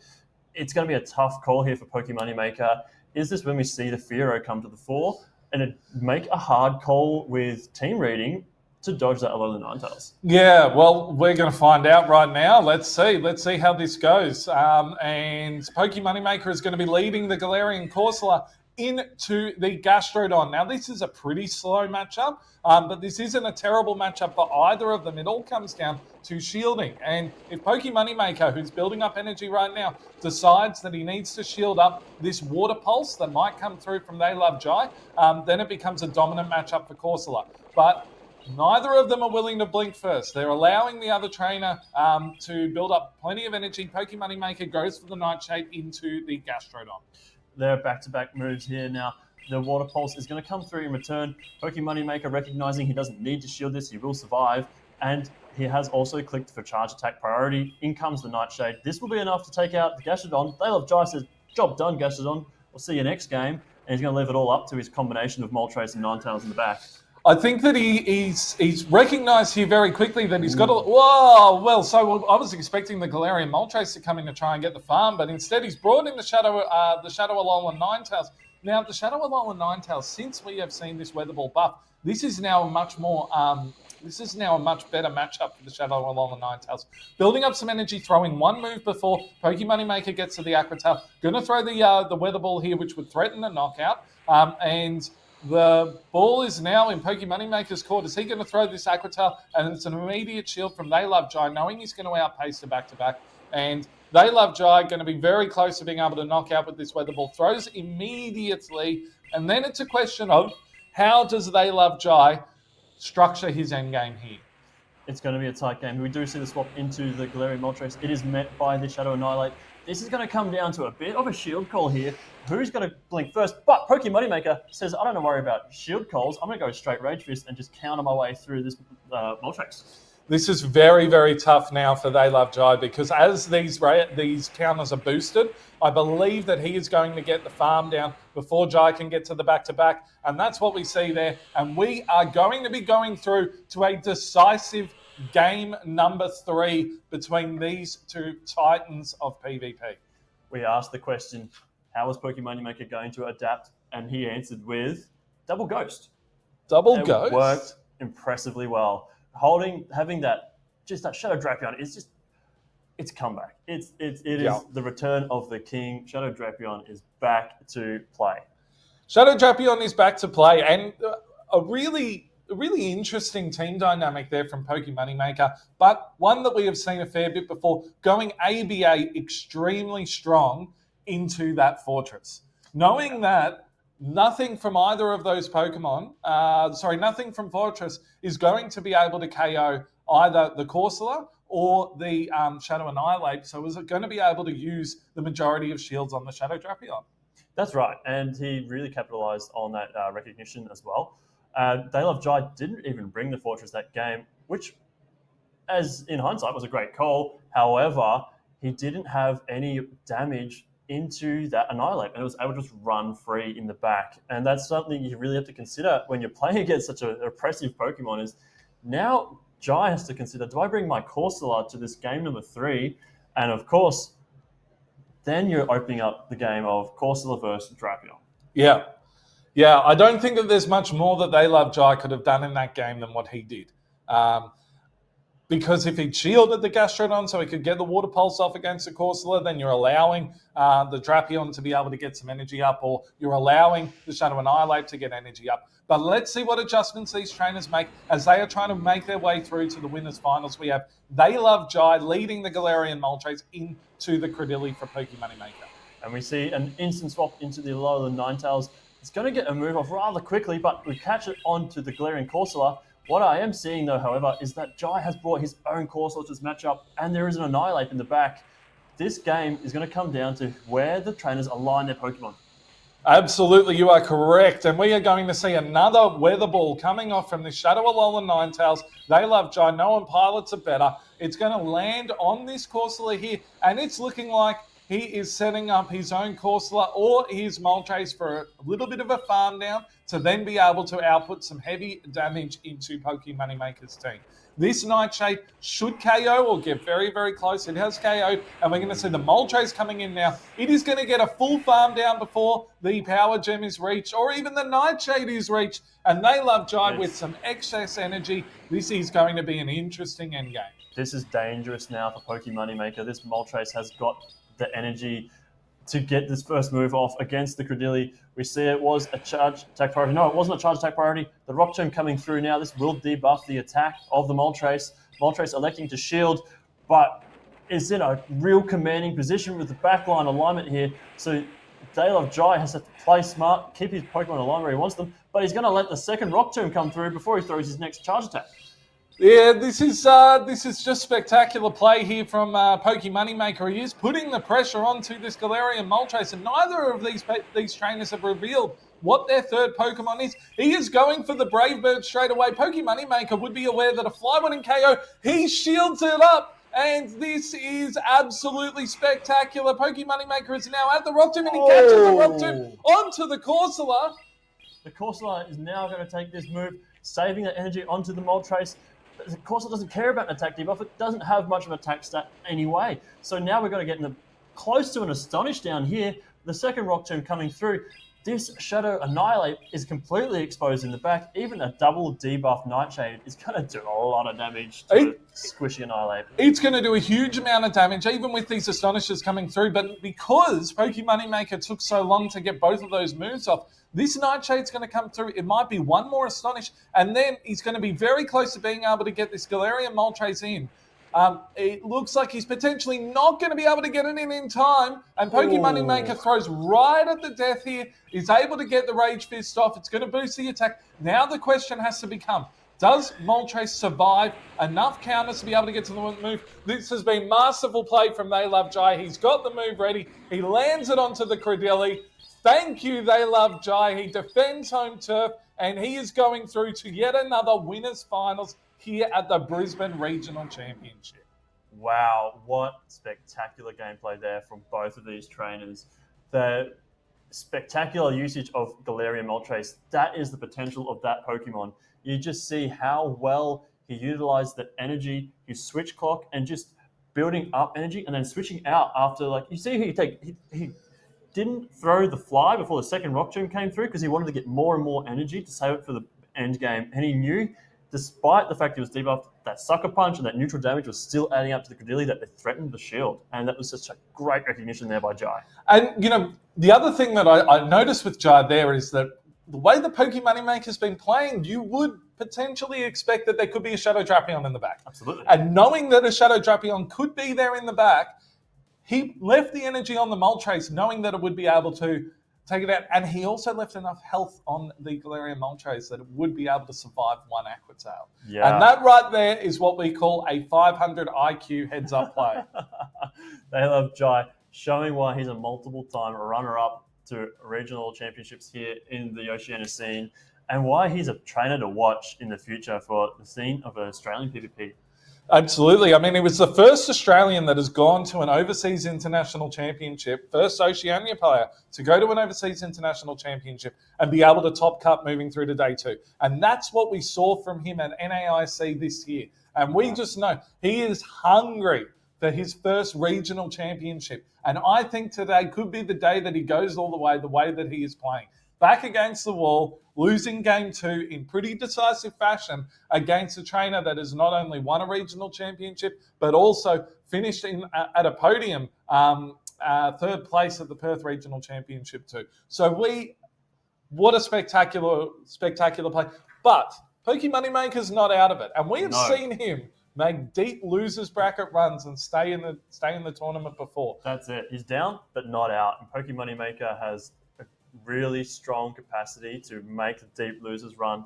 It's going to be a tough call here for Moneymaker. Is this when we see the Fearow come to the fore and make a hard call with team reading to dodge that Alolan Ninetales? Yeah, well, we're going to find out right now. Let's see how this goes. And Moneymaker is going to be leading the Galarian Corsola into the Gastrodon. Now, this is a pretty slow matchup, but this isn't a terrible matchup for either of them. It all comes down to shielding. And if Moneymaker, who's building up energy right now, decides that he needs to shield up this Water Pulse that might come through from They Love Jai, then it becomes a dominant matchup for Corsola. But neither of them are willing to blink first. They're allowing the other trainer to build up plenty of energy. Moneymaker goes for the Nightshade into the Gastrodon. Their back-to-back moves here now. The Water Pulse is going to come through in return. Moneymaker recognizing he doesn't need to shield this, he will survive. And he has also clicked for charge attack priority. In comes the Nightshade. This will be enough to take out the Gastrodon. They Love Jai says, job done, Gastrodon. We'll see you next game. And he's going to leave it all up to his combination of Moltres and Ninetales in the back. I think that he's recognised here very quickly that he's got a... Whoa! Well, so I was expecting the Galarian Moltres to come in to try and get the farm, but instead he's brought in the Shadow Alolan Ninetales. Now, the Shadow Alolan Ninetales, since we have seen this Weather Ball buff, this is now a much better matchup for the Shadow Alolan Ninetales. Building up some energy, throwing one move before Moneymaker gets to the Aqua Tail. Going to throw the Weather Ball here, which would threaten a knockout, and the ball is now in Moneymaker's court. Is he going to throw this Aqua Tail? And it's an immediate shield from They Love Jai, knowing he's going to outpace the back-to-back. And They Love Jai going to be very close to being able to knock out with this Weather Ball. Throws immediately. And then it's a question of how does They Love Jai structure his endgame here? It's going to be a tight game. We do see the swap into the Galarian Moltres. It is met by the Shadow Annihilate. This is going to come down to a bit of a shield call here. Who's going to blink first? But Moneymaker says, I don't want to worry about shield calls. I'm going to go straight Rage Fist and just counter my way through this Moltres. This is very, very tough now for They Love Jai, because as these counters are boosted, I believe that he is going to get the farm down before Jai can get to the back-to-back, and that's what we see there. And we are going to be going through to a decisive game number 3 between these two titans of PvP. We asked the question, how was Moneymaker going to adapt? And he answered with Double Ghost. Double Ghost? It worked impressively well. Having that Shadow Drapion, it's comeback. It is the return of the king. Shadow Drapion is back to play. Shadow Drapion is back to play, and a really really interesting team dynamic there from Moneymaker, but one that we have seen a fair bit before, going ABA extremely strong into that fortress. Knowing that nothing from either of those Pokemon, nothing from Fortress is going to be able to KO either the Corsola or the Shadow Annihilate, so is it going to be able to use the majority of shields on the Shadow Drapion? That's right, and he really capitalized on that recognition as well. They Love Jai didn't even bring the Fortress that game, which, as in hindsight, was a great call. However, he didn't have any damage into that Annihilate, and it was able to just run free in the back. And that's something you really have to consider when you're playing against such an oppressive Pokemon, is now Jai has to consider, do I bring my Corsola to this game number 3? And of course, then you're opening up the game of Corsola versus Drapion. Yeah, I don't think that there's much more that They Love Jai could have done in that game than what he did. Because if he'd shielded the Gastrodon so he could get the Water Pulse off against the Corsola, then you're allowing the Drapion to be able to get some energy up, or you're allowing the Shadow Annihilate to get energy up. But let's see what adjustments these trainers make as they are trying to make their way through to the winners' finals. We have They Love Jai leading the Galarian Moltres into the Credilli for Moneymaker. And we see an instant swap into the Alolan Ninetales. It's going to get a move off rather quickly, but we catch it onto the Galarian Corsola. What I am seeing, though, however, is that Jai has brought his own Corsola to this matchup, and there is an Annihilate in the back. This game is going to come down to where the trainers align their Pokemon. Absolutely, you are correct. And we are going to see another Weather Ball coming off from the Shadow Alolan Ninetales. They Love Jai. No one pilots are better. It's going to land on this Corsola here, and it's looking like he is setting up his own Corsola or his Moltres for a little bit of a farm down to then be able to output some heavy damage into Moneymaker's team. This Nightshade should KO or get very, very close. It has KO'd, and we're going to see the Moltres coming in now. It is going to get a full farm down before the Power Gem is reached, or even the Nightshade is reached, and They Love Jai with some excess energy. This is going to be an interesting endgame. This is dangerous now for Moneymaker. This Moltres has got the energy to get this first move off against the Credilli. We see it was a charge attack priority. No, it wasn't a charge attack priority. The Rock Tomb coming through now. This will debuff the attack of the Moltres. Moltres electing to shield, but is in a real commanding position with the backline alignment here. So They Love Jai has to play smart, keep his Pokemon aligned where he wants them, but he's going to let the second Rock Tomb come through before he throws his next charge attack. Yeah, this is just spectacular play here from Moneymaker. He is putting the pressure onto this Galarian Moltres, and neither of these trainers have revealed what their third Pokemon is. He is going for the Brave Bird straight away. Moneymaker would be aware that a fly wouldn't KO. He shields it up, and this is absolutely spectacular. Moneymaker is now at the Rock Tomb, and he catches the Rock Tomb onto the Corsola. The Corsola is now going to take this move, saving that energy onto the Moltres. The Corsola doesn't care about an attack debuff. It doesn't have much of an attack stat anyway. So now we're going to get close to an Astonish down here. The second Rock Tomb coming through. This Shadow Annihilate is completely exposed in the back. Even a double debuff Nightshade is going to do a lot of damage to the squishy Annihilate. It's going to do a huge amount of damage, even with these Astonishers coming through. But because Moneymaker took so long to get both of those moves off, this Nightshade's going to come through. It might be one more Astonish, and then he's going to be very close to being able to get this Galarian Moltres in. It looks like he's potentially not going to be able to get it in time, and Moneymaker throws right at the death here. He's able to get the Rage Fist off. It's going to boost the attack. Now the question has to become, does Moltres survive enough counters to be able to get to the move? This has been masterful play from They Love Jai. He's got the move ready. He lands it onto the Credilli. Thank you, They Love Jai. He defends home turf, and he is going through to yet another winners' finals here at the Brisbane Regional Championship. Wow, what spectacular gameplay there from both of these trainers. The spectacular usage of Galarian Moltres, that is the potential of that Pokemon. You just see how well he utilized the energy, his switch clock, and just building up energy and then switching out after, you see he didn't throw the fly before the second Rock Tomb came through because he wanted to get more and more energy to save it for the end game. And he knew, despite the fact he was debuffed, that Sucker Punch and that neutral damage was still adding up to the Credilli, that it threatened the shield. And that was such a great recognition there by Jai. And, the other thing that I noticed with Jai there is that the way the Moneymaker's been playing, you would potentially expect that there could be a Shadow Drapion in the back. Absolutely. And knowing that a Shadow Drapion could be there in the back, he left the energy on the Moltres, knowing that it would be able to take it out. And he also left enough health on the Galarian Moltres that it would be able to survive one Aqua Tail. Yeah. And that right there is what we call a 500 IQ heads-up play. They love Jai, showing why he's a multiple-time runner-up to regional championships here in the Oceania scene, and why he's a trainer to watch in the future for the scene of an Australian PvP. Absolutely. I mean, he was the first Australian that has gone to an overseas international championship, first Oceania player to go to an overseas international championship and be able to top cut moving through to day 2. And that's what we saw from him at NAIC this year. And we just know he is hungry for his first regional championship. And I think today could be the day that he goes all the way that he is playing. Back against the wall, losing game 2 in pretty decisive fashion against a trainer that has not only won a regional championship, but also finished at a podium, 3rd place at the Perth Regional Championship too. So what a spectacular play. But Moneymaker's not out of it. And we have seen him make deep losers bracket runs and stay in the tournament before. That's it. He's down, but not out. And Moneymaker has really strong capacity to make the deep losers run.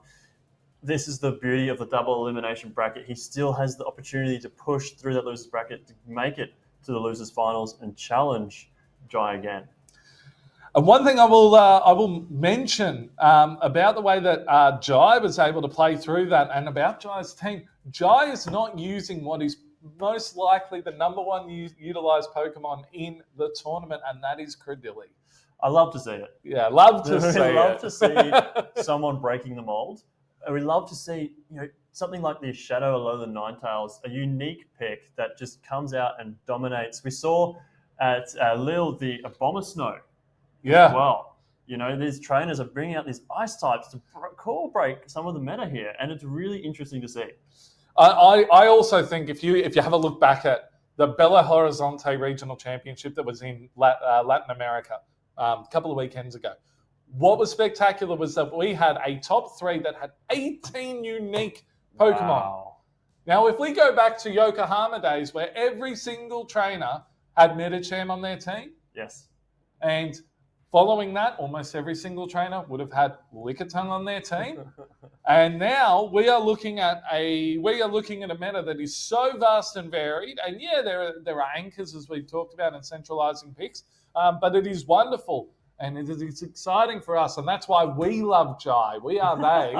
This is the beauty of the double elimination bracket. He still has the opportunity to push through that losers bracket to make it to the losers finals and challenge Jai again. And one thing I will mention about the way that Jai was able to play through that, and about Jai's team, Jai is not using what is most likely the number one utilized Pokemon in the tournament, and that is Credilli. I love to see it. Yeah, love to see it. We love to see someone breaking the mold. And we love to see, something like the Shadow Alolan Ninetales, a unique pick that just comes out and dominates. We saw at Lille the Abomasnow as well. These trainers are bringing out these ice types to core break some of the meta here, and it's really interesting to see. I also think if you have a look back at the Belo Horizonte Regional Championship that was in Latin America, a couple of weekends ago. What was spectacular was that we had a top 3 that had 18 unique Pokemon. Wow. Now, if we go back to Yokohama days where every single trainer had Metacham on their team. Yes. And following that, almost every single trainer would have had Lickitung on their team. And now we are looking at a meta that is so vast and varied. And yeah, there are anchors, as we've talked about, in centralizing picks. But it is wonderful and it is exciting for us. And that's why we love Jai. We are they.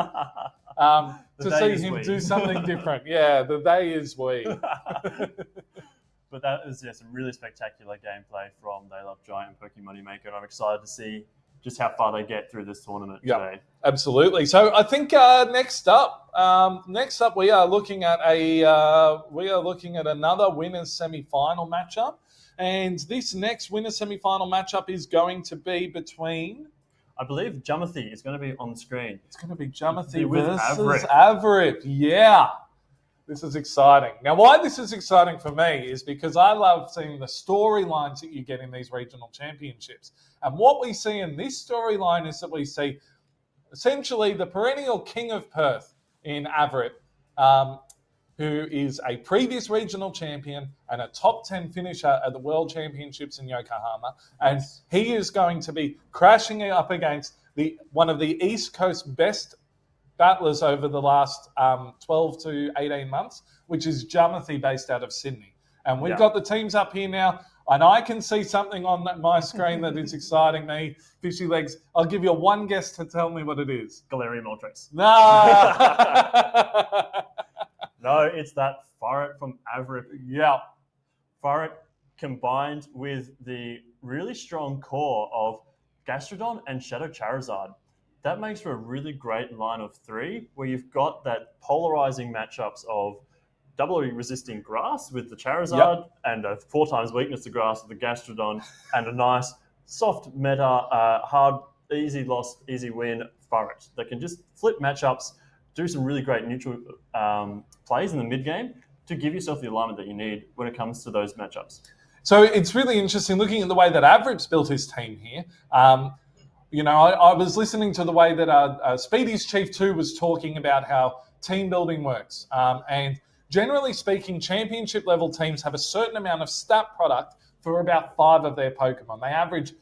To see him do something different. Yeah, the they is we. But that is some really spectacular gameplay from They Love Jai and Moneymaker. And I'm excited to see just how far they get through this tournament today. Absolutely. So I think next up we are looking at another winners semi-final matchup. And this next winner semi-final matchup is going to be between... I believe Jamathi is going to be on the screen. It's going to be Jamathi versus Avrip. Yeah. This is exciting. Now, why this is exciting for me is because I love seeing the storylines that you get in these regional championships. And what we see in this storyline is that we see essentially the perennial king of Perth in Avrip, who is a previous regional champion and a top 10 finisher at the World Championships in Yokohama. And he is going to be crashing up against one of the East Coast best battlers over the last 12 to 18 months, which is Jamathi, based out of Sydney. And we've got the teams up here now, and I can see something on my screen that is exciting me. Fishy Legs, I'll give you one guess to tell me what it is. Galarian Moltres. No! No, it's that Farret from Avrip. Yeah. Farret combined with the really strong core of Gastrodon and Shadow Charizard. That makes for a really great line of 3 where you've got that polarizing matchups of doubly resisting grass with the Charizard and a 4 times weakness to grass with the Gastrodon and a nice soft meta, hard, easy loss, easy win Farret that can just flip matchups, do some really great neutral plays in the mid game to give yourself the alignment that you need when it comes to those matchups. So it's really interesting looking at the way that Avrip's built his team here. I was listening to the way that Speedy's Chief 2 was talking about how team building works. And generally speaking, championship level teams have a certain amount of stat product for about 5 of their Pokemon. They average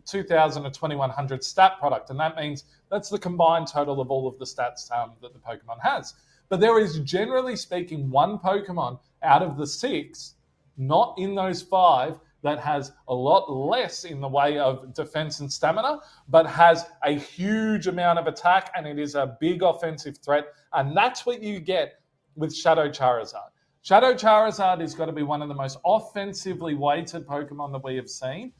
2,000 to 2,100 stat product, and that means that's the combined total of all of the stats that the Pokemon has. But there is, generally speaking, one Pokemon out of the 6, not in those 5, that has a lot less in the way of defense and stamina, but has a huge amount of attack, and it is a big offensive threat. And that's what you get with Shadow Charizard. Shadow Charizard is going to be one of the most offensively weighted Pokemon that we have seen.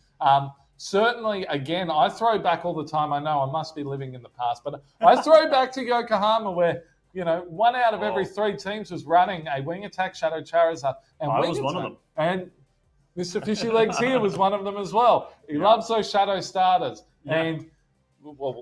Certainly, again, I throw back all the time. I know I must be living in the past, but I throw back to Yokohama where, 1 out of every 3 teams was running a Wing Attack Shadow Charizard. And I was one of them. And Mr. Fishy Legs here was one of them as well. He loves those Shadow starters. Yeah. And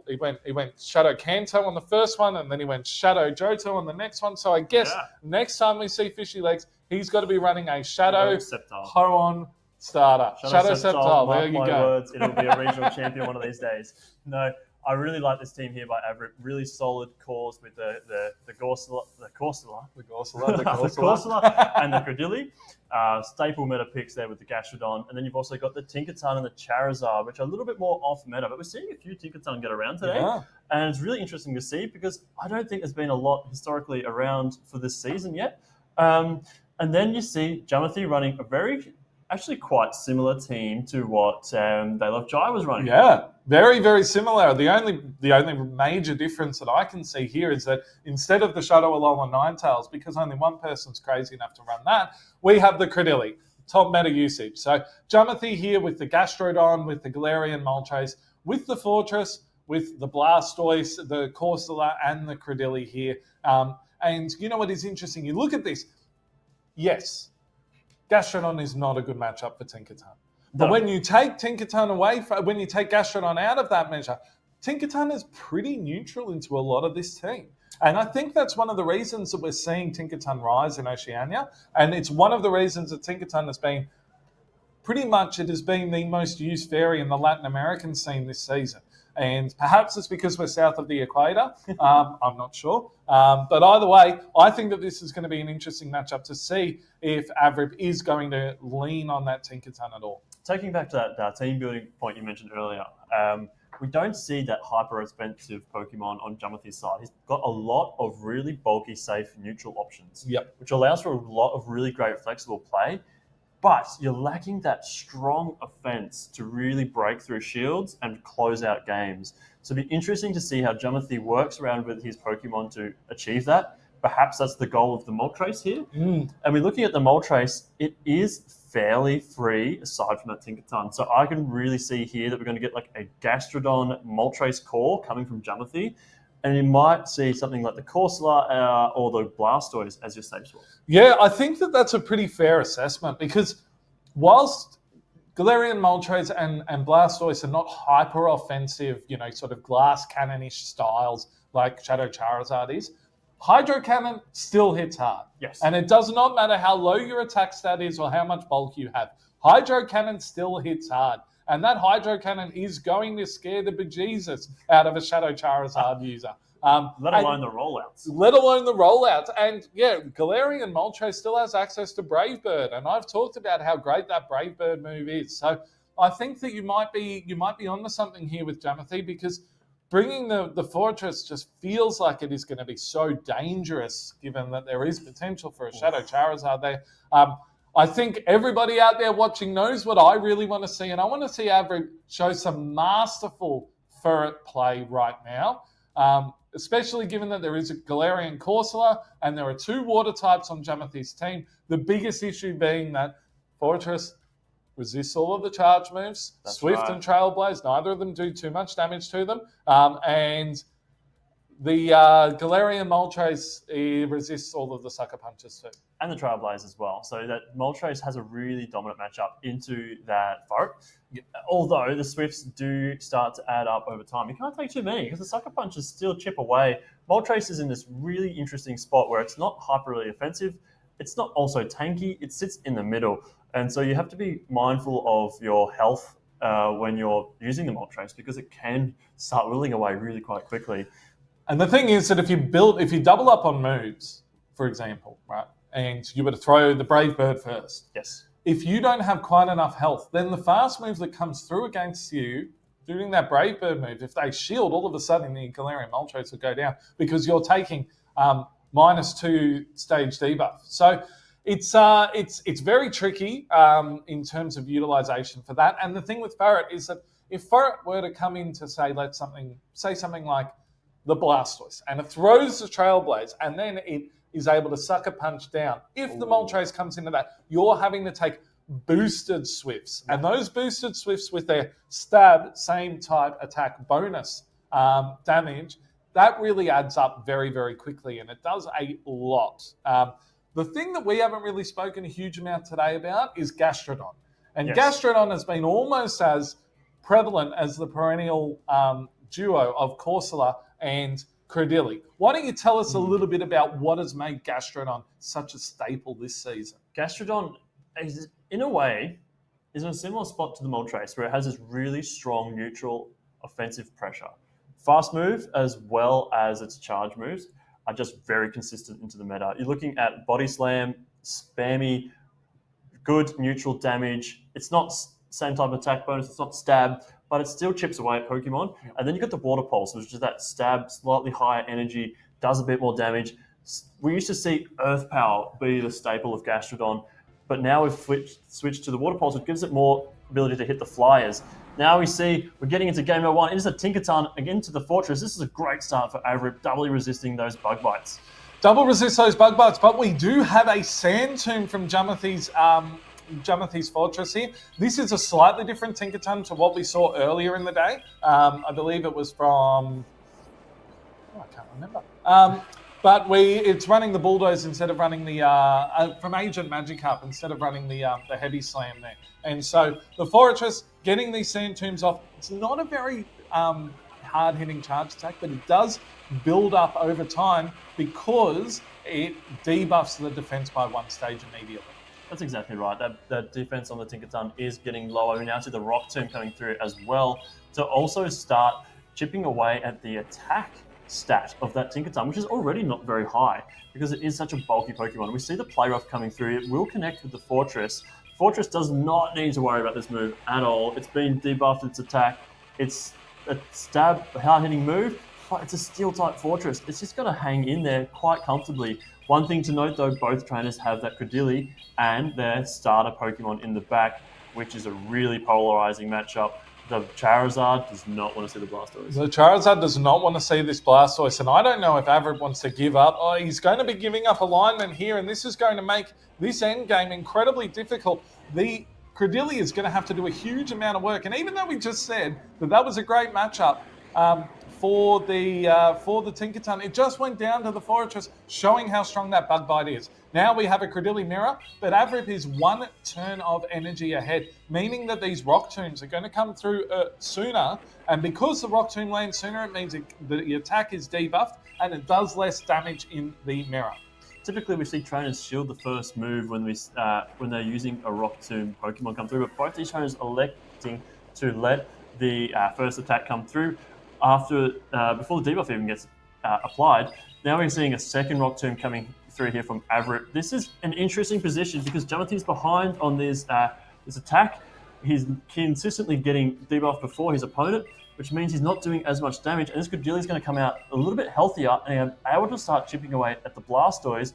he went Shadow Kanto on the first one, and then he went Shadow Johto on the next one. So I guess next time we see Fishy Legs, he's got to be running a Shadow Hoenn starter. Shadow Sceptile. There you go. Words, it'll be a regional champion one of these days. No, I really like this team here by Everett. Really solid cores with the Corsola and the Credilli. Staple meta picks there with the Gastrodon. And then you've also got the Tinkaton and the Charizard, which are a little bit more off meta. But we're seeing a few Tinkaton get around today. Yeah. And it's really interesting to see because I don't think there's been a lot historically around for this season yet. And then you see Jamathi running a actually quite similar team to what They Love Jai was running. Yeah, very, very similar. The only major difference that I can see here is that instead of the Shadow Alola Ninetales, because only one person's crazy enough to run that, we have the Credilli, top meta usage. So Jamathi here with the Gastrodon, with the Galarian Moltres, with the Fortress, with the Blastoise, the Corsola, and the Credilli here. And you know what is interesting? You look at this. Yes, Gastrodon is not a good matchup for Tinkaton. But when you take Tinkaton when you take Gastrodon out of that measure, Tinkaton is pretty neutral into a lot of this team. And I think that's one of the reasons that we're seeing Tinkaton rise in Oceania. And it's one of the reasons that Tinkaton has been it has been the most used fairy in the Latin American scene this season. And perhaps it's because we're south of the equator. I'm not sure. But either way, I think that this is going to be an interesting matchup to see if Avrip is going to lean on that Tinkaton at all. Taking back to that team building point you mentioned earlier, we don't see that hyper expensive Pokemon on Jamathi's side. He's got a lot of really bulky, safe, neutral options, which allows for a lot of really great flexible play. But you're lacking that strong offense to really break through shields and close out games. So it'll be interesting to see how Jamathi works around with his Pokemon to achieve that. Perhaps that's the goal of the Moltres here. And we're looking at the Moltres, it is fairly free aside from that Tinkaton. So I can really see here that we're going to get like a Gastrodon Moltres core coming from Jamathi. And you might see something like the Corsola or the Blastoise as your safe swap. Yeah, I think that that's a pretty fair assessment because whilst Galarian Moltres and Blastoise are not hyper-offensive, sort of glass cannon-ish styles like Shadow Charizard is, Hydro Cannon still hits hard. Yes. And it does not matter how low your attack stat is or how much bulk you have. Hydro Cannon still hits hard. And that Hydro Cannon is going to scare the bejesus out of a Shadow Charizard user. Let alone the rollouts. Let alone the rollouts. And yeah, Galarian Moltres still has access to Brave Bird. And I've talked about how great that Brave Bird move is. So I think that you might be onto something here with Jamathi because bringing the Fortress just feels like it is going to be so dangerous given that there is potential for a Shadow Charizard there. I think everybody out there watching knows what I really want to see, and I want to see Avril show some masterful ferret play right now, especially given that there is a Galarian Corsola and there are 2 water types on Jamathi's team. The biggest issue being that Fortress resists all of the charge moves. That's Swift right. and Trailblaze, neither of them do too much damage to them. And the Galarian Moltres resists all of the sucker punches too. And the Trailblaze as well. So that Moltres has a really dominant matchup into that Forest. Although the Swifts do start to add up over time. You can't take too many because the sucker punches still chip away. Moltres is in this really interesting spot where it's not hyperly offensive. It's not also tanky. It sits in the middle. And so you have to be mindful of your health when you're using the Moltres, because it can start willing away really quite quickly. And the thing is that if you double up on moves, for example, right, and you were to throw the Brave Bird first, yes, if you don't have quite enough health, then the fast move that comes through against you doing that Brave Bird move, if they shield, all of a sudden the Galarian Moltres will go down because you're taking -2 stage debuff. So it's very tricky in terms of utilization for that. And the thing with Ferret is that if Ferret were to come in to say something like the Blastoise, and it throws the Trailblaze, and then it is able to sucker punch down. If the Moltres comes into that, you're having to take boosted Swifts. And those boosted Swifts with their stab, same type attack bonus damage, that really adds up very, very quickly, and it does a lot. The thing that we haven't really spoken a huge amount today about is Gastrodon. And Yes. Gastrodon has been almost as prevalent as the perennial duo of Corsola and Credilli. Why don't you tell us a little bit about what has made Gastrodon such a staple this season? Gastrodon is, in a way, is in a similar spot to the Moltres, where it has this really strong neutral offensive pressure. Fast move as well as its charge moves are just very consistent into the meta. You're looking at Body Slam, spammy, good neutral damage. It's not same type of attack bonus, it's not stab, but it still chips away at Pokemon. Yeah. And then you've got the Water Pulse, which is that stab, slightly higher energy, does a bit more damage. We used to see Earth Power be the staple of Gastrodon, but now we've switched to the Water Pulse, which gives it more ability to hit the flyers. Now we see we're getting into game number 1. It is a Tinkaton again to the Fortress. This is a great start for Avrip, doubly resisting those bug bites. Double resist those bug bites, but we do have a Sand Tomb from Jamothi's Fortress here. This is a slightly different Tinkaton to what we saw earlier in the day. I believe it was from... I can't remember. But it's running the Bulldoze instead of running the... from Agent Magikarp instead of running the Heavy Slam there. And so the Fortress getting these Sand Tombs off, it's not a very hard-hitting charge attack, but it does build up over time because it debuffs the defense by 1 stage immediately. That's exactly right. That defense on the Tinkaton is getting lower. We now see the Rock Tomb coming through as well to also start chipping away at the attack stat of that Tinkaton, which is already not very high because it is such a bulky Pokemon. We see the Play Rough coming through. It will connect with the Fortress. Fortress does not need to worry about this move at all. It's been debuffed, its attack. It's a stab, a hard-hitting move, but it's a Steel-type Fortress. It's just got to hang in there quite comfortably. One thing to note, though, both trainers have that Credilli and their starter Pokemon in the back, which is a really polarizing matchup. The Charizard does not want to see the Blastoise. The Charizard does not want to see this Blastoise, and I don't know if Avrip wants to give up. Oh, he's going to be giving up alignment here, and this is going to make this endgame incredibly difficult. The Credilli is going to have to do a huge amount of work, and even though we just said that was a great matchup for the Tinkaton, it just went down to the Fortress, showing how strong that Bug Bite is. Now we have a Credilli Mirror, but Avrip is 1 turn of energy ahead, meaning that these Rock Tombs are going to come through sooner, and because the Rock Tomb lands sooner, it means the attack is debuffed, and it does less damage in the Mirror. Typically, we see trainers shield the first move when they're using a Rock Tomb Pokemon come through, but both these trainers electing to let the first attack come through before the debuff even gets applied. Now we're seeing a second Rock Tomb coming through here from Avrip. This is an interesting position because Jamothi's behind on this attack. He's consistently getting debuffed before his opponent, which means he's not doing as much damage. And this Credilli's going to come out a little bit healthier and able to start chipping away at the Blastoise.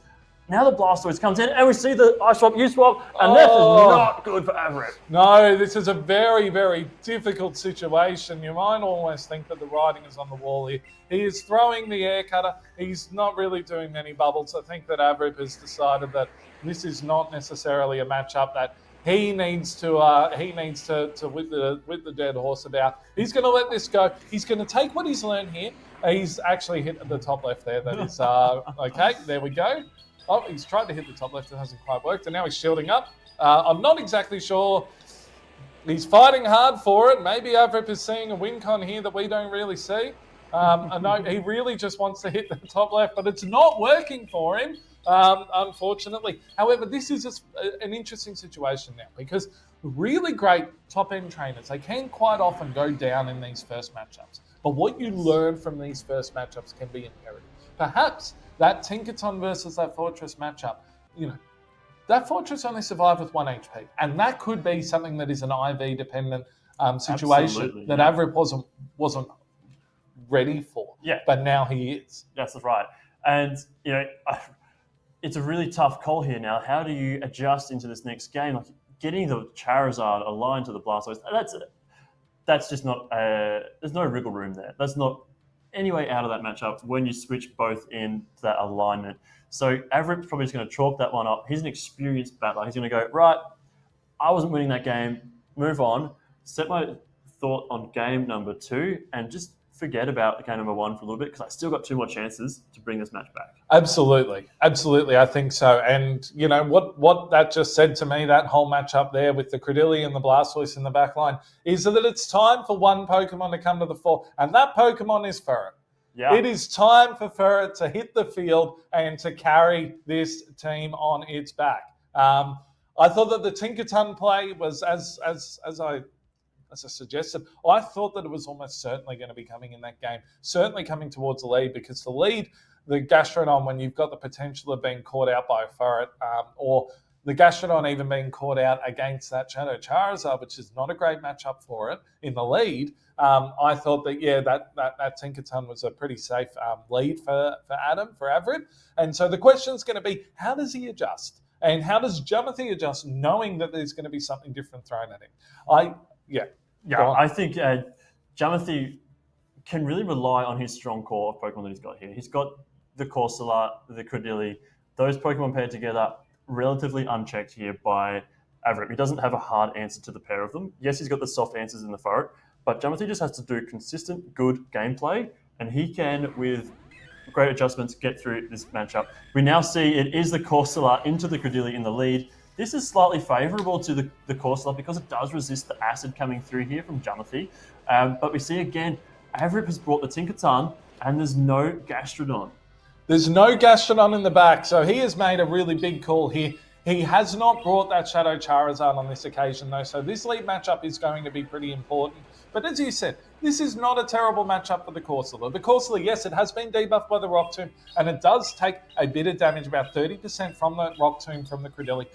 Now the Blastoise comes in and we see the Ice Swap, U Swap, and this is not good for Avrip. No, this is a very, very difficult situation. You might almost think that the writing is on the wall here. He is throwing the Air Cutter. He's not really doing many bubbles. I think that Avrip has decided that this is not necessarily a matchup that he needs to with the dead horse about. He's going to let this go. He's going to take what he's learned here. He's actually hit the top left there. That is okay. There we go. Oh, he's tried to hit the top left. It hasn't quite worked. And now he's shielding up. I'm not exactly sure. He's fighting hard for it. Maybe Avrip is seeing a win con here that we don't really see. I know he really just wants to hit the top left, but it's not working for him, unfortunately. However, this is just an interesting situation now because really great top-end trainers, they can quite often go down in these first matchups. But what you learn from these first matchups can be imperative. Perhaps that Tinkerton versus that Fortress matchup, that Fortress only survived with 1 HP. And that could be something that is an IV-dependent situation that Avrip wasn't ready for. Yeah. But now he is. That's right. And, it's a really tough call here now. How do you adjust into this next game? Like getting the Charizard aligned to the Blastoise, that's just not, there's no wriggle room there. That's not any way out of that matchup when you switch both into that alignment. So Avrip's probably just going to chalk that one up. He's an experienced battler. He's going to go, right, I wasn't winning that game, move on, set my thought on game number 2 and just forget about game number 1 for a little bit because I still got 2 more chances to bring this match back. Absolutely. I think so. And, what that just said to me, that whole matchup there with the Credilli and the Blastoise in the back line, is that it's time for one Pokemon to come to the fore. And that Pokemon is Ferret. Yeah. It is time for Ferret to hit the field and to carry this team on its back. I thought that the Tinkerton play was, as I suggested, I thought that it was almost certainly going to be coming in that game, certainly coming towards the lead, because the lead, the Gastrodon, when you've got the potential of being caught out by a Ferret, or the Gastrodon even being caught out against that Shadow Charizard, which is not a great matchup for it in the lead, I thought that, that Tinkerton was a pretty safe lead for Avrip. And so the question's going to be, how does he adjust? And how does Jamathi adjust knowing that there's going to be something different thrown at him? I think Jamathi can really rely on his strong core of Pokemon that he's got here. He's got the Corsola, the Credilli, those Pokemon paired together, relatively unchecked here by Avrip. He doesn't have a hard answer to the pair of them. Yes, he's got the soft answers in the Ferret, but Jamathi just has to do consistent, good gameplay, and he can, with great adjustments, get through this matchup. We now see it is the Corsola into the Credilli in the lead. This is slightly favourable to the Corsola because it does resist the acid coming through here from Jamathi. But we see again, Avrip has brought the Tinkerton and there's no Gastrodon. There's no Gastrodon in the back, so he has made a really big call here. He has not brought that Shadow Charizard on this occasion, though, so this lead matchup is going to be pretty important. But as you said, this is not a terrible matchup for the Corsola. The Corsola, yes, it has been debuffed by the Rock Tomb, and it does take a bit of damage, about 30% from the Rock Tomb from the Credilli.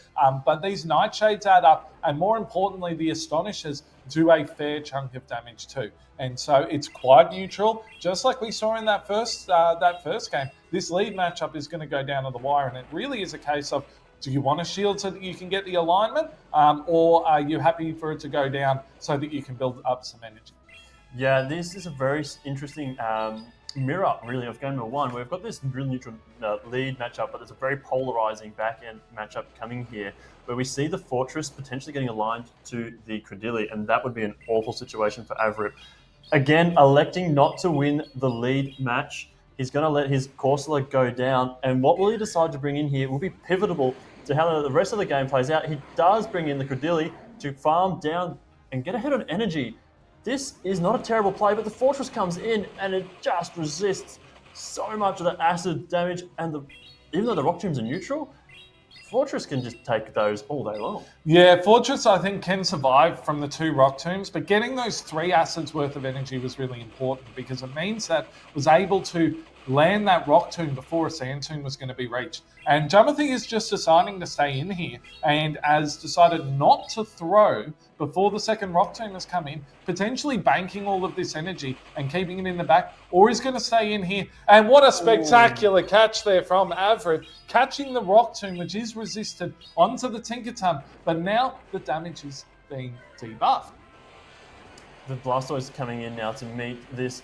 But these Nightshades add up, and more importantly, the Astonishers do a fair chunk of damage too. And so it's quite neutral, just like we saw in that first game. This lead matchup is going to go down to the wire, and it really is a case of, do you want a shield so that you can get the alignment, or are you happy for it to go down so that you can build up some energy? Yeah, this is a very interesting mirror, really, of game number 1. We've got this really neutral lead matchup, but there's a very polarizing back-end matchup coming here, where we see the Fortress potentially getting aligned to the Credilli, and that would be an awful situation for Avrip. Again, electing not to win the lead match. He's going to let his Corsola go down, and what will he decide to bring in here will be pivotal to how the rest of the game plays out. He does bring in the Credilli to farm down and get ahead on energy. This is not a terrible play, but the Fortress comes in and it just resists so much of the acid damage, and even though the Rock Tombs are neutral, Fortress can just take those all day long. Yeah, Fortress, I think, can survive from the 2 Rock Tombs, but getting those 3 acids worth of energy was really important because it means that it was able to land that Rock Tomb before a Sand Tomb was going to be reached. And Jamathi is just deciding to stay in here and has decided not to throw before the second Rock Tomb has come in, potentially banking all of this energy and keeping it in the back, or he's going to stay in here. And what a spectacular catch there from Avrip, catching the Rock Tomb, which is resisted, onto the Tinkerton, but now the damage is being debuffed. The Blastoise coming in now to meet this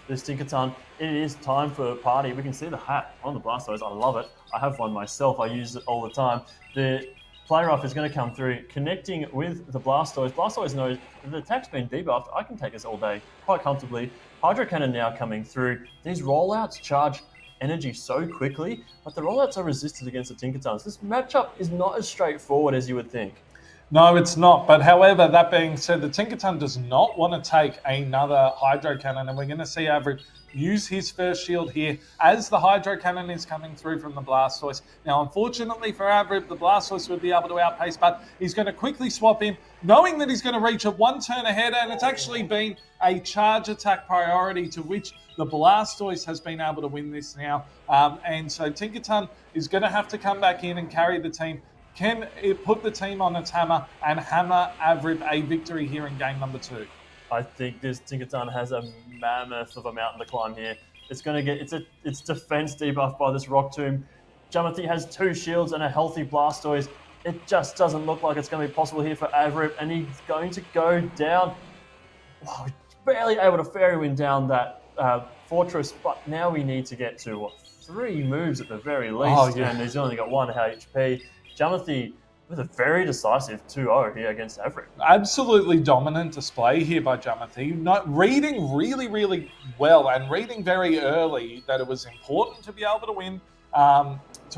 Tinkerton. It is time for a party. We can see the hat on the Blastoise. I love it. I have one myself. I use it all the time. The Play Rough is going to come through, connecting with the Blastoise. Blastoise knows if the attack's been debuffed, I can take this all day quite comfortably. Hydro Cannon now coming through. These rollouts charge energy so quickly, but the rollouts are resisted against the Tinkertons. This matchup is not as straightforward as you would think. No, it's not. But however, that being said, the Tinkerton does not want to take another Hydro Cannon, and we're going to see Averip use his first shield here as the Hydro Cannon is coming through from the Blastoise. Now, unfortunately for Averip, the Blastoise would be able to outpace, but he's going to quickly swap him, knowing that he's going to reach it one turn ahead, and it's actually been a charge attack priority to which the Blastoise has been able to win this now. And so Tinkerton is going to have to come back in and carry the team. Can it put the team on its hammer and hammer Averip a victory here in game number 2? I think this Tinkerton has a mammoth of a mountain to climb here. It's going to get its defense debuffed by this Rock Tomb. Jamati has 2 shields and a healthy Blastoise. It just doesn't look like it's going to be possible here for Averip, and he's going to go down. Oh, barely able to fairy wind down that fortress, but now we need to get to 3 moves at the very least, and he's only got 1 HP. Jamati with a very decisive 2-0 here against Averip. Absolutely dominant display here by Jamati. Reading really, really well and reading very early that it was important to be able to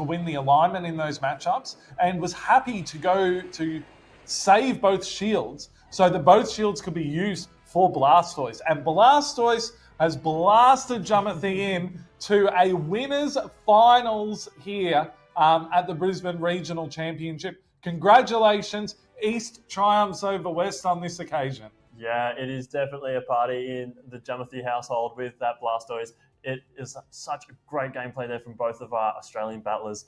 win the alignment in those matchups, and was happy to go to save both shields so that both shields could be used for Blastoise. And Blastoise has blasted Jamati in to a winners finals here at the Brisbane Regional Championship. Congratulations, East triumphs over West on this occasion. Yeah, it is definitely a party in the Jamati household with that Blastoise. It is such a great gameplay there from both of our Australian battlers.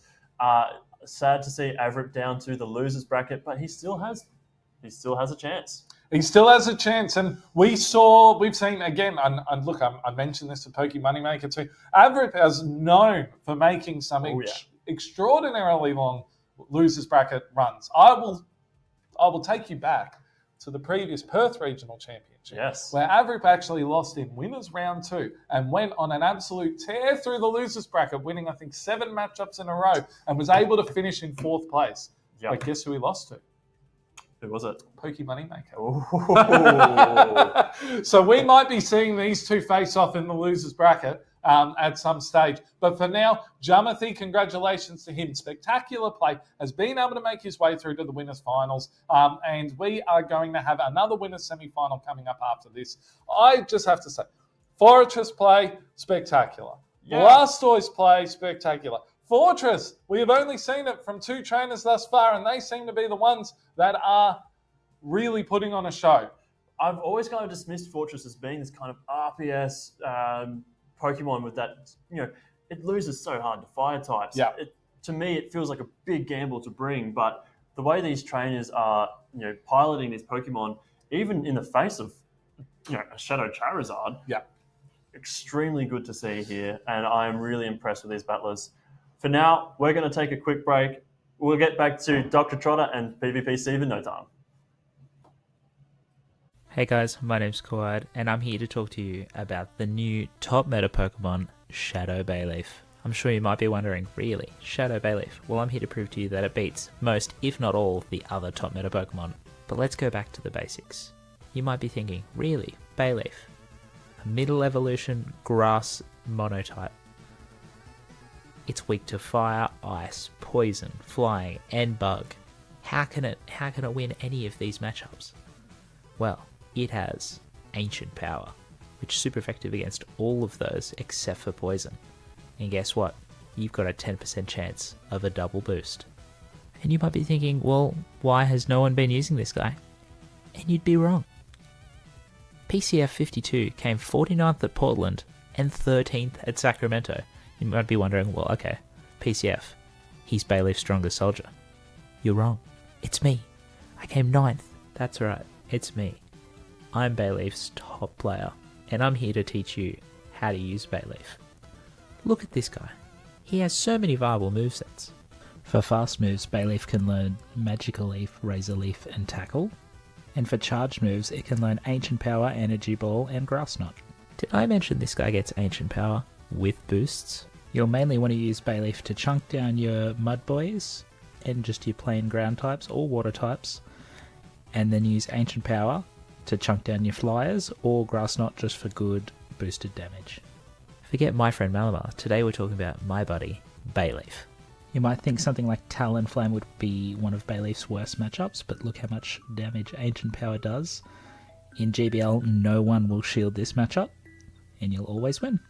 Sad to see Averip down to the losers bracket, but he still has a chance. He still has a chance, and we've seen again, and look, I mentioned this to Pokey Moneymaker too. Averip is known for making some extraordinarily long losers bracket runs. I will take you back to the previous Perth Regional Championship, yes, where Averip actually lost in winners round 2 and went on an absolute tear through the losers bracket, winning I think 7 matchups in a row, and was able to finish in 4th place. Yep. But guess who he lost to? Who was it? Pokey Moneymaker. Oh. So we might be seeing these two face off in the losers bracket at some stage. But for now, Jamati, congratulations to him. Spectacular play, has been able to make his way through to the winners finals. And we are going to have another winners semi-final coming up after this. I just have to say, Fortress play, spectacular. Yeah. Blastoise play, spectacular. Fortress, we have only seen it from 2 trainers thus far, and they seem to be the ones that are really putting on a show. I've always kind of dismissed Fortress as being this kind of RPS Pokemon with that, it loses so hard to fire types. Yeah. To me, it feels like a big gamble to bring, but the way these trainers are, piloting these Pokemon, even in the face of, a Shadow Charizard, extremely good to see here, and I'm really impressed with these battlers. For now, we're going to take a quick break. We'll get back to DrTrotter and PvP Steve in no time. Hey guys, my name's Kawad, and I'm here to talk to you about the new top meta Pokemon, Shadow Bayleaf. I'm sure you might be wondering, really, Shadow Bayleaf? Well, I'm here to prove to you that it beats most, if not all, the other top meta Pokemon. But let's go back to the basics. You might be thinking, really, Bayleaf? A middle evolution grass monotype. It's weak to fire, ice, poison, flying, and bug. How can it win any of these matchups? Well, it has Ancient Power, which is super effective against all of those except for poison. And guess what? You've got a 10% chance of a double boost. And you might be thinking, well, why has no one been using this guy? And you'd be wrong. PCF 52 came 49th at Portland and 13th at Sacramento. You might be wondering, well, okay, PCF, he's Bayleaf's strongest soldier. You're wrong. It's me. I came 9th. That's right, it's me. I'm Bayleaf's top player, and I'm here to teach you how to use Bayleaf. Look at this guy. He has so many viable movesets. For fast moves, Bayleaf can learn Magical Leaf, Razor Leaf, and Tackle. And for charged moves, it can learn Ancient Power, Energy Ball, and Grass Knot. Did I mention this guy gets Ancient Power with boosts? You'll mainly want to use Bayleaf to chunk down your Mud Boys and just your plain ground types or water types, and then use Ancient Power to chunk down your Flyers or Grass Knot just for good boosted damage. Forget my friend Malamar, today we're talking about my buddy, Bayleaf. You might think something like Talonflame would be one of Bayleaf's worst matchups, but look how much damage Ancient Power does. In GBL, no one will shield this matchup, and you'll always win.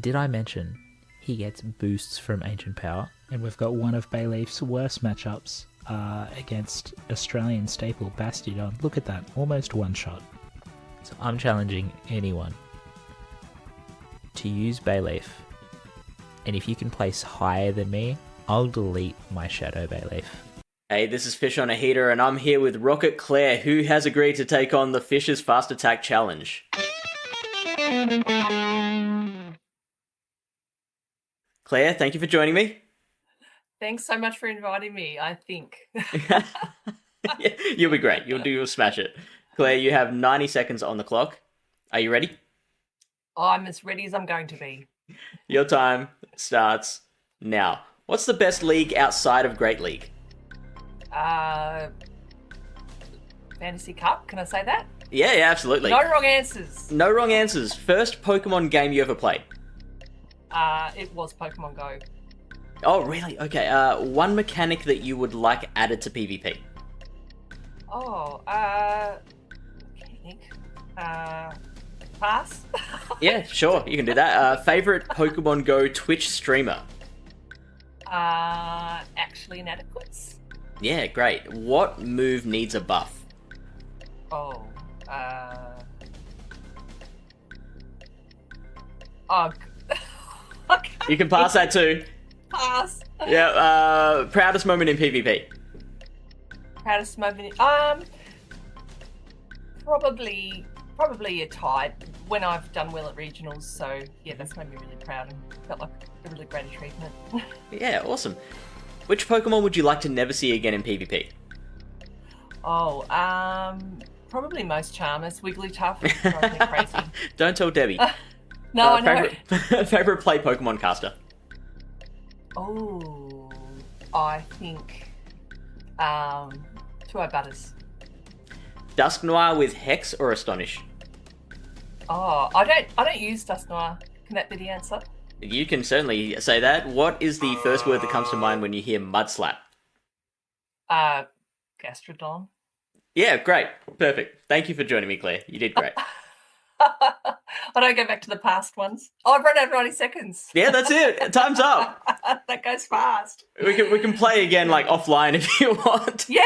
Did I mention he gets boosts from Ancient Power, and we've got one of Bayleaf's worst matchups against Australian staple Bastiodon. Look at that, almost one shot. So I'm challenging anyone to use Bayleaf, and if you can place higher than me, I'll delete my Shadow Bayleaf. Hey, this is Fish on a Heater, and I'm here with Rocket Claire, who has agreed to take on the Fish's Fast Attack Challenge. Claire, thank you for joining me. Thanks so much for inviting me, I think. Yeah, you'll be great. You'll smash it. Claire, you have 90 seconds on the clock. Are you ready? I'm as ready as I'm going to be. Your time starts now. What's the best league outside of Great League? Fantasy Cup, can I say that? Yeah, absolutely. No wrong answers. No wrong answers. First Pokemon game you ever played? It was Pokemon Go. Oh, really? Okay. One mechanic that you would like added to PvP? Oh, I can't think. Pass? Yeah, sure. You can do that. Favorite Pokemon Go Twitch streamer? Actually inadequates. Yeah, great. What move needs a buff? Oh, okay. You can pass that too. Pass. Yeah, proudest moment in PvP? Proudest moment. Probably a tie when I've done well at regionals. So yeah, that's made me really proud and felt like a really great achievement. Yeah, awesome. Which Pokemon would you like to never see again in PvP? Oh, probably most Charmers. Wigglytuff drives me crazy. Don't tell Debbie. No, I know. Favorite play Pokemon caster? Oh, I think Two-Eye Butters. Dusknoir with Hex or Astonish? Oh, I don't use Dusknoir. Can that be the answer? You can certainly say that. What is the first word that comes to mind when you hear Mudslap? Gastrodon. Yeah, great. Perfect. Thank you for joining me, Claire. You did great. I don't go back to the past ones. Oh, I've run out of 90 seconds. Yeah, that's it. Time's up. That goes fast. We can play again, like, offline if you want. Yeah.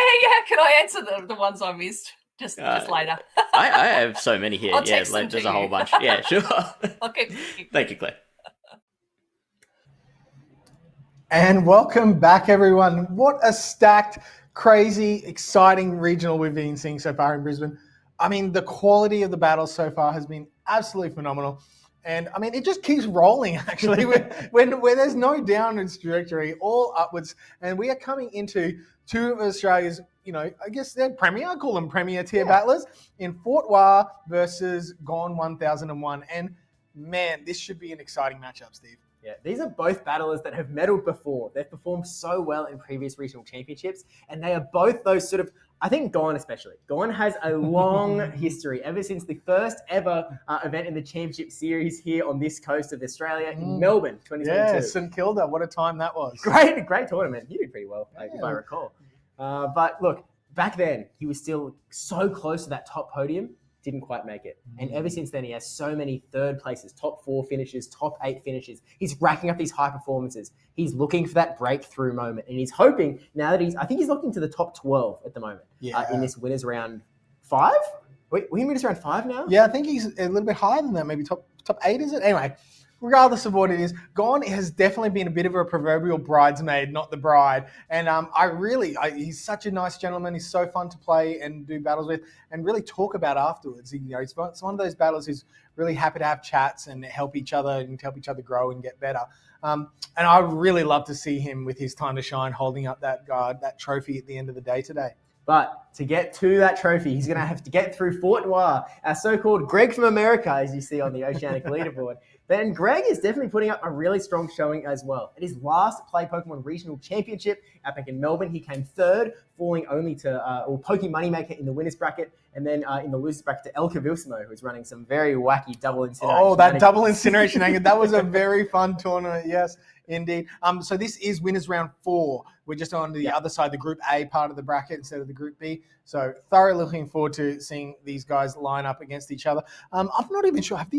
Can I answer the ones I missed? Just later. I have so many here. I'll Yeah, text them there's to a whole you. bunch. Yeah, sure. Okay. Thank you, Claire. And welcome back, everyone. What a stacked, crazy, exciting regional we've been seeing so far in Brisbane. I mean, the quality of the battles so far has been absolutely phenomenal. And I mean, it just keeps rolling, actually, when there's no downwards trajectory, all upwards. And we are coming into two of Australia's, I guess they're premier, I call them premier tier battlers, in Fort Wah versus Gone 1001. And man, this should be an exciting matchup, Steve. Yeah, these are both battlers that have medalled before. They've performed so well in previous regional championships, and they are both those sort of, I think Gone especially. Gone has a long history, ever since the first ever event in the championship series here on this coast of Australia in Melbourne, 2022. Yeah, St Kilda, what a time that was. Great tournament. You did pretty well, if I recall. But look, back then, he was still so close to that top podium, didn't quite make it. And ever since then, he has so many third places, top 4 finishes, top 8 finishes. He's racking up these high performances. He's looking for that breakthrough moment. And he's hoping now that I think he's locked into the top 12 at the moment in this winners round 5? Wait, we're in winners round 5 now? Yeah, I think he's a little bit higher than that, maybe top 8, is it? Anyway, regardless of what it is, Gone has definitely been a bit of a proverbial bridesmaid, not the bride. And he's such a nice gentleman. He's so fun to play and do battles with and really talk about afterwards. He's one of those battlers who's really happy to have chats and help each other grow and get better. And I really love to see him with his time to shine, holding up that trophy at the end of the day today. But to get to that trophy, he's going to have to get through Fort Noir, our so-called Greg from America, as you see on the Oceanic leaderboard. Then Greg is definitely putting up a really strong showing as well. At his last Play Pokemon Regional Championship out back in Melbourne, he came third, falling only to Poke Moneymaker in the winners bracket, and then in the losers bracket to El Cavilsimo, who's running some very wacky double incineration. Oh, that double incineration angle. That was a very fun tournament, yes, Indeed. So this is winners round 4. We're just on the other side, the Group A part of the bracket instead of the Group B. So thoroughly looking forward to seeing these guys line up against each other. I'm not even sure. Have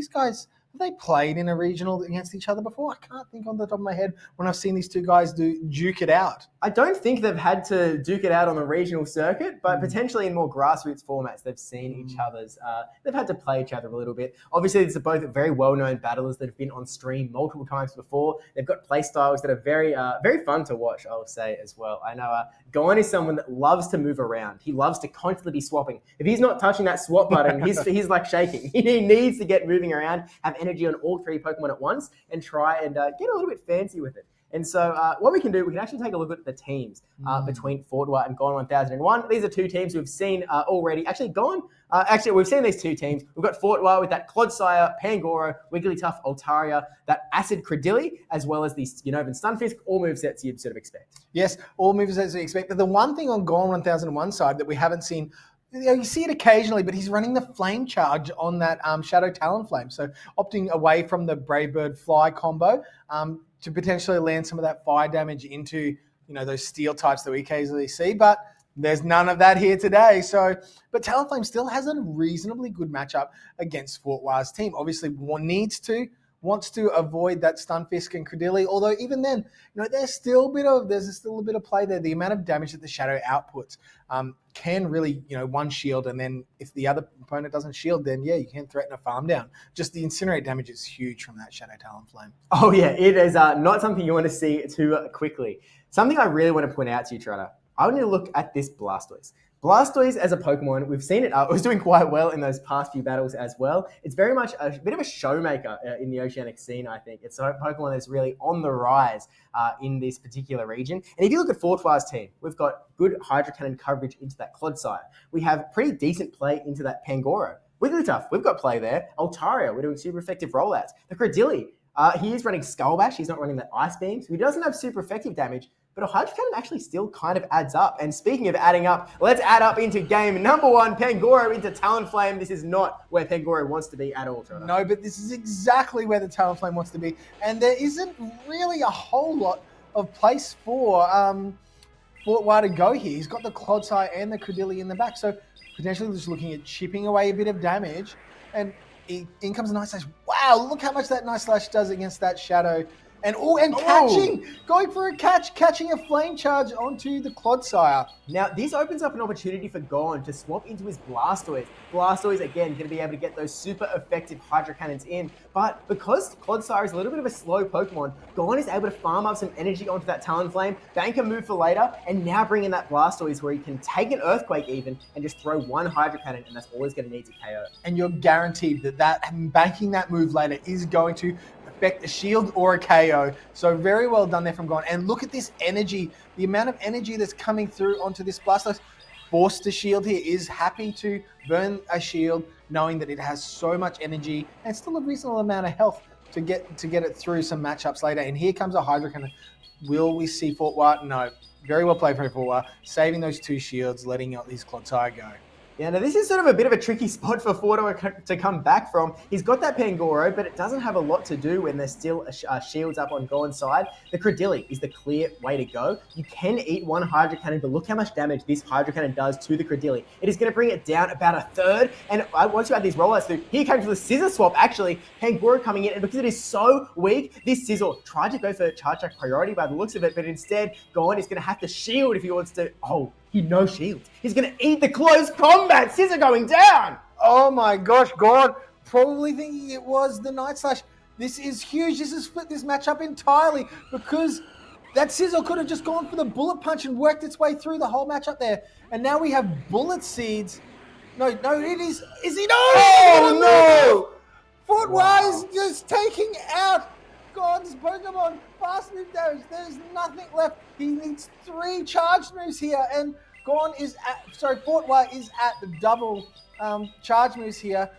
they played in a regional against each other before? I can't think on the top of my head when I've seen these two guys duke it out. I don't think they've had to duke it out on the regional circuit, but potentially in more grassroots formats, they've seen each other's. They've had to play each other a little bit. Obviously, these are both very well-known battlers that have been on stream multiple times before. They've got play styles that are very, very fun to watch, I will say as well. I know Gohan is someone that loves to move around. He loves to constantly be swapping. If he's not touching that swap button, he's like shaking. He needs to get moving around, have energy on all 3 Pokemon at once, and try and get a little bit fancy with it. And so what we can do, we can actually take a look at the teams between Fortwa and Gone 1001. These are 2 teams we've seen already. We've seen these 2 teams. We've got Fortwa with that Clodsire, Pangoro, Wigglytuff, Altaria, that Acid Credilli, as well as the Unova and Stunfisk, all movesets you'd sort of expect. Yes, all movesets you expect. But the one thing on Gone 1001 side that we haven't seen, you see it occasionally, but he's running the Flame Charge on that Shadow Talonflame. So opting away from the Brave Bird Fly combo to potentially land some of that fire damage into, those steel types that we occasionally see. But there's none of that here today. But Talonflame still has a reasonably good matchup against Fortwa's team. Obviously, wants to avoid that Stunfisk and Credilli, although even then, there's still a bit of play there. The amount of damage that the Shadow outputs can really, one shield, and then if the other opponent doesn't shield, then you can threaten a farm down. Just the incinerate damage is huge from that Shadow Talonflame. Oh yeah, it is not something you want to see too quickly. Something I really want to point out to you, Trotter. I want you to look at this Blastoise. Blastoise as a Pokemon, we've seen it. It was doing quite well in those past few battles as well. It's very much a bit of a showmaker in the Oceanic scene, I think. It's a Pokemon that's really on the rise in this particular region. And if you look at Fortwa's team, we've got good Hydro Cannon coverage into that Clodsire. We have pretty decent play into that Pangoro. Wigglytuff, we've got play there. Altaria, we're doing super effective rollouts. The Credilli, he is running Skull Bash. He's not running that Ice Beam, so he doesn't have super effective damage. But a Hydro Cannon actually still kind of adds up. And speaking of adding up, let's add up into game number 1, Pangoro into Talonflame. This is not where Pangoro wants to be at all, Trotter. No, but this is exactly where the Talonflame wants to be. And there isn't really a whole lot of place for Fortwa to go here. He's got the Clodsire and the Credilli in the back. So potentially just looking at chipping away a bit of damage. And in comes a Night Slash. Wow, look how much that Night Slash does against that Shadow. And catching, going for a catching a Flame Charge onto the Clodsire. Now, this opens up an opportunity for Gohan to swap into his Blastoise. Blastoise, again, going to be able to get those super effective Hydro Cannons in. But because Clodsire is a little bit of a slow Pokemon, Gohan is able to farm up some energy onto that Talonflame, bank a move for later, and now bring in that Blastoise where he can take an Earthquake even and just throw one Hydro Cannon, and that's all he's going to need to KO. And you're guaranteed that banking that move later is going to affect a shield or a KO. So very well done there from Gohan. And look at this energy, the amount of energy that's coming through onto this Blastoise. Forced to shield here, is happy to burn a shield, knowing that it has so much energy and still a reasonable amount of health to get it through some matchups later. And here comes a Hydro Cannon. Will we see Fortwa? No. Very well played for Fortwa, saving those 2 shields, letting out his Clodsire go. Yeah, now this is sort of a bit of a tricky spot for Fortwa to come back from. He's got that Pangoro, but it doesn't have a lot to do when there's still shields up on Gohan's side. The Credilli is the clear way to go. You can eat one Hydro Cannon, but look how much damage this Hydro Cannon does to the Credilli. It is going to bring it down about a third, and once you add these rollouts through, here comes the Scissor Swap, actually. Pangoro coming in, and because it is so weak, this Scissor tried to go for Charge Attack priority by the looks of it, but instead, Gohan is going to have to shield if he wants to... He no shields. He's going to eat the close combat. Scissor going down. Oh my gosh, God. Probably thinking it was the Night Slash. This is huge. This has split this matchup entirely because that Scissor could have just gone for the Bullet Punch and worked its way through the whole matchup there. And now we have Bullet Seeds. No, it is. Is he? No! Oh, no! Fortwa is just taking out God's Pokemon. Fast move damage. There's nothing left. He needs 3 charged moves here, and Fortwa is at the double charge moves here.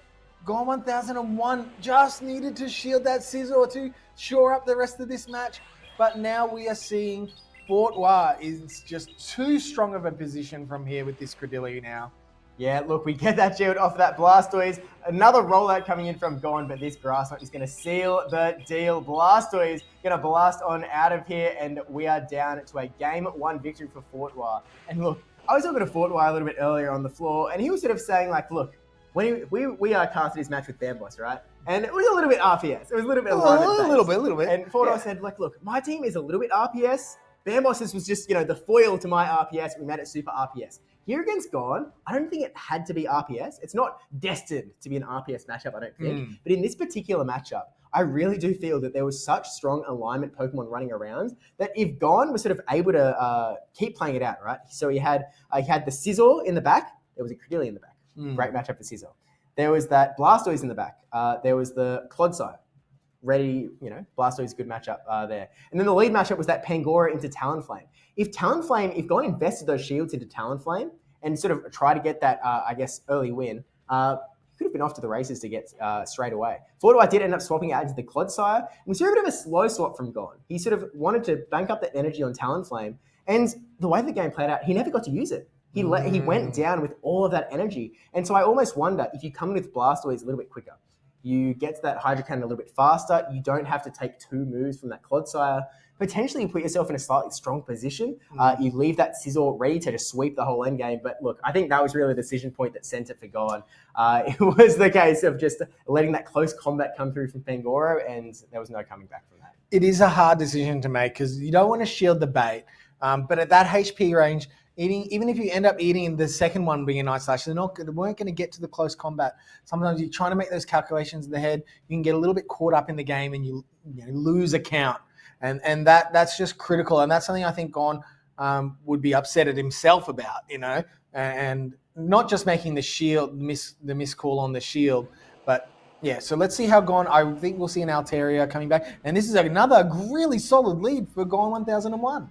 Gone 1001 just needed to shield that Scizor to shore up the rest of this match, but now we are seeing Fortwa is just too strong of a position from here with this Credilli now. Yeah, look, we get that shield off of that Blastoise. Another rollout coming in from Gon, but this Grass Knot is going to seal the deal. Blastoise going to blast on out of here, and we are down to a Game 1 victory for Fortois. And look, I was talking to Fortois a little bit earlier on the floor, and he was sort of saying, like, look, when we casted his match with Bamboss, right? And it was a little bit RPS. It was a little bit alignment-based. A little bit. And Fortois said, like, look, my team is a little bit RPS. Bamboss's was just, the foil to my RPS. We made it super RPS. Here against Gon, I don't think it had to be RPS. It's not destined to be an RPS matchup, I don't think. But in this particular matchup, I really do feel that there was such strong alignment Pokemon running around that if Gon was sort of able to keep playing it out, right? So he had the Sizzle in the back. There was a Credilli in the back. Great matchup for Sizzle. There was that Blastoise in the back. There was the Clodsire. Ready, Blastoise, good matchup there. And then the lead matchup was that Pangoro into Talonflame. If Gon invested those shields into Talonflame and sort of try to get that, early win, could have been off to the races to get straight away. Fortois did end up swapping out into the Clodsire. And we saw a bit of a slow swap from Gon. He sort of wanted to bank up that energy on Talonflame. And the way the game played out, he never got to use it. He went down with all of that energy. And so I almost wonder if you come in with Blastoise a little bit quicker, you get to that Hydro Cannon a little bit faster. You don't have to take 2 moves from that Clodsire. Potentially, you put yourself in a slightly strong position. You leave that Sizzle ready to just sweep the whole end game. But look, I think that was really the decision point that sent it for Gon. It was the case of just letting that close combat come through from Pangoro, and there was no coming back from that. It is a hard decision to make because you don't want to shield the bait. But at that HP range, even if you end up eating the second one being a Night Slash, they weren't going to get to the close combat. Sometimes you're trying to make those calculations in the head. You can get a little bit caught up in the game and you lose a count. And that's just critical. And that's something I think Gon would be upset at himself about, and not just making the miss call on the shield. But yeah, so let's see how Gon, I think we'll see an Altaria coming back. And this is another really solid lead for Gon 1001.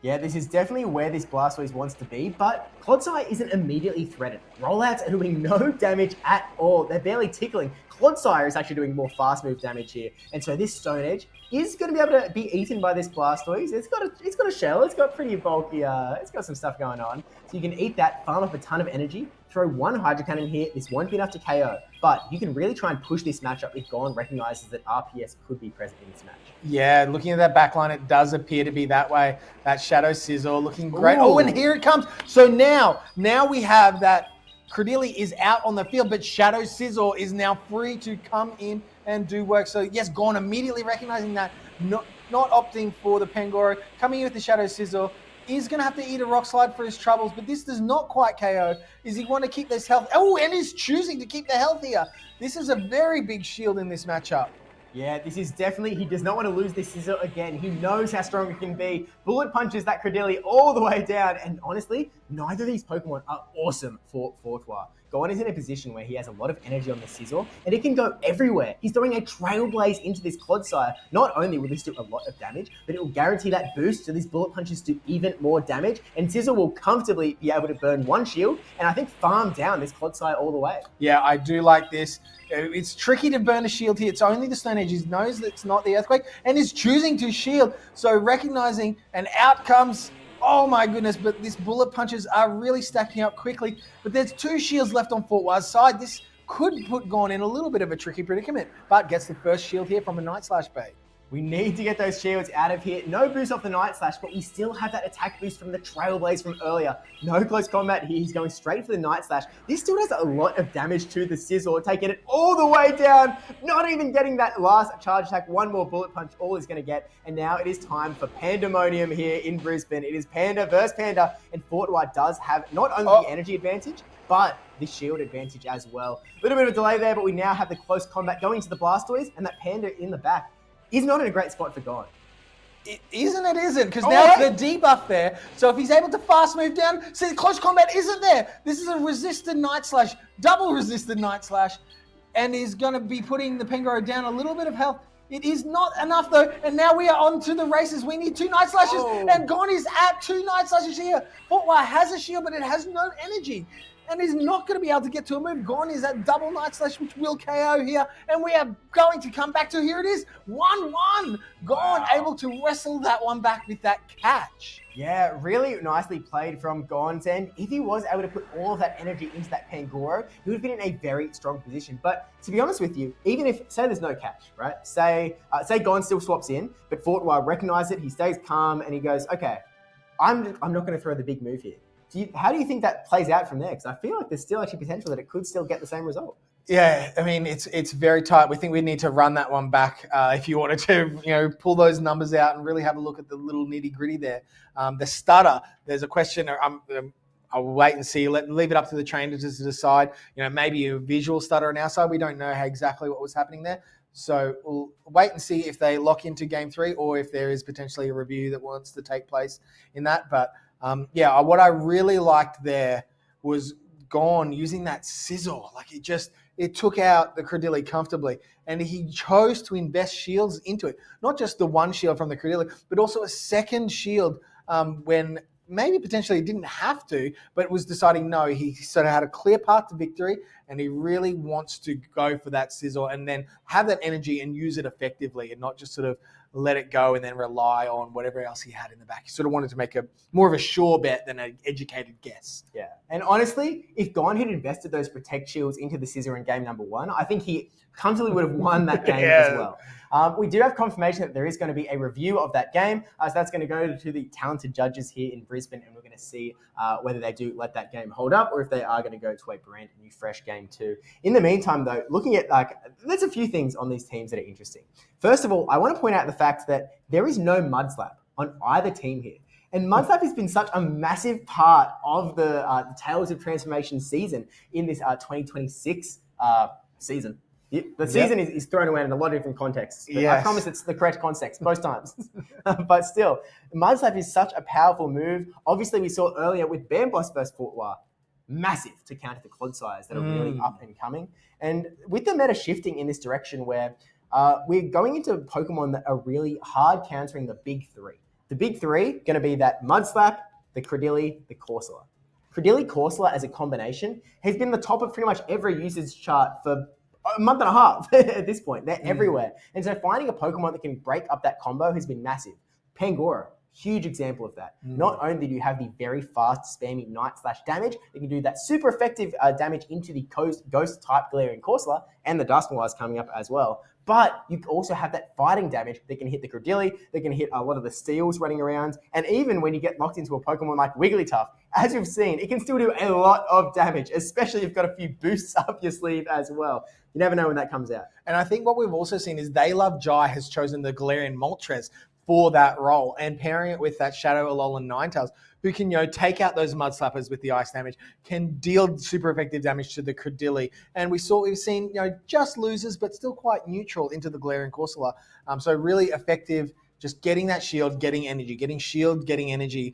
Yeah, this is definitely where this Blastoise wants to be, but Clodsire isn't immediately threatened. Rollouts are doing no damage at all. They're barely tickling. Clodsire is actually doing more fast move damage here. And so this Stone Edge is going to be able to be eaten by this Blastoise. It's got a shell. It's got pretty bulky. It's got some stuff going on. So you can eat that, farm up a ton of energy, throw 1 Hydro Cannon here. This won't be enough to KO, but you can really try and push this matchup if Gon recognizes that RPS could be present in this match. Yeah, looking at that backline, it does appear to be that way. That Shadow Sizzle looking great. Ooh. Oh, and here it comes. So now we have that Credilli is out on the field, but Shadow Sizzle is now free to come in and do work. So yes, Gon immediately recognizing that, not opting for the Pangoro, coming in with the Shadow Sizzle. He's going to have to eat a Rock Slide for his troubles, but this does not quite KO. Does he want to keep this health? Oh, and he's choosing to keep the health here. This is a very big shield in this matchup. Yeah, this is definitely, he does not want to lose this Sizzle again. He knows how strong it can be. Bullet punches that Credilli all the way down. And honestly, neither of these Pokemon are awesome for Fortois. Gon is in a position where he has a lot of energy on the Sizzle, and it can go everywhere. He's throwing a Trailblaze into this Clodsire. Not only will this do a lot of damage, but it will guarantee that boost so these bullet punches do even more damage, and Sizzle will comfortably be able to burn 1 shield, and I think farm down this Clodsire all the way. Yeah, I do like this. It's tricky to burn a shield here. It's only the Stone Edge. He knows that it's not the Earthquake, and is choosing to shield. So recognizing, and out comes, oh my goodness, but these bullet punches are really stacking up quickly. But there's 2 shields left on Fortois' side. This could put Gon in a little bit of a tricky predicament, but gets the first shield here from a Night Slash bait. We need to get those shields out of here. No boost off the Night Slash, but we still have that attack boost from the Trailblaze from earlier. No close combat here. He's going straight for the Night Slash. This still does a lot of damage to the Sizzle, taking it all the way down. Not even getting that last charge attack. 1 more bullet punch, all he's going to get. And now it is time for Pandemonium here in Brisbane. It is Panda versus Panda, and Fortois does have not only the energy advantage, but the shield advantage as well. A little bit of a delay there, but we now have the close combat going to the Blastoise, and that Panda in the back is not in a great spot for Gon. It isn't, because now the debuff there. So if he's able to fast move down, see, close combat isn't there. This is a resisted Night Slash, double resisted Night Slash, and he's going to be putting the Pangoro down a little bit of health. It is not enough though, and now we are on to the races. We need 2 Night Slashes, and Gon is at 2 Night Slashes here. Fortois has a shield, but it has no energy. and is not going to be able to get to a move. Gone is that double Night Slash, which will KO here, and we are going to come back to, here it is, 1-1. Gone able to wrestle that one back with that catch. Yeah, really nicely played from Gon's end. If he was able to put all of that energy into that Pangoro, he would have been in a very strong position. But to be honest with you, even if, say there's no catch, right? Say Gon still swaps in, but Fortwire recognizes it, he stays calm, and he goes, okay, I'm not going to throw the big move here. How do you think that plays out from there? Because I feel like there's still actually potential that it could still get the same result. Yeah, I mean, it's very tight. We think we need to run that one back if you wanted to, pull those numbers out and really have a look at the little nitty gritty there. The stutter, there's a question. I'll wait and see. Leave it up to the trainer to decide. Maybe a visual stutter on our side. We don't know exactly what was happening there. So we'll wait and see if they lock into game 3 or if there is potentially a review that wants to take place in that. But what I really liked there was Gone using that sizzle. Like it took out the Credilli comfortably, and he chose to invest shields into it. Not just the one shield from the Credilli, but also a second shield when maybe potentially he didn't have to, but was deciding no, he sort of had a clear path to victory, and he really wants to go for that sizzle and then have that energy and use it effectively and not just sort of let it go and then rely on whatever else he had in the back. He sort of wanted to make more of a sure bet than an educated guess. Yeah. And honestly, if Gon had invested those protect shields into the scissor in game number 1, I think he comfortably would have won that game as well. We do have confirmation that there is going to be a review of that game. So that's going to go to the talented judges here in Brisbane, and we're going to see whether they do let that game hold up or if they are going to go to a brand new fresh game too. In the meantime, though, looking at there's a few things on these teams that are interesting. First of all, I want to point out the fact that there is no mud slap on either team here. And Mudslap has been such a massive part of the Tales of Transformation season in this 2026 season. The season is thrown around in a lot of different contexts. But I promise it's the correct context most times. But still, Mudslap is such a powerful move. Obviously, we saw earlier with Bamboss versus Fortwire, massive to counter the Clodsires that are really up and coming. And with the meta shifting in this direction where we're going into Pokemon that are really hard countering the big 3. The big 3 going to be that Mudslap, the Credilli, the Corsola. Credilli Corsola as a combination has been the top of pretty much every usage chart for a month and a half at this point. They're everywhere. And so finding a Pokemon that can break up that combo has been massive. Pangoro, huge example of that. Not only do you have the very fast, spammy Night Slash damage, you can do that super effective damage into the Ghost-type Galarian Corsola, and the Dusknoir's coming up as well. But you also have that fighting damage that can hit the Credilli, that can hit a lot of the Steels running around, and even when you get locked into a Pokemon like Wigglytuff, as you've seen, it can still do a lot of damage, especially if you've got a few boosts up your sleeve as well. You never know when that comes out. And I think what we've also seen is They Love Jai has chosen the Galarian Moltres for that role, and pairing it with that Shadow Alolan Ninetales, who can take out those Mud Slappers with the ice damage, can deal super effective damage to the Credilli. And we've seen just losers, but still quite neutral into the Galarian Corsola. So really effective, just getting that shield, getting energy, getting shield, getting energy.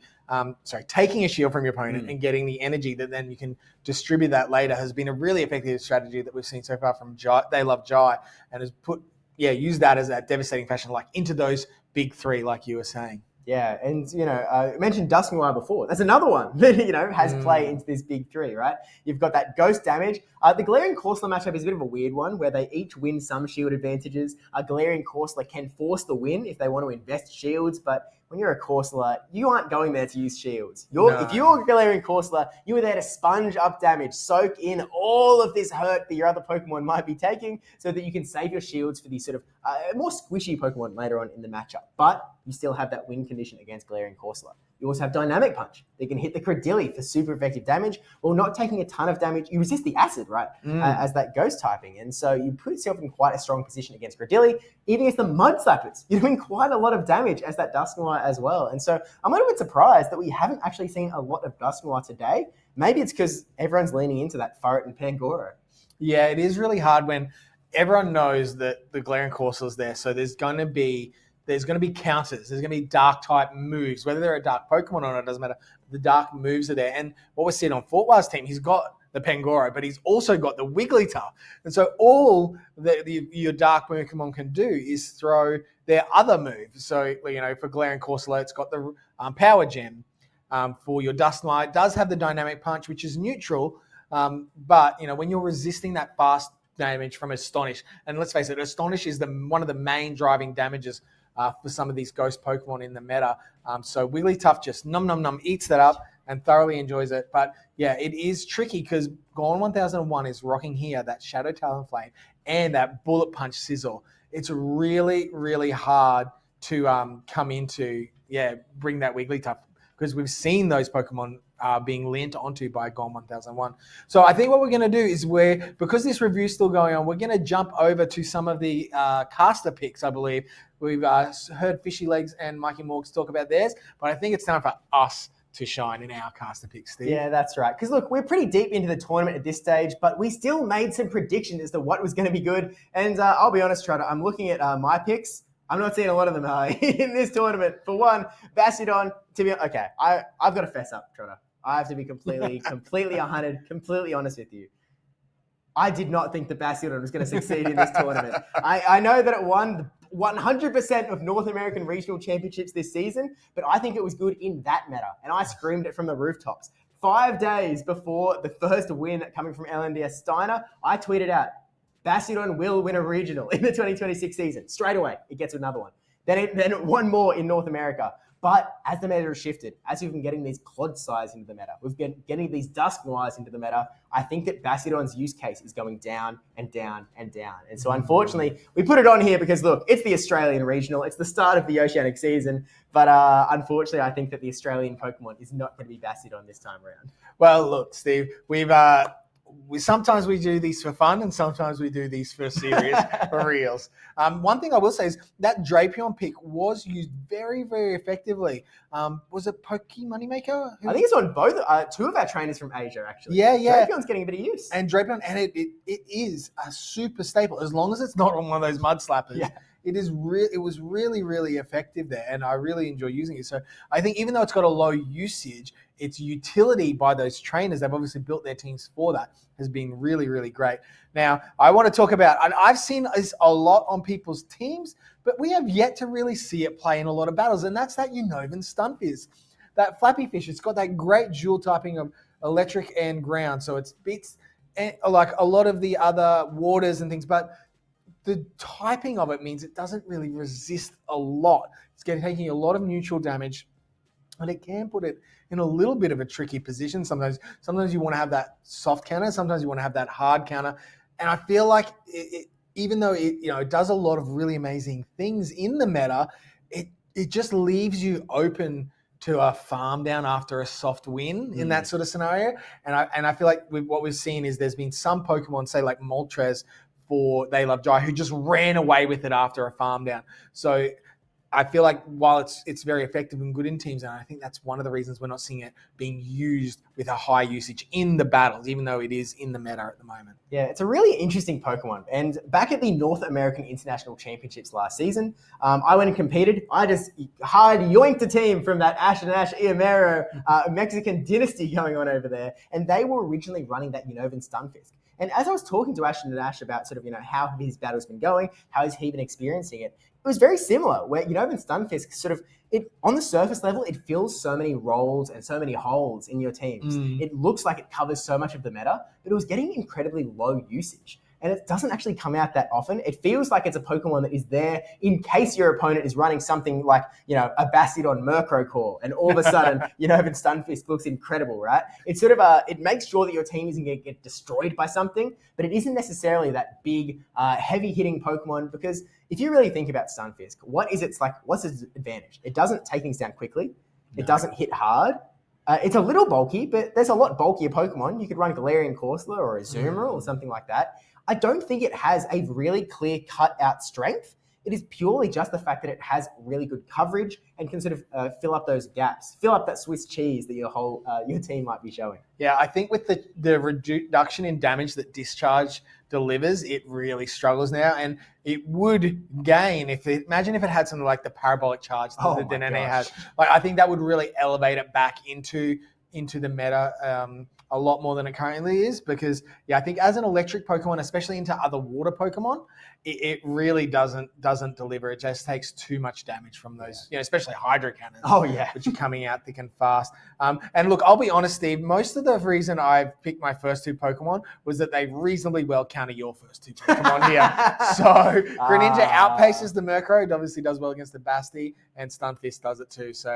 Taking a shield from your opponent and getting the energy that then you can distribute that later has been a really effective strategy that we've seen so far from They Love Jai, and has used that as that devastating fashion, into those big 3, like you were saying. Yeah, and I mentioned Dusknoir before. That's another one that has play into this big 3, right? You've got that ghost damage. The Galarian Corsola matchup is a bit of a weird one, where they each win some shield advantages. Galarian Corsola can force the win if they want to invest shields, but when you're a Corsola, you aren't going there to use shields. If you're Galarian Corsola, you are there to sponge up damage, soak in all of this hurt that your other Pokemon might be taking, so that you can save your shields for these sort of more squishy Pokemon later on in the matchup. But you still have that win condition against Galarian Corsola. You also have Dynamic Punch. They can hit the Credilli for super effective damage, while not taking a ton of damage. You resist the acid, right, as that ghost typing. And so you put yourself in quite a strong position against Credilli. Even against the Mud Slappers, you're doing quite a lot of damage as that Dusknoir as well. And so I'm a little bit surprised that we haven't actually seen a lot of Dusknoir today. Maybe it's because everyone's leaning into that Furret and Pangoro. Yeah, it is really hard when everyone knows that the Galarian Corsola is there. So there's going to be counters. There's going to be dark type moves, whether they're a dark Pokemon or not, it doesn't matter. The dark moves are there. And what we're seeing on Fortwire's team, he's got the Pangoro, but he's also got the Wigglytuff. And so all your dark Pokemon can do is throw their other moves. So, for Galarian Corsola, it's got the Power Gem. For your Dusknoir, it does have the Dynamic Punch, which is neutral, But when you're resisting that fast damage from Astonish, and let's face it, Astonish is one of the main driving damages for some of these ghost Pokemon in the meta. So Wigglytuff just eats that up and thoroughly enjoys it. But yeah, it is tricky because Gone 1001 is rocking here that Shadow Talonflame and that Bullet Punch Sizzle. It's really, really hard to come into, bring that Wigglytuff, because we've seen those Pokemon being lent onto by Gone 1001. So I think what we're going to do is because this review is still going on, we're going to jump over to some of the caster picks, I believe. We've heard Fishy Legs and Mikey Morgs talk about theirs, but I think it's time for us to shine in our caster picks, Steve. Yeah, that's right. Because look, we're pretty deep into the tournament at this stage, but we still made some predictions as to what was going to be good. And I'll be honest, Trotter, I'm looking at my picks. I'm not seeing a lot of them in this tournament. For one, Bastiodon, okay, I've got to fess up, Trotter. I have to be completely 100, completely honest with you. I did not think that Bastiodon was going to succeed in this tournament. I know that it won 100% of North American regional championships this season, but I think it was good in that meta, and I screamed it from the rooftops. 5 days before the first win coming from LNDS Steiner, I tweeted out, Bastiodon will win a regional in the 2026 season. Straight away, it gets another one. Then one more in North America. But as the meta has shifted, as we've been getting these Clodsires into the meta, we've been getting these Dusknoirs into the meta, I think that Bastiodon's use case is going down and down and down. And so unfortunately, we put it on here because, look, it's the Australian regional. It's the start of the Oceanic season. But unfortunately, I think that the Australian Pokemon is not going to be Bastiodon this time around. Well, look, Steve, sometimes we do these for fun and sometimes we do these for serious, for reals. One thing I will say is that Drapion pick was used very, very effectively. Was it Poke Moneymaker? I think it's on both, 2 of our trainers from Asia, actually. Yeah. Drapion's getting a bit of use. And Drapion, and it is a super staple, as long as it's not on one of those mud slappers. Yeah. It was really, really effective there, and I really enjoy using it. So I think even though it's got a low usage, its utility by those trainers, they've obviously built their teams for that, has been really, really great. Now, I want to talk about, and I've seen this a lot on people's teams, but we have yet to really see it play in a lot of battles, and that's that Unova Stunfisk. That Flappy Fish, it's got that great dual typing of electric and ground, so it beats like a lot of the other waters and things, but the typing of it means it doesn't really resist a lot. It's taking a lot of neutral damage, and it can put it in a little bit of a tricky position. Sometimes you want to have that soft counter, sometimes you want to have that hard counter. And I feel like even though it does a lot of really amazing things in the meta, it just leaves you open to a farm down after a soft win in that sort of scenario. And I feel like what we've seen is there's been some Pokemon, say like Moltres, for They Love Dry, who just ran away with it after a farm down. So I feel like while it's very effective and good in teams, and I think that's one of the reasons we're not seeing it being used with a high usage in the battles, even though it is in the meta at the moment. Yeah, it's a really interesting Pokemon. And back at the North American International Championships last season, I went and competed. I just hard yoinked a team from that Ash and Ash Iamero Mexican dynasty going on over there. And they were originally running that Unova Stunfisk. And as I was talking to Ashton and Ash about sort of, how his battle's been going, how has he been experiencing it, it was very similar, where Unova Stunfisk sort of, on the surface level, it fills so many roles and so many holes in your teams. It looks like it covers so much of the meta, but it was getting incredibly low usage. And it doesn't actually come out that often. It feels like it's a Pokemon that is there in case your opponent is running something like, a Bastiodon Murkrow, and all of a sudden, Unova Stunfisk looks incredible, right? It's sort of it makes sure that your team isn't going to get destroyed by something, but it isn't necessarily that big, heavy-hitting Pokemon, because if you really think about Stunfisk, what's its advantage? It doesn't take things down quickly. It doesn't hit hard. It's a little bulky, but there's a lot bulkier Pokemon. You could run Galarian Corsola or a Azumarill or something like that. I don't think it has a really clear cut-out strength. It is purely just the fact that it has really good coverage and can sort of fill up those gaps, fill up that Swiss cheese that your team might be showing. Yeah, I think with the reduction in damage that Discharge delivers, it really struggles now, and it would gain imagine if it had something like the Parabolic Charge that the Nene has. Like, I think that would really elevate it back into the meta a lot more than it currently is, because I think as an electric Pokemon, especially into other water Pokemon, it really doesn't deliver. It just takes too much damage from those, especially Hydro Cannons. Oh yeah, which are coming out thick and fast. And look, I'll be honest, Steve. Most of the reason I've picked my first 2 Pokemon was that they reasonably well counter your first 2 Pokemon here. So Greninja outpaces the Murkrow. It obviously does well against the Basti, and Stunfisk does it too. So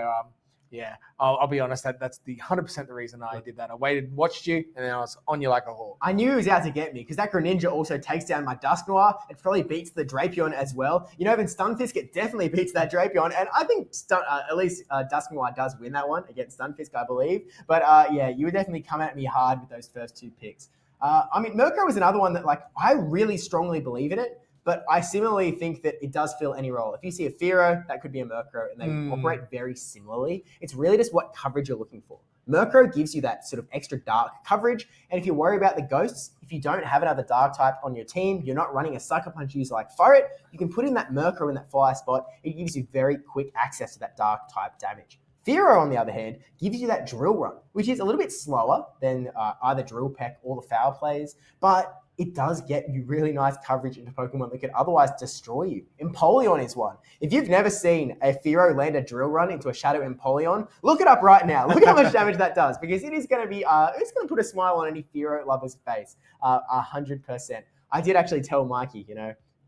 I'll be honest. That's the 100% the reason I did that. I waited, watched you, and then I was on you like a hawk. I knew he was out to get me because that Greninja also takes down my Dusknoir. It probably beats the Drapion as well. Even Stunfisk, it definitely beats that Drapion. And I think at least Dusknoir does win that one against Stunfisk, I believe. But you would definitely come at me hard with those first 2 picks. Murkrow was another one that I really strongly believe in it. But I similarly think that it does fill any role. If you see a Fearow, that could be a Murkrow, and they operate very similarly. It's really just what coverage you're looking for. Murkrow gives you that sort of extra dark coverage, and if you worry about the ghosts, if you don't have another dark type on your team, you're not running a Sucker Punch user like Furret, you can put in that Murkrow in that fire spot. It gives you very quick access to that dark type damage. Fearow, on the other hand, gives you that Drill Run, which is a little bit slower than either Drill Peck or the Foul Plays, but it does get you really nice coverage into Pokemon that could otherwise destroy you. Empoleon is one. If you've never seen a Fearow land a Drill Run into a Shadow Empoleon, look it up right now. Look how much damage that does, because it is going to be, it's going to put a smile on any Fearow lover's face, 100%. I did actually tell Mikey,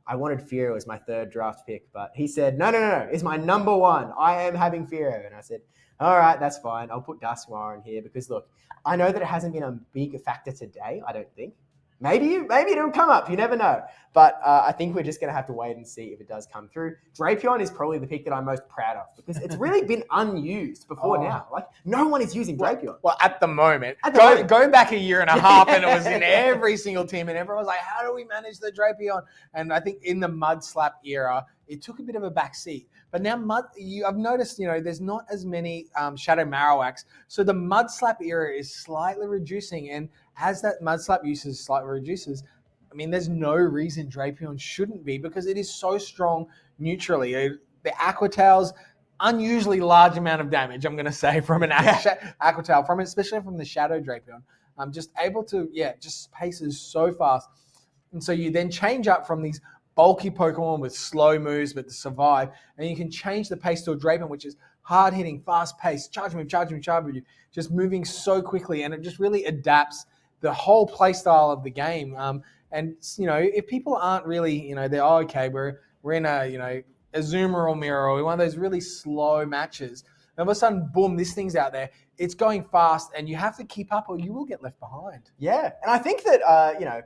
I wanted Fearow as my 3rd draft pick, but he said, no, it's my number 1. I am having Fearow. And I said, all right, that's fine. I'll put Dusknoir in here because, look, I know that it hasn't been a big factor today, I don't think. Maybe it'll come up. You never know. But I think we're just going to have to wait and see if it does come through. Drapion is probably the pick that I'm most proud of because it's really been unused before now. No one is using Drapion. Well, at the moment. Going back a year and a half, and it was in every single team, and everyone was like, how do we manage the Drapion? And I think in the Mud Slap era, it took a bit of a back seat. But now I've noticed, there's not as many Shadow Marowaks. So the Mud Slap era is slightly reducing. And as that Mud Slap usage slightly reduces, there's no reason Drapion shouldn't be because it is so strong neutrally. The Aqua Tail's unusually large amount of damage, I'm going to say, from an Aqua Tail, especially from the Shadow Drapion. I'm just able to, just paces so fast. And so you then change up from these bulky Pokemon with slow moves but to survive, and you can change the pace to a Drapion, which is hard-hitting, fast-paced, charge move, just moving so quickly, and it just really adapts the whole play style of the game. And if people aren't really, they're okay, we're in a Azumarill Mirror or one of those really slow matches, and all of a sudden, boom, this thing's out there. It's going fast, and you have to keep up or you will get left behind. Yeah, and I think that,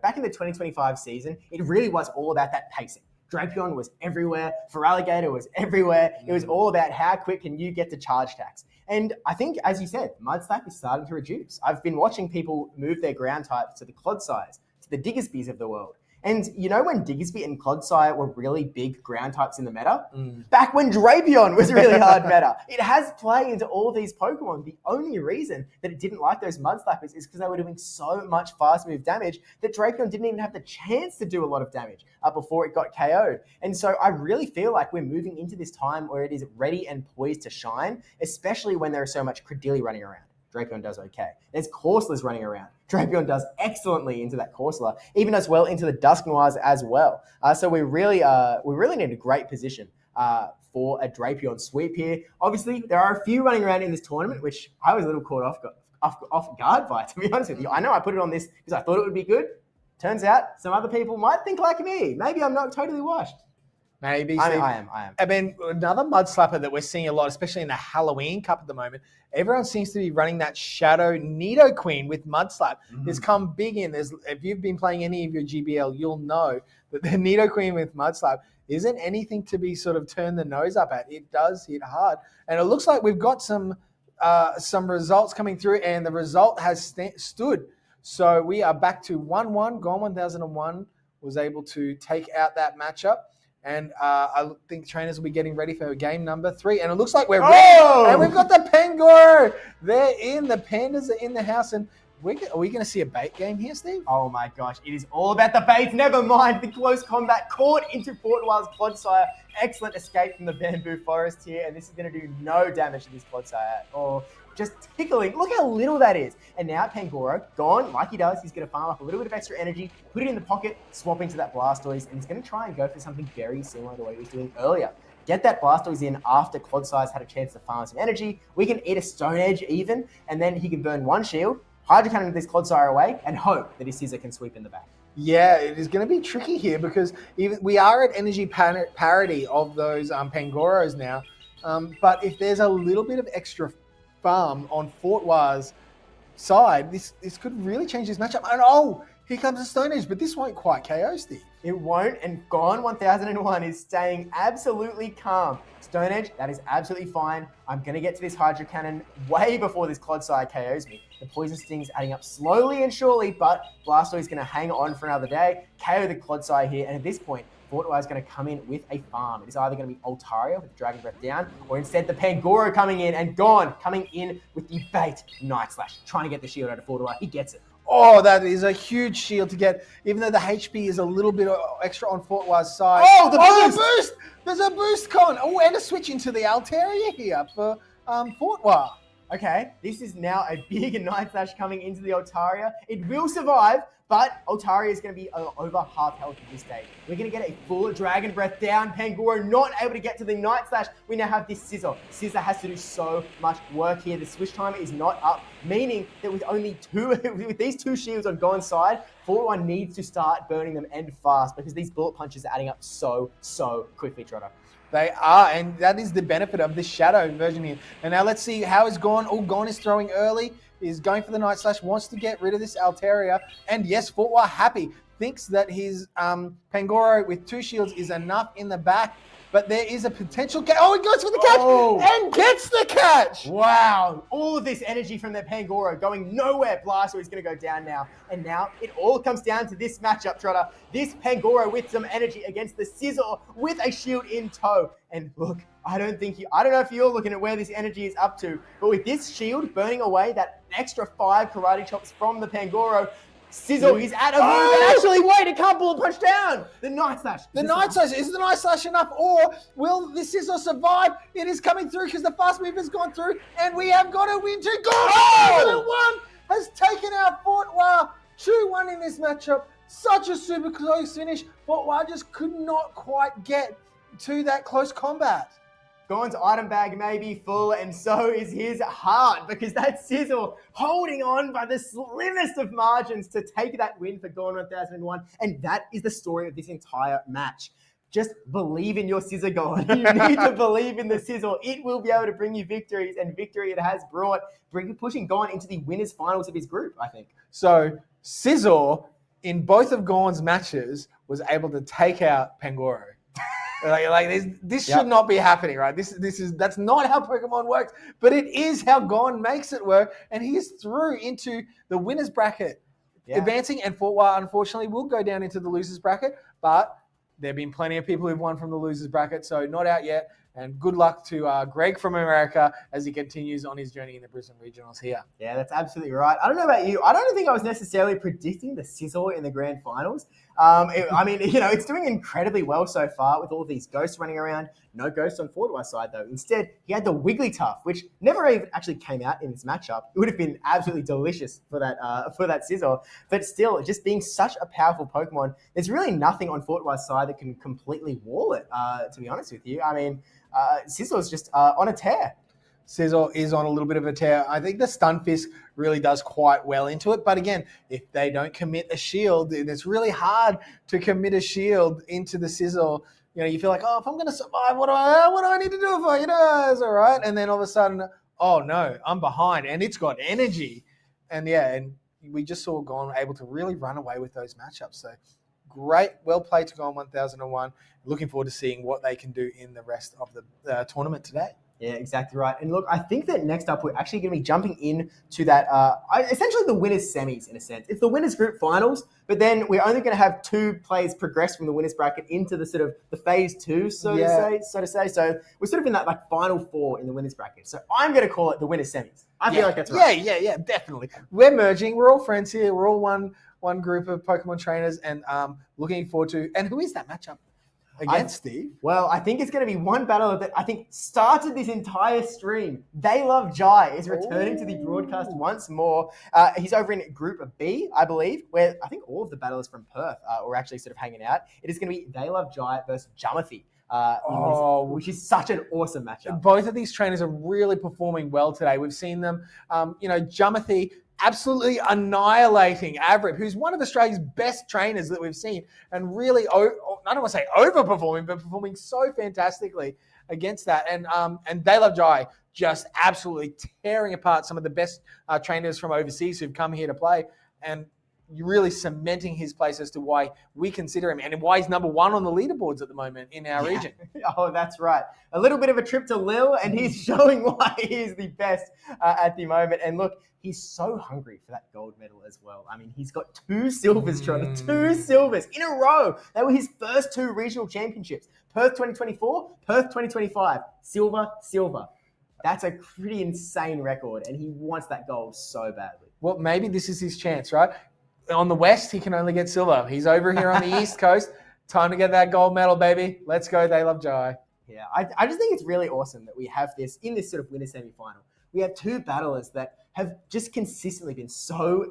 back in the 2025 season, it really was all about that pacing. Drapion was everywhere. Feraligatr was everywhere. It was all about how quick can you get to charge attacks. And I think, as you said, Mud Slap is starting to reduce. I've been watching people move their ground types to the Clodsires, to the Diggersbys of the world. And when Diggersby and Clodsire were really big ground types in the meta? Back when Drapion was really hard meta. It has play into all these Pokemon. The only reason that it didn't like those Mud Slappers is because they were doing so much fast move damage that Drapion didn't even have the chance to do a lot of damage before it got KO'd. And so I really feel like we're moving into this time where it is ready and poised to shine, especially when there is so much Credilli running around. Drapion does okay. There's Corsolas running around. Drapion does excellently into that Corsola, even as well into the Dusknoirs as well. So we really need a great position for a Drapion sweep here. Obviously, there are a few running around in this tournament, which I was a little caught off guard by, to be honest with you. I know I put it on this because I thought it would be good. Turns out some other people might think like me. Maybe I'm not totally washed. Maybe. I am. Another Mud Slapper that we're seeing a lot, especially in the Halloween Cup at the moment, everyone seems to be running that Shadow Nidoqueen with Mud Slap. It's come big in. If you've been playing any of your GBL, you'll know that the Nidoqueen with Mud Slap isn't anything to be sort of turned the nose up at. It does hit hard. And it looks like we've got some results coming through, and the result has stood. So we are back to 1-1. Gone 1001 was able to take out that matchup. And I think trainers will be getting ready for game number 3. And it looks like we're ready. And we've got the Pangoro. They're in. The Pandas are in the house. And Are we going to see a bait game here, Steve? Oh my gosh, it is all about the baits. Never mind the close combat. Caught into Fortwild's Clodsire. Excellent escape from the bamboo forest here, and this is going to do no damage to this Clodsire or just tickling. Look how little that is. And now Pangoro, gone like he does. He's going to farm up a little bit of extra energy, put it in the pocket, swap into that Blastoise, and he's going to try and go for something very similar to the way he was doing earlier. Get that Blastoise in after Clodsire's had a chance to farm some energy. We can eat a Stone Edge even, and then he can burn one shield, Hydro Cannon this Clodsire away, and hope that his Scissor can sweep in the back. Yeah, it is going to be tricky here because even we are at energy parity of those Pangoros now. But if there's a little bit of extra farm on Fortwire's side, this could really change this matchup. And here comes the Stone Edge, but this won't quite KO Steve. It won't, and Gone 1001 is staying absolutely calm. Stone Edge, that is absolutely fine. I'm going to get to this Hydro Cannon way before this Clodsire KOs me. The Poison Sting's adding up slowly and surely, but Blastoise is going to hang on for another day, KO the Clodsire here, and at this point, Fortwire is going to come in with a farm. It is either going to be Altaria with Dragon Breath down, or instead the Pangoro coming in, and Gone coming in with the bait Night Slash, trying to get the shield out of Fortwire. He gets it. Oh, that is a huge shield to get, even though the HP is a little bit extra on Fortwire's side. Oh, the boost! There's a boost con. Oh, and a switch into the Altaria here for Fortwire. Okay, this is now a big Night Slash coming into the Altaria. It will survive, but Altaria is going to be over half health at this stage. We're going to get a full Dragon Breath down. Pangoro not able to get to the Night Slash. We now have this Scissor. Scissor has to do so much work here. The switch timer is not up, meaning that with only with these two shields on Gone's side, Fortwire needs to start burning them and fast because these bullet punches are adding up so quickly, Trotter. They are, and that is the benefit of this Shadow version here. And now let's see how is Gone. Oh, Gone is throwing early, is going for the Night Slash, wants to get rid of this Altaria. And yes, Fortwire happy, thinks that his Pangoro with two shields is enough in the back, but there is a potential catch. Oh, he goes for the catch and gets the catch. Wow, all of this energy from that Pangoro going nowhere. Blastoise is going to go down now. And now it all comes down to this matchup, Trotter. This Pangoro with some energy against the Scissor with a shield in tow. And look, I don't know if you're looking at where this energy is up to, but with this shield burning away that extra 5 karate chops from the Pangoro, Scissor is at a move, and actually, wait, it can't bullet punch down. The Night Slash. The Night Slash. Is the Night Slash enough, or will the Scissor survive? It is coming through because the fast move has gone through, and we have got a win to go. 1 has taken out Fortwire 2-1 in this matchup. Such a super close finish. Fortwire just could not quite get to that close combat. Gone's item bag may be full, and so is his heart, because that Scissor holding on by the slimmest of margins to take that win for Gone 1001, and that is the story of this entire match. Just believe in your Scissor, Gone. You need to believe in the Scissor. It will be able to bring you victories, and victory it has brought, pushing Gone into the winners' finals of his group, I think. So Scissor, in both of Gone's matches, was able to take out Pangoro. This should not be happening, right? That's not how Pokemon works, but it is how Gone makes it work, and he is through into the winners bracket, advancing, and Fortwire unfortunately will go down into the losers bracket, but there have been plenty of people who've won from the losers bracket, so not out yet. And good luck to Greg from America as he continues on his journey in the Brisbane Regionals here. Yeah, that's absolutely right. I don't know about you. I don't think I was necessarily predicting the Scissor in the grand finals. It's doing incredibly well so far with all these ghosts running around. No ghosts on Fortwire's side, though. Instead, he had the Wigglytuff, which never even actually came out in this matchup. It would have been absolutely delicious for that Scissor. But still, just being such a powerful Pokemon, there's really nothing on Fortwire's side that can completely wall it, to be honest with you. I mean, Scissor's just on a tear. Scissor is on a little bit of a tear. I think the Stunfisk really does quite well into it. But again, if they don't commit a shield, it's really hard to commit a shield into the Scissor. You know, you feel like, if I'm going to survive, what do I need to do for it's all right. And then all of a sudden, oh no, I'm behind, and it's got energy. And we just saw Gone able to really run away with those matchups. So great, well played to Gone 1001. Looking forward to seeing what they can do in the rest of the tournament today. Yeah, exactly right. And look, I think that next up, we're actually going to be jumping in to that, essentially the winners' semis, in a sense. It's the winners' group finals, but then we're only going to have 2 players progress from the winners' bracket into the sort of the phase 2, so to say. So we're sort of in that like final 4 in the winners' bracket. So I'm going to call it the winners' semis. I feel like that's right. Yeah, definitely. We're merging. We're all friends here. We're all one group of Pokemon trainers, and looking forward to. And who is that matchup against, Steve? Well, I think it's going to be one battle that I think started this entire stream. They Love Jai is returning to the broadcast once more. He's over in Group B, I believe, where I think all of the battlers from Perth were actually sort of hanging out. It is going to be They Love Jai versus Jumathy. Which is such an awesome matchup. Both of these trainers are really performing well today. We've seen them, Jumathy absolutely annihilating Avrip, who's one of Australia's best trainers that we've seen, and really, I don't want to say overperforming, but performing so fantastically against that. And They Love Jai just absolutely tearing apart some of the best trainers from overseas who've come here to play, and really cementing his place as to why we consider him and why he's number 1 on the leaderboards at the moment in our region. Oh, that's right. A little bit of a trip to Lille, and he's showing why he is the best at the moment. And look, he's so hungry for that gold medal as well. I mean, he's got 2 silvers, Trotter, 2 silvers in a row. They were his first 2 regional championships. Perth 2024, Perth 2025. Silver. That's a pretty insane record, and he wants that gold so badly. Well, maybe this is his chance, right? On the West, he can only get silver. He's over here on the East Coast. Time to get that gold medal, baby. Let's go, They Love Jai. Yeah, I just think it's really awesome that we have this in this sort of winner semi-final. We have 2 battlers that have just consistently been so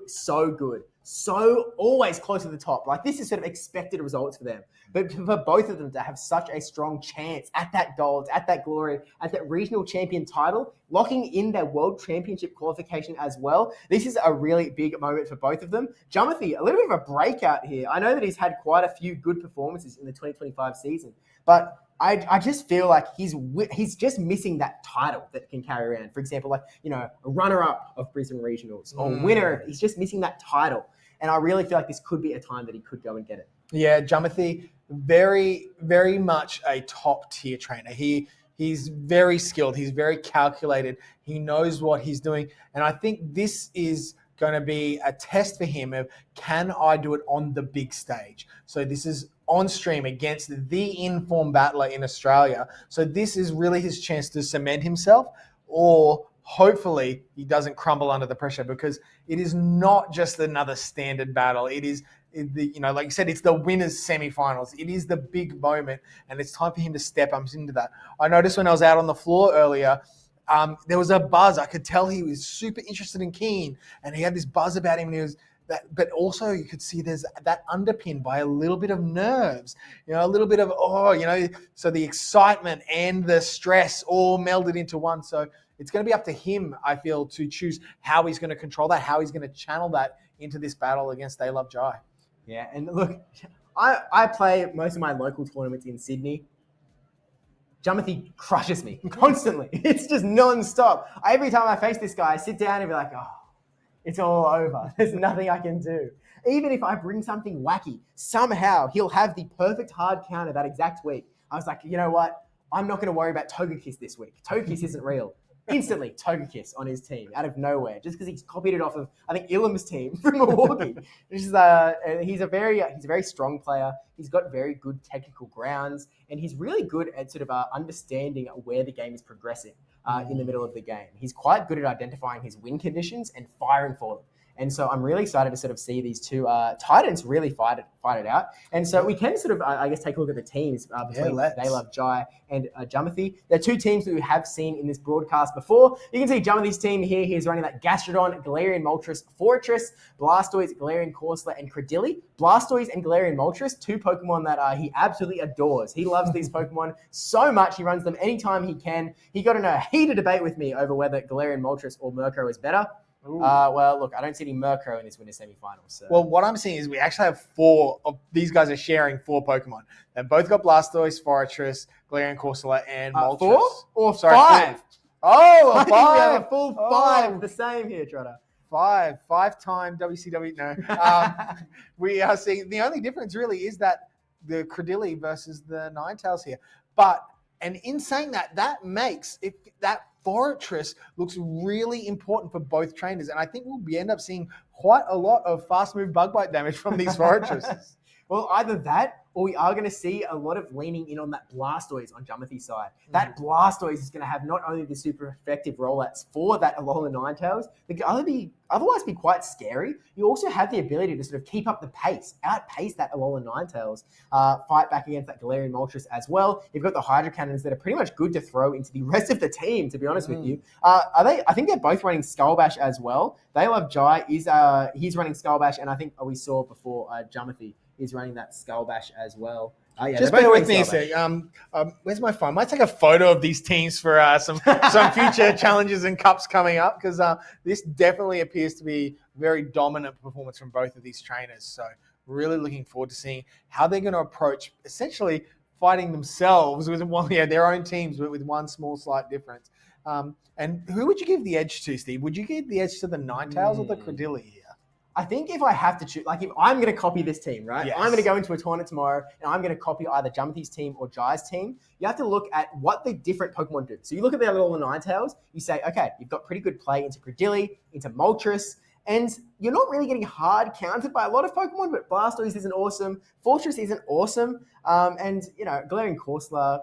good, so always close to the top. Like, this is sort of expected results for them. But for both of them to have such a strong chance at that gold, at that glory, at that regional champion title, locking in their world championship qualification as well, this is a really big moment for both of them. Jumathy, a little bit of a breakout here. I know that he's had quite a few good performances in the 2025 season, but I just feel like he's just missing that title that can carry around. For example, like, a runner-up of Brisbane Regionals or winner. He's just missing that title. And I really feel like this could be a time that he could go and get it. Yeah, Jumathy, very, very much a top-tier trainer. He's very skilled. He's very calculated. He knows what he's doing. And I think this is going to be a test for him of, can I do it on the big stage? So this is on stream against the informed battler in Australia. So this is really his chance to cement himself, or hopefully he doesn't crumble under the pressure, because it is not just another standard battle. It is, like you said, it's the winners semifinals. It is the big moment, and it's time for him to step up into that. I noticed when I was out on the floor earlier, there was a buzz. I could tell he was super interested and keen, and he had this buzz about him, and he was that, but also you could see there's that underpinned by a little bit of nerves, a little bit of, so the excitement and the stress all melded into one. So it's going to be up to him, I feel, to choose how he's going to control that, how he's going to channel that into this battle against They Love Jai. Yeah, and look, I play most of my local tournaments in Sydney. Jumathy crushes me constantly. It's just non-stop. Every time I face this guy, I sit down and be like, it's all over. There's nothing I can do. Even if I bring something wacky, somehow he'll have the perfect hard counter that exact week. I was like, you know what? I'm not going to worry about Togekiss this week. Togekiss isn't real. Instantly, Togekiss on his team out of nowhere, just because he's copied it off of, I think, Ilum's team from Milwaukee. He's a very strong player. He's got very good technical grounds, and he's really good at sort of understanding where the game is progressing in the middle of the game. He's quite good at identifying his win conditions and firing for them. And so I'm really excited to sort of see these 2 Titans really fight it out. And so we can sort of, take a look at the teams between They Love Jai and Jumathy. They're 2 teams that we have seen in this broadcast before. You can see Jumathy's team here. He's running that Gastrodon, Galarian Moltres, Fortress, Blastoise, Galarian Corsola, and Credilli. Blastoise and Galarian Moltres, 2 Pokemon that he absolutely adores. He loves these Pokemon so much. He runs them anytime he can. He got in a heated debate with me over whether Galarian Moltres or Murkrow is better. Well, look, I don't see any Murkrow in this winter semifinals. So. Well, what I'm seeing is we actually have 4 of these guys are sharing 4 Pokemon. They've both got Blastoise, Fortress, Galarian Corsola, and Moltres. 4 or 5? 5. Oh, a 5. We have a full 5 the same here, Trotter. 5-time WCW. No. We are seeing the only difference really is that the Credilli versus the Ninetales here. But And in saying that, that makes that Fortress looks really important for both trainers. And I think we'll end up seeing quite a lot of fast move bug bite damage from these Fortresses. Well, either that or we are going to see a lot of leaning in on that Blastoise on Jumothy's side. That Blastoise is going to have not only the super effective rollouts for that Alola Ninetales, but could otherwise be quite scary. You also have the ability to sort of keep up the pace, outpace that Alola Ninetales, fight back against that Galarian Moltres as well. You've got the Hydro Cannons that are pretty much good to throw into the rest of the team, to be honest with you. I think they're both running Skull Bash as well. They Love Jai he's running Skull Bash, and I think we saw before Jumothy is running that Skull Bash as well. Just bear with me a sec. Where's my phone? I might take a photo of these teams for some future challenges and cups coming up, because this definitely appears to be very dominant performance from both of these trainers. So really looking forward to seeing how they're going to approach essentially fighting themselves with their own teams, but with one small slight difference. And who would you give the edge to, Steve? Would you give the edge to the Ninetales or the Credilli here? I think if I have to choose, like if I'm going to copy this team, right? Yes. I'm going to go into a tournament tomorrow and I'm going to copy either Jumothy's team or Jai's team. You have to look at what the different Pokemon do. So you look at their little Ninetales, you say, okay, you've got pretty good play into Credilli, into Moltres, and you're not really getting hard countered by a lot of Pokemon, but Blastoise isn't awesome, Fortress isn't awesome, and, Galarian Corsola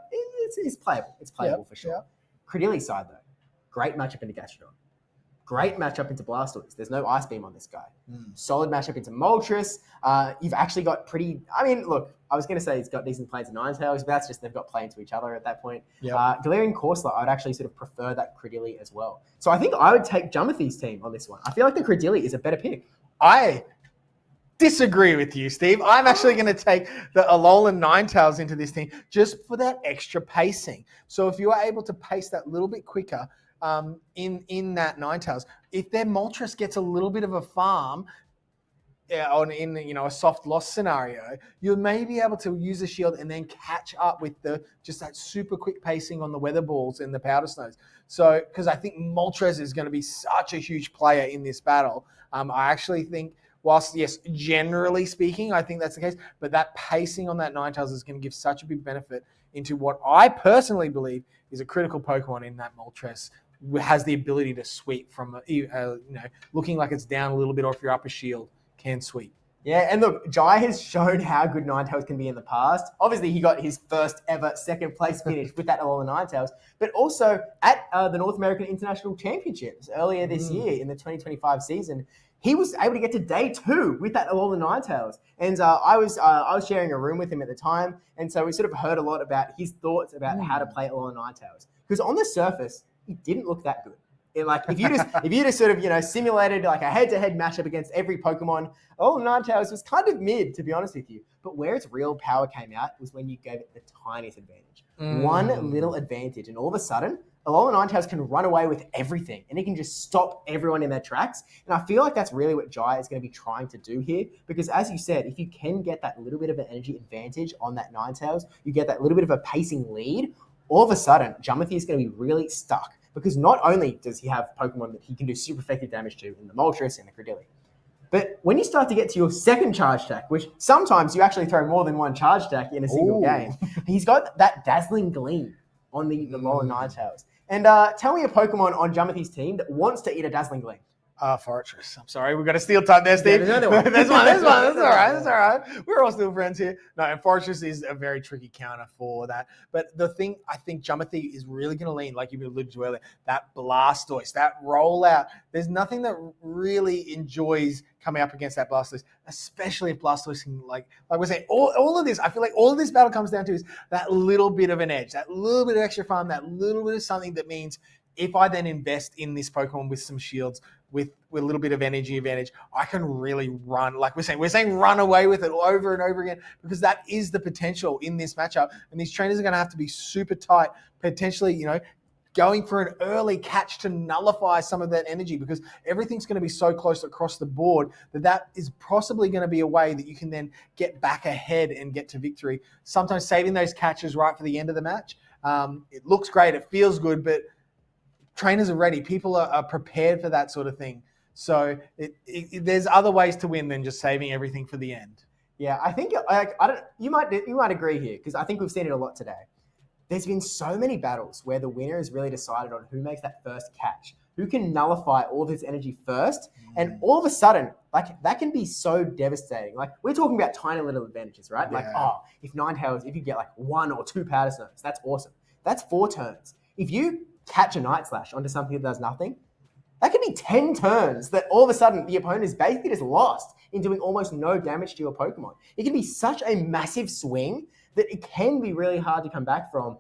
is playable. It's playable for sure. Credilli's side, though, great matchup into Gastrodon. Great matchup into Blastoise. There's no Ice Beam on this guy. Solid matchup into Moltres. You've actually got look, I was going to say he's got decent play into Ninetales, but that's just they've got play into each other at that point. Galarian Corsola, I would actually sort of prefer that Credilli as well. So I think I would take Jumothy's team on this one. I feel like the Credilli is a better pick. I disagree with you, Steve. I'm actually going to take the Alola Ninetales into this team just for that extra pacing. So if you are able to pace that little bit quicker, in that Ninetales, if their Moltres gets a little bit of a farm in a soft loss scenario, you may be able to use the shield and then catch up with just that super quick pacing on the Weather Balls and the Powder Snows. So, because I think Moltres is going to be such a huge player in this battle, I actually think, whilst yes, generally speaking, I think that's the case, but that pacing on that Ninetales is going to give such a big benefit into what I personally believe is a critical Pokemon in that Moltres. Has the ability to sweep from, looking like it's down a little bit off your upper shield, can sweep. Yeah, and look, Jai has shown how good Ninetales can be in the past. Obviously, he got his first ever second place finish with that Alola Ninetales, but also at the North American International Championships earlier this year in the 2025 season, he was able to get to day 2 with that Alola Ninetales. And I was sharing a room with him at the time, and so we sort of heard a lot about his thoughts about how to play Alola Ninetales. Because on the surface, it didn't look that good. If you just sort of simulated like a head-to-head matchup against every Pokemon, Alola Ninetales was kind of mid, to be honest with you. But where its real power came out was when you gave it the tiniest advantage. One little advantage, and all of a sudden, Alola Ninetales can run away with everything, and it can just stop everyone in their tracks. And I feel like that's really what Jai is going to be trying to do here, because as you said, if you can get that little bit of an energy advantage on that Ninetales, you get that little bit of a pacing lead, all of a sudden, Jumothy is going to be really stuck, because not only does he have Pokemon that he can do super effective damage to in the Moltres and the Credilli, but when you start to get to your second charge attack, which sometimes you actually throw more than one charge attack in a single game, he's got that Dazzling Gleam on the Alola Ninetales. And tell me a Pokemon on Jumothy's team that wants to eat a Dazzling Gleam. Fortress. I'm sorry, we've got a steel type there, Steve. Yeah, there's one. That's all right. We're all still friends here. No, and Fortress is a very tricky counter for that. But the thing, I think Jumothy is really going to lean, like you alluded to earlier, that Blastoise, that rollout. There's nothing that really enjoys coming up against that Blastoise, especially if Blastoise can, like we're saying, all of this, I feel like all of this battle comes down to is that little bit of an edge, that little bit of extra farm, that little bit of something that means if I then invest in this Pokemon with some shields, with a little bit of energy advantage, I can really run. Like we're saying run away with it over and over again, because that is the potential in this matchup. And these trainers are going to have to be super tight, potentially, going for an early catch to nullify some of that energy, because everything's going to be so close across the board that is possibly going to be a way that you can then get back ahead and get to victory. Sometimes saving those catches right for the end of the match. It looks great. It feels good, but trainers are ready. People are prepared for that sort of thing. So there's other ways to win than just saving everything for the end. Yeah, I think you might agree here, because I think we've seen it a lot today. there's been so many battles where the winner is really decided on who makes that first catch, who can nullify all of his energy first, and all of a sudden, like that can be so devastating. Like we're talking about tiny little advantages, right? Like, if Ninetales, if you get like 1 or 2 powder stones, that's awesome. That's 4 turns. If you catch a Night Slash onto something that does nothing, that could be 10 turns that all of a sudden the opponent is basically just lost in doing almost no damage to your Pokemon. It can be such a massive swing that it can be really hard to come back from,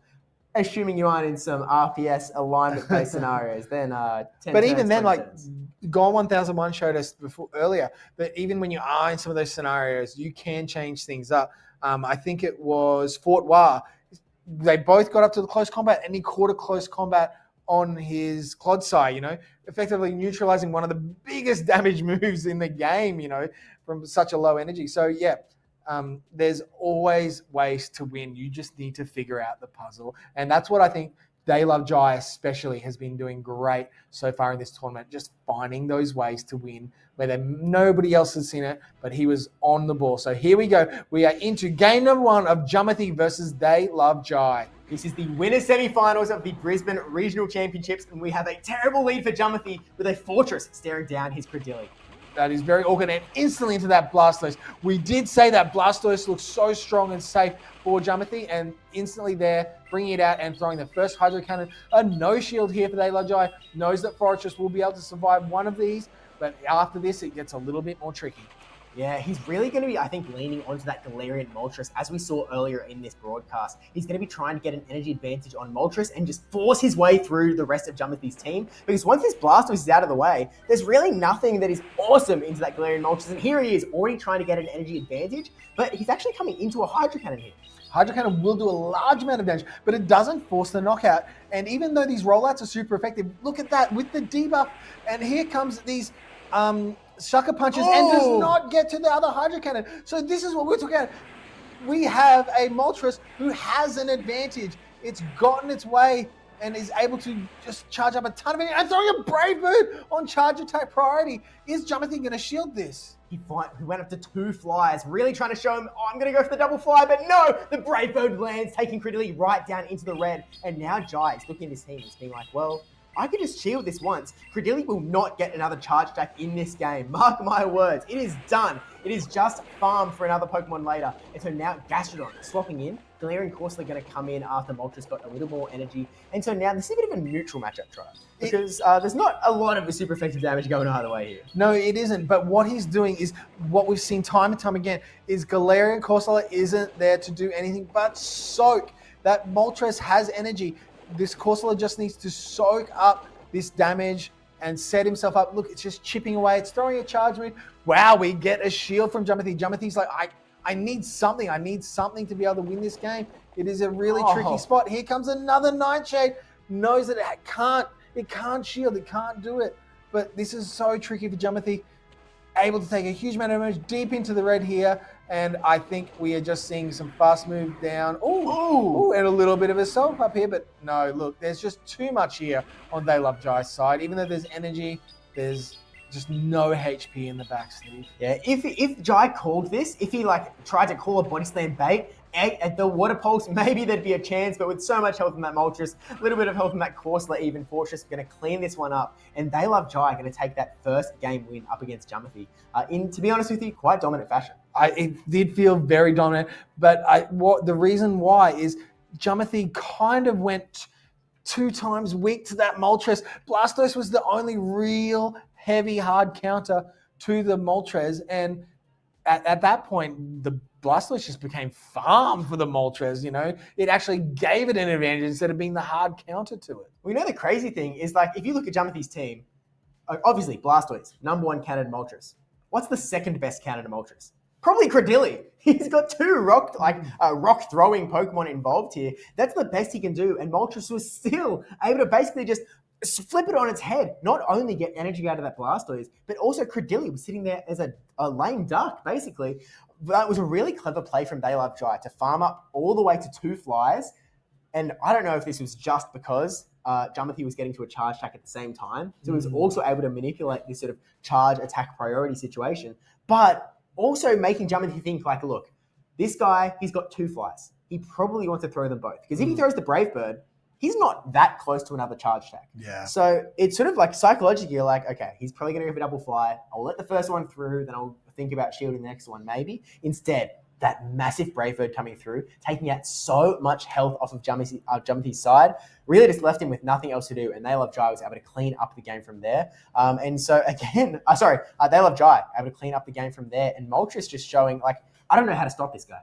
assuming you aren't in some RPS alignment-based scenarios. Then 10 But turns, even then, 20 like turns. Gone 1001 showed us earlier that even when you are in some of those scenarios, you can change things up. I think it was Fort War. They both got up to the close combat, and he caught a close combat on his Clodsire, effectively neutralizing one of the biggest damage moves in the game, from such a low energy. So, there's always ways to win. You just need to figure out the puzzle. And that's what I think They Love Jai especially has been doing great so far in this tournament, just finding those ways to win where nobody else has seen it, but he was on the ball. So here we go. We are into game number 1 of Jumothy versus They Love Jai. This is the winner semi-finals of the Brisbane Regional Championships, and we have a terrible lead for Jumothy with a Fortress staring down his Credilli. That is very awkward, and instantly into that Blastoise. We did say that Blastoise looks so strong and safe for Jumothy, and instantly there, bringing it out and throwing the first Hydro Cannon. A no shield here for They Love Jai. Knows that Fortress will be able to survive one of these, but after this, it gets a little bit more tricky. Yeah, he's really going to be, I think, leaning onto that Galarian Moltres, as we saw earlier in this broadcast. He's going to be trying to get an energy advantage on Moltres and just force his way through the rest of Jumothy's team. Because once this Blastoise is out of the way, there's really nothing that is awesome into that Galarian Moltres. And here he is, already trying to get an energy advantage, but he's actually coming into a Hydro Cannon here. Hydro Cannon will do a large amount of damage, but it doesn't force the knockout. And even though these rollouts are super effective, look at that with the debuff. And here comes these sucker punches and does not get to the other Hydro Cannon. So this is what we're talking about. We have a Moltres who has an advantage. It's gotten its way and is able to just charge up a ton of energy and throwing a Brave Bird on charge attack priority. Is Jumothy going to shield this? He went up to 2 flyers, really trying to show him, I'm going to go for the double fly, but no! The Brave Bird lands, taking Credilli right down into the red. And now Jai is looking at his team and being like, well, I could just shield this once. Credilli will not get another charge attack in this game. Mark my words. It is done. It is just farm for another Pokemon later. And so now Gastrodon swapping in. Galarian Corsola going to come in after Moltres got a little more energy. And so now this is a bit of a neutral matchup, Trotter. Because there's not a lot of the super effective damage going either way here. No, it isn't. But what he's doing is what we've seen time and time again is Galarian Corsola isn't there to do anything but soak. That Moltres has energy. This Corsola just needs to soak up this damage and set himself up. Look, it's just chipping away. It's throwing a charge move. Wow, we get a shield from Jumothy. Jumothy's like, I need something. I need something to be able to win this game. It is a really tricky spot. Here comes another Nightshade. Knows that it can't shield. It can't do it. But this is so tricky for Jumothy. Able to take a huge amount of damage deep into the red here. And I think we are just seeing some fast move down. Ooh, and a little bit of a self up here. But no, look, there's just too much here on They Love Jai's side. Even though there's energy, there's just no HP in the back, Steve. Yeah, if Jai called this, if he tried to call a Body Slam bait at the Water Pulse, maybe there'd be a chance. But with so much health in that Moltres, a little bit of health in that Corsola, even Fortress going to clean this one up. And They Love Jai going to take that first game win up against Jumothy in, to be honest with you, quite dominant fashion. It did feel very dominant, but the reason why is Jumothy kind of went 2 times weak to that Moltres. Blastoise was the only real heavy hard counter to the Moltres, and at that point, the Blastoise just became farm for the Moltres, It actually gave it an advantage instead of being the hard counter to it. Well, the crazy thing is, if you look at Jumothy's team, obviously Blastoise, number 1 counter to Moltres. What's the second best counter to Moltres? Probably Credilli. He's got 2 rock throwing Pokemon involved here. That's the best he can do. And Moltres was still able to basically just flip it on its head. Not only get energy out of that Blastoise, but also Credilli was sitting there as a lame duck, basically. That was a really clever play from They Love Jai to farm up all the way to 2 flyers. And I don't know if this was just because Jumothy was getting to a charge attack at the same time. So he was also able to manipulate this sort of charge attack priority situation. But also making Jumothy think look, this guy, he's got 2 flies. he probably wants to throw them both. Because if he throws the Brave Bird, he's not that close to another charge tag. Yeah. So it's sort of like psychologically, you're like, okay, he's probably going to go for double fly. I'll let the first one through, then I'll think about shielding the next one maybe. Instead, that massive Brave Bird coming through, taking out so much health off of Jumpy's side, really just left him with nothing else to do. And They Love Jai was able to clean up the game from there. And so again, They Love Jai able to clean up the game from there. And Moltres just showing, like, I don't know how to stop this guy.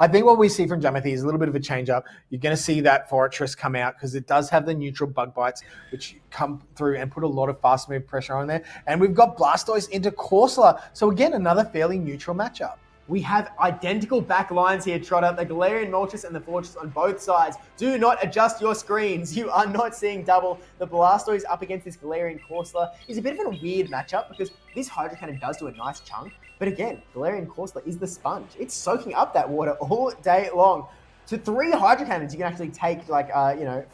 I think what we see from Jumothy is a little bit of a change up. You're going to see that Fortress come out because it does have the neutral bug bites, which come through and put a lot of fast move pressure on there. And we've got Blastoise into Corsola. So again, another fairly neutral matchup. We have identical back lines here, Trotter. The Galarian Moltres and the Fortress on both sides. Do not adjust your screens. You are not seeing double. The Blastoise up against this Galarian Corsola is a bit of a weird matchup because this Hydro Cannon does do a nice chunk. But again, Galarian Corsola is the sponge. It's soaking up that water all day long. To 3 Hydro Cannons, you can actually take,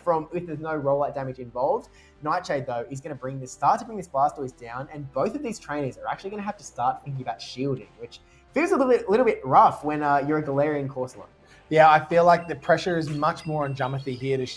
from if there's no rollout damage involved. Nightshade, though, is going to start to bring this Blastoise down, and both of these trainers are actually going to have to start thinking about shielding, which feels a little bit rough when you're a Galarian Corsola. Yeah, I feel like the pressure is much more on Jumothy here to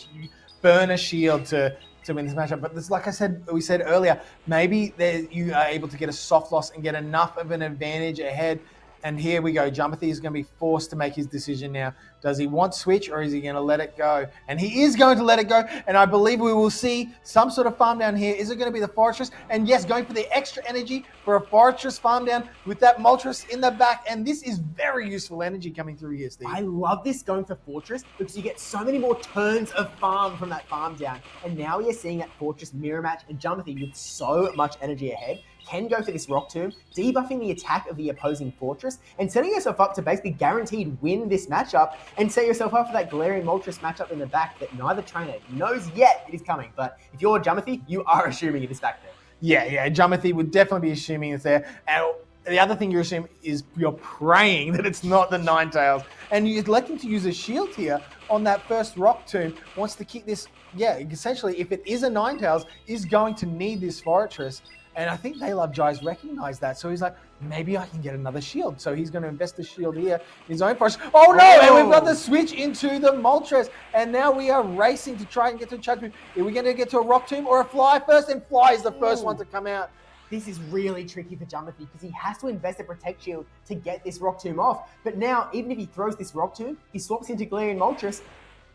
burn a shield to win this matchup. But this, like we said earlier, maybe you are able to get a soft loss and get enough of an advantage ahead. And here we go. Jumothy is going to be forced to make his decision now. Does he want switch or is he going to let it go? And he is going to let it go. And I believe we will see some sort of farm down here. Is it going to be the Fortress? And yes, going for the extra energy for a Fortress farm down with that Moltres in the back. And this is very useful energy coming through here, Steve. I love this going for Fortress because you get so many more turns of farm from that farm down. And now you're seeing that Fortress mirror match and Jumothy with so much energy ahead can go for this Rock Tomb, debuffing the attack of the opposing Fortress and setting yourself up to basically guaranteed win this matchup and set yourself up for that Galarian Moltres matchup in the back that neither trainer knows yet it is coming. But if you're Jumothy, you are assuming it is back there. Yeah, Jumothy would definitely be assuming it's there. And the other thing you assume is you're praying that it's not the Ninetales. And you elect him to use a shield here on that first Rock Tomb. Wants to keep this, essentially, if it is a Ninetales, is going to need this Fortress. And I think They Love Jai's recognized that. So he's like, maybe I can get another shield. So he's going to invest the shield here in his own Fortress. Oh no! And we've got the switch into the Moltres. And now we are racing to try and get to a Charge Move. Are we going to get to a Rock Tomb or a Fly first? And Fly is the first one to come out. This is really tricky for Jumothy because he has to invest a Protect Shield to get this Rock Tomb off. But now, even if he throws this Rock Tomb, he swaps into Galarian Moltres.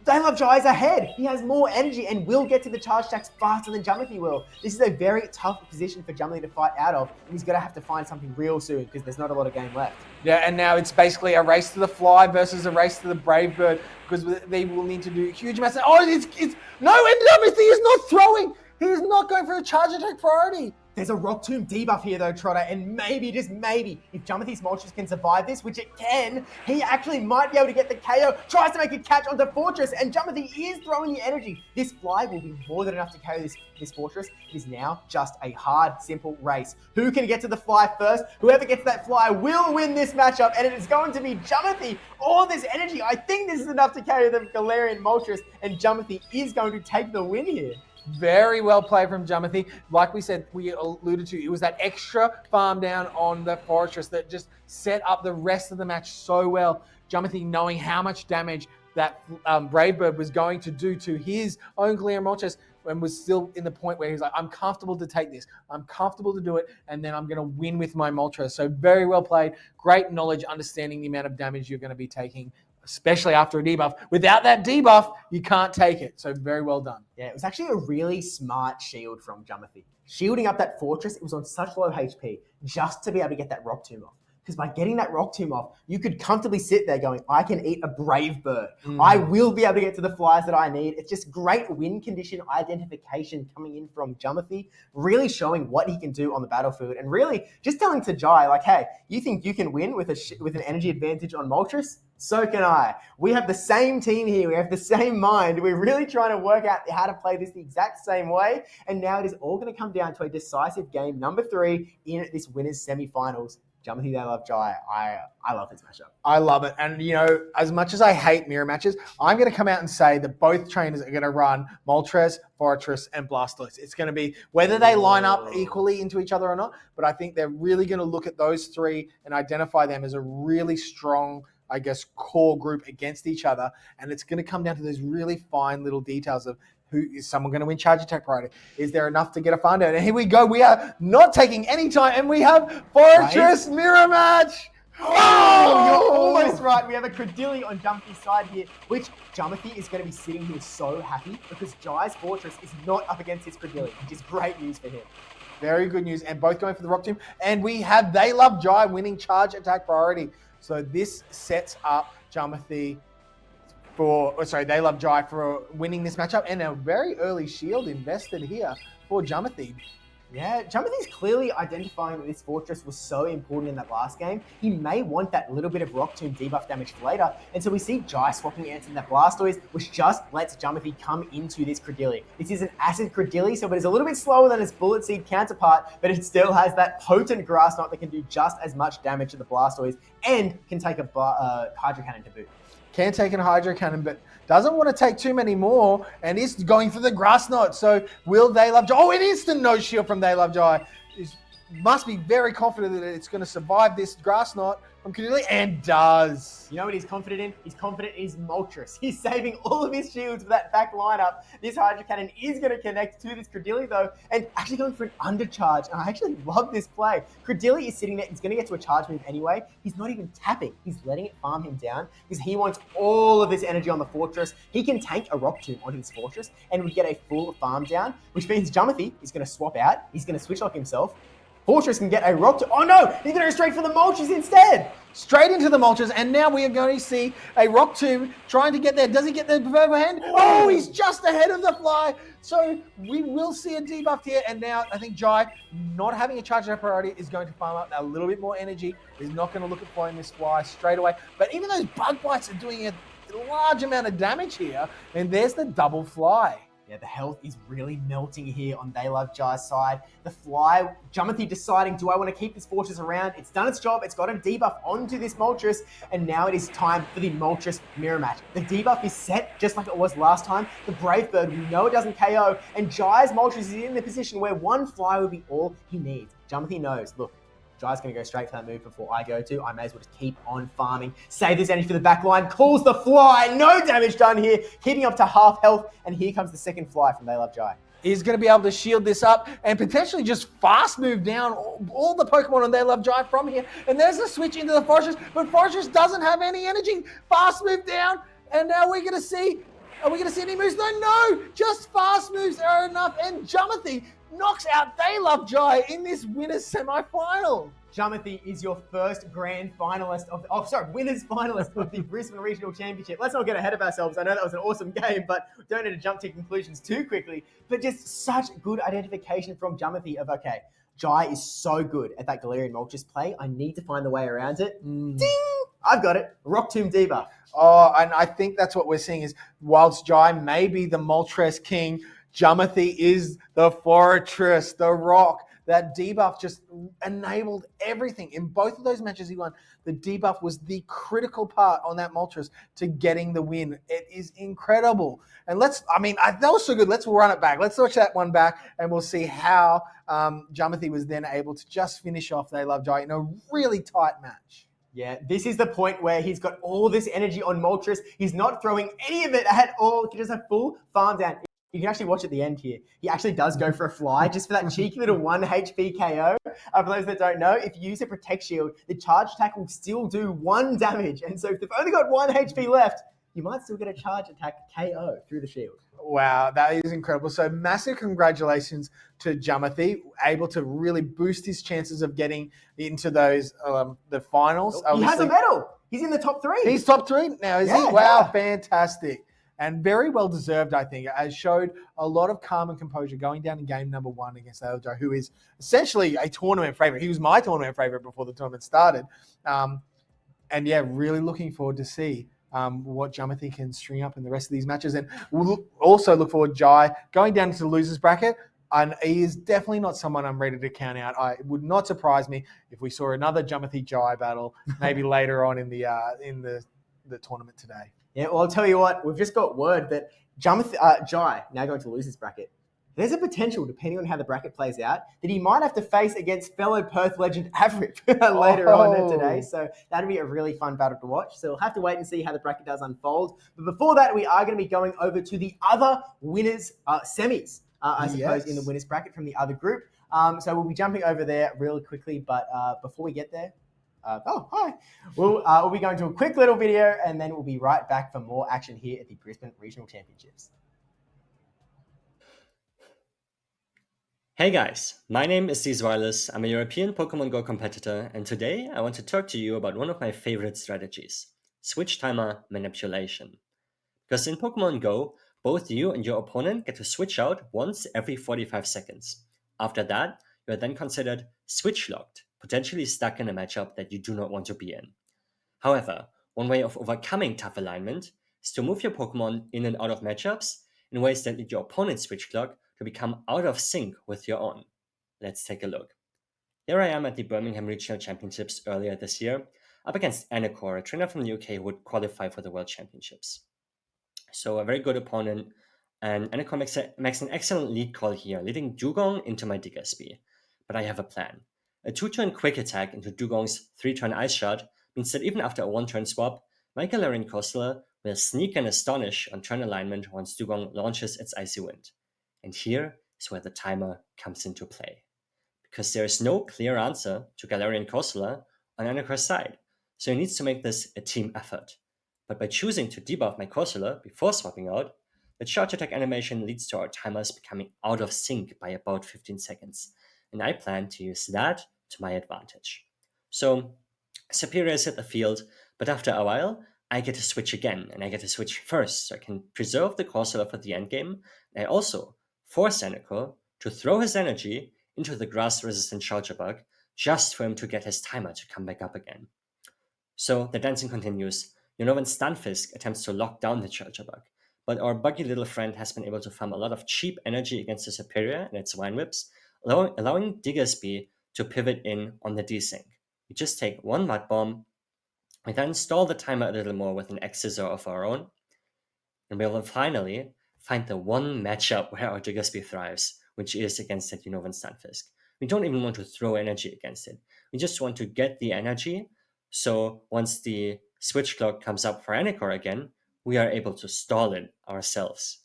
They Love Jai is ahead. He has more energy and will get to the charge stacks faster than Jumothy will. This is a very tough position for Jumothy to fight out of, and he's going to have to find something real soon because there's not a lot of game left. Yeah, and now it's basically a race to the Fly versus a race to the Brave Bird because they will need to do huge amounts. Oh, and Jumothy is not throwing. He is not going for a charge attack priority. There's a Rock Tomb debuff here though, Trotter, and maybe, just maybe, if Jumothy's Moltres can survive this, which it can, he actually might be able to get the KO, tries to make a catch onto Fortress, and Jumothy is throwing the energy. This Fly will be more than enough to KO this Fortress. It is now just a hard, simple race. Who can get to the Fly first? Whoever gets that Fly will win this matchup, and it is going to be Jumothy. All this energy, I think this is enough to KO the Galarian Moltres, and Jumothy is going to take the win here. Very well played from Jumothy. Like we said, we alluded to, it was that extra farm down on the Fortress that just set up the rest of the match so well. Jumothy knowing how much damage that Brave Bird was going to do to his own Galarian Moltres and was still in the point where he's like, I'm comfortable to take this. I'm comfortable to do it, and then I'm going to win with my Moltres. So very well played. Great knowledge, understanding the amount of damage you're going to be taking, especially after a debuff. Without that debuff, you can't take it. So very well done. Yeah, it was actually a really smart shield from Jumothy. Shielding up that Fortress, it was on such low HP just to be able to get that Rock Tomb off. Because by getting that Rock Tomb off, you could comfortably sit there going, I can eat a Brave Bird. I will be able to get to the Flies that I need. It's just great win condition identification coming in from Jumothy, really showing what he can do on the battlefield and really just telling to Jai, like, hey, you think you can win with an energy advantage on Moltres? So can I. We have the same team here. We have the same mind. We're really trying to work out how to play this the exact same way. And now it is all going to come down to a decisive game, number 3, in this winners semifinals. Jumothy, They Love Jai. I love this matchup. I love it. And, as much as I hate mirror matches, I'm going to come out and say that both trainers are going to run Moltres, Fortress, and Blastoise. It's going to be whether they line up equally into each other or not, but I think they're really going to look at those three and identify them as a really strong I guess, core group against each other. And it's going to come down to those really fine little details of who is someone going to win charge attack priority? Is there enough to get a farm down? And here we go. We are not taking any time, and we have Fortress mirror match. Oh, you're almost right. We have a Credilli on Jumpy's side here, which Jumpy is going to be sitting here so happy because Jai's Fortress is not up against his Credilli, which is great news for him. Very good news. And both going for the Rock Tomb. And we have They Love Jai winning charge attack priority. So this sets up Jumpy They Love Jai for winning this matchup. And a very early shield invested here for Jumpy. Yeah, Jumpy's clearly identifying that this Fortress was so important in that last game. He may want that little bit of Rock Tomb debuff damage for later. And so we see Jai swapping Ants in that Blastoise, which just lets Jumpy come into this Credilli. This is an Acid Credilli, so it is a little bit slower than its Bullet Seed counterpart, but it still has that potent Grass Knot that can do just as much damage to the Blastoise and can take a Hydro Cannon to boot. Can take a Hydro Cannon, but doesn't want to take too many more, and is going for the Grass Knot. So will They Love Jai? Oh, an instant no shield from They Love Jai. Must be very confident that it's going to survive this Grass Knot from Credilli, and does. You know what he's confident in? He's confident in his Moltres. He's saving all of his shields for that back lineup. This Hydro Cannon is going to connect to this Credilli though, and actually going for an undercharge. And I actually love this play. Credilli is sitting there. He's going to get to a charge move anyway. He's not even tapping. He's letting it farm him down because he wants all of this energy on the Fortress. He can tank a Rock Tomb onto this Fortress and we get a full farm down, which means Jumpy is going to swap out. He's going to switch lock himself. Fortress can get a Rock Tomb. Oh no! He's going to go straight for the Moltres instead! Straight into the Moltres, and now we are going to see a Rock Tomb trying to get there. Does he get the overhand? Oh, he's just ahead of the fly. So we will see a debuff here, and now I think Jai, not having a charge attack priority, is going to farm up a little bit more energy. He's not going to look at flying this fly straight away. But even those Bug Bites are doing a large amount of damage here, and there's the double fly. Yeah, the health is really melting here on They Love Jai's side. The fly, Jumpy deciding, do I want to keep this Fortress around? It's done its job. It's got a debuff onto this Moltres, and now it is time for the Moltres mirror match. The debuff is set just like it was last time. The Brave Bird, we know it doesn't KO, and Jai's Moltres is in the position where one fly would be all he needs. Jumpy knows, look, Jai's going to go straight for that move before I go to. I may as well just keep on farming. Save this energy for the back line. Calls the fly. No damage done here. Keeping up to half health. And here comes the second fly from They Love Jai. He's going to be able to shield this up and potentially just fast move down all the Pokemon on They Love Jai from here. And there's a switch into the Fortress, but Fortress doesn't have any energy. Fast move down. And now we're going to see, are we going to see any moves? No, just fast moves are enough. And Jumpy knocks out They Love Jai in this winner's semi-final. Jumpy is your first grand finalist winner's finalist of the Brisbane Regional Championship. Let's not get ahead of ourselves. I know that was an awesome game, but don't need to jump to conclusions too quickly. But just such good identification from Jumpy of, okay, Jai is so good at that Galarian Moltres play. I need to find the way around it. Ding! I've got it. Rock Tomb debuff. Oh, and I think that's what we're seeing is whilst Jai may be the Moltres king, Jumpy is the Fortress, the Rock. That debuff just enabled everything. In both of those matches he won, the debuff was the critical part on that Moltres to getting the win. It is incredible. And that was so good. Let's run it back. Let's watch that one back and we'll see how Jumpy was then able to just finish off They Love Jai in a really tight match. Yeah, this is the point where he's got all this energy on Moltres. He's not throwing any of it at all. He just a full farm down. You can actually watch at the end here. He actually does go for a fly just for that cheeky little 1 HP KO. For those that don't know, if you use a Protect Shield, the charge attack will still do 1 damage. And so if they've only got 1 HP left, you might still get a charge attack KO through the shield. Wow, that is incredible. So massive congratulations to Jumpy, able to really boost his chances of getting into those the finals. He has a medal. He's in the top 3. He's top 3 now, is he? Wow, fantastic. And very well deserved, I think. It showed a lot of calm and composure going down in game number 1 against They Love Jai, who is essentially a tournament favorite. He was my tournament favorite before the tournament started. And yeah, really looking forward to see what Jumpy can string up in the rest of these matches. And we'll also look forward to Jai going down into the losers bracket. And he is definitely not someone I'm ready to count out. It would not surprise me if we saw another Jumpy Jai battle maybe later on in the tournament today. Yeah, well, I'll tell you what, we've just got word that Jai, now going to the losers bracket, there's a potential, depending on how the bracket plays out, that he might have to face against fellow Perth legend Avrip later on today. So that'd be a really fun battle to watch. So we'll have to wait and see how the bracket does unfold. But before that, we are going to be going over to the other winners, semis, I suppose, in the winners bracket from the other group. So we'll be jumping over there really quickly. But before we get there, hi. We'll be going to a quick little video, and then we'll be right back for more action here at the Brisbane Regional Championships. Hey guys, my name is Diz Wireless. I'm a European Pokemon Go competitor, and today I want to talk to you about one of my favorite strategies, switch timer manipulation. Because in Pokemon Go, both you and your opponent get to switch out once every 45 seconds. After that, you are then considered switch locked, potentially stuck in a matchup that you do not want to be in. However, one way of overcoming tough alignment is to move your Pokemon in and out of matchups in ways that lead your opponent's switch clock to become out of sync with your own. Let's take a look. Here I am at the Birmingham Regional Championships earlier this year, up against Anacor, a trainer from the UK who would qualify for the World Championships. So a very good opponent, and Anacor makes an excellent lead call here, leading Dugong into my Diggersby. But I have a plan. A 2-turn quick attack into Dugong's 3-turn Ice Shot means that even after a 1-turn swap, my Galarian Corsola will sneak and astonish on turn alignment once Dugong launches its Icy Wind. And here is where the timer comes into play. Because there is no clear answer to Galarian Corsola on Anacor's side, so he needs to make this a team effort. But by choosing to debuff my Corsola before swapping out, the charge attack animation leads to our timers becoming out of sync by about 15 seconds, and I plan to use that to my advantage. So, Superiors hit the field, but after a while, I get to switch again, and I get to switch first, so I can preserve the Corsola for the endgame, and I also force Anacor to throw his energy into the grass-resistant Charger Bug just for him to get his timer to come back up again. So the dancing continues. Unovan Stunfisk attempts to lock down the Charger Bug, but our buggy little friend has been able to farm a lot of cheap energy against the Superior and its Vine Whips, allowing Diggersby to pivot in on the desync. We just take one Mud Bomb, we then stall the timer a little more with an X-Scissor of our own, and we will finally find the one matchup where our Diggersby thrives, which is against that Unovan Stunfisk. We don't even want to throw energy against it. We just want to get the energy, so once the switch clock comes up for Anacor again, we are able to stall it ourselves.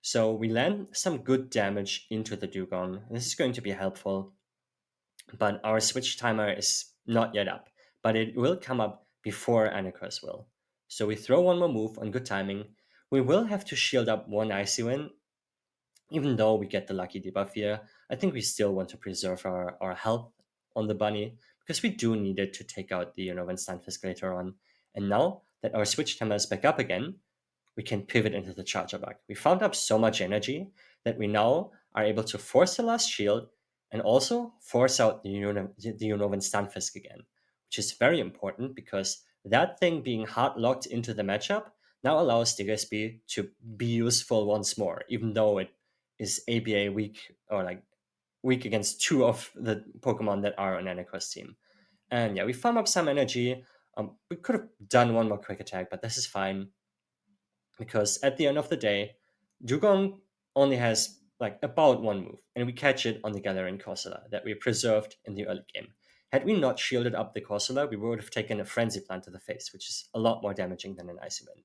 So we land some good damage into the Dugong. This is going to be helpful, but our switch timer is not yet up, but it will come up before Anacor's will. So we throw one more move on good timing. We will have to shield up one Icy Wind. Even though we get the lucky debuff here, I think we still want to preserve our health on the bunny, because we do need it to take out the Unovan Stunfisk later on. And now that our switch timer is back up again, we can pivot into the Charger Bug. We found up so much energy that we now are able to force the last shield and also force out the Unovan Stunfisk again, which is very important because that thing being hard locked into the matchup now allows Diggersby to be useful once more, even though it is ABA weak, or like weak against two of the Pokemon that are on Anacor's team. And yeah, we farm up some energy. We could have done one more quick attack, but this is fine, because at the end of the day, Dugong only has like about one move, and we catch it on the Galarian Corsola that we preserved in the early game. Had we not shielded up the Corsola, we would have taken a Frenzy Plant to the face, which is a lot more damaging than an Icy Wind.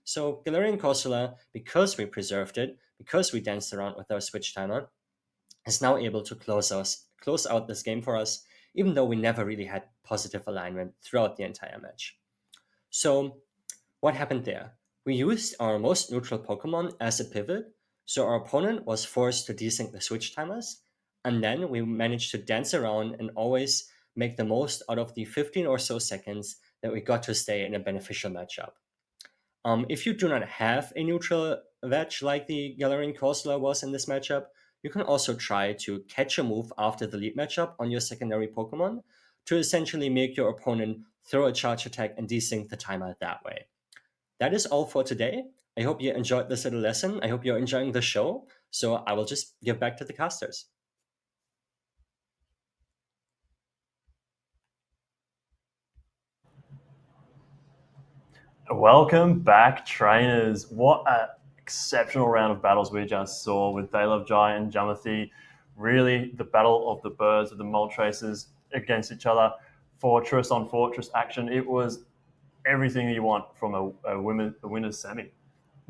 So Galarian Corsola, because we preserved it, because we danced around with our switch timer, is now able to close out this game for us, even though we never really had positive alignment throughout the entire match. So what happened there? We used our most neutral Pokemon as a pivot, so our opponent was forced to desync the switch timers, and then we managed to dance around and always make the most out of the 15 or so seconds that we got to stay in a beneficial matchup. If you do not have a neutral veg like the Galarian Corsola was in this matchup, you can also try to catch a move after the lead matchup on your secondary Pokemon to essentially make your opponent throw a charge attack and desync the timer that way. That is all for today. I hope you enjoyed this little lesson. I hope you're enjoying the show. So I will just give back to the casters. Welcome back, trainers. What a exceptional round of battles we just saw with They Love Jai and Jamathi. Really, the battle of the birds, of the Moltres against each other, fortress on fortress action. It was everything you want from a winner's semi.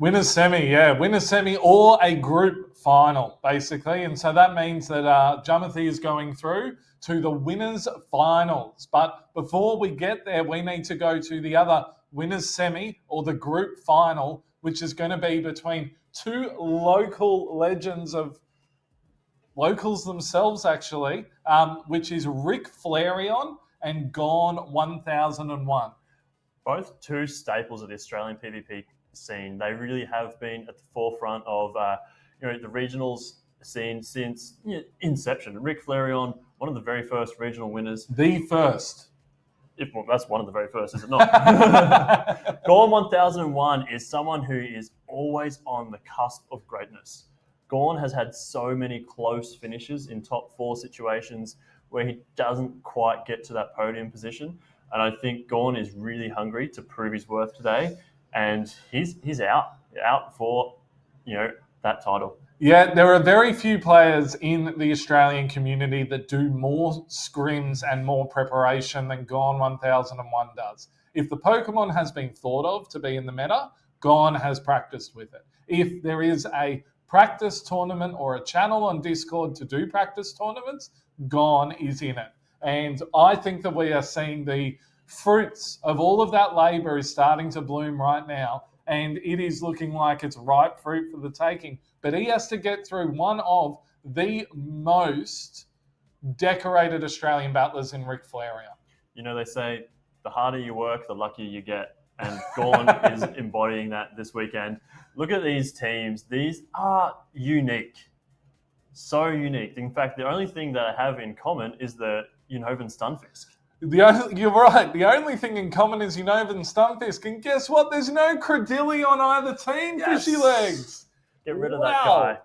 Winner's semi, yeah. Winner's semi or a group final, basically. And so that means that Jamathi is going through to the winners finals. But before we get there, we need to go to the other winners semi or the group final, which is going to be between two local legends of locals themselves, actually, which is Rick Flareon and Gone 1001. Both two staples of the Australian PvP scene. They really have been at the forefront of the regionals scene since inception. Rick Flareon, one of the very first regional winners. The first. Well, that's one of the very first, is it not? Gorn 1001 is someone who is always on the cusp of greatness. Gorn has had so many close finishes in top 4 situations where he doesn't quite get to that podium position. And I think Gorn is really hungry to prove his worth today. And he's out for, that title. Yeah, there are very few players in the Australian community that do more scrims and more preparation than Gone 1001 does. If the Pokemon has been thought of to be in the meta, Gone has practiced with it. If there is a practice tournament or a channel on Discord to do practice tournaments, Gone is in it. And I think that we are seeing the fruits of all of that labour is starting to bloom right now. And it is looking like it's ripe fruit for the taking. But he has to get through one of the most decorated Australian battlers in Rick Flareon. They say the harder you work, the luckier you get. And Gorn is embodying that this weekend. Look at these teams. These are unique. So unique. In fact, the only thing that I have in common is the Unhoven Stunfisk. You're right. The only thing in common is Unhoven Stunfisk. And guess what? There's no Credilli on either team, Yes. Fishy Legs. Get rid of that guy.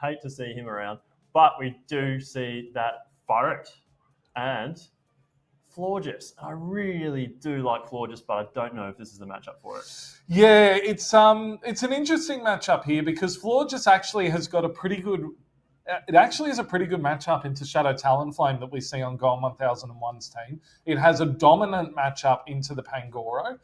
Hate to see him around. But we do see that Furret and Florges. I really do like Florges, but I don't know if this is the matchup for it. Yeah, it's an interesting matchup here because Florges actually has got a pretty good... It actually is a pretty good matchup into Shadow Talonflame that we see on Gone 1001's team. It has a dominant matchup into the Pangoro.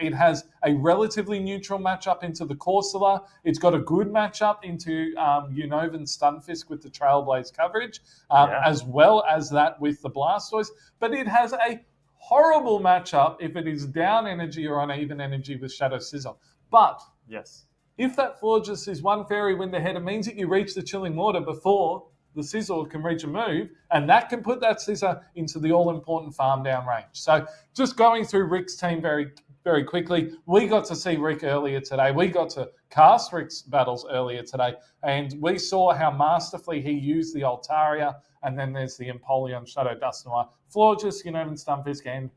It has a relatively neutral matchup into the Corsola. It's got a good matchup into Unhoven Stunfisk with the Trailblaze coverage, as well as that with the Blastoise. But it has a horrible matchup if it is down energy or on even energy with Shadow Scissor. But yes, if that Florges is one fairy wind ahead, it means that you reach the Chilling Water before the Scizor can reach a move, and that can put that Scizor into the all-important farm down range. So just going through Rick's team very, very quickly, we got to see Rick earlier today. We got to cast Rick's battles earlier today, and we saw how masterfully he used the Altaria, and then there's the Empoleon, Shadow Dusknoir, Florges, Unhoven Stunfisk, and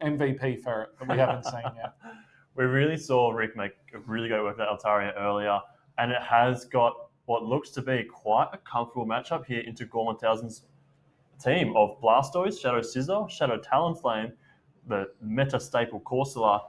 MVP Ferret that we haven't seen yet. We really saw Rick make a really great work with Altaria earlier, and it has got what looks to be quite a comfortable matchup here into Gorn 1000's team of Blastoise, Shadow Scizor, Shadow Talonflame, the meta staple Corsola,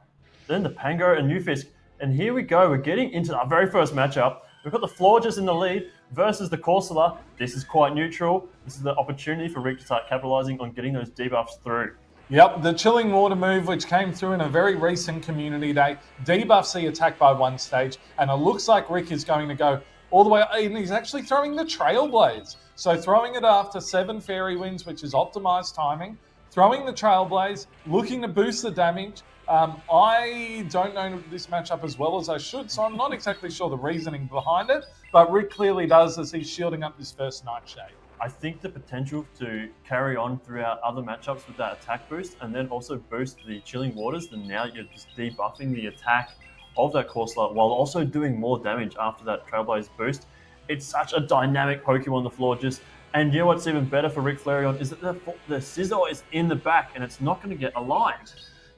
then the Pango and Newfisk. And here we go, we're getting into our very first matchup. We've got the Florges in the lead versus the Corsola. This is quite neutral. This is the opportunity for Rick to start capitalizing on getting those debuffs through. Yep, the Chilling Water move, which came through in a very recent community day, debuffs the attack by one stage, and it looks like Rick is going to go all the way, and he's actually throwing the Trailblaze. So throwing it after 7 Fairy Winds, which is optimized timing, throwing the Trailblaze, looking to boost the damage. I don't know this matchup as well as I should, so I'm not exactly sure the reasoning behind it, but Rick clearly does as he's shielding up this first Nightshade. I think the potential to carry on throughout other matchups with that attack boost and then also boost the Chilling Waters, then now you're just debuffing the attack of that Corsola while also doing more damage after that Trailblaze boost. It's such a dynamic Pokemon, the Florges. And you know what's even better for Rick Flareon is that the Scizor is in the back and it's not going to get aligned.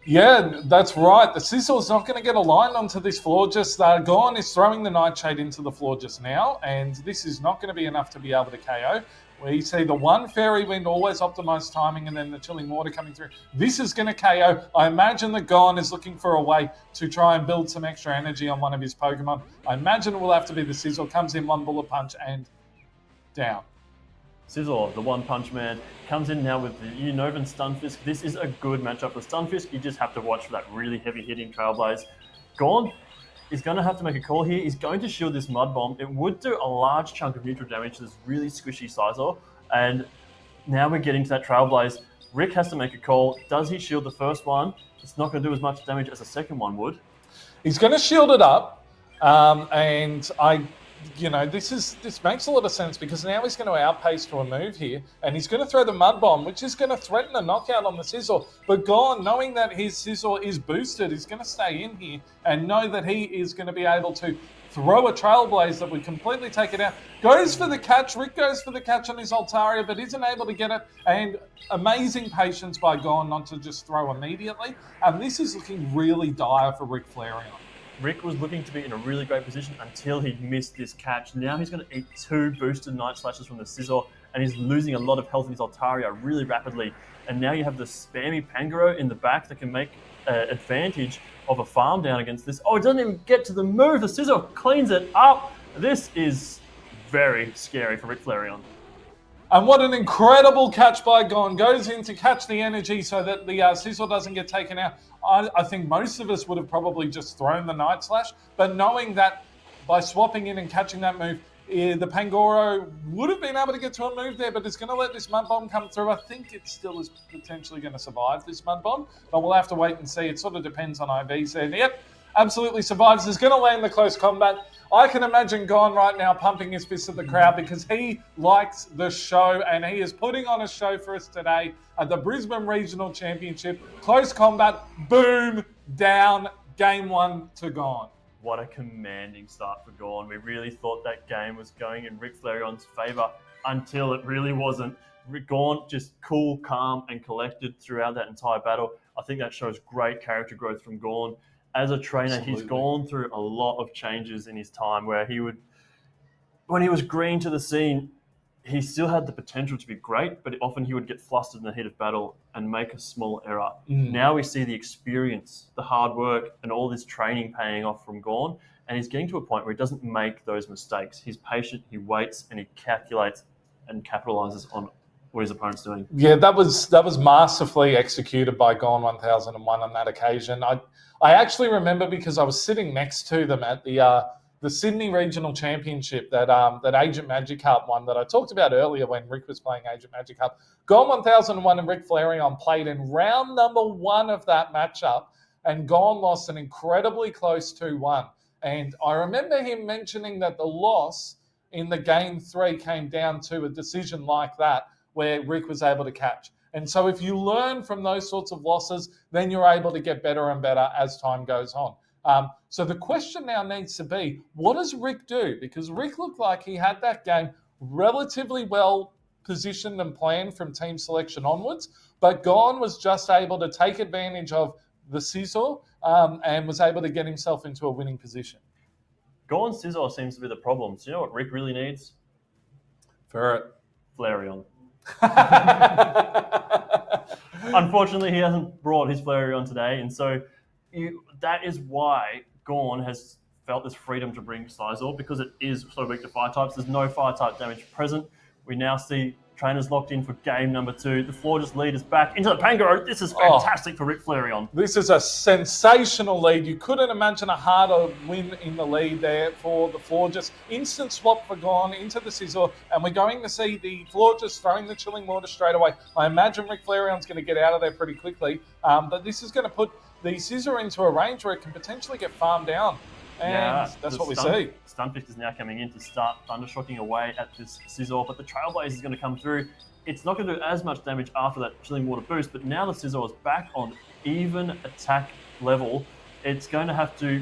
Yeah, that's right. The Sizzle's not going to get aligned onto this floor. Just Gorn is throwing the Nightshade into the floor just now, and this is not going to be enough to be able to KO. We see the one Fairy Wind always optimized timing and then the Chilling Water coming through. This is going to KO. I imagine that Gorn is looking for a way to try and build some extra energy on one of his Pokemon. I imagine it will have to be the Sizzle. Comes in one Bullet Punch and down. Sizzle, the One Punch Man, comes in now with the Unova Stunfisk. This is a good matchup for Stunfisk. You just have to watch for that really heavy hitting Trailblaze. Gorn is going to have to make a call here. He's going to shield this Mud Bomb. It would do a large chunk of neutral damage to this really squishy Scizor. And now we're getting to that Trailblaze. Rick has to make a call. Does he shield the first one? It's not going to do as much damage as the second one would. He's going to shield it up. This makes a lot of sense because now he's going to outpace to a move here, and he's going to throw the Mud Bomb, which is going to threaten a knockout on the Sizzle. But Gorn, knowing that his Sizzle is boosted, is going to stay in here and know that he is going to be able to throw a Trailblaze that would completely take it out. Goes for the catch. Rick goes for the catch on his Altaria, but isn't able to get it. And amazing patience by Gorn not to just throw immediately. And this is looking really dire for Rick Flareon. Rick was looking to be in a really great position until he missed this catch. Now he's going to eat 2 boosted Night Slashes from the Scizor, and he's losing a lot of health in his Altaria really rapidly. And now you have the spammy Pangoro in the back that can make advantage of a farm down against this. Oh, it doesn't even get to the move. The Scizor cleans it up. This is very scary for Rick Flareon. And what an incredible catch by Gorn. Goes in to catch the energy so that the Scizor doesn't get taken out. I think most of us would have probably just thrown the Night Slash, but knowing that by swapping in and catching that move, the Pangoro would have been able to get to a move there, but it's going to let this Mud Bomb come through. I think it still is potentially going to survive this Mud Bomb, but we'll have to wait and see. It sort of depends on IVs there. Yep, absolutely survives. Is going to land the close combat. I can imagine Gorn right now pumping his fist at the crowd because he likes the show and he is putting on a show for us today at the Brisbane Regional Championship. Close combat, boom, down, game 1 to Gorn. What a commanding start for Gorn. We really thought that game was going in Rick Flareon's favour until it really wasn't. Gorn just cool, calm and collected throughout that entire battle. I think that shows great character growth from Gorn. As a trainer, Absolutely. He's gone through a lot of changes in his time where when he was green to the scene, he still had the potential to be great, but often he would get flustered in the heat of battle and make a small error. Now we see the experience, the hard work, and all this training paying off from Gorn, and he's getting to a point where he doesn't make those mistakes. He's patient, he waits, and he calculates and capitalizes on what his opponent's doing. Yeah, that was masterfully executed by Gorn 1001 on that occasion. I actually remember because I was sitting next to them at the Sydney Regional Championship that Agent Magikarp won that I talked about earlier when Rick was playing Agent Magikarp. Gorn 1001 and Rick Flareon played in round number 1 of that matchup, and Gorn lost an incredibly close 2-1. And I remember him mentioning that the loss in the game 3 came down to a decision like that where Rick was able to catch. And so if you learn from those sorts of losses, then you're able to get better and better as time goes on. So the question now needs to be, what does Rick do? Because Rick looked like he had that game relatively well positioned and planned from team selection onwards, but Gorn was just able to take advantage of the Scizor and was able to get himself into a winning position. Gorn's Scizor seems to be the problem. So you know what Rick really needs? Ferret. Flareon. Unfortunately, he hasn't brought his Flareon today, and so that is why Gorn has felt this freedom to bring Scizor, because it is so weak to fire types. There's no fire type damage present. We now see trainers locked in for game number 2. The Florges lead is back into the Pangoro. This is fantastic for Rick Flareon. This is a sensational lead. You couldn't imagine a harder win in the lead there for the Florges. Instant swap for Gorn into the Scizor, and we're going to see the Florges throwing the Chilling Water straight away. I imagine Rick Flareon's going to get out of there pretty quickly, but this is going to put the Scizor into a range where it can potentially get farmed down. And that's what we see. Stunfisk is now coming in to start Thundershocking away at this Scizor, but the Trailblaze is going to come through. It's not going to do as much damage after that Chilling Water boost, but now the Scizor is back on even attack level. It's going to have to...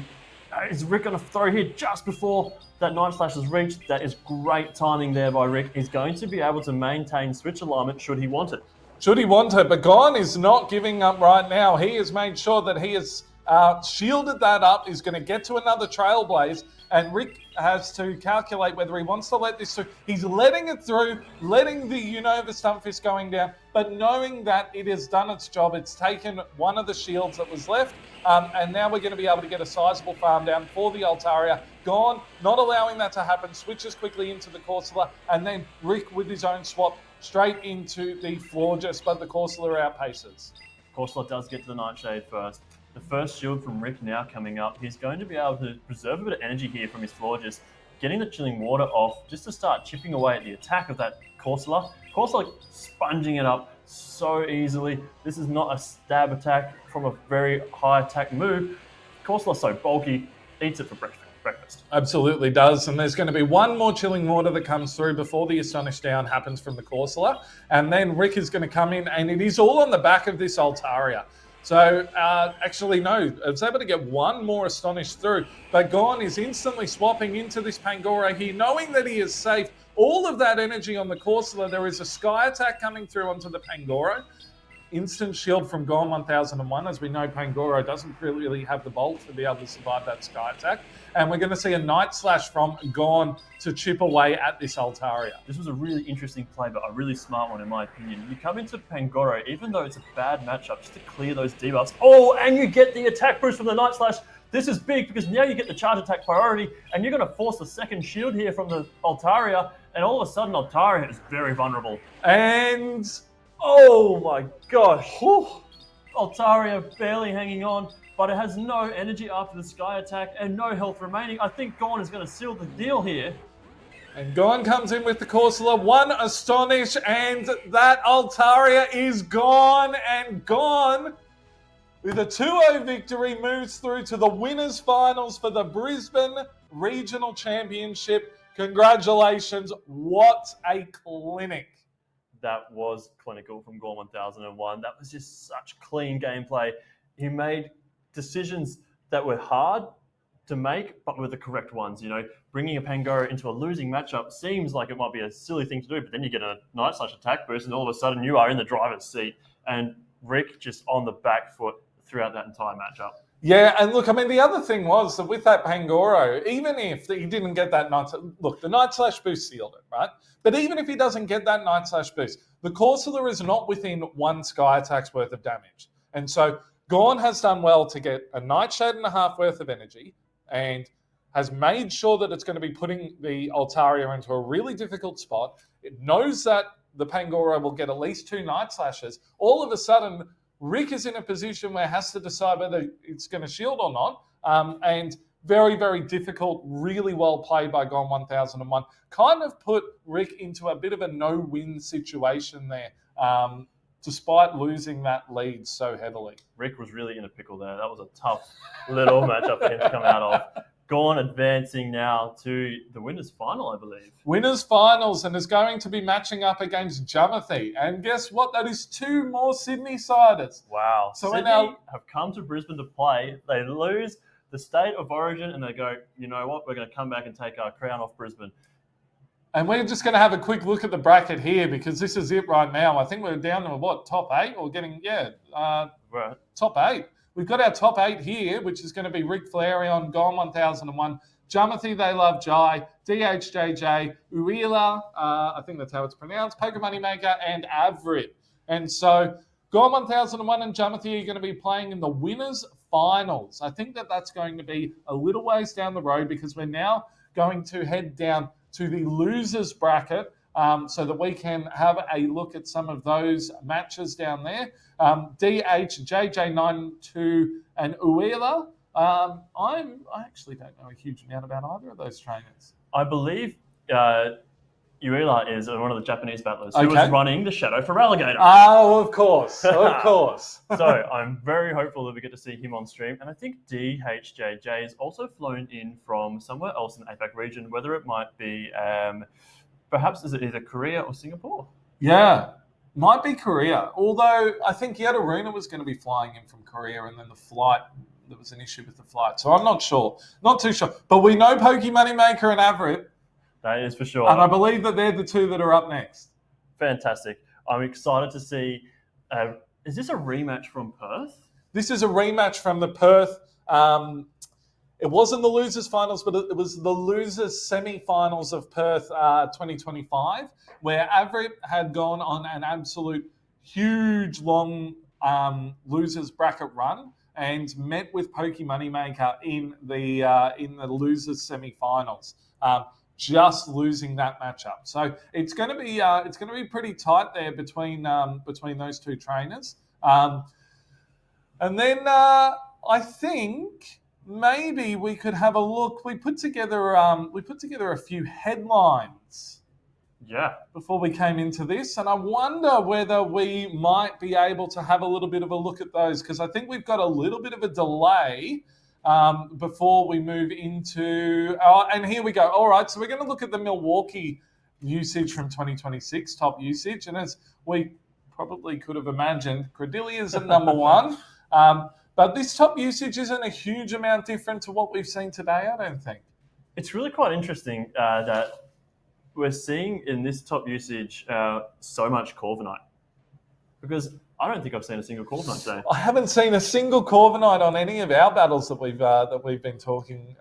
Is Rick going to throw here just before that Night Slash is reached? That is great timing there by Rick. He's going to be able to maintain switch alignment should he want it. should he want to. But Gon is not giving up right now. He has made sure that he has shielded that up. He's going to get to another Trailblaze, and Rick has to calculate whether he wants to let this through. He's letting it through, letting the Unova Stumpfist going down, but knowing that it has done its job. It's taken one of the shields that was left, and now we're going to be able to get a sizable farm down for the Altaria. Gon, not allowing that to happen, switches quickly into the Corsola, and then Rick with his own swap straight into the Florges, but the Corsola outpaces. Corsola does get to the Nightshade first. The first shield from Rick now coming up. He's going to be able to preserve a bit of energy here from his Florges, getting the Chilling Water off just to start chipping away at the attack of that Corsola. Corsola sponging it up so easily. This is not a stab attack from a very high attack move. Corsola's so bulky, eats it for breakfast. Absolutely does. And there's going to be one more Chilling Water that comes through before the Astonish Down happens from the Corsola. And then Rick is going to come in, and it is all on the back of this Altaria. So, actually, no, it's able to get one more Astonish through. But Gon is instantly swapping into this Pangoro here, knowing that he is safe. All of that energy on the Corsola. There is a Sky Attack coming through onto the Pangoro. Instant shield from Gon 1001. As we know, Pangoro doesn't really have the bolt to be able to survive that Sky Attack. And we're going to see a Night Slash from Gon to chip away at this Altaria. This was a really interesting play, but a really smart one in my opinion. You come into Pangoro, even though it's a bad matchup, just to clear those debuffs. Oh, and you get the attack boost from the Night Slash. This is big because now you get the charge attack priority, and you're going to force the second shield here from the Altaria, and all of a sudden Altaria is very vulnerable. And oh my gosh. Whew. Altaria barely hanging on, but it has no energy after the Sky Attack and no health remaining. I think Gon is going to seal the deal here. And Gon comes in with the Corsola, one Astonish, and that Altaria is gone. And Gon, with a 2-0 victory, moves through to the winners' finals for the Brisbane Regional Championship. Congratulations. What a clinic. That was clinical from Gon 1001. That was just such clean gameplay. He made decisions that were hard to make, but were the correct ones. You know, bringing a Pangoro into a losing matchup seems like it might be a silly thing to do, but then you get a Night Slash attack boost, and all of a sudden you are in the driver's seat. And Rick just on the back foot throughout that entire matchup. Yeah, and look, I mean, the other thing was that with that Pangoro, even if he didn't get that the Night Slash boost sealed it, right? But even if he doesn't get that Night Slash boost, the Corsola is not within one Sky Attack's worth of damage. And so Gon has done well to get a Nightshade and a half worth of energy and has made sure that it's going to be putting the Altaria into a really difficult spot. It knows that the Pangoro will get at least 2 Night Slashes. All of a sudden, Rick is in a position where he has to decide whether it's going to shield or not. And very, very difficult, really well played by Gon 1001. Kind of put Rick into a bit of a no-win situation there, despite losing that lead so heavily. Rick was really in a pickle there. That was a tough little matchup for him to come out of. Gon advancing now to the winners' final, I believe. Winners' finals, and is going to be matching up against Jamathi. And guess what? That is 2 more Sydney-siders. Wow. So Sydney have come to Brisbane to play. They lose the state of origin, and they go, you know what? We're going to come back and take our crown off Brisbane. And we're just going to have a quick look at the bracket here because this is it right now. I think we're down to what, top 8 or getting, top 8. We've got our top 8 here, which is going to be Rick Flareon, Gon 1001, Jamathi They Love Jai, DHJJ, Uila, I think that's how it's pronounced, Poker Moneymaker, and Avrid. And so Gon 1001 and Jamathi are going to be playing in the winners' finals. I think that that's going to be a little ways down the road because we're now going to head down to the losers bracket so that we can have a look at some of those matches down there. DH, JJ92 and Uela. I actually don't know a huge amount about either of those trainers. I believe Uela is one of the Japanese battlers who was running the Shadow for Alligator. Oh, of course, of course. So I'm very hopeful that we get to see him on stream. And I think DHJJ is also flown in from somewhere else in the APAC region, whether it might be, perhaps is it either Korea or Singapore? Yeah, might be Korea. Although I think Yadaruna was going to be flying in from Korea and then the flight, there was an issue with the flight. So I'm not sure, not too sure. But we know Pokey Moneymaker and Avrit. That is for sure. And I believe that they're the 2 that are up next. Fantastic. I'm excited to see. Is this a rematch from Perth? This is a rematch from the Perth. It wasn't the losers finals, but it was the losers semi-finals of Perth 2025, where Averett had gone on an absolute huge long losers bracket run and met with Pokey Moneymaker in the losers semi-finals, just losing that matchup. So it's going to be pretty tight there between those two trainers. And then I think maybe we could have a look. We put together a few headlines. Yeah. Before we came into this, and I wonder whether we might be able to have a little bit of a look at those, because I think we've got a little bit of a delay before we move into. And here we go. All right, so we're going to look at the Milwaukee usage from 2026, top usage, and as we probably could have imagined, Credillia's at number one. But this top usage isn't a huge amount different to what we've seen today, I don't think. It's really quite interesting that we're seeing in this top usage so much Corviknight, because I don't think I've seen a single Corviknight today. I haven't seen a single Corviknight on any of our battles that we've been talking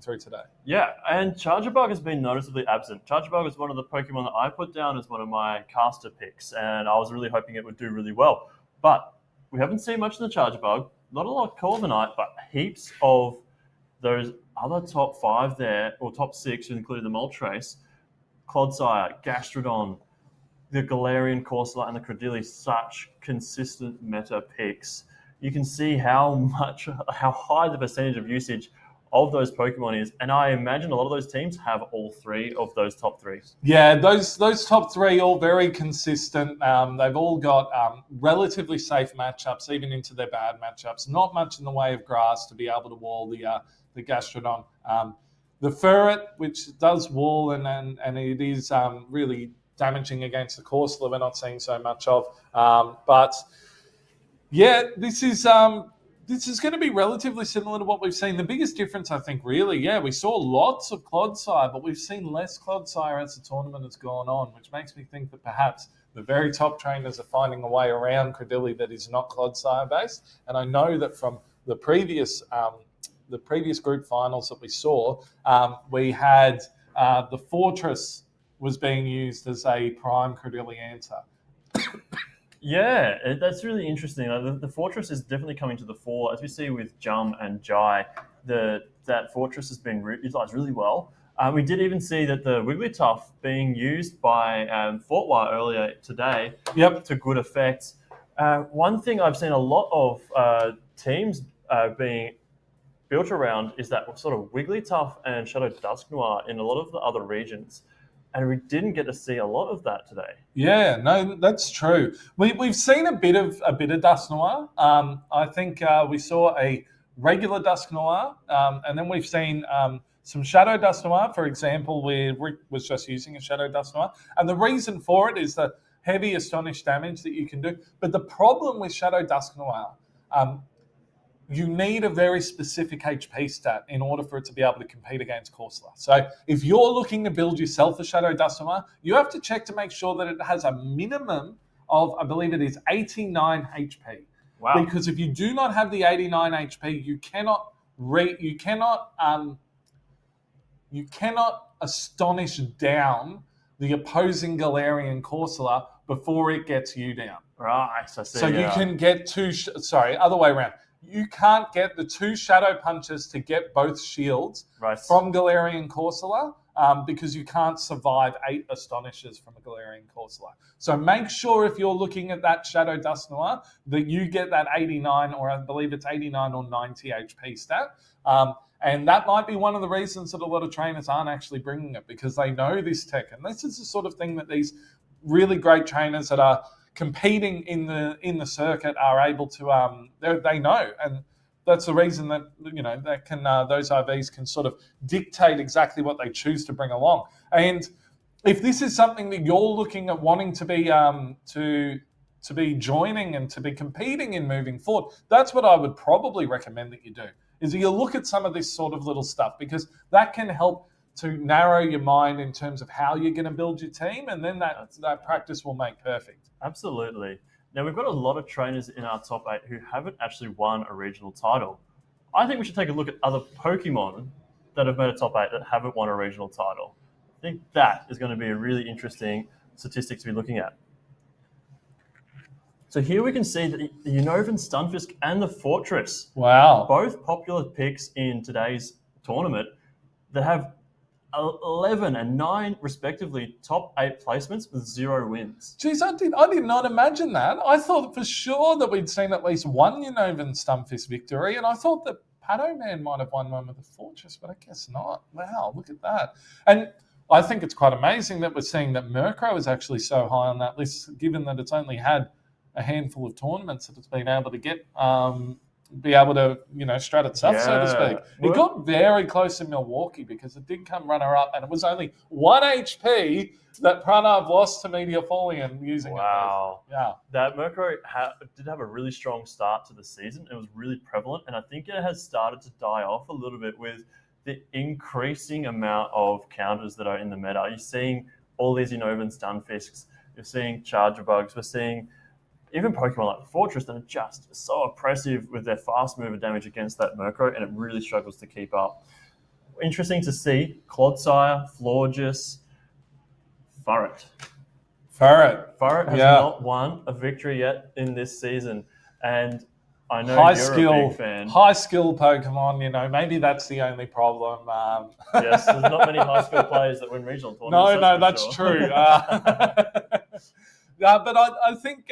through today. Yeah, and Charjabug has been noticeably absent. Charjabug is one of the Pokemon that I put down as one of my caster picks, and I was really hoping it would do really well. But we haven't seen much of the Charjabug, not a lot of Corviknight, but heaps of those other top 5 there, or top 6, including the Moltres, Clodsire, Gastrodon, the Galarian Corsola, and the Credilli, such consistent meta picks. You can see how high the percentage of usage of those Pokemon is, and I imagine a lot of those teams have all 3 of those top 3. Yeah, those top 3 all very consistent. They've all got relatively safe matchups, even into their bad matchups. Not much in the way of grass to be able to wall the Gastrodon. The Ferret, which does wall and it is really damaging against the Corsola, we're not seeing so much of. But yeah, this is going to be relatively similar to what we've seen. The biggest difference, I think, really, we saw lots of Clodsire, but we've seen less Clodsire as the tournament has gone on, which makes me think that perhaps the very top trainers are finding a way around Credilli that is not Clodsire based. And I know that from the previous group finals that we saw, we had the Fortress was being used as a prime Credilli answer. Yeah, that's really interesting. The Fortress is definitely coming to the fore. As we see with Jum and Jai, that Fortress has been utilised really well. We did even see that the Wigglytuff being used by Fortwire earlier today to good effect. One thing I've seen a lot of teams being built around is that sort of Wigglytuff and Shadow Dusknoir in a lot of the other regions. And we didn't get to see a lot of that today. Yeah, no, that's true. We've seen a bit of Dusknoir. I think we saw a regular Dusknoir, and then we've seen some Shadow Dusknoir, for example, where Rick was just using a Shadow Dusknoir. And the reason for it is the heavy Astonish damage that you can do. But the problem with Shadow Dusknoir, you need a very specific HP stat in order for it to be able to compete against Corsola. So if you're looking to build yourself a Shadow Dusknoir, you have to check to make sure that it has a minimum of, I believe it is 89 HP. Wow. Because if you do not have the 89 HP, you cannot astonish down the opposing Galarian Corsola before it gets you down. Right, I see. So you can get other way around. You can't get the 2 Shadow Punches to get both shields from Galarian Corsola because you can't survive 8 Astonishes from a Galarian Corsola. So make sure if you're looking at that Shadow Dusknoir that you get that 89, or I believe it's 89 or 90 HP stat. And that might be one of the reasons that a lot of trainers aren't actually bringing it, because they know this tech. And this is the sort of thing that these really great trainers that are competing in the circuit are able to they know, and that's the reason that that can those RVs can sort of dictate exactly what they choose to bring along. And if this is something that you're looking at wanting to be joining and to be competing in moving forward, that's what I would probably recommend that you do, is you look at some of this sort of little stuff, because that can help to narrow your mind in terms of how you're going to build your team, and then that practice will make perfect. Absolutely. Now, we've got a lot of trainers in our top 8 who haven't actually won a regional title. I think we should take a look at other Pokemon that have made a top 8 that haven't won a regional title. I think that is going to be a really interesting statistic to be looking at. So here we can see that the Unova Stunfisk and the Fortress, wow, both popular picks in today's tournament that have 11 and 9 respectively top 8 placements with 0 wins. Geez, I did not imagine that. I thought for sure that we'd seen at least one Unova Stunfisk victory, and I thought that Pato Man might have won one with the Fortress, but I guess not. Wow, look at that. And I think it's quite amazing that we're seeing that Murkrow is actually so high on that list, given that it's only had a handful of tournaments that it's been able to get, be able to, strut itself, so to speak. It got very close in Milwaukee because it did come runner-up, and it was only 1 HP that Pranav lost to Meteor Folian using it. Wow. Yeah. That Murkrow did have a really strong start to the season. It was really prevalent, and I think it has started to die off a little bit with the increasing amount of counters that are in the meta. You're seeing all these Unova Stunfisks. You're seeing Charger Bugs. We're seeing even Pokemon like Fortress that are just so oppressive with their fast mover damage against that Murkrow, and it really struggles to keep up. Interesting to see Clodsire, Florges, Furret. Furret has not won a victory yet in this season, and I know you're a big fan. High skill Pokemon, maybe that's the only problem. Yes, there's not many high skill players that win regional tournaments. No, that's true. But I think,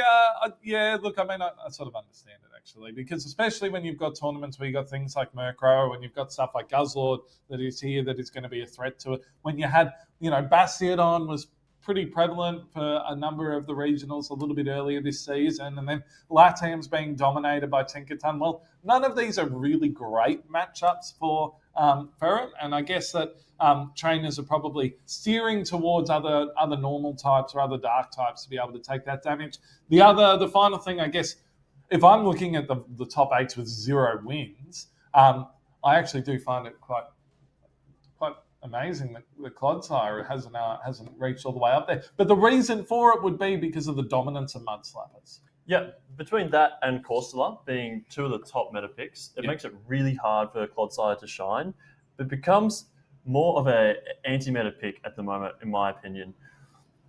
look, I mean, I sort of understand it actually, because especially when you've got tournaments where you've got things like Murkrow and you've got stuff like Guzzlord that is here that is going to be a threat to it. When you had, Bastiodon was pretty prevalent for a number of the regionals a little bit earlier this season, and then Latam's being dominated by Tinkerton. Well, none of these are really great matchups for Ferret, and I guess that trainers are probably steering towards other normal types or other dark types to be able to take that damage. The final thing, I guess, if I'm looking at the top 8s with 0 wins, I actually do find it quite amazing that the Clodsire hasn't reached all the way up there. But the reason for it would be because of the dominance of Mudslappers. Yeah, between that and Corsola being 2 of the top meta picks, it makes it really hard for Clodsire to shine. It becomes more of an anti-meta pick at the moment, in my opinion.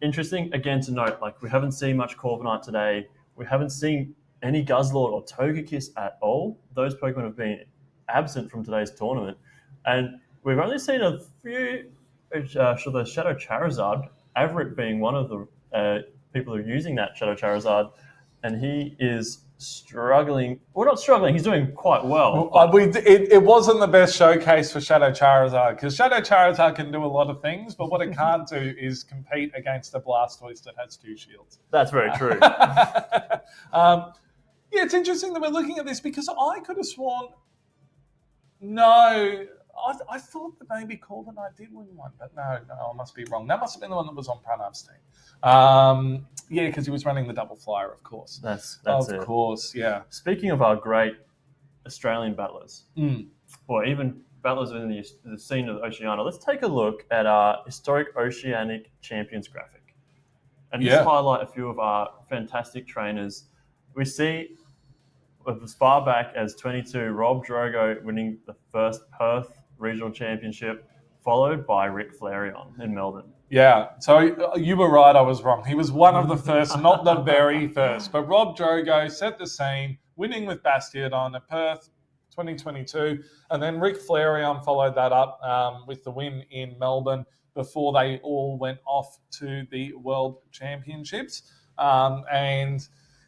Interesting, again, to note, we haven't seen much Corviknight today. We haven't seen any Guzzlord or Togekiss at all. Those Pokemon have been absent from today's tournament. And we've only seen a few, the Shadow Charizard, Averitt being one of the people who are using that Shadow Charizard, and he is struggling. Well, not struggling, he's doing quite well. It wasn't the best showcase for Shadow Charizard, because Shadow Charizard can do a lot of things, but what it can't do is compete against a Blastoise that has 2 shields. That's very true. It's interesting that we're looking at this, because I could have sworn, I thought that maybe Corviknight did win one, but no, I must be wrong. That must have been the one that was on Pranav's team. Because he was running the double flyer, of course. That's of it. Of course, yeah. Speaking of our great Australian battlers, or even battlers within the scene of Oceania, let's take a look at our historic Oceanic champions graphic. And just highlight a few of our fantastic trainers. We see as far back as 22, Rob Drogo winning the first Perth Regional Championship, followed by Rick Flareon in Melbourne. Yeah, so you were right, I was wrong. He was one of the first, not the very first. But Rob Drogo set the scene, winning with Bastiodon at Perth 2022. And then Rick Flareon followed that up with the win in Melbourne before they all went off to the World Championships.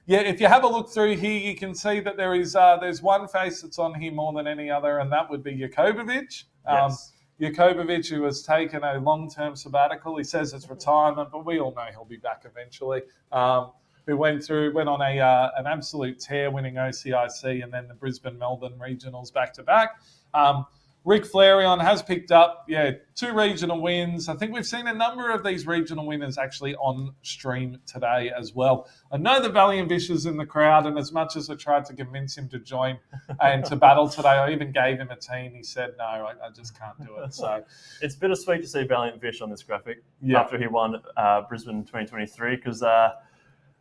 If you have a look through here, you can see that there's one face that's on here more than any other, and that would be Dracoviz. Dracoviz, who has taken a long-term sabbatical. He says it's retirement, but we all know he'll be back eventually. Who went on an absolute tear, winning OCIC and then the Brisbane Melbourne regionals back-to-back. Rick Flareon has picked up, 2 regional wins. I think we've seen a number of these regional winners actually on stream today as well. I know the Valiant Vish is in the crowd, and as much as I tried to convince him to join and to battle today, I even gave him a team. He said, no, I just can't do it. So it's bittersweet to see Valiant Vish on this graphic after he won Brisbane 2023, because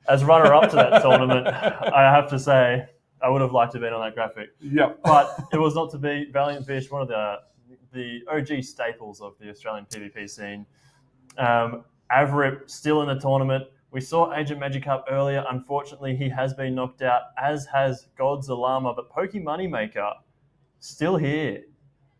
as runner-up to that tournament, I have to say, I would have liked to have been on that graphic. Yeah. But it was not to be. Valiant Vish, one of the OG staples of the Australian PvP scene. Avrip still in the tournament. We saw Agent Magikarp earlier. Unfortunately, he has been knocked out, as has Godzalama. But Poke Moneymaker still here.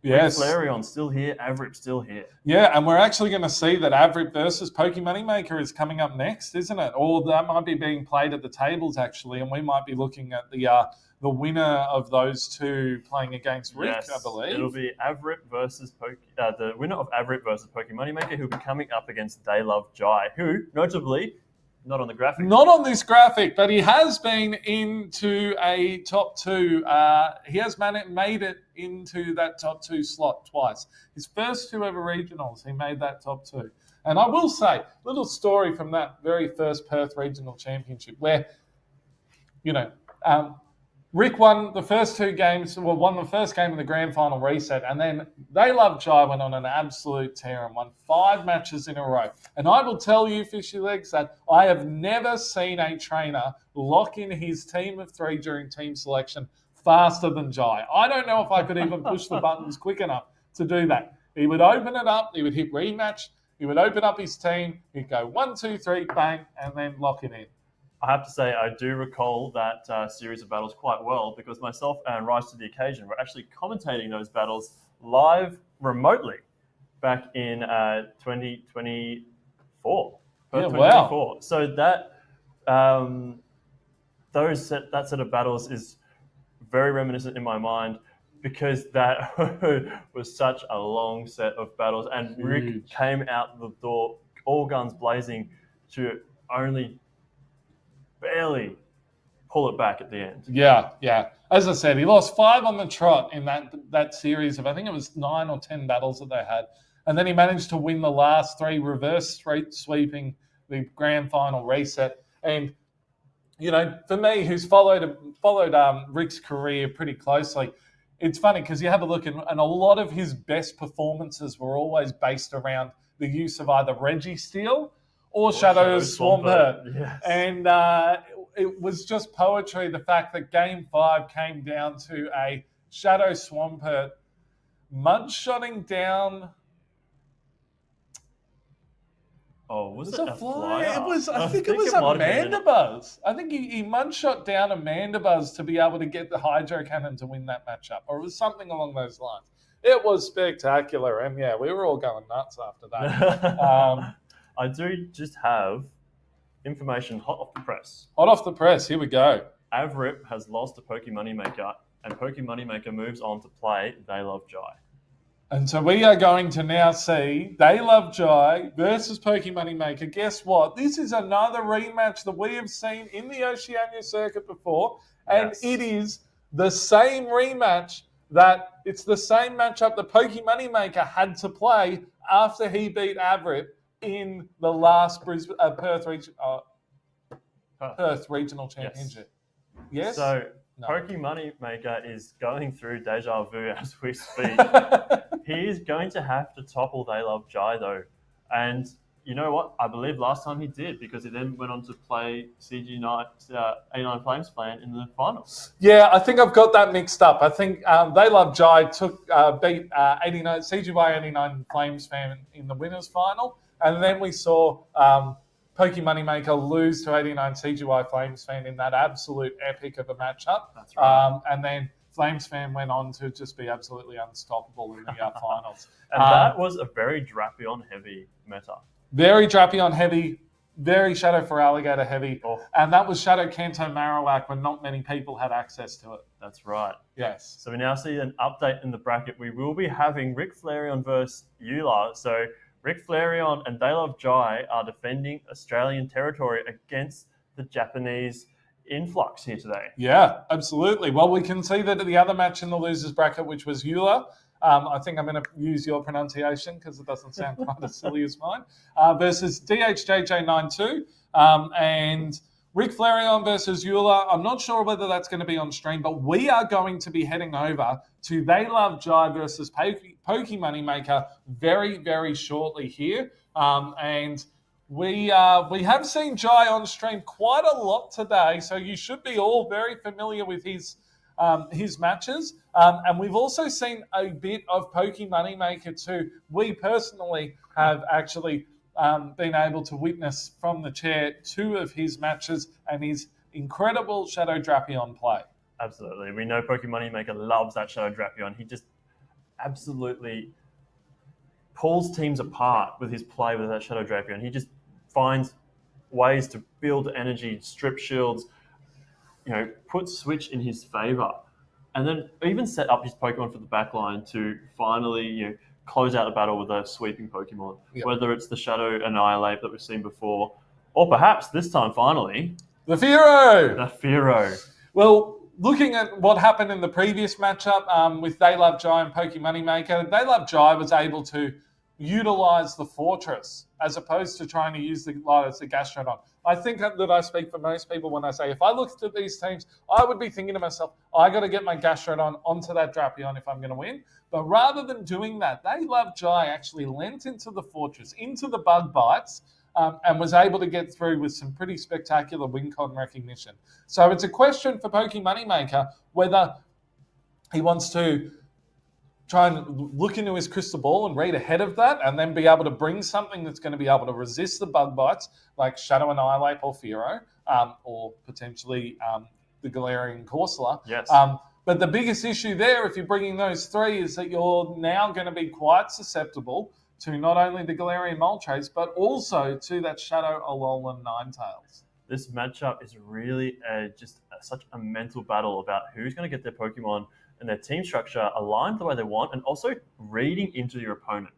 Yes. Flareon still here. Avrip still here. Yeah, and we're actually going to see that Avrip versus Poke Moneymaker is coming up next, isn't it? Or that might be being played at the tables, actually, and we might be looking at the winner of those two playing against Rick, Yes, I believe. It'll be Avrip versus the winner of Avrip versus Poke Moneymaker, who'll be coming up against They Love Jai, who, notably, not on the graphic. Not on this graphic, but he has been into a top 2. He has made it into that top 2 slot twice. His first 2 ever regionals, he made that top 2. And I will say, little story from that very first Perth Regional Championship where, Rick won the first 2 games, won the first game of the grand final reset, and then They Love Jai went on an absolute tear and won 5 matches in a row. And I will tell you, Fishy Legs, that I have never seen a trainer lock in his team of 3 during team selection faster than Jai. I don't know if I could even push the buttons quick enough to do that. He would open it up, he would hit rematch, he would open up his team, he'd go 1, 2, 3, bang, and then lock it in. I have to say, I do recall that series of battles quite well, because myself and Rise to the Occasion were actually commentating those battles live remotely back in 2024. Yeah, wow. 2024. So that that set of battles is very reminiscent in my mind, because that was such a long set of battles, and Rick came out the door all guns blazing to only barely pull it back at the end. Yeah. As I said, he lost 5 on the trot in that series of, I think it was 9 or 10 battles that they had. And then he managed to win the last 3, reverse straight sweeping the grand final reset. And, for me, who's followed Rick's career pretty closely, it's funny because you have a look and a lot of his best performances were always based around the use of either Registeel or Shadow Swampert. Yes. And it was just poetry, the fact that Game 5 came down to a Shadow Swampert mudshotting down. Oh, was it a fly? flyer? It was. I think it was a Mandibuzz. I think he mudshot down a Mandibuzz to be able to get the Hydro Cannon to win that matchup, or it was something along those lines. It was spectacular, and we were all going nuts after that. I do just have information hot off the press. Hot off the press, here we go. Avrip has lost to Poke Moneymaker, and Poke Moneymaker moves on to play They Love Jai. And so we are going to now see They Love Jai versus Poke Moneymaker. Guess what? This is another rematch that we have seen in the Oceania circuit before, and it is the same rematch it's the same matchup that Poke Moneymaker had to play after he beat Avrip in the last Perth Regional Championship. Yes? So Poke Moneymaker is going through deja vu as we speak. He is going to have to topple They Love Jai, though. And you know what? I believe last time he did, because he then went on to play CG9 89 Flames Plan in the finals. Yeah, I think I've got that mixed up. I think They Love Jai beat CGY 89 Flames Fan in the winners final. And then we saw Poke Moneymaker lose to 89 CGY Flames Fan in that absolute epic of a matchup. That's right. And then Flames Fan went on to just be absolutely unstoppable in the finals. And that was a very Drapion heavy meta. Very Drapion heavy, very Shadow for Alligator heavy. And that was Shadow Kanto Marowak when not many people had access to it. That's right. Yes. So we now see an update in the bracket. We will be having Rick Flareon versus Eula. So Rick Flareon and They Love Jai are defending Australian territory against the Japanese influx here today. Yeah, absolutely. Well, we can see that the other match in the losers bracket, which was Eula, I think I'm going to use your pronunciation because it doesn't sound quite as silly as mine, versus DHJJ92 and Rick Flareon versus Euler. I'm not sure whether that's going to be on stream, but we are going to be heading over to They Love Jai versus Poke Moneymaker very, very shortly here. And we have seen Jai on stream quite a lot today, so you should be all very familiar with his matches. And we've also seen a bit of Poke Moneymaker too. We personally have actually been able to witness from the chair 2 of his matches and his incredible Shadow Drapion play. Absolutely. We know Poke Moneymaker loves that Shadow Drapion. He just absolutely pulls teams apart with his play with that Shadow Drapion. He just finds ways to build energy, strip shields, put switch in his favor, and then even set up his Pokemon for the backline to finally, close out the battle with a sweeping Pokemon. Yep. Whether it's the Shadow Annihilate that we've seen before, or perhaps this time finally, the Fearow. The Fearow. Well, looking at what happened in the previous matchup with They Love Jai and Poke Moneymaker, They Love Jai was able to utilize the Fortress as opposed to trying to use the Gastrodon. I think that I speak for most people when I say if I looked at these teams, I would be thinking to myself, I got to get my Gastrodon onto that Drapion if I'm going to win. But rather than doing that, They Love Jai actually leant into the Fortress, into the Bug Bites, and was able to get through with some pretty spectacular win con recognition. So it's a question for Poke Moneymaker whether he wants to try and look into his crystal ball and read ahead of that and then be able to bring something that's going to be able to resist the Bug Bites like Shadow Annihilate or Fearow, or potentially the Galarian Corsola. Yes. But the biggest issue there, if you're bringing those 3, is that you're now going to be quite susceptible to not only the Galarian Moltres, but also to that Shadow Alolan Ninetales. This matchup is really such a mental battle about who's going to get their Pokemon and their team structure aligned the way they want, and also reading into your opponent.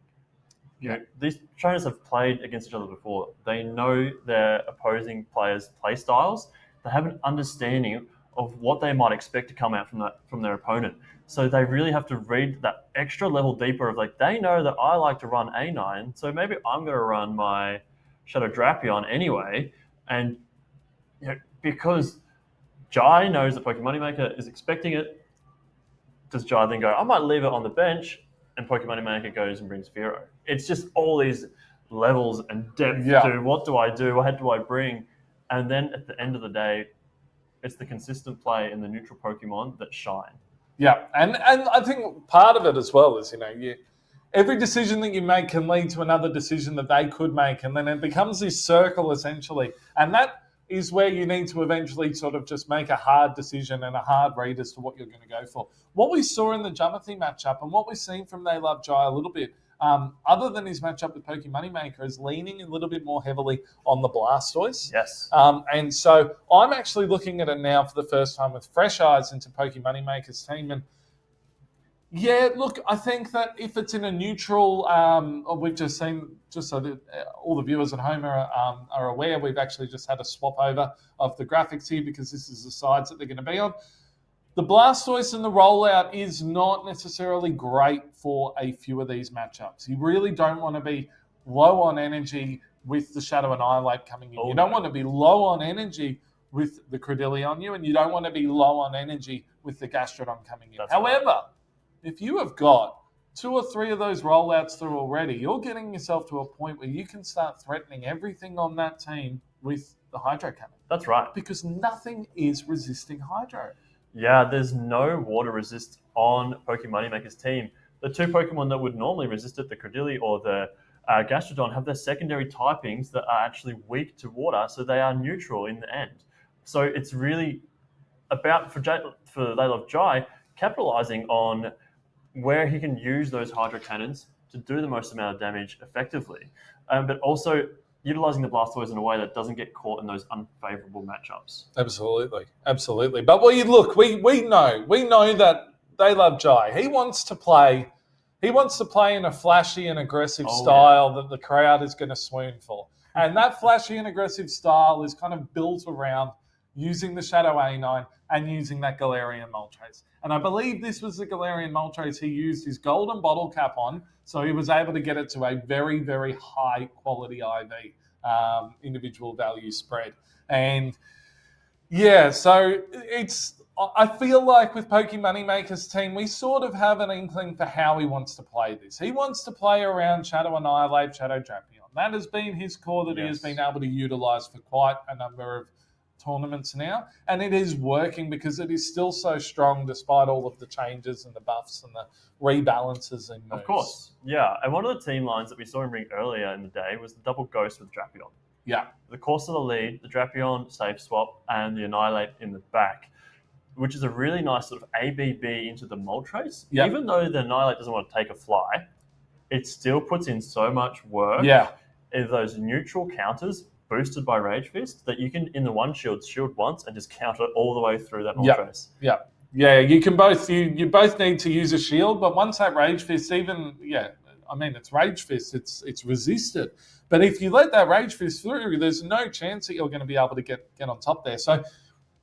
These trainers have played against each other before. They know their opposing players' play styles. They have an understanding of what they might expect to come out from their opponent. So they really have to read that extra level deeper of they know that I like to run A9, so maybe I'm going to run my Shadow Drapion anyway. And because Jai knows that Poke Moneymaker is expecting it, does Jai then go, I might leave it on the bench, and Poke Moneymaker goes and brings Fearow? It's just all these levels and depth to what do I do, what do I bring? And then at the end of the day, it's the consistent play in the neutral Pokemon that shine. Yeah, and I think part of it as well is, every decision that you make can lead to another decision that they could make, and then it becomes this circle essentially. And that is where you need to eventually sort of just make a hard decision and a hard read as to what you're going to go for. What we saw in the Jummathy matchup and what we've seen from They Love Jai a little bit, other than his matchup with Poke Moneymaker, is leaning a little bit more heavily on the Blastoise. Yes. And so I'm actually looking at it now for the first time with fresh eyes into Poke Moneymaker's team. And yeah, look, I think that if it's in a neutral, we've just seen, just so that all the viewers at home are aware, we've actually just had a swap over of the graphics here because this is the sides that they're going to be on. The Blastoise and the rollout is not necessarily great for a few of these matchups. You really don't want to be low on energy with the Shadow Annihilate coming in. You don't want to be low on energy with the Credilli on you, and you don't want to be low on energy with the Gastrodon coming in. However, if you have got 2 or 3 of those rollouts through already, you're getting yourself to a point where you can start threatening everything on that team with the Hydro Cannon. That's right. Because nothing is resisting Hydro. Yeah, there's no water resist on Poke Moneymaker's team. The 2 Pokemon that would normally resist it, the Credilli or the Gastrodon, have their secondary typings that are actually weak to water, so they are neutral in the end. So it's really about, for They Love Jai, capitalizing on where he can use those Hydro Cannons to do the most amount of damage effectively, but also utilizing the Blastoise in a way that doesn't get caught in those unfavorable matchups. Absolutely. But we know that They Love Jai. He wants to play in a flashy and aggressive style that the crowd is going to swoon for. And that flashy and aggressive style is kind of built around using the Shadow A9 and using that Galarian Moltres. And I believe this was the Galarian Moltres he used his golden bottle cap on, so he was able to get it to a very, very high quality IV, individual value spread. And yeah, so I feel like with Pokemoneymaker's team, we sort of have an inkling for how he wants to play this. He wants to play around Shadow Annihilate, Shadow Drapion. That has been his core that he has been able to utilize for quite a number of tournaments now, and it is working because it is still so strong despite all of the changes and the buffs and the rebalances and moves. Of course, yeah. And one of the team lines that we saw him bring earlier in the day was the double Ghost with Drapion. Yeah. The course of the lead, the Drapion safe swap, and the Annihilate in the back, which is a really nice sort of ABB into the Moltres. Yep. Even though the Annihilate doesn't want to take a fly, it still puts in so much work. Yeah. In those neutral counters boosted by Rage Fist that you can, in the one shield once and just counter it all the way through that Moltres. Yeah. Yeah, you can both you both need to use a shield, but once that Rage Fist, it's Rage Fist, it's resisted. But if you let that Rage Fist through, there's no chance that you're going to be able to get on top there. So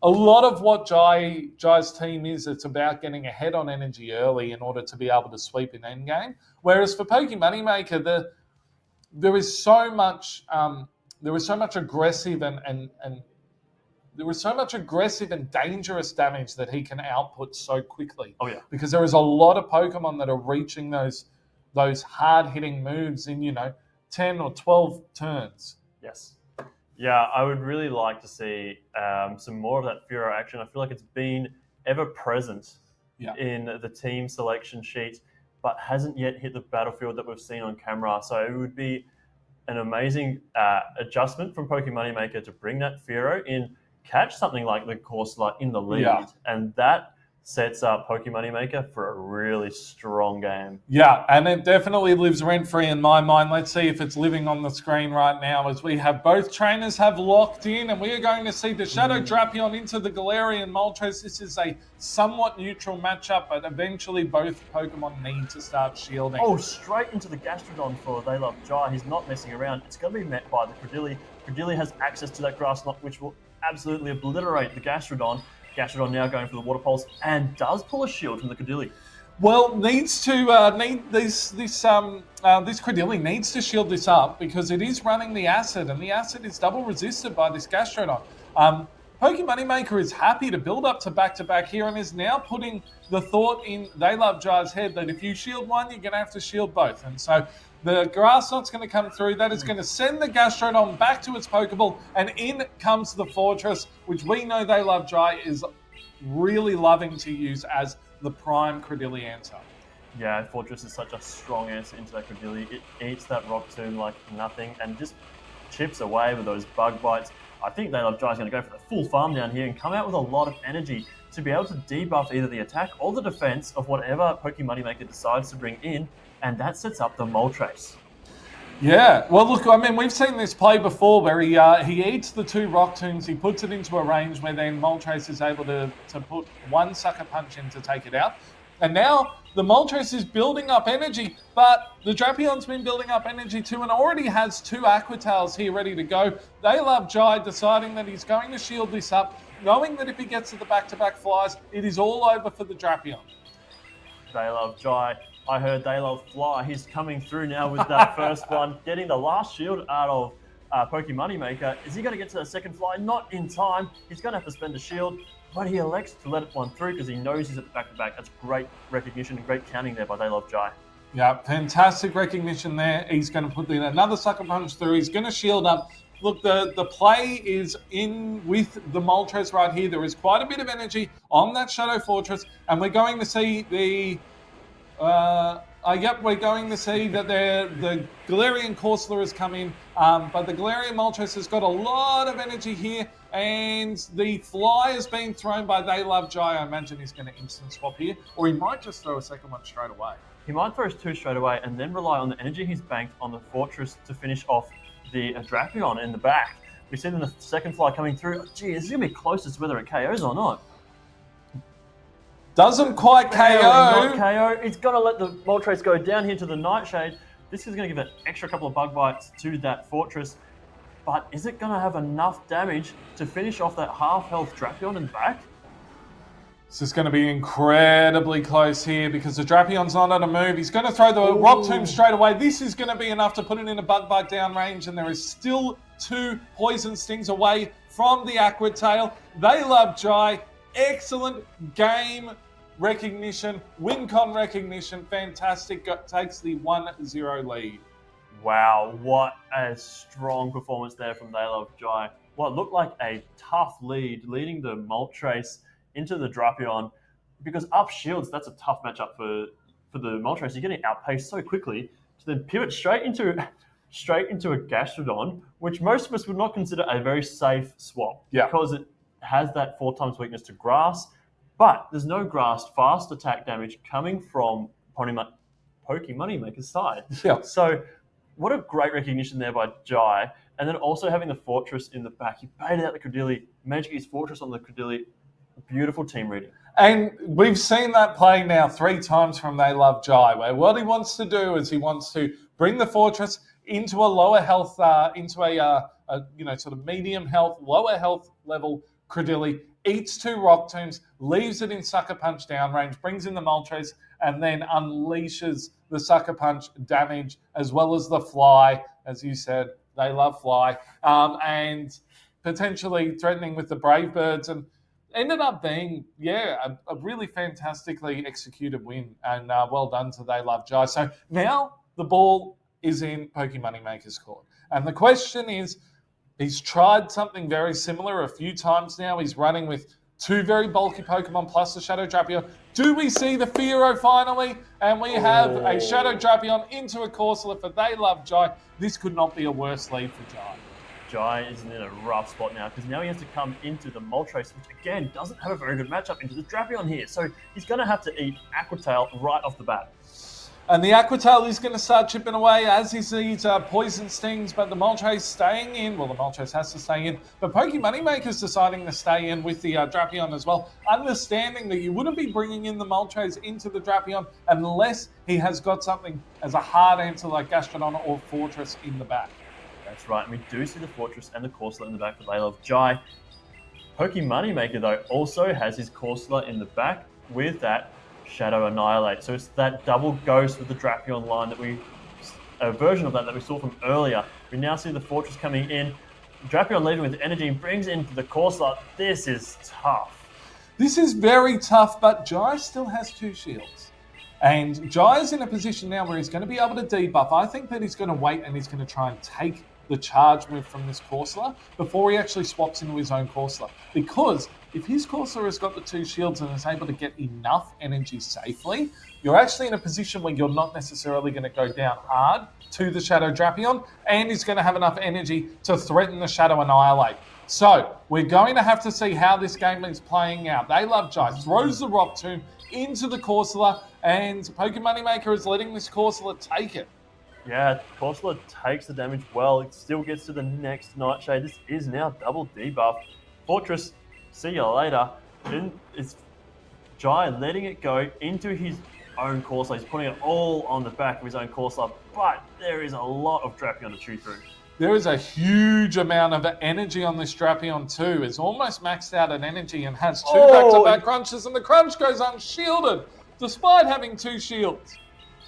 a lot of what Jai's team is, it's about getting ahead on energy early in order to be able to sweep in endgame. Whereas for Pokemoneymaker, there is so much aggressive and there is so much aggressive and dangerous damage that he can output so quickly. Oh yeah. Because there is a lot of Pokemon that are reaching those hard hitting moves in 10 or 12 turns. Yes. Yeah, I would really like to see some more of that Furo action. I feel like it's been ever present in the team selection sheet, but hasn't yet hit the battlefield that we've seen on camera. So it would be an amazing adjustment from Pokemoneymaker to bring that Furo in, catch something like the Corsola in the lead, and that sets up Pokemoneymaker for a really strong game. Yeah, and it definitely lives rent-free in my mind. Let's see if it's living on the screen right now as we have both trainers have locked in, and we are going to see the Shadow Drapion into the Galarian Moltres. This is a somewhat neutral matchup, but eventually both Pokemon need to start shielding. Oh, straight into the Gastrodon for They Love Jai. He's not messing around. It's going to be met by the Credilli. Credilli has access to that Grass Knot, which will absolutely obliterate the Gastrodon. Gastrodon now going for the Water Pulse and does pull a shield from the Credilli. Well, this Credilli needs to shield this up because it is running the Acid, and the Acid is double resisted by this Gastrodon. Pokemoneymaker is happy to build up to back-to-back here and is now putting the thought in They Love Jai's head that if you shield one, you're going to have to shield both. And so the Grass Knot's going to come through. That is going to send the Gastrodon back to its Pokeball, and in comes the Fortress, which we know They Love Jai is really loving to use as the prime Credilli answer. Yeah, Fortress is such a strong answer into that Credilli. It eats that Rock Tomb like nothing and just chips away with those Bug Bites. I think They Love Jai is going to go for the full farm down here and come out with a lot of energy to be able to debuff either the attack or the defense of whatever Pokemoneymaker decides to bring in, and that sets up the Moltres. Yeah, well, look, I mean, we've seen this play before where he eats the two Rock Tombs, he puts it into a range where then Moltres is able to put one Sucker Punch in to take it out. And now the Moltres is building up energy, but the Drapion's been building up energy too and already has two Aquatails here ready to go. They Love Jai deciding that he's going to shield this up, knowing that if he gets to the back-to-back flies, it is all over for the Drapion. They Love Jai. I heard They Love Fly. He's coming through now with that first one, getting the last shield out of Pokemoneymaker. Is he going to get to the second fly? Not in time. He's going to have to spend a shield, but he elects to let it one through because he knows he's at the back-to-back. That's great recognition and great counting there by They Love Jai. Yeah, fantastic recognition there. He's going to put in another Sucker Punch through. He's going to shield up. Look, the play is in with the Moltres right here. There is quite a bit of energy on that Shadow Fortress, and we're going to see the... we're going to see that the Galarian Corsola has come in, but the Galarian Moltres has got a lot of energy here, and the fly is being thrown by They Love Jai. I imagine he's going to instant swap here, or he might just throw a second one straight away. He might throw his two straight away and then rely on the energy he's banked on the Fortress to finish off the Drapion in the back. We see the second fly coming through. Oh, gee, this is going to be closest to whether it KOs or not. Doesn't quite KO. Not KO. He's going to let the Moltres go down here to the Nightshade. This is going to give an extra couple of Bug Bites to that Fortress. but is it going to have enough damage to finish off that half-health Drapion and back? This is going to be incredibly close here because the Drapion's not on a move. He's going to throw the Rock Tomb straight away. This is going to be enough to put it in a Bug down range, and there is still 2 Poison Stings away from the Aqua Tail. They love Jai. Excellent game recognition, win con recognition. Fantastic. Takes the 1-0 lead. Wow, what a strong performance there from They Love Jai. What looked like a tough lead, leading the Moltres into the Drapion, because up shields, that's a tough matchup for the Moltres. You're getting outpaced so quickly to then pivot straight into a Gastrodon, which most of us would not consider a very safe swap because it has that 4 times weakness to Grass, but there's no Grass fast attack damage coming from Pokemoneymaker's side. Yeah. So what a great recognition there by Jai, and then also having the Fortress in the back. He baited out the Credilli, managed to get his Fortress on the Credilli. Beautiful team reading. And we've seen that play now 3 times from They Love Jai, where what he wants to do is he wants to bring the Fortress into a lower health, into a sort of medium health, lower health level Credilli, eats 2 Rock Tombs, leaves it in Sucker Punch downrange, brings in the Moltres, and then unleashes the Sucker Punch damage as well as the Fly. As you said, they love Fly, and potentially threatening with the Brave Birds, and ended up being, a really fantastically executed win, and well done to They Love Jai. So now the ball is in Pokemoneymaker's court. And the question is, he's tried something very similar a few times now. He's running with 2 very bulky Pokemon plus the Shadow Drapion. Do we see the Fearow finally? And we have a Shadow Drapion into a Corsola for They Love Jai. This could not be a worse lead for Jai. Jai is in a rough spot now because now he has to come into the Moltres, which again doesn't have a very good matchup into the Drapion here. So he's going to have to eat Aqua Tail right off the bat. And the Aqua Tail is going to start chipping away as he sees Poison Stings, but the Moltres staying in. Well, the Moltres has to stay in, but Pokemoneymaker's deciding to stay in with the Drapion as well, understanding that you wouldn't be bringing in the Moltres into the Drapion unless he has got something as a hard answer like Gastrodon or Fortress in the back. That's right, and we do see the Fortress and the Corsola in the back for They Love Jai. Pokemoneymaker, though, also has his Corsola in the back with that Shadow Annihilate. So it's that double ghost with the Drapion line a version of that we saw from earlier. We now see the Fortress coming in. Drapion leading with energy and brings in the Corsola. This is tough. This is very tough, but Jai still has 2 shields. And Jai is in a position now where he's going to be able to debuff. I think that he's going to wait and he's going to try and take the charge move from this Corsola before he actually swaps into his own Corsola. Because if his Corsola has got the 2 shields and is able to get enough energy safely, you're actually in a position where you're not necessarily going to go down hard to the Shadow Drapion, and he's going to have enough energy to threaten the Shadow Annihilate. So we're going to have to see how this game is playing out. They Love Jai throws the Rock Tomb into the Corsola, and Pokemoneymaker is letting this Corsola take it. Yeah, Corsola takes the damage well. It still gets to the next Nightshade. This is now double debuff. Fortress, see you later. Then it's Jai letting it go into his own Corsola. He's putting it all on the back of his own Corsola, but there is a lot of Drapion to chew through. There is a huge amount of energy on this Drapion too. It's almost maxed out in energy and has 2 back-to-back crunches, and the crunch goes unshielded despite having 2 shields.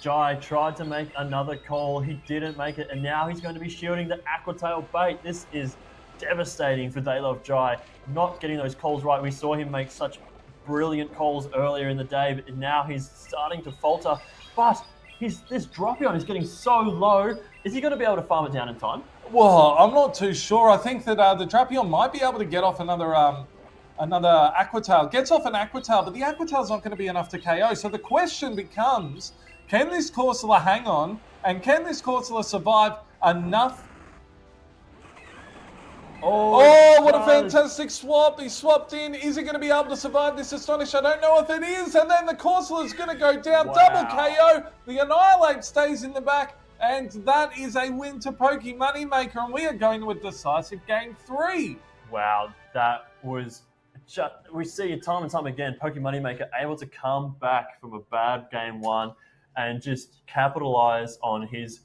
Jai tried to make another call. He didn't make it, and now he's going to be shielding the Aqua Tail bait. This is devastating for They Love Jai. Not getting those calls right. We saw him make such brilliant calls earlier in the day, but now he's starting to falter. But this Drapion is getting so low. Is he going to be able to farm it down in time? Well, I'm not too sure. I think that the Drapion might be able to get off another Aqua Tail. Gets off an Aqua Tail, but the Aqua Tail's not going to be enough to KO. So the question becomes, can this Corsola hang on? And can this Corsola survive enough? Oh, what a fantastic swap. He swapped in. Is he going to be able to survive this Astonish? I don't know if it is. And then the Corsola is going to go down. Wow. Double KO. The Annihilate stays in the back. And that is a win to Pokemoneymaker. And we are going to a decisive game 3. Wow, that was just... We see it time and time again. Pokemoneymaker able to come back from a bad game 1 and just capitalize on his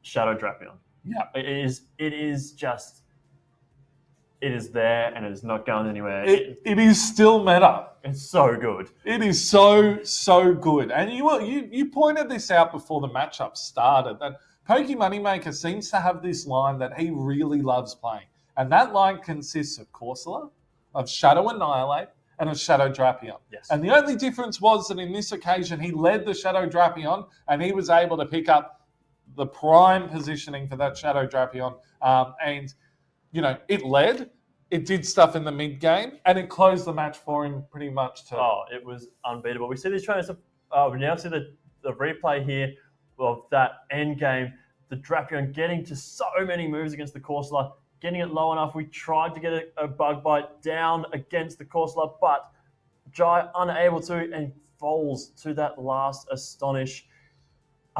Shadow Drapion. Yeah. It is there and it is not going anywhere. It is still meta. It's so good. It is so good. And you pointed this out before the matchup started, that Pokey Moneymaker seems to have this line that he really loves playing. And that line consists of Corsola, of Shadow Annihilate, and of Shadow Drapion. Yes. And the only difference was that in this occasion, he led the Shadow Drapion and he was able to pick up the prime positioning for that Shadow Drapion. And, it led, it did stuff in the mid game, and it closed the match for him pretty much too. Oh, it was unbeatable. We see these trainers, we now see the replay here of that end game. The Drapion getting to so many moves against the Corsola, getting it low enough. We tried to get a bug bite down against the Corsola, but Jai unable to and falls to that last Astonish.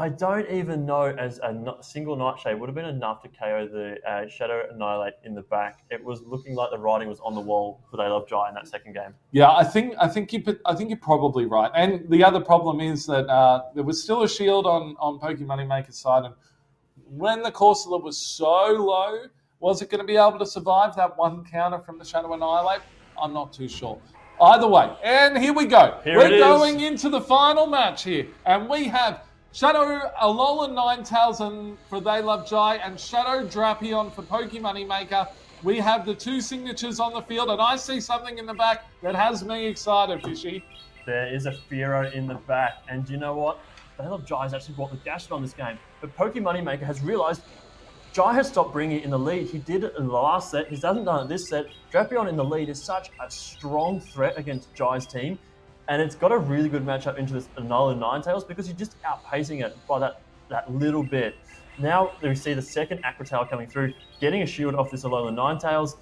I don't even know as a single Nightshade would have been enough to KO the Shadow Annihilate in the back. It was looking like the writing was on the wall for They Love Jai in that second game. Yeah, I think you're probably right. And the other problem is that there was still a shield on Pokey Moneymaker's side, and when the Corsola was so low, was it going to be able to survive that one counter from the Shadow Annihilate? I'm not too sure. Either way, and here we go. We're going into the final match here, and we have Shadow Alolan Ninetales for They Love Jai and Shadow Drapion for Pokey Moneymaker. We have the two signatures on the field, and I see something in the back that has me excited, Fishy. There is a Fearow in the back, and you know what? They Love Jai has actually brought the gas on this game, but Pokey Moneymaker has realised Jai has stopped bringing it in the lead. He did it in the last set. He hasn't done it this set. Drapion in the lead is such a strong threat against Jai's team. And it's got a really good matchup into this Alolan Ninetales because you're just outpacing it by that little bit. Now we see the second Aquatail coming through, getting a shield off this Alolan Ninetales.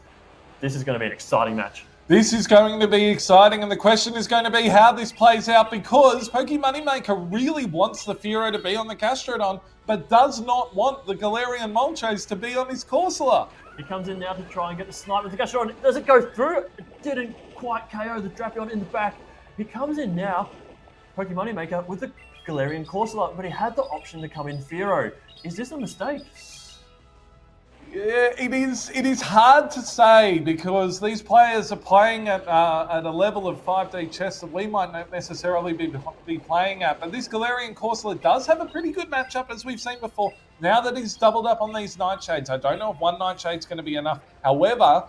This is going to be an exciting match. This is going to be exciting, and the question is going to be how this plays out, because Pokey Moneymaker really wants the Fearow to be on the Gastrodon, but does not want the Galarian Moltres to be on his Corsola. He comes in now to try and get the snipe with the Gastrodon. Does it go through? It didn't quite KO the Drapion in the back. He comes in now, Pokey Moneymaker, with the Galarian Corsola, but he had the option to come in Fearow. Is this a mistake? Yeah, it is. It is hard to say because these players are playing at a level of 5D chess that we might not necessarily be playing at. But this Galarian Corsola does have a pretty good matchup, as we've seen before. Now that he's doubled up on these Nightshades, I don't know if one Nightshade's going to be enough. However,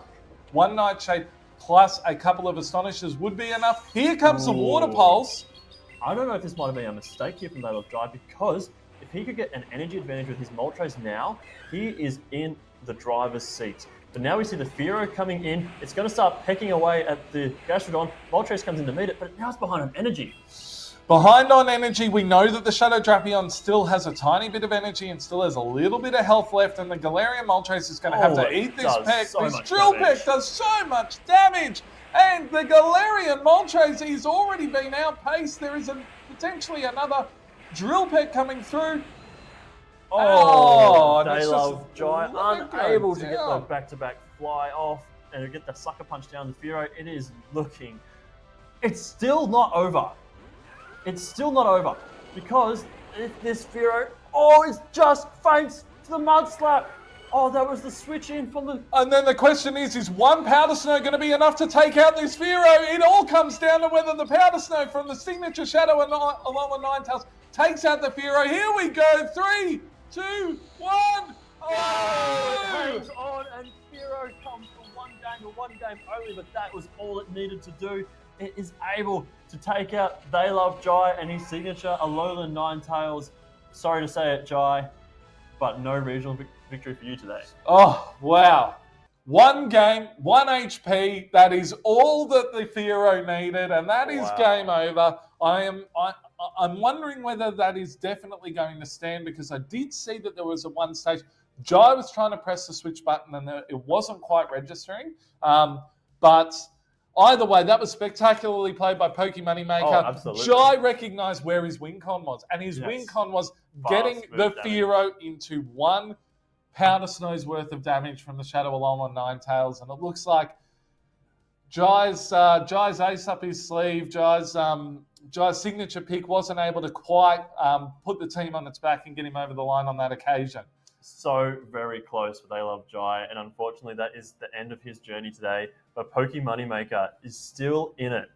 one Nightshade plus a couple of Astonishes would be enough. Here comes the Water Pulse. I don't know if this might have been a mistake here from They Love Jai, because if he could get an energy advantage with his Moltres now, he is in the driver's seat. But now we see the Fearow coming in. It's going to start pecking away at the Gastrodon. Moltres comes in to meet it, but now it's behind on energy. Behind on energy, we know that the Shadow Drapion still has a tiny bit of energy and still has a little bit of health left, and the Galarian Moltres is going to have to eat this peck. This Drill Peck does so much damage, and the Galarian Moltres is already been outpaced. There is potentially another Drill Peck coming through. They Love Jai unable to get the back-to-back fly off and get the sucker punch down the Fearow. It is looking... It's still not over. It's still not over, because if this Fearow, it just faints to the Mud Slap. Oh, that was the switch in from the... And then the question is one Powder Snow going to be enough to take out this Fearow? It all comes down to whether the Powder Snow from the signature Shadow Alolan Ninetales takes out the Fearow. Here we go. 3, 2, 1. It hangs on, and Fearow comes from one game only, but that was all it needed to do. It is able to take out They Love Jai and his signature Alolan Ninetales. Sorry to say it, Jai, but no regional victory for you today. Oh, wow. One game, 1 HP. That is all that the Fearow needed, and that is game over. I'm wondering whether that is definitely going to stand, because I did see that there was at one stage Jai was trying to press the switch button and it wasn't quite registering. But either way, that was spectacularly played by Pokey Moneymaker. Oh, absolutely. Jai recognised where his win con was, and his win con was getting the Fearow into one Powder Snow's worth of damage from the Shadow Alolan Ninetales, and it looks like Jai's ace up his sleeve. Jai's signature pick wasn't able to quite put the team on its back and get him over the line on that occasion. so very close for They Love Jai, and unfortunately that is the end of his journey today. But Pokey Moneymaker is still in it.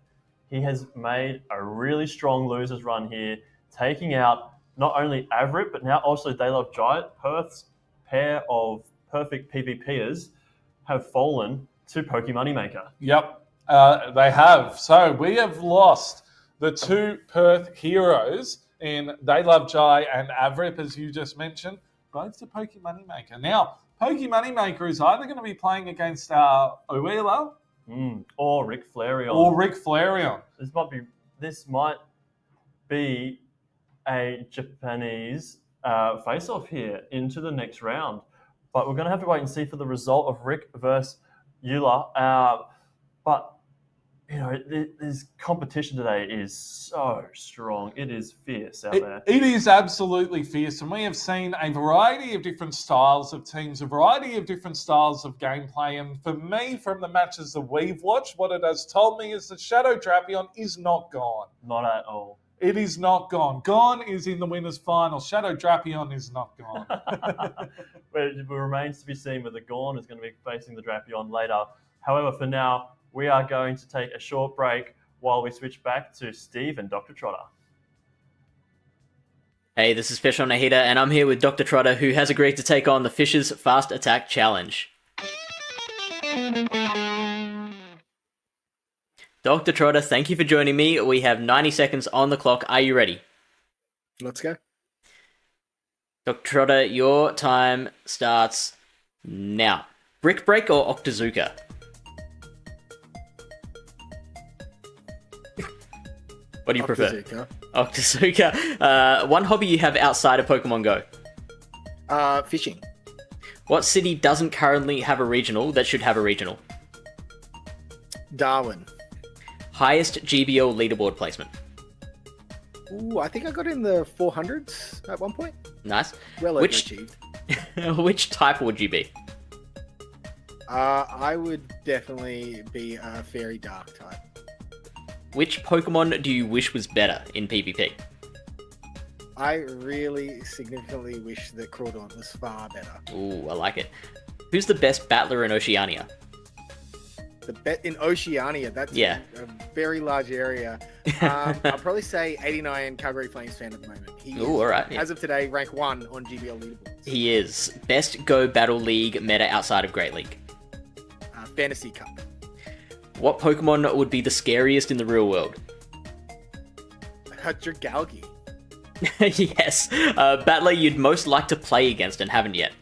He has made a really strong losers run here, taking out not only Avrit, but now also They Love Jai. Perth's pair of perfect PvPers have fallen to Pokey Moneymaker. Yep, they have. So we have lost the two Perth heroes in They Love Jai and Avrip, as you just mentioned, both to Pokey Moneymaker. Now, Pokey Moneymaker is either going to be playing against Oela or Rick Flareon. This might be a Japanese face-off here into the next round. But we're going to have to wait and see for the result of Rick versus Eula. But, you know, this competition today is so strong. It is fierce out there. It is absolutely fierce. And we have seen a variety of different styles of teams, a variety of different styles of gameplay. And for me, from the matches that we've watched, what it has told me is that Shadow Drapion is not gone. Not at all. It is not gone. Gone is in the winners' final. Shadow Drapion is not gone. It remains to be seen whether Gorn is going to be facing the Drapion later. However, for now, we are going to take a short break while we switch back to Steve and DrTrotter. Hey, this is Fish on a Heater, and I'm here with DrTrotter, who has agreed to take on the Fish's Fast Attack Challenge. DrTrotter, thank you for joining me. We have 90 seconds on the clock. Are you ready? Let's go. DrTrotter, your time starts now. Brick Break or Octazooka? What do you prefer? Octazooka. One hobby you have outside of Pokemon Go? Fishing. What city doesn't currently have a regional that should have a regional? Darwin. Highest GBL leaderboard placement? Ooh, I think I got in the 400s at one point. Nice. Well overachieved. Which type would you be? I would definitely be a Fairy Dark type. Which Pokemon do you wish was better in PvP? I really significantly wish that Crawdaunt was far better. Ooh, I like it. Who's the best battler in Oceania? The bet in Oceania, that's a very large area. I'll probably say 89 Calgary Flames fan at the moment. He is, all right. As of today, rank 1 on GBL leaderboards. He is. Best Go Battle League meta outside of Great League? Fantasy Cup. What Pokemon would be the scariest in the real world? Dragalgi. Yes. Battler you'd most like to play against and haven't yet?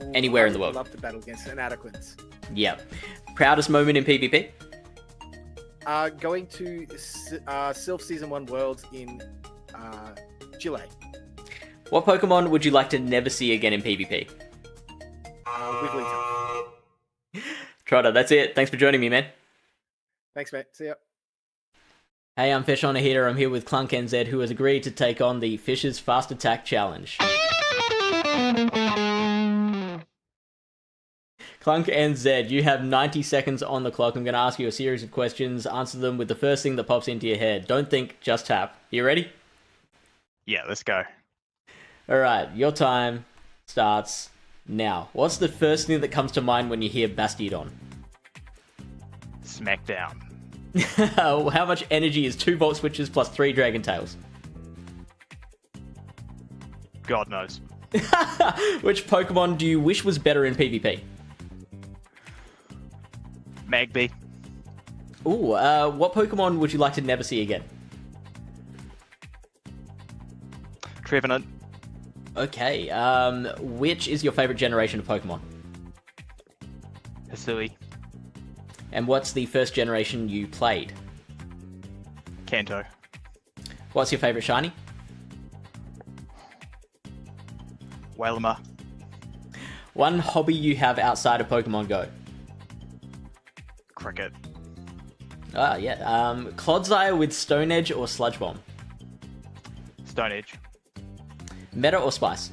Ooh, Anywhere in the world. I would love to battle against Inadequates. Yeah. Proudest moment in PvP? Going to Sylph Season 1 Worlds in Chile. What Pokemon would you like to never see again in PvP? Wigglytuff. Trotter, that's it. Thanks for joining me, man. Thanks, mate. See ya. Hey, I'm Fish on a Heater. I'm here with Clunk NZ, who has agreed to take on the Fish's Fast Attack Challenge. Clunk NZ, you have 90 seconds on the clock. I'm going to ask you a series of questions. Answer them with the first thing that pops into your head. Don't think, just tap. You ready? Yeah, let's go. All right, your time starts now. What's the first thing that comes to mind when you hear Bastiodon? Smackdown. How much energy is 2 Volt Switches plus 3 Dragon Tails? God knows. Which Pokemon do you wish was better in PvP? Magby. Ooh, what Pokemon would you like to never see again? Trevenant. Okay, which is your favorite generation of Pokemon? Hisui. And what's the first generation you played? Kanto. What's your favorite shiny? Wailmer. One hobby you have outside of Pokemon Go? Cricket. Ah, yeah. Clodsire with Stone Edge or Sludge Bomb? Stone Edge. Meta or Spice?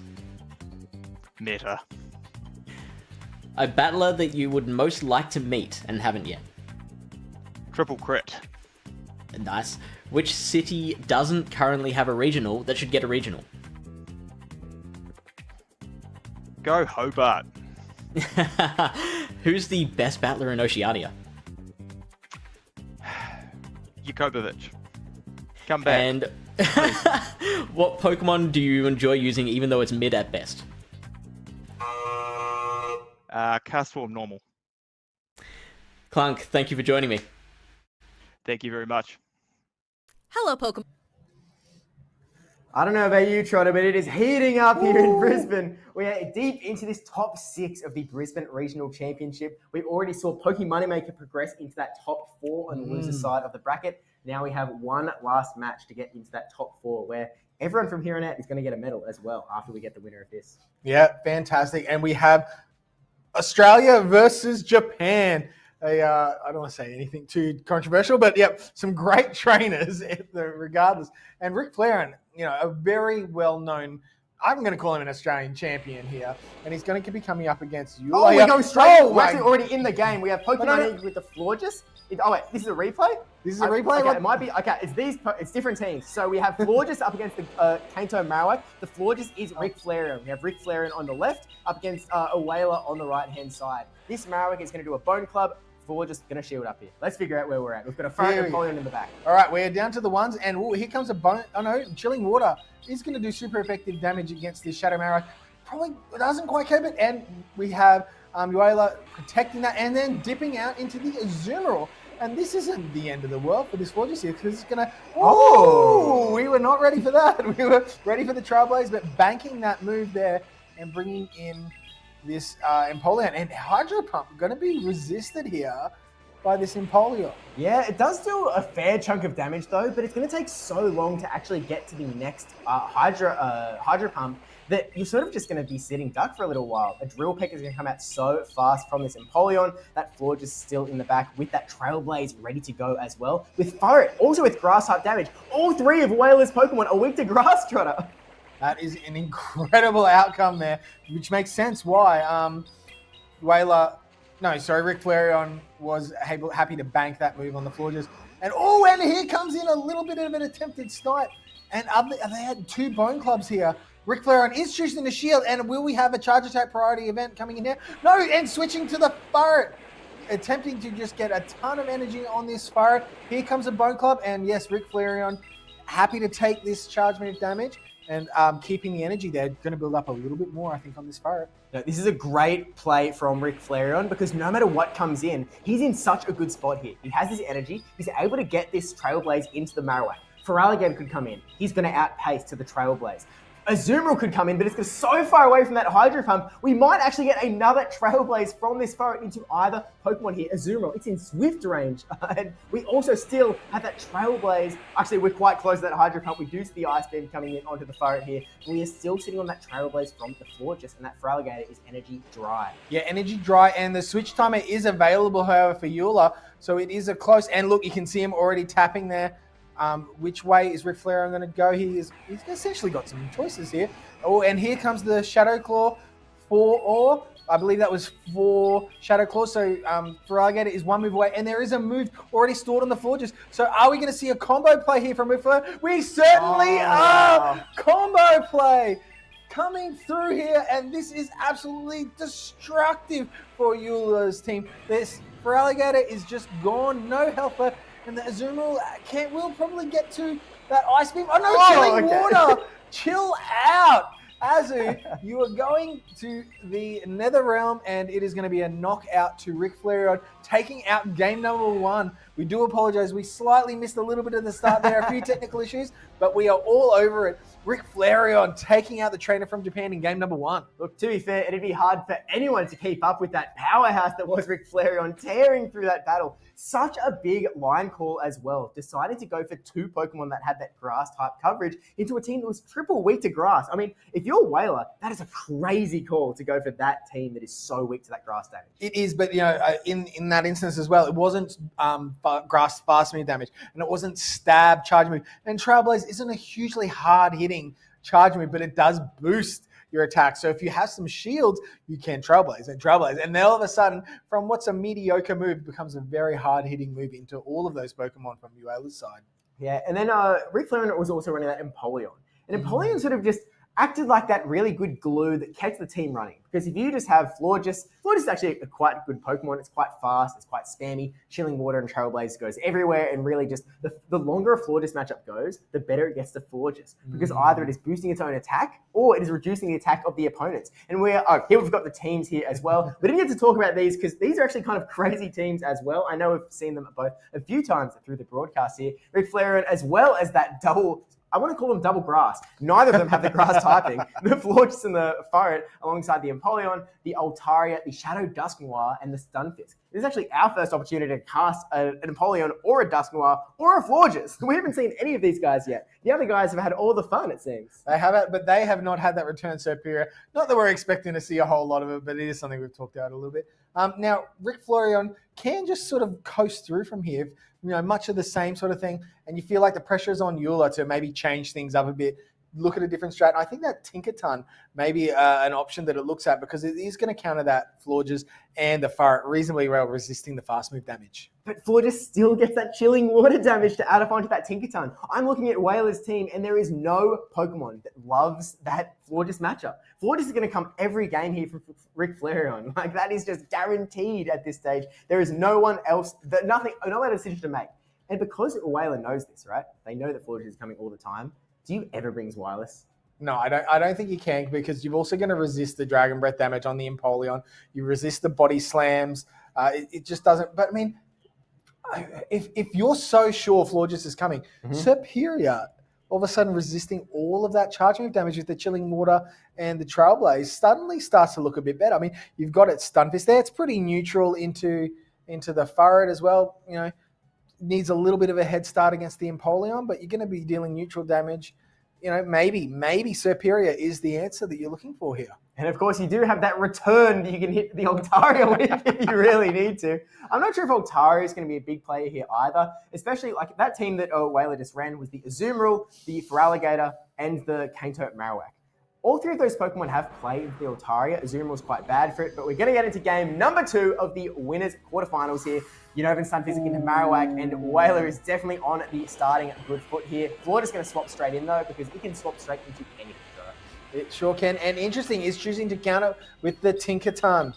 Meta. A battler that you would most like to meet and haven't yet? Triple Crit. Nice. Which city doesn't currently have a regional that should get a regional? Go Hobart. Who's the best battler in Oceania? Dracoviz. Come back. And what Pokemon do you enjoy using even though it's mid at best? Castform normal. Clunk, thank you for joining me. Thank you very much. Hello, Pokemon. I don't know about you, Trotter, but it is heating up here in Brisbane. We are deep into this top 6 of the Brisbane Regional Championship. We already saw Moneymaker progress into that top 4 on the loser side of the bracket. Now we have one last match to get into that top 4 where everyone from here on out is going to get a medal as well after we get the winner of this. Yeah, fantastic. And we have Australia versus Japan. I don't want to say anything too controversial, but yeah, some great trainers regardless. And Rick Flareon, a very well-known, I'm going to call him an Australian champion here, and he's going to be coming up against you. Oh, we're going straight. We're actually already in the game. We have Pokemon with the Florges. Oh, wait, this is a replay? This is a replay? Okay, it might be. Okay, it's different teams. So we have Florges up against the Kanto Marowak. The Florges is Rick Flareon. We have Rick Flareon on the left up against a Whaler on the right-hand side. This Marowak is going to do a Bone Club. We're just going to shield up here. Let's figure out where we're at. We've got a Fire Napoleon in the back. All right, we're down to the ones, and here comes a bone. Oh no, Chilling Water is going to do super effective damage against this Shadow Marowak. Probably doesn't quite cope it, and we have Uela protecting that, and then dipping out into the Azumarill. And this isn't the end of the world for this Florges here, because it's going to... Oh, we were not ready for that. We were ready for the Trailblaze, but banking that move there and bringing in this Empoleon, and Hydro Pump going to be resisted here by this Empoleon. Yeah, it does do a fair chunk of damage though, but it's going to take so long to actually get to the next Hydro Pump that you're sort of just going to be sitting duck for a little while. A Drill Peck is going to come out so fast from this Empoleon. That Florges is still in the back with that Trailblaze ready to go as well. With Fire, also with Grass type damage. All 3 of Whaler's Pokemon are weak to Grass, Trotter. That is an incredible outcome there, which makes sense why Rick Flareon was happy to bank that move on the Florges. And here comes in a little bit of an attempted snipe. And they had 2 Bone Clubs here. Rick Flareon is choosing the shield, and will we have a Charge Attack priority event coming in here? No, and switching to the Furret. Attempting to just get a ton of energy on this Furret. Here comes a Bone Club, and yes, Rick Flareon happy to take this charge move damage. And keeping the energy there, going to build up a little bit more, I think, on this Furret. No, this is a great play from Rick Flareon because no matter what comes in, he's in such a good spot here. He has his energy. He's able to get this Trailblaze into the Marowak. Feraligatr could come in. He's going to outpace to the Trailblaze. Azumarill could come in, but it's so far away from that Hydro Pump, we might actually get another Trailblaze from this Furret into either Pokemon here. Azumarill, it's in Swift range. And we also still have that Trailblaze. Actually, we're quite close to that Hydro Pump. We do see the Ice Beam coming in onto the Furret here. We are still sitting on that Trailblaze from the Florges, and that Feraligatr is energy dry. Yeah, energy dry, and the switch timer is available, however, for Eula. So it is a close, and look, you can see him already tapping there. Which way is Rick Flareon going to go? He's essentially got some choices here. Oh, and here comes the Shadow Claw for I believe that was for Shadow Claw. So Feraligatr is 1 move away, and there is a move already stored on the Florges. So are we going to see a combo play here from Rick Flareon? We certainly are! Combo play coming through here, and this is absolutely destructive for Eula's team. This Feraligatr is just gone, no health left. And the Azumarill will probably get to that Ice Beam. Oh no, Chilling Water! Chill out! Azu, you are going to the Nether Realm, and it is going to be a knockout to Rick Flareon, taking out game number 1. We do apologize. We slightly missed a little bit of the start there, a few technical issues, but we are all over it. Rick Flareon taking out the trainer from Japan in game number 1. Look, to be fair, it'd be hard for anyone to keep up with that powerhouse that was Rick Flareon tearing through that battle. Such a big line call as well. Decided to go for 2 Pokemon that had that grass type coverage into a team that was triple weak to grass. I mean, if you're Whaler, that is a crazy call to go for that team that is so weak to that grass damage. It is, but in that instance as well, it wasn't grass fast move damage, and it wasn't stab charge move. And Trailblaze isn't a hugely hard hitting charge move, but it does boost your attack. So if you have some shields, you can Trailblaze. And then all of a sudden, from what's a mediocre move, it becomes a very hard-hitting move into all of those Pokemon from Uela's side. Yeah, and then Rick Flareon was also running that Empoleon. And Empoleon sort of just acted like that really good glue that kept the team running. Because if you just have Florges is actually a quite good Pokemon. It's quite fast, it's quite spammy. Chilling Water and Trailblaze goes everywhere, and really just the longer a Florges matchup goes, the better it gets to Florges. Because either it is boosting its own attack, or it is reducing the attack of the opponents. And here we've got the teams here as well. We didn't get to talk about these because these are actually kind of crazy teams as well. I know we've seen them both a few times through the broadcast here. Rick Flareon, as well as that I want to call them double grass. Neither of them have the grass typing. The Florges and the Furret alongside the Empoleon, the Altaria, the Shadow Dusknoir, and the Stunfisk. This is actually our first opportunity to cast an Empoleon or a Dusknoir or a Florges. We haven't seen any of these guys yet. The other guys have had all the fun, it seems. They have it, but they have not had that return superior. Not that we're expecting to see a whole lot of it, but it is something we've talked about a little bit. Now, Rick Flareon can just sort of coast through from here. Much of the same sort of thing, and you feel like the pressure is on Eula to maybe change things up a bit, look at a different strat. And I think that Tinkerton may be an option that it looks at because it is going to counter that Florges and the Furret reasonably well, resisting the fast move damage. But Florges still gets that Chilling Water damage to add up onto that Tinkerton. I'm looking at Whaler's team, and there is no Pokemon that loves that Florges matchup. Florges is going to come every game here from Rick Flareon. Like, that is just guaranteed at this stage. There is no one else, no other decision to make. And because Whaler knows this, right? They know that Florges is coming all the time. Do you ever bring Wireless? No, I don't think you can, because you're also going to resist the Dragon Breath damage on the Empoleon. You resist the body slams. It just doesn't. But I mean, if you're so sure Florges is coming, Superior, all of a sudden resisting all of that charge move damage with the Chilling Water and the Trailblaze suddenly starts to look a bit better. I mean, you've got it Stunfisk there. It's pretty neutral into the Furret as well. Needs a little bit of a head start against the Empoleon, but you're going to be dealing neutral damage. Maybe Superior is the answer that you're looking for here. And of course, you do have that return that you can hit the Altaria with if you really need to. I'm not sure if Altaria is going to be a big player here either, especially like that team that Whaler just ran was the Azumarill, the Feraligatr, and the Kanto Marowak. All three of those Pokemon have played with the Altaria. Azumarill is quite bad for it, but we're going to get into game number 2 of the winners quarterfinals here. Unova Stunfisk into Marowak, and Whaler is definitely on the starting good foot here. Florida's going to swap straight in though, because it can swap straight into anything. It sure can. And interesting is choosing to counter with the Tinkerton.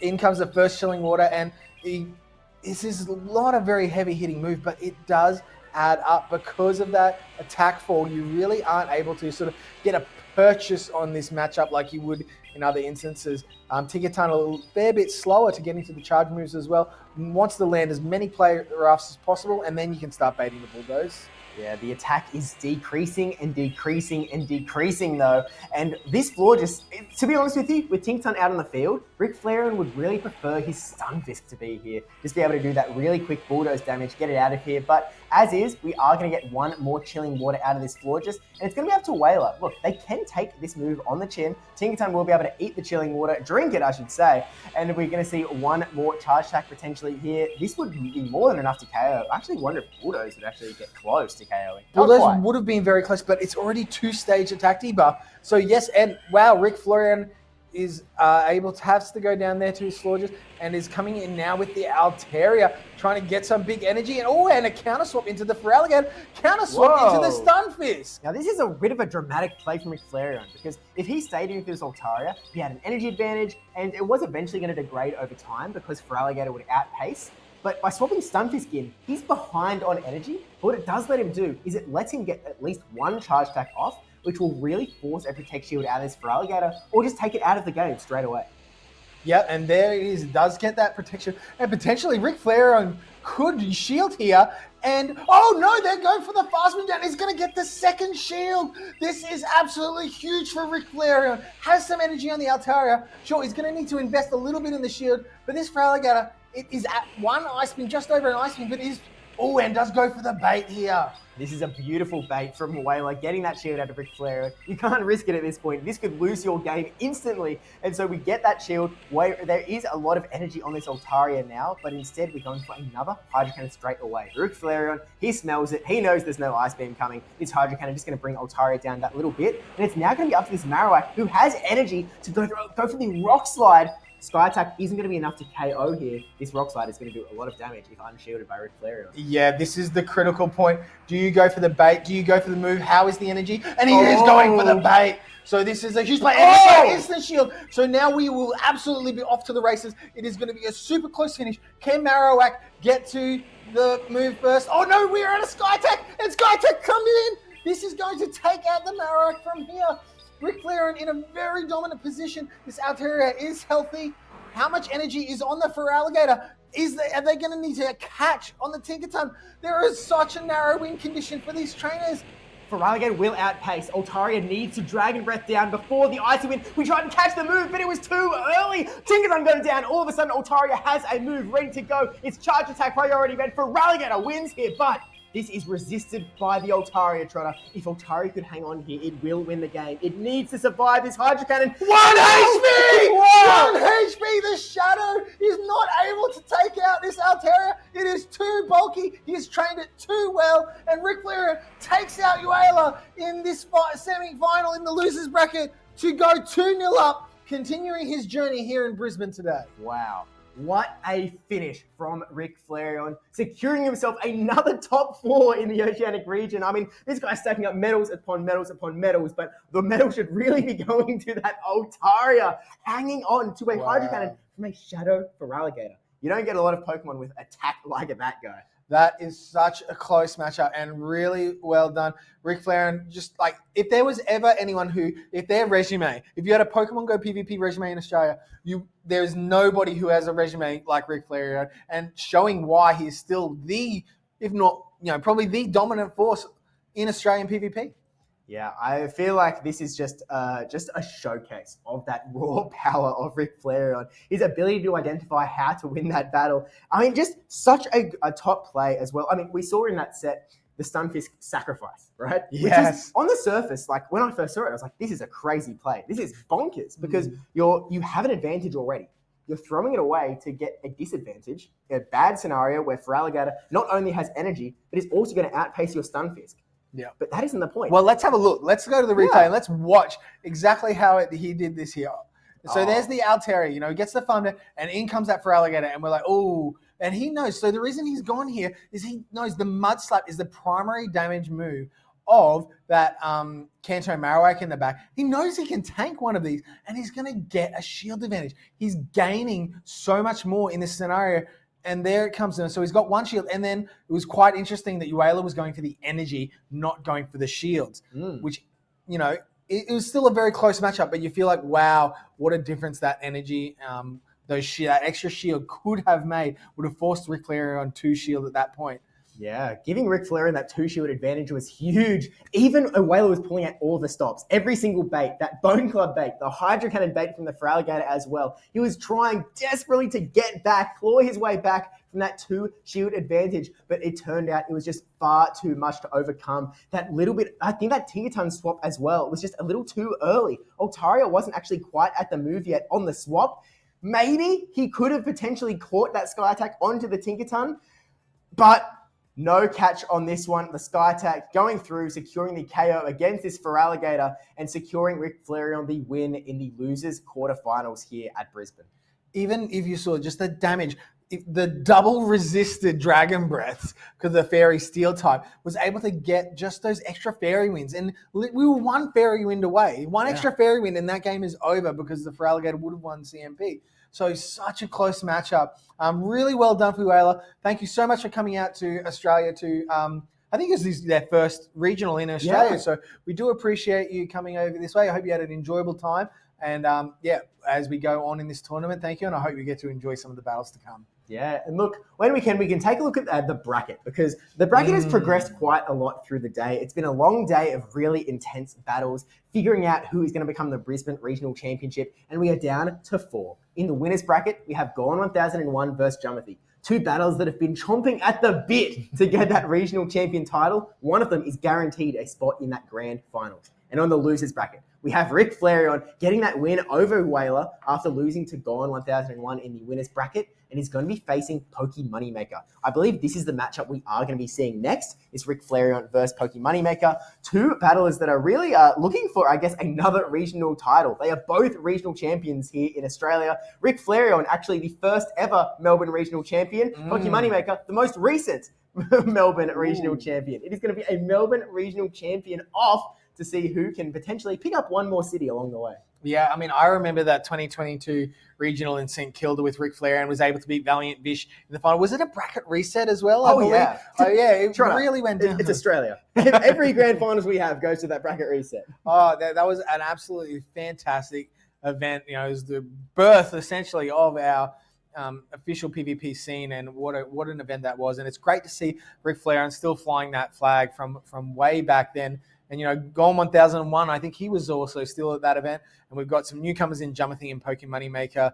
In comes the first Chilling Water, and this is a lot of very heavy hitting move, but it does add up because of that attack fall. You really aren't able to sort of get a purchase on this matchup like you would in other instances. Tinkerton a fair bit slower to get into the charge moves as well. Wants to land as many play roughs as possible, and then you can start baiting the bulldoze. Yeah, the attack is decreasing and decreasing and decreasing though. And this floor just, to be honest with you, with Tinkerton out on the field, Rick Flareon would really prefer his Stunfisk to be here. Just be able to do that really quick bulldoze damage, get it out of here. But as is, we are going to get one more Chilling Water out of this Florges, and it's going to be up to Whaler. Look, they can take this move on the chin. Tinkerton will be able to eat the Chilling Water, drink it, I should say, and we're going to see one more charge attack potentially here. This would be more than enough to KO. I actually wonder if Bulldoze would actually get close to KOing. Bulldoze would have been very close, but it's already 2-stage attack debuff. So yes, and wow, Rick Flareon is able to have to go down there to his Florges and is coming in now with the Altaria, trying to get some big energy, and a counter swap into the Feraligatr, counter swap into the Stunfisk. Now this is a bit of a dramatic play from Rick Flareon, because if he stayed in with his Altaria, he had an energy advantage, and it was eventually going to degrade over time because Feraligatr would outpace. But by swapping Stunfisk in, he's behind on energy. But what it does let him do is it lets him get at least one charge attack off, which will really force a Protect Shield out of this Feraligatr, or just take it out of the game straight away. Yeah, and there it is. It does get that protection. And potentially Rick Flareon could shield here. And, oh no, they're going for the fast move down. He's going to get the second shield. This is absolutely huge for Rick Flareon. Has some energy on the Altaria. Sure, he's going to need to invest a little bit in the shield. But this Feraligatr, it is at one Ice Beam, just over an Ice Beam, but it is... Oh, and does go for the bait here. This is a beautiful bait from Whaler, getting that shield out of Rick Flareon. You can't risk it at this point. This could lose your game instantly. And so we get that shield. There is a lot of energy on this Altaria now, but instead we're going for another Hydro Cannon straight away. Rick Flareon, he smells it. He knows there's no Ice Beam coming. This Hydro Cannon is just going to bring Altaria down that little bit. And it's now going to be up to this Marowak, who has energy to go for the Rock Slide. Sky Attack isn't going to be enough to KO here. This Rock Slide is going to do a lot of damage if unshielded by Ric Flair. Yeah, this is the critical point. Do you go for the bait? Do you go for the move? How is the energy? And he is going for the bait. So this is a huge play. And instant shield. So now we will absolutely be off to the races. It is going to be a super close finish. Can Marowak get to the move first? Oh no, we are at a Sky Attack. And Sky Attack comes in. This is going to take out the Marowak from here. Ric Flair in a very dominant position. This Altaria is healthy. How much energy is on the Feraligatr? Are they going to need to catch on the Tinkerton? There is such a narrow win condition for these trainers. Feraligatr will outpace. Altaria needs to Dragon Breath down before the Icy Wind. We tried to catch the move, but it was too early. Tinkerton goes down. All of a sudden, Altaria has a move ready to go. It's charge attack priority, but Feraligatr wins here, but this is resisted by the Altaria Trotter. If Altaria could hang on here, it will win the game. It needs to survive this Hydro Cannon. 1 HP! 1 HP! The Shadow is not able to take out this Altaria. It is too bulky. He's trained it too well. And Ric Flair takes out Uela in this semi-final in the losers bracket to go 2-0 up, continuing his journey here in Brisbane today. Wow. What a finish from Ric Flair, securing himself another top 4 in the Oceanic region. I mean, this guy's stacking up medals upon medals upon medals, but the medal should really be going to that Altaria, hanging on to a Hydro Cannon from a Shadow Feraligatr. You don't get a lot of Pokemon with attack like that guy. That is such a close matchup and really well done. Ric Flair, and just like, if there was ever anyone who, if their resume, if you had a Pokemon Go PvP resume in Australia, there's nobody who has a resume like Ric Flair, and showing why he is still the, if not, probably the dominant force in Australian PvP. Yeah, I feel like this is just a showcase of that raw power of Ric Flair, his ability to identify how to win that battle. I mean, just such a top play as well. I mean, we saw in that set the Stunfisk sacrifice, right? Yes. Which is, on the surface, like when I first saw it, I was like, this is a crazy play. This is bonkers because you have an advantage already. You're throwing it away to get a disadvantage, a bad scenario where Feraligatr not only has energy, but is also going to outpace your Stunfisk. Yeah, but that isn't the point. Well, let's have a look. Let's go to the replay and let's watch exactly how he did this here. So there's the Altaria, he gets the Thunder, and in comes that Feraligatr, and we're like, oh, and he knows. So the reason he's gone here is he knows the Mud Slap is the primary damage move of that Kanto Marowak in the back. He knows he can tank one of these, and he's going to get a shield advantage. He's gaining so much more in this scenario. And there it comes in. So he's got one shield. And then it was quite interesting that Uela was going for the energy, not going for the shields, which, it was still a very close matchup. But you feel like, wow, what a difference that energy, that extra shield could have made, would have forced Ric Flair on 2 shield at that point. Yeah, giving Ric Flair that 2-shield advantage was huge. Even Uela was pulling out all the stops. Every single bait, that Bone Club bait, the Hydro Cannon bait from the Feraligatr as well. He was trying desperately to get back, claw his way back from that 2-shield advantage. But it turned out it was just far too much to overcome. That little bit, I think that Tinkerton swap as well was just a little too early. Altaria wasn't actually quite at the move yet on the swap. Maybe he could have potentially caught that Sky Attack onto the Tinkerton, but no catch on this one. The Sky Attack going through, securing the KO against this Feraligatr and securing Ric Flair on the win in the losers quarterfinals here at Brisbane. Even if you saw just the damage, the double resisted Dragon Breaths, because the Fairy Steel type was able to get just those extra Fairy Winds. And we were 1 Fairy Wind away. One extra Fairy Wind and that game is over because the Feraligatr would have won CMP. So such a close matchup. Really well done for Uela. Thank you so much for coming out to Australia to, I think this is their first regional in Australia. Yeah. So we do appreciate you coming over this way. I hope you had an enjoyable time. And as we go on in this tournament, thank you. And I hope you get to enjoy some of the battles to come. Yeah, and look, when we can take a look at the bracket, because the bracket has progressed quite a lot through the day. It's been a long day of really intense battles, figuring out who is going to become the Brisbane Regional Championship, and we are down to 4. In the winners bracket, we have Gone 1001 versus Jumothy. 2 battles that have been chomping at the bit to get that regional champion title. One of them is guaranteed a spot in that grand finals. And on the losers bracket, We have Rick Flareon getting that win over Whaler after losing to Gone 1001 in the winners bracket, and he's going to be facing Poke Moneymaker. I believe this is the matchup we are going to be seeing next, is Rick Flareon versus Poke Moneymaker. Two battlers that are really looking for, I guess, another regional title. They are both regional champions here in Australia. Rick Flareon, actually the first ever Melbourne regional champion. Poke Moneymaker, the most recent Melbourne regional champion. It is going to be a Melbourne regional champion off to see who can potentially pick up one more city along the way. Yeah, I mean, I remember that 2022 regional in St Kilda with Ric Flair and was able to beat Valiant Vish in the final. Was it a bracket reset as well? I believe? Yeah. Oh, yeah. It Trotter, really went down. It's Australia. Every grand finals we have goes to that bracket reset. Oh, that was an absolutely fantastic event. You know, it was the birth, essentially, of our official PvP scene, and what an event that was. And it's great to see Ric Flair and still flying that flag from way back then. And, you know, Gone 1001, I think he was also still at that event. And we've got some newcomers in Jumathy and Poke Moneymaker.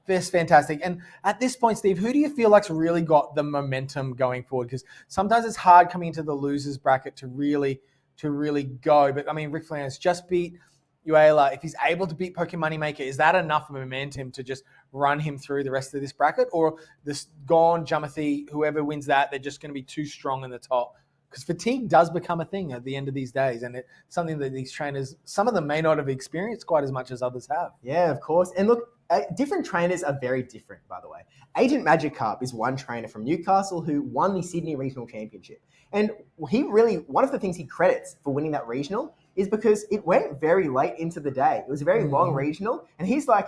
That's fantastic. And at this point, Steve, who do you feel like's really got the momentum going forward? Because sometimes it's hard coming into the losers bracket to really go. But, I mean, Ric Flair has just beat Uela. If he's able to beat Poke Moneymaker, is that enough momentum to just run him through the rest of this bracket? Or this Gone, Jumathy, whoever wins that, they're just going to be too strong in the top? Because fatigue does become a thing at the end of these days, and it's something that these trainers, some of them may not have experienced quite as much as others have. Yeah, of course. And look, different trainers are very different, by the way. Agent Magikarp is one trainer from Newcastle who won the Sydney Regional Championship. And one of the things he credits for winning that regional is because it went very late into the day. It was a very long regional, and he's like,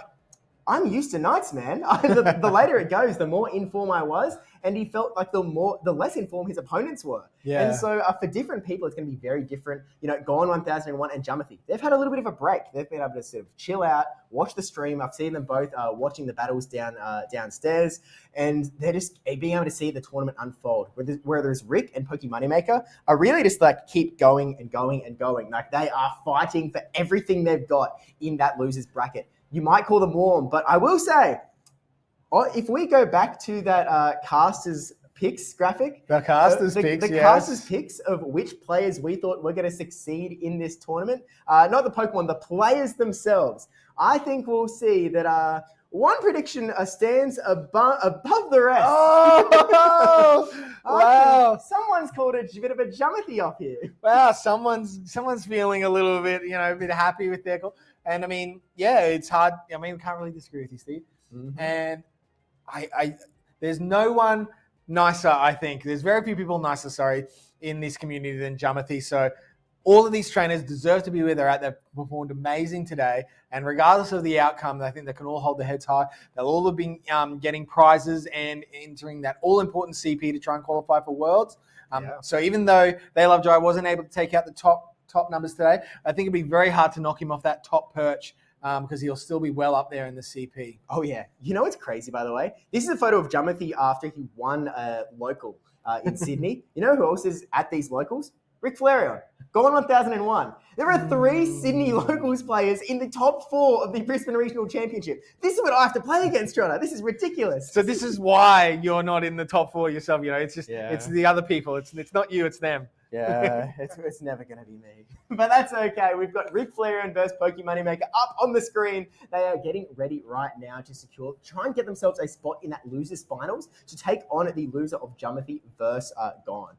I'm used to nights, man. The later it goes, the more informed I was, and he felt like the less informed his opponents were. Yeah. And so for different people, it's going to be very different. You know, Gone 1001 and Jumathy, they've had a little bit of a break. They've been able to sort of chill out, watch the stream. I've seen them both watching the battles downstairs, and they're just being able to see the tournament unfold. Whereas Rick and Poke Moneymaker are really just like keep going and going and going. Like they are fighting for everything they've got in that losers bracket. You might call them warm, but I will say, if we go back to that casters picks graphic, the casters picks of which players we thought were going to succeed in this tournament, not the Pokemon, the players themselves. I think we'll see that one prediction stands above the rest. Oh, wow! Someone's called a bit of a Jumathy off here. Wow, someone's feeling a little bit, a bit happy with their call. And I mean, yeah, it's hard. I mean, we can't really disagree with you, Steve. Mm-hmm. And there's no one nicer, I think. There's very few people nicer, in this community than Jumathy. So all of these trainers deserve to be where they're at. They've performed amazing today. And regardless of the outcome, I think they can all hold their heads high. They'll all have been getting prizes and entering that all-important CP to try and qualify for Worlds. So even though They Love Joy wasn't able to take out the top numbers today, I think it'd be very hard to knock him off that top perch because he'll still be well up there in the CP. Oh, yeah. You know what's crazy, by the way? This is a photo of Jumathy after he won a local in Sydney. You know who else is at these locals? Rick Flareon, Gone 1001. There are 3 Sydney locals players in the top 4 of the Brisbane Regional Championship. This is what I have to play against, Trotter. This is ridiculous. So this is why you're not in the top 4 yourself. It's just It's the other people. It's not you. It's them. Yeah, it's never going to be me. But that's okay. We've got Ric Flareon versus Poke Moneymaker up on the screen. They are getting ready right now to try and get themselves a spot in that losers finals to take on the loser of Jumathy versus Gone.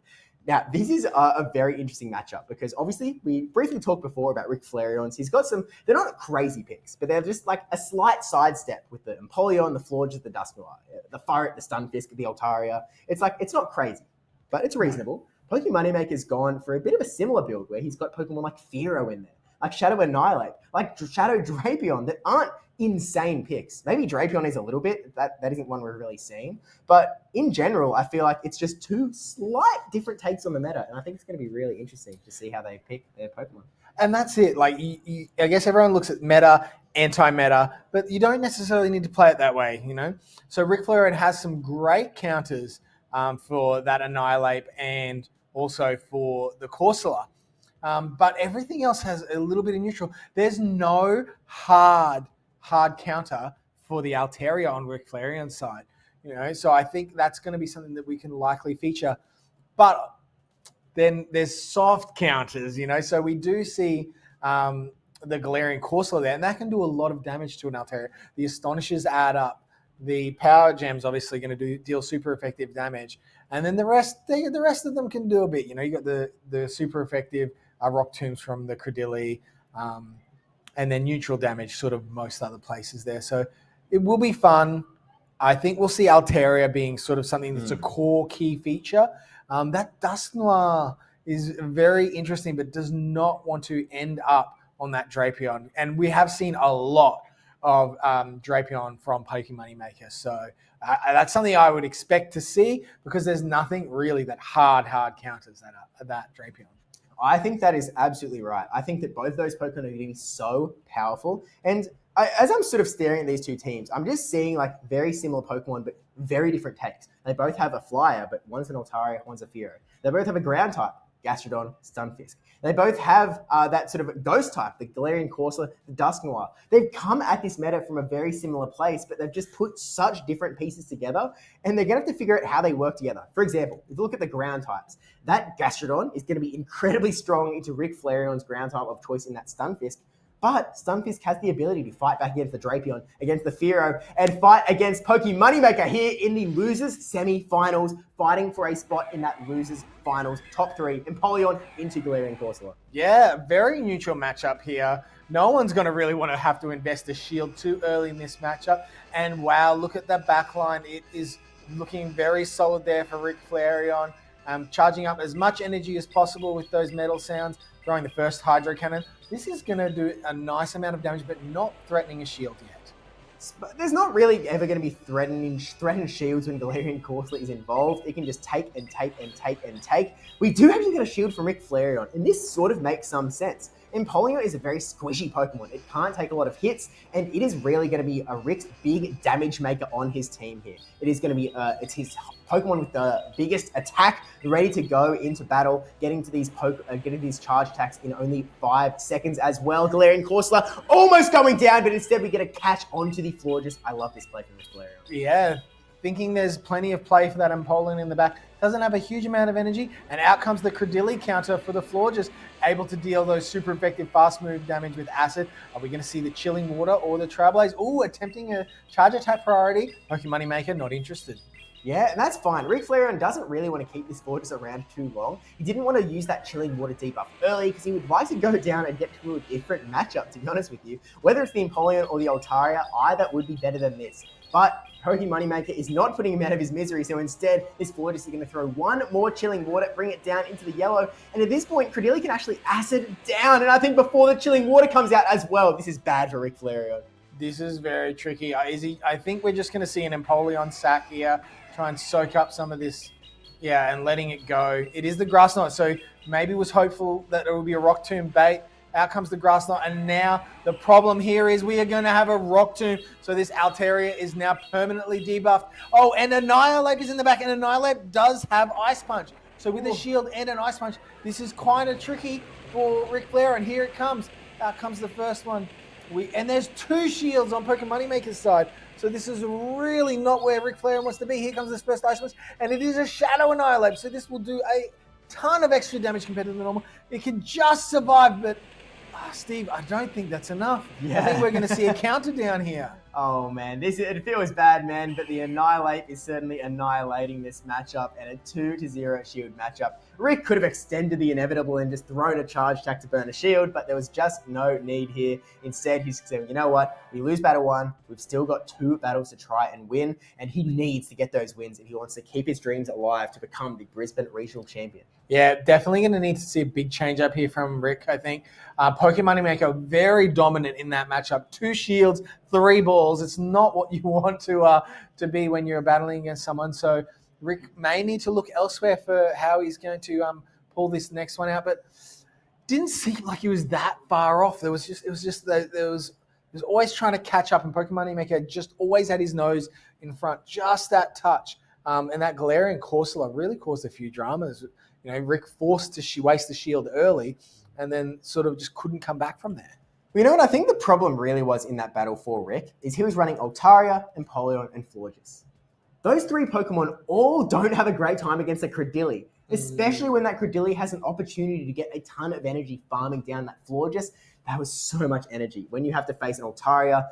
Now, this is a very interesting matchup because obviously we briefly talked before about Ric Flareon's. He's got they're not crazy picks, but they're just like a slight sidestep with the Empoleon, the Florges, the Dusknoir, the Furret, the Stunfisk, the Altaria. It's not crazy, but it's reasonable. Poke Moneymaker's gone for a bit of a similar build where he's got Pokemon like Fearow in there, like Shadow Annihilate, like Shadow Drapion that aren't insane picks. Maybe Drapion is a little bit, that isn't one we're really seeing. But in general, I feel like it's just 2 slight different takes on the meta. And I think it's going to be really interesting to see how they pick their Pokemon. And that's it. Like, I guess everyone looks at meta, anti-meta, but you don't necessarily need to play it that way, So Ric Flareon has some great counters for that Annihilate and also for the Corsola. But everything else has a little bit of neutral. There's no hard counter for the Altaria on Ric Flareon's side. So I think that's going to be something that we can likely feature. But then there's soft counters, So we do see the Galarian Corsola there, and that can do a lot of damage to an Altaria. The Astonishes add up. The Power Gem's obviously going to deal super effective damage, and then the rest of them can do a bit. You know, you got the super effective Rock Tombs from the Credilli, and then neutral damage sort of most other places there. So it will be fun. I think we'll see Altaria being sort of something that's a core key feature. That Dusknoir is very interesting, but does not want to end up on that Drapion. And we have seen a lot of Drapion from Pokemoneymaker. So that's something I would expect to see, because there's nothing really that hard counters that Drapion. I think that is absolutely right. I think that both of those Pokemon are going to be so powerful. And as I'm sort of staring at these two teams, I'm just seeing like very similar Pokemon, but very different takes. They both have a flyer, but one's an Altaria, one's a Fearow. They both have a ground type, Gastrodon, Stunfisk. They both have that sort of ghost type, the Galarian Corsola, the Dusknoir. They've come at this meta from a very similar place, but they've just put such different pieces together, and they're going to have to figure out how they work together. For example, if you look at the ground types, that Gastrodon is going to be incredibly strong into Rick Flareon's ground type of choice in that Stunfisk. But Stunfisk has the ability to fight back against the Drapion, against the Fearow, and fight against Pokemoneymaker here in the losers semi-finals, fighting for a spot in that losers finals top 3. Empoleon into Galarian Corsola. Yeah, very neutral matchup here. No one's going to really want to have to invest a shield too early in this matchup. And wow, look at that backline. It is looking very solid there for Rick Flareon. Charging up as much energy as possible with those metal sounds, throwing the first Hydro Cannon. This is going to do a nice amount of damage, but not threatening a shield yet. But there's not really ever going to be threatened shields when Galarian Corsola is involved. It can just take and take and take and take. We do actually get a shield from Rick Flareon, and this sort of makes some sense. Empoleon is a very squishy Pokemon. It can't take a lot of hits, and it is really going to be a Rick's big damage maker on his team here. It is going to be it's his Pokemon with the biggest attack, ready to go into battle, getting to these charge attacks in only 5 seconds as well. Galarian Corsola almost going down, but instead we get a catch onto the floor. I love this play from Rick Flareon. Yeah, thinking there's plenty of play for that Empoleon in the back. Doesn't have a huge amount of energy, and out comes the Credilli counter for the floor, just able to deal those super effective fast move damage with Acid. Are we going to see the Chilling Water or the Trailblaze? Ooh, attempting a charge attack priority. Pokemoneymaker not interested. Yeah, and that's fine. Rick Flareon doesn't really want to keep this Fortress around too long. He didn't want to use that Chilling Water debuff early because he would like to go down and get to a different matchup, to be honest with you. Whether it's the Empoleon or the Altaria, either would be better than this. But Pokemoneymaker is not putting him out of his misery, so instead, this Fortress is going to throw one more Chilling Water, bring it down into the yellow, and at this point, Credilli can actually Acid down, and I think before the Chilling Water comes out as well, this is bad for Rick Flareon. This is very tricky. I think we're just going to see an Empoleon sack here, try and soak up some of this, and letting it go. It is the Grass Knot, so maybe was hopeful that it would be a Rock Tomb bait. Out comes the Grass Knot, and now the problem here is we are going to have a Rock Tomb, so this Altaria is now permanently debuffed. Oh, and Annihilate is in the back, and Annihilate does have Ice Punch. So with a shield and an Ice Punch, this is kind of tricky for Rick Flareon, and here it comes. Out comes the first one. And there's 2 shields on Pokemoneymaker's side. So this is really not where Rick Flareon wants to be. Here comes this first Ice Punch, and it is a Shadow Annihilate. So this will do a ton of extra damage compared to the normal. It can just survive, but Steve, I don't think that's enough. Yeah. I think we're going to see a counter down here. Oh man, it feels bad, man, but the Annihilate is certainly annihilating this matchup, and a 2-0 shield matchup. Rick could have extended the inevitable and just thrown a charge attack to burn a shield, but there was just no need here. Instead, he's saying, you know what, we lose battle 1, we've still got 2 battles to try and win, and he needs to get those wins if he wants to keep his dreams alive to become the Brisbane Regional Champion. Yeah, definitely going to need to see a big change up here from Rick, I think. Pokemoneymaker very dominant in that matchup. 2 shields, 3 balls. It's not what you want to be when you're battling against someone. So Rick may need to look elsewhere for how he's going to pull this next one out. But didn't seem like he was that far off. There was always trying to catch up, and Pokemoneymaker just always had his nose in front, just that touch. And that Galarian Corsola really caused a few dramas. You know, Rick forced to waste the shield early, and then sort of just couldn't come back from there. You know what I think the problem really was in that battle for Rick is he was running Altaria, Empoleon, and Florges. Those 3 Pokemon all don't have a great time against a Credilli. especially when that Credilli has an opportunity to get a ton of energy farming down that floor. That was so much energy. When you have to face an Altaria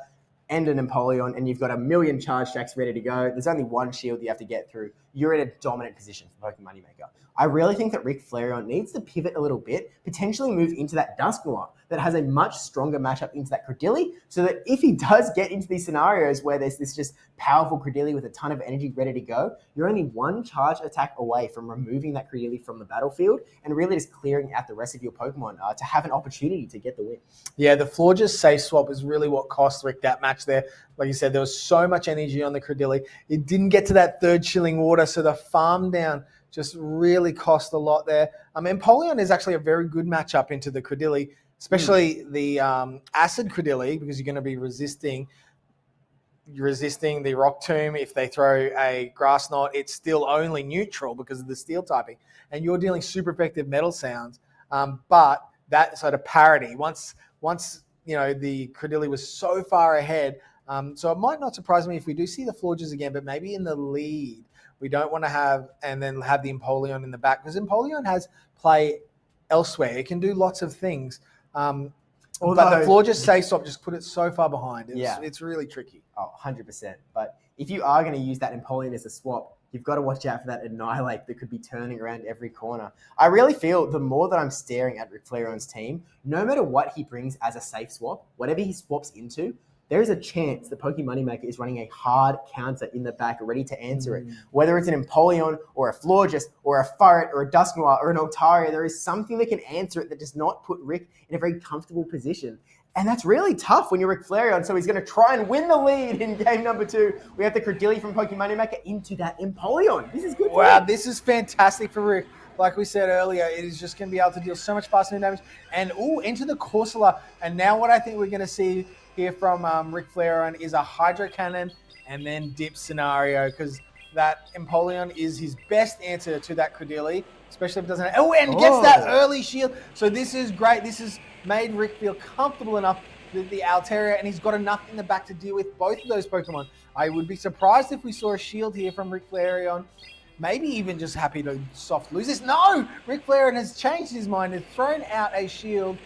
and an Empoleon, and you've got a million charge stacks ready to go, there's only one shield you have to get through. You're in a dominant position for Pokemon Moneymaker. I really think that Rick Flareon needs to pivot a little bit, potentially move into that Dusknoir that has a much stronger matchup into that Credilli, so that if he does get into these scenarios where there's this just powerful Credilli with a ton of energy ready to go, you're only one charge attack away from removing that Credilli from the battlefield and really just clearing out the rest of your Pokemon to have an opportunity to get the win. Yeah, the Florges safe swap is really what cost Rick that match there. Like you said, there was so much energy on the Credilli. It didn't get to that third chilling water, so the farm down just really cost a lot there. Empoleon is actually a very good matchup into the Credilli, especially the Acid Credilli, because you're going to be resisting the Rock Tomb. If they throw a Grass Knot, it's still only neutral because of the Steel typing. And you're dealing super effective Metal Sounds. But that sort of parity, once the Credilli was so far ahead, so it might not surprise me if we do see the Florges again, but maybe in the lead. We don't want to have the Empoleon in the back, because Empoleon has play elsewhere. It can do lots of things. But the Florges safe swap just put it so far behind. It's really tricky. Oh, 100%. But if you are going to use that Empoleon as a swap, you've got to watch out for that Annihilate that could be turning around every corner. I really feel the more that I'm staring at Rick Flareon's team, no matter what he brings as a safe swap, whatever he swaps into, there is a chance that Pokemon Moneymaker is running a hard counter in the back ready to answer it. Whether it's an Empoleon or a Florges or a Furret or a Dusknoir or an Altaria, there is something that can answer it that does not put Rick in a very comfortable position. And that's really tough when you're Rick Flareon, so he's going to try and win the lead in game number 2. We have the Credilli from Pokemon Moneymaker into that Empoleon. This is good for Wow, Rick. this is fantastic for Rick. Like we said earlier, it is just going to be able to deal so much faster damage. And into the Corsola. And now what I think we're going to see here from Rick Flareon is a Hydro Cannon and then dip scenario, because that Empoleon is his best answer to that Credilli, especially if it doesn't... gets that early shield. So this is great. This has made Rick feel comfortable enough with the Altaria, and he's got enough in the back to deal with both of those Pokemon. I would be surprised if we saw a shield here from Rick Flareon. Maybe even just happy to soft lose this. No! Rick Flareon has changed his mind, has thrown out a shield,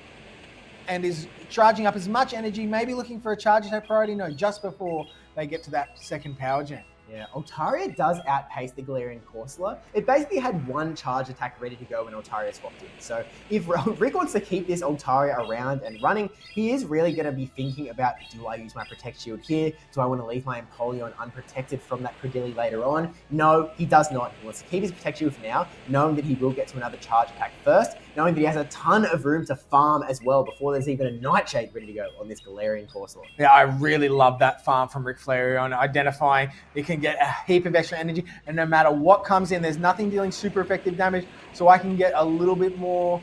and is charging up as much energy, maybe looking for a charge attack priority. No, just before they get to that second power gen. Yeah, Altaria does outpace the Galarian Corsola. It basically had one charge attack ready to go when Altaria swapped in. So if Rick wants to keep this Altaria around and running, he is really going to be thinking about, do I use my Protect Shield here? Do I want to leave my Empoleon unprotected from that Credilli later on? No, he does not. He wants to keep his Protect Shield for now, knowing that he will get to another charge attack first, knowing that he has a ton of room to farm as well before there's even a Nightshade ready to go on this Galarian Corsola. Yeah, I really love that farm from Rick Flareon, identifying it can get a heap of extra energy, and no matter what comes in, there's nothing dealing super effective damage, so I can get a little bit more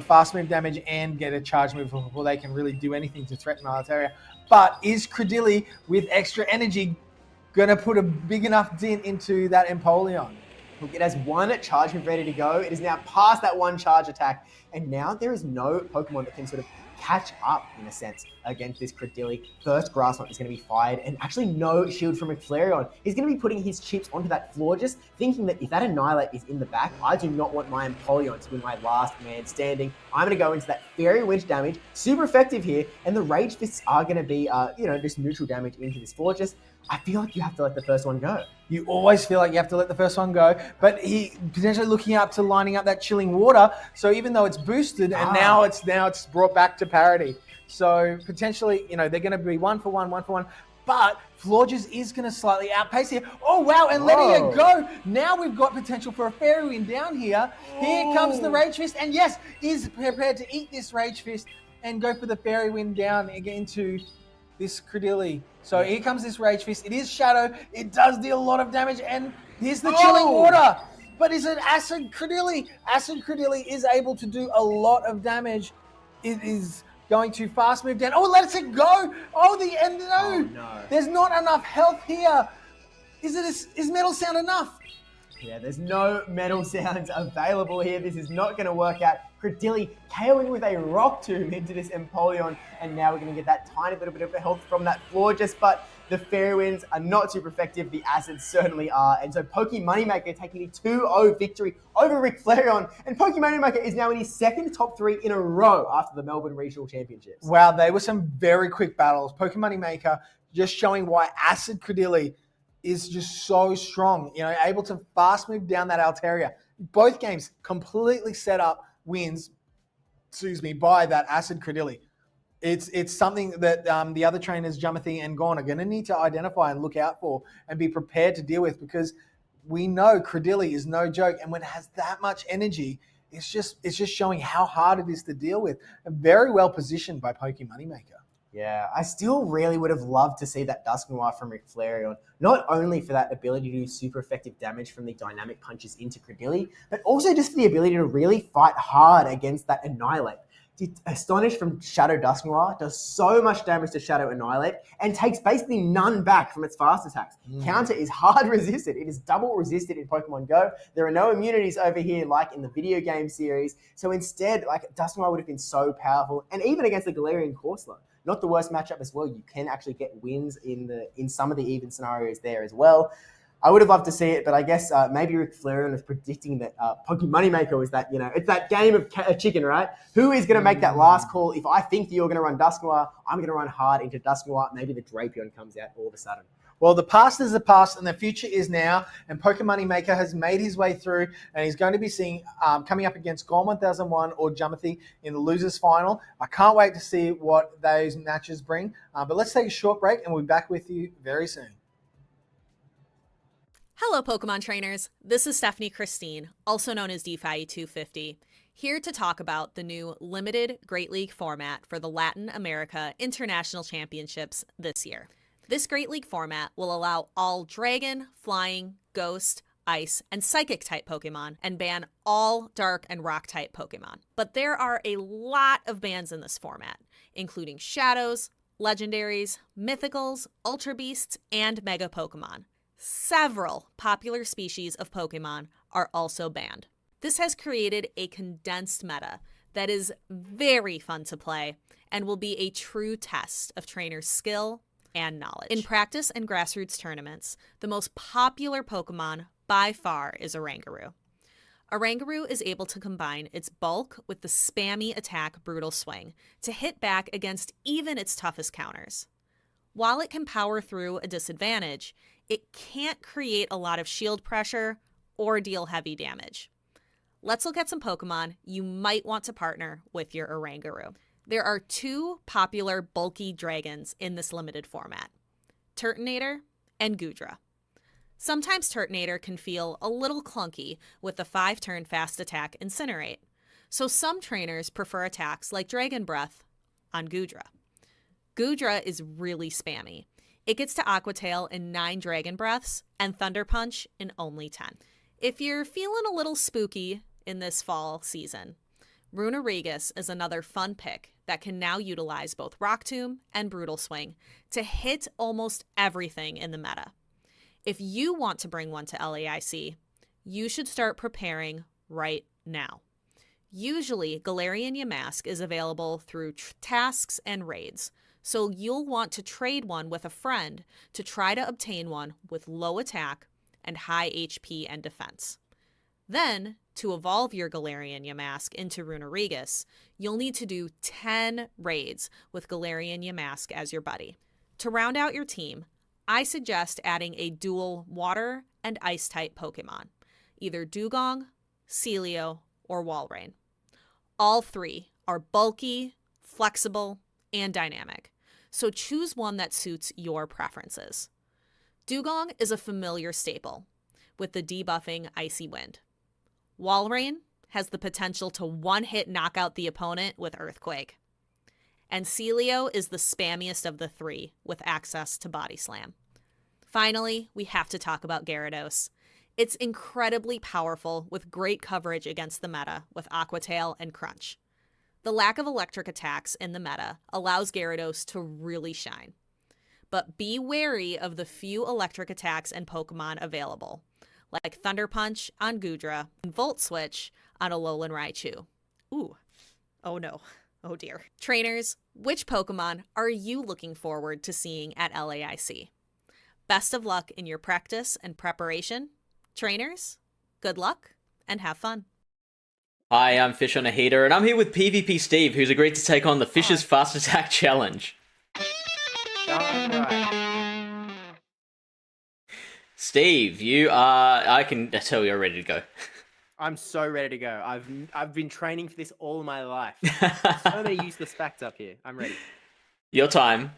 fast move damage and get a charge move before they can really do anything to threaten my Altaria. But is Credilli with extra energy going to put a big enough dent into that Empoleon? Look, it has one charge move ready to go. It is now past that one charge attack, and now there is no Pokemon that can sort of catch up, in a sense, against this Credilli. First Grass Knot is going to be fired, and actually no shield from Rick Flareon. He's going to be putting his chips onto that Florges, thinking that if that Annihilate is in the back, I do not want my Empoleon to be my last man standing. I'm going to go into that Fairy Winch damage, super effective here, and the Rage Fists are going to be, just neutral damage into this Florges. I feel like you have to let the first one go. You always feel like you have to let the first one go, but he potentially looking up to lining up that Chilling Water. So even though it's boosted, and now it's brought back to parity. So potentially, they're going to be 1-for-1. But Florges is going to slightly outpace here. Oh, wow, and letting it go. Now we've got potential for a Fairy Wind down here. Here comes the Rage Fist, and yes, is prepared to eat this Rage Fist and go for the Fairy Wind down into this Credilli. So here comes this Rage Fist. It is Shadow. It does deal a lot of damage, and here's the Chilling Water. But is it Acid Credilli? Acid Credilli is able to do a lot of damage. It is going to fast move down. Oh, it lets it go. Oh, the end. No. There's not enough health here. Is Metal Sound enough? Yeah, there's no Metal Sounds available here. This is not going to work out. Credilli KOing with a Rock Tomb into this Empoleon, and now we're going to get that tiny little bit of health from that Florges, but the Fairy Winds are not super effective. The Acids certainly are. And so Poke Moneymaker taking the 2-0 victory over Ric Flareon. And Poke Moneymaker is now in his second top 3 in a row after the Melbourne Regional Championships. Wow, they were some very quick battles. Poke Moneymaker just showing why Acid Credilli is just so strong. You know, able to fast move down that Altaria. Both games completely set up wins, by that Acid Credilli. It's something that the other trainers, Jumothy and Gorn, are going to need to identify and look out for and be prepared to deal with, because we know Credilli is no joke, and when it has that much energy, it's just showing how hard it is to deal with. And very well positioned by Poke Moneymaker. Yeah, I still really would have loved to see that Dusknoir from Ric Flareon, not only for that ability to do super effective damage from the dynamic punches into Credilli, but also just for the ability to really fight hard against that Annihilate. Astonish from Shadow Dusknoir does so much damage to Shadow Annihilate and takes basically none back from its fast attacks. Counter is hard resisted. It is double resisted in Pokemon Go. There are no immunities over here like in the video game series. So instead, like, Dusknoir would have been so powerful. And even against the Galarian Corsola, not the worst matchup as well. You can actually get wins in some of the even scenarios there as well. I would have loved to see it, but I guess maybe Ric Flareon was predicting that Poke Moneymaker was that, it's that game of chicken, right? Who is going to make that last call? If I think that you're going to run Dusknoir, I'm going to run hard into Dusknoir. Maybe the Drapion comes out all of a sudden. Well, the past is the past and the future is now, and Poke Moneymaker has made his way through, and he's going to be seeing coming up against Gorm 1001 or Jumothy in the losers final. I can't wait to see what those matches bring, but let's take a short break and we'll be back with you very soon. Hello, Pokemon trainers. This is Stephanie Christine, also known as DeFi 250, here to talk about the new limited Great League format for the Latin America International Championships this year. This Great League format will allow all Dragon, Flying, Ghost, Ice, and Psychic type Pokemon, and ban all Dark and Rock type Pokemon. But there are a lot of bans in this format, including Shadows, Legendaries, Mythicals, Ultra Beasts, and Mega Pokemon. Several popular species of Pokemon are also banned. This has created a condensed meta that is very fun to play and will be a true test of trainers' skill and knowledge. In practice and grassroots tournaments, the most popular Pokemon by far is Oranguru. Oranguru is able to combine its bulk with the spammy attack Brutal Swing to hit back against even its toughest counters. While it can power through a disadvantage, it can't create a lot of shield pressure or deal heavy damage. Let's look at some Pokemon you might want to partner with your Oranguru. There are two popular bulky dragons in this limited format, Turtonator and Goodra. Sometimes Turtonator can feel a little clunky with the 5-turn fast attack Incinerate, so some trainers prefer attacks like Dragon Breath on Goodra. Goodra is really spammy. It gets to Aqua Tail in 9 Dragon Breaths and Thunder Punch in only 10. If you're feeling a little spooky in this fall season, Runerigus is another fun pick that can now utilize both Rock Tomb and Brutal Swing to hit almost everything in the meta. If you want to bring one to LAIC, you should start preparing right now. Usually, Galarian Yamask is available through tasks and raids, so you'll want to trade one with a friend to try to obtain one with low attack and high HP and defense. Then, to evolve your Galarian Yamask into Runerigus, you'll need to do 10 raids with Galarian Yamask as your buddy. To round out your team, I suggest adding a dual water and ice type Pokemon, either Dugong, Celio, or Walrein. All three are bulky, flexible, and dynamic, so choose one that suits your preferences. Dugong is a familiar staple, with the debuffing Icy Wind. Walrein has the potential to one-hit knock out the opponent with Earthquake. And Celio is the spammiest of the three, with access to Body Slam. Finally, we have to talk about Gyarados. It's incredibly powerful with great coverage against the meta with Aqua Tail and Crunch. The lack of electric attacks in the meta allows Gyarados to really shine. But be wary of the few electric attacks and Pokemon available, like Thunder Punch on Goodra and Volt Switch on Alolan Raichu. Ooh. Oh no. Oh dear. Trainers, which Pokemon are you looking forward to seeing at LAIC? Best of luck in your practice and preparation. Trainers, good luck and have fun. Hi, I'm Fish on a Heater, and I'm here with PvP Steve, who's agreed to take on the Fish's Fast Attack Challenge. Alright. Steve, I can tell you're ready to go. I'm so ready to go. I've been training for this all my life. So many useless facts up here. I'm ready. Your time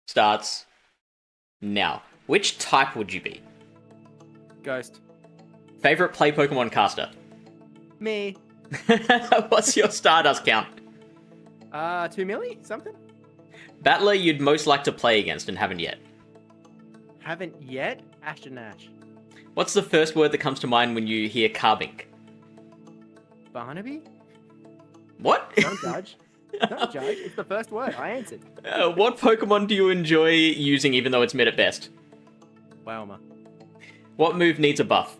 starts now. Which type would you be? Ghost. Favorite play Pokemon caster? Me. What's your Stardust count? 2 milli? Something? Battler you'd most like to play against and haven't yet? Haven't yet? Ashton Ash. What's the first word that comes to mind when you hear Carbink? Barnaby? What? Don't judge. Don't judge. It's the first word. I answered. What Pokemon do you enjoy using even though it's mid at best? Wailmer. What move needs a buff?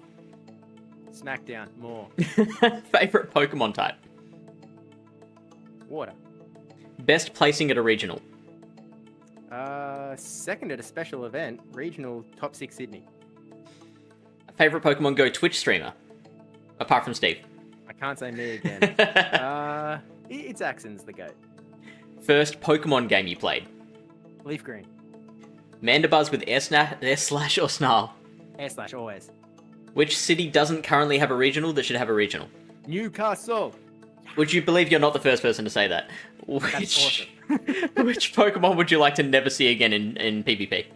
Smackdown. More. Favorite Pokemon type? Water. Best placing at a regional? Second at a special event. Regional top 6 Sydney. Favorite Pokemon Go Twitch streamer? Apart from Steve. I can't say me again. It's Axon's the GOAT. First Pokemon game you played? Leaf Green. Mandibuzz with air slash or snarl? Air slash, always. Which city doesn't currently have a regional that should have a regional? Newcastle. Would you believe you're not the first person to say that? That's awesome. Which Pokemon would you like to never see again in PvP?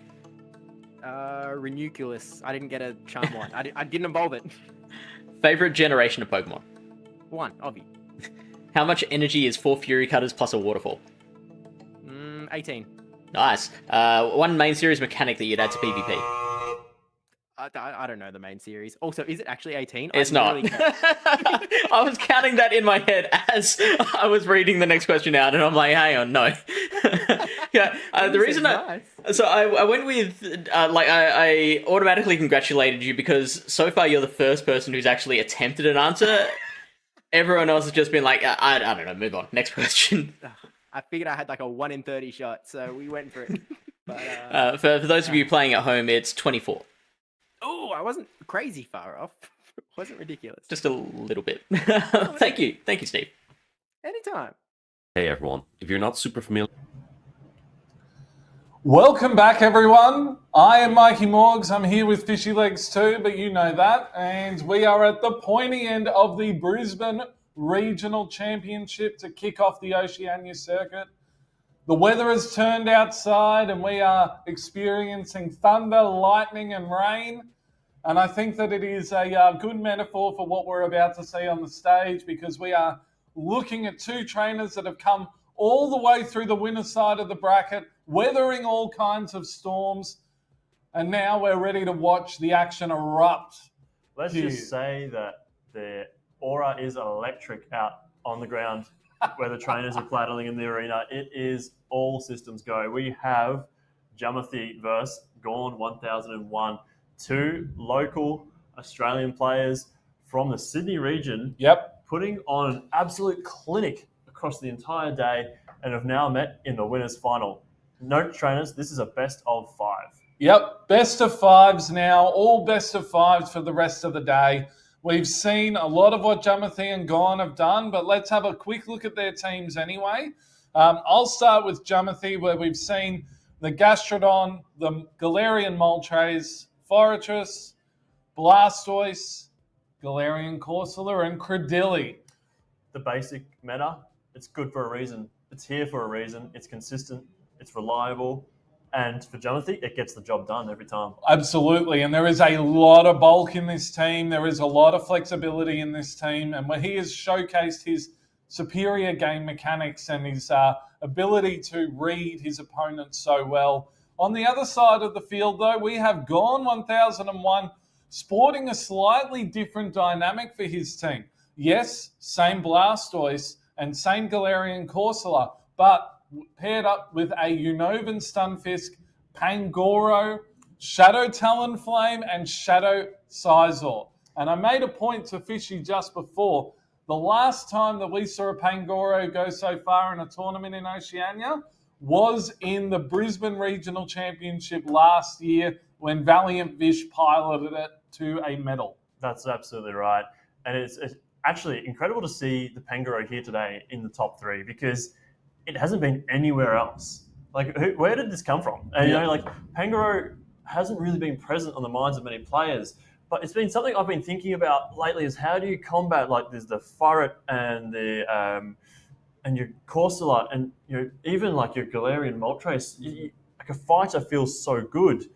Ranunculus. I didn't get a charm one. I didn't evolve it. Favorite generation of Pokemon? 1, Obby. How much energy is 4 Fury Cutters plus a Waterfall? 18. Nice. One main series mechanic that you'd add to PvP? I don't know the main series. Also, is it actually 18? It's not. I was counting that in my head as I was reading the next question out, and I'm like, hang on, no. Yeah, the reason I went with, I automatically congratulated you because so far you're the first person who's actually attempted an answer. Everyone else has just been like, I don't know, move on. Next question. I figured I had like a 1 in 30 shot, so we went for it. But, for those of you playing at home, it's 24. Oh, I wasn't crazy far off. It wasn't ridiculous. Just a little bit. Thank you, Steve. Anytime. Hey everyone, if you're not super familiar... Welcome back, everyone. I am mikeymorgs. I'm here with Fishy Legs too, but you know that. And we are at the pointy end of the Brisbane Regional Championship to kick off the Oceania circuit. The weather has turned outside and we are experiencing thunder, lightning and rain. And I think that it is a good metaphor for what we're about to see on the stage because we are looking at 2 trainers that have come all the way through the winner's side of the bracket, weathering all kinds of storms. And now we're ready to watch the action erupt. Let's just say that the aura is electric out on the ground where the trainers are battling in the arena. It is all systems go. We have Jamathi versus Gorn 1001. 2 local Australian players from the Sydney region. Yep. Putting on an absolute clinic across the entire day and have now met in the winners final. Note trainers, this is a best of 5. Yep, best of 5s now, all best of 5s for the rest of the day. We've seen a lot of what Jamathi and Gorn have done, but let's have a quick look at their teams anyway. I'll start with Jamathi, where we've seen the Gastrodon, the Galarian Moltres, Forretress, Blastoise, Galarian Corsola, and Credilli. The basic meta, it's good for a reason. It's here for a reason. It's consistent. It's reliable. And for Jamathi, it gets the job done every time. Absolutely. And there is a lot of bulk in this team. There is a lot of flexibility in this team. And where he has showcased his superior game mechanics and his ability to read his opponents so well. On the other side of the field, though, we have Gorn 1001 sporting a slightly different dynamic for his team. Yes, same Blastoise and same Galarian Corsola, but paired up with a Unova Stunfisk, Pangoro, Shadow Talonflame, and Shadow Scizor. And I made a point to Fishy just before. The last time that we saw a Pangoro go so far in a tournament in Oceania was in the Brisbane Regional Championship last year when Valiant Vish piloted it to a medal. That's absolutely right. And it's actually incredible to see the Pangoro here today in the top 3 because it hasn't been anywhere else. Like, where did this come from? And, Pangoro hasn't really been present on the minds of many players. But it's been something I've been thinking about lately is how do you combat, like, there's the Furret and the and your Corsola and even like your Galarian Moltres. Like a fighter feels so good.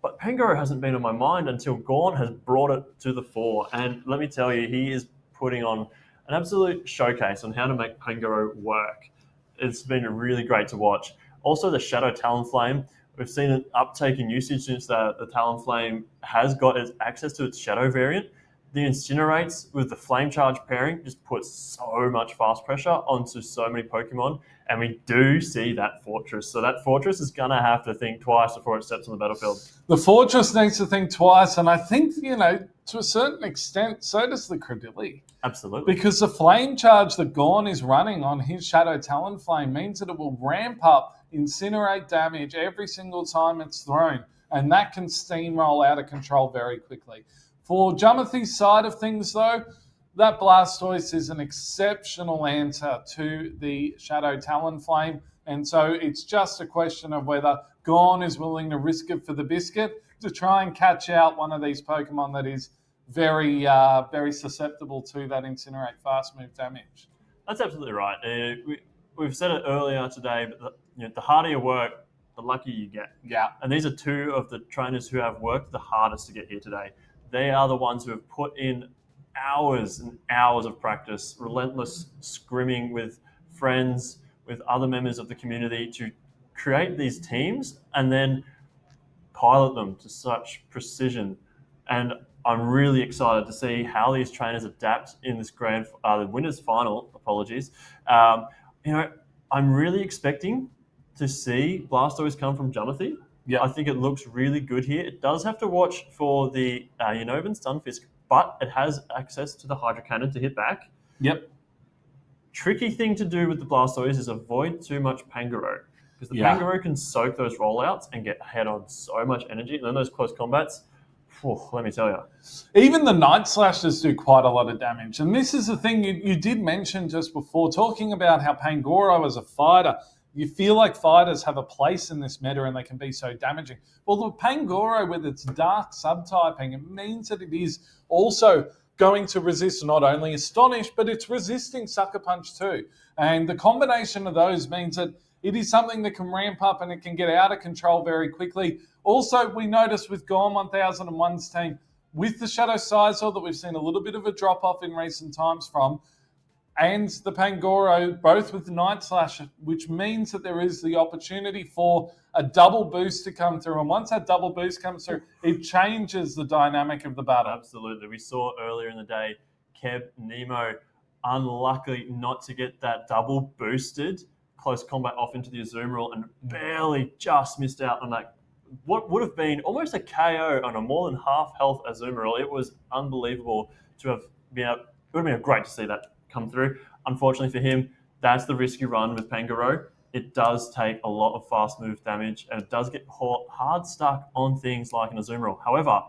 But Pangoro hasn't been on my mind until Gorn has brought it to the fore. And let me tell you, he is putting on an absolute showcase on how to make Pangoro work. It's been really great to watch. Also, the Shadow Talonflame. We've seen an uptake in usage since the Talonflame has got its access to its Shadow variant. The Incinerates with the Flame Charge pairing just puts so much fast pressure onto so many Pokemon, and we do see that Fortress. So that Fortress is going to have to think twice before it steps on the battlefield. The Fortress needs to think twice, and I think, to a certain extent, so does the Credilli. Absolutely. Because the Flame Charge that Gorn is running on his Shadow Talonflame means that it will ramp up Incinerate damage every single time it's thrown, and that can steamroll out of control very quickly. For Jumothy's side of things, though, that Blastoise is an exceptional answer to the Shadow Talonflame, and so it's just a question of whether Gorn is willing to risk it for the biscuit to try and catch out one of these Pokemon that is very, very susceptible to that Incinerate fast move damage. That's absolutely right. We've said it earlier today, but the harder you work, the luckier you get. Yeah. And these are 2 of the trainers who have worked the hardest to get here today. They are the ones who have put in hours and hours of practice, relentless scrimming with friends, with other members of the community to create these teams and then pilot them to such precision. And I'm really excited to see how these trainers adapt in this the winners final. Apologies. I'm really expecting to see Blastoise come from Jumothy. Yeah, I think it looks really good here. It does have to watch for the Unova Stunfisk, but it has access to the Hydro Cannon to hit back. Yep. Tricky thing to do with the Blastoise is avoid too much Pangoro, because the Pangoro can soak those rollouts and get head on so much energy, and then those close combats, let me tell you. Even the Night Slashers do quite a lot of damage, and this is the thing you did mention just before, talking about how Pangoro as a fighter, you feel like fighters have a place in this meta and they can be so damaging. Well, the Pangoro with its dark subtyping, it means that it is also going to resist not only Astonish, but it's resisting Sucker Punch too. And the combination of those means that it is something that can ramp up and it can get out of control very quickly. Also, we noticed with Gorn 1001's team, with the Shadow Sizor that we've seen a little bit of a drop-off in recent times from, and the Pangoro, both with the Night Slash, which means that there is the opportunity for a double boost to come through. And once that double boost comes through, it changes the dynamic of the battle. Absolutely. We saw earlier in the day, Keb, Nemo, unlucky not to get that double boosted close combat off into the Azumarill and barely just missed out on that. What would have been almost a KO on a more than half health Azumarill. It was unbelievable to have been out. It would have been great to see that come through. Unfortunately for him, that's the risk you run with Pangoro. It does take a lot of fast move damage and it does get hard stuck on things like an Azumarill. However,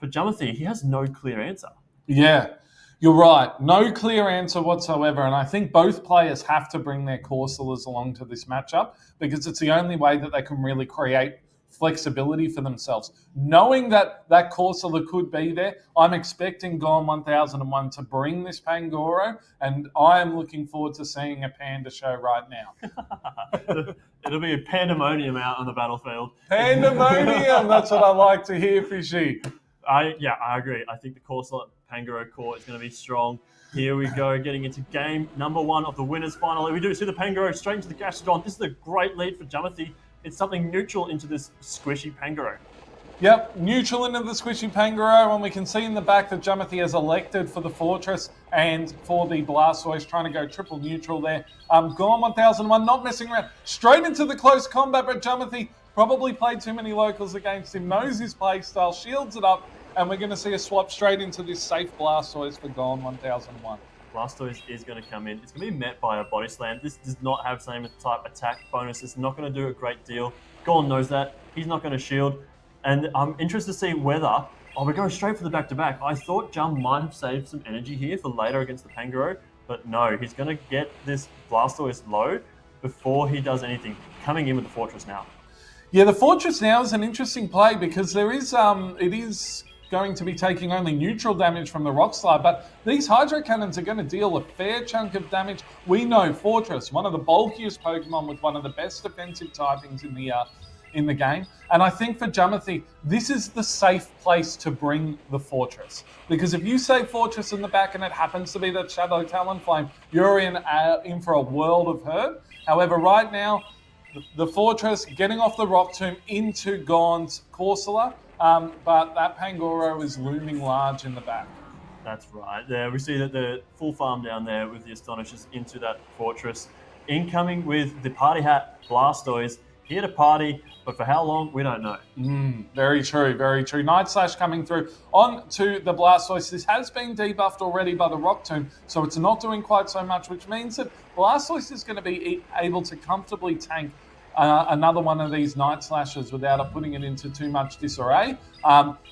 for Jumothy, he has no clear answer. Yeah, you're right. No clear answer whatsoever. And I think both players have to bring their Corsolas along to this matchup because it's the only way that they can really create flexibility for themselves. Knowing that that Corsola could be there, I'm expecting Gorn 1001 to bring this Pangoro, and I am looking forward to seeing a panda show right now. It'll be a pandemonium out on the battlefield. Pandemonium! That's what I like to hear, Fishy. I agree. I think the Corsola Pangoro core is going to be strong. Here we go, getting into game number 1 of the winners final. We do see the Pangoro straight into the Gastrodon. This is a great lead for Jumothy. It's something neutral into this squishy Pangoro. Yep, neutral into the squishy Pangoro, and we can see in the back that Jumothy has elected for the Fortress and for the Blastoise, trying to go triple neutral there. Gorn 1001, not messing around, straight into the close combat, but Jumothy probably played too many locals against him, knows his play style, shields it up, and we're going to see a swap straight into this safe Blastoise for Gorn 1001. Blastoise is going to come in. It's going to be met by a Body Slam. This does not have same type attack bonus. It's not going to do a great deal. Gorn knows that. He's not going to shield. And I'm interested to see whether... Oh, we're going straight for the back-to-back. I thought Jum might have saved some energy here for later against the Pangoro, but no, he's going to get this Blastoise low before he does anything. Coming in with the Fortress now. Yeah, the Fortress now is an interesting play because there is it is going to be taking only neutral damage from the Rock Slide, but these Hydro Cannons are going to deal a fair chunk of damage. We know Fortress, one of the bulkiest Pokemon with one of the best defensive typings in the game. And I think for Jumothy, this is the safe place to bring the Fortress. Because if you say Fortress in the back and it happens to be that Shadow Talonflame, you're in for a world of hurt. However, right now, the Fortress getting off the Rock Tomb into Gorn's Corsola, but that Pangoro is looming large in the back. That's right. There we see that the full farm down there with the Astonishers into that Fortress. Incoming with the Party Hat Blastoise. Here to party, but for how long, we don't know. Very true, very true. Night Slash coming through on to the Blastoise. This has been debuffed already by the Rock Tomb, so it's not doing quite so much, which means that Blastoise is going to be able to comfortably tank another one of these Night Slashes without putting it into too much disarray,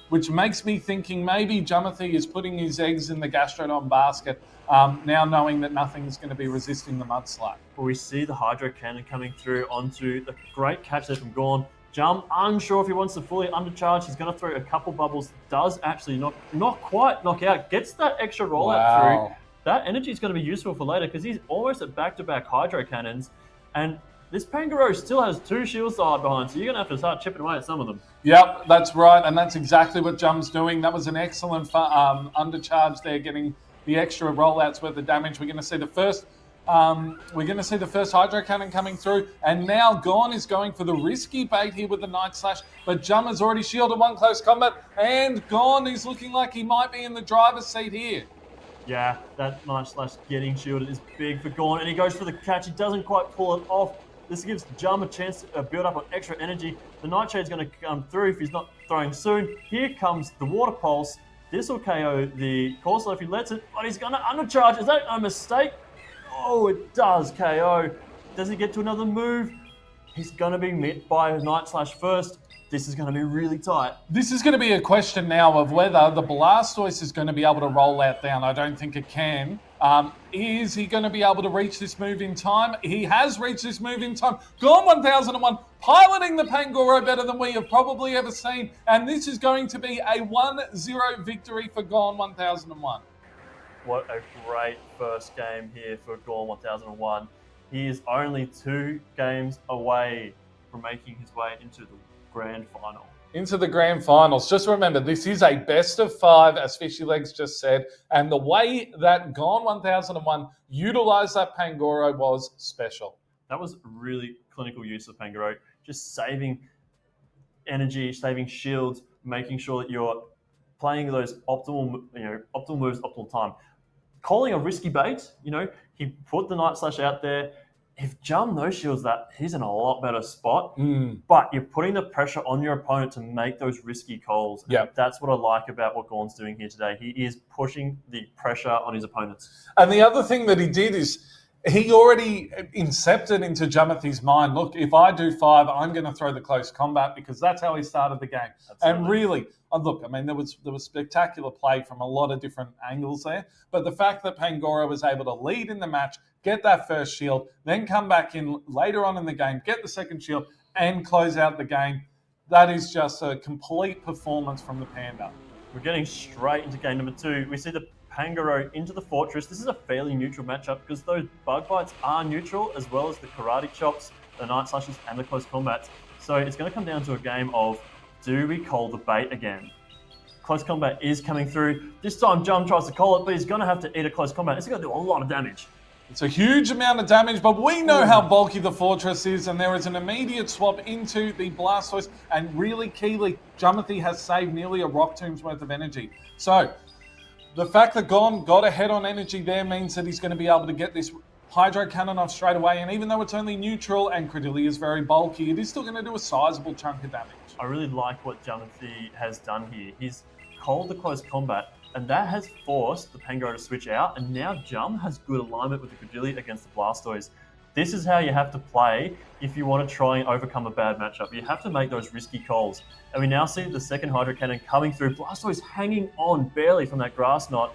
which makes me thinking maybe Jumothy is putting his eggs in the Gastrodon basket, now knowing that nothing's going to be resisting the Mudslap. But we see the Hydro Cannon coming through onto the great catch there from Gorn. Jum, unsure if he wants to fully undercharge. He's going to throw a couple bubbles. Does actually not quite knock out. Gets that extra rollout through. That energy is going to be useful for later because he's almost at back-to-back Hydro Cannons. And this Pangoro still has 2 Shield Side behind, so you're going to have to start chipping away at some of them. Yep, that's right, and that's exactly what Jum's doing. That was an excellent undercharge there, getting the extra rollouts worth of damage. We're going to see the first Hydro Cannon coming through, and now Gorn is going for the risky bait here with the Night Slash, but Jum has already shielded one close combat, and Gorn is looking like he might be in the driver's seat here. Yeah, that Night Slash getting shielded is big for Gorn, and he goes for the catch. He doesn't quite pull it off. This gives Jum a chance to build up on extra energy. The Nightshade's going to come through if he's not throwing soon. Here comes the Water Pulse. This will KO the Corsola if he lets it, but he's going to undercharge. Is that a mistake? Oh, it does KO. Does he get to another move? He's going to be met by a Night Slash first. This is going to be really tight. This is going to be a question now of whether the Blastoise is going to be able to roll out down. I don't think it can. Is he going to be able to reach this move in time? He has reached this move in time. Gorn 1001 piloting the Pangoro better than we have probably ever seen. And this is going to be a 1-0 victory for Gorn 1001. What a great first game here for Gorn 1001. He is only 2 games away from making his way into the grand final. Into the grand finals. Just remember, this is a best of 5, as Fishy Legs just said, and the way that Gorn 1001 utilised that Pangoro was special. That was really clinical use of Pangoro, just saving energy, saving shields, making sure that you're playing those optimal moves, optimal time. Calling a risky bait, he put the Night Slash out there. If Jum no shields that, he's in a lot better spot. But you're putting the pressure on your opponent to make those risky calls. Yeah, that's what I like about what Gorn's doing here today. He is pushing the pressure on his opponents. And the other thing that he did is he already incepted into Jumothy's mind, look, if I do 5, I'm going to throw the close combat, because that's how he started the game. Absolutely. And really, look, I mean, there was spectacular play from a lot of different angles there, but the fact that Pangoro was able to lead in the match, get that first shield, then come back in later on in the game, get the second shield, and close out the game, that is just a complete performance from the Panda. We're getting straight into game number 2. We see the Pangoro into the Fortress. This is a fairly neutral matchup because those Bug Bites are neutral, as well as the Karate Chops, the Night Slashes, and the Close Combats. So it's going to come down to a game of, do we call the bait again? Close Combat is coming through. This time Jum tries to call it, but he's going to have to eat a Close Combat. It's going to do a lot of damage. It's a huge amount of damage, but we know how bulky the Fortress is, and there is an immediate swap into the Blastoise, and really keyly, Jumothy has saved nearly a Rock Tomb's worth of energy. So the fact that Gorn got ahead on energy there means that he's going to be able to get this Hydro Cannon off straight away, and even though it's only neutral and Credillia is very bulky, it is still going to do a sizable chunk of damage. I really like what Jumothy has done here. He's called the Close Combat, And that has forced the Pangoro to switch out, and now Jum has good alignment with the Credilli against the Blastoise. This is how you have to play if you want to try and overcome a bad matchup. You have to make those risky calls. And we now see the second Hydro Cannon coming through. Blastoise hanging on barely from that Grass Knot,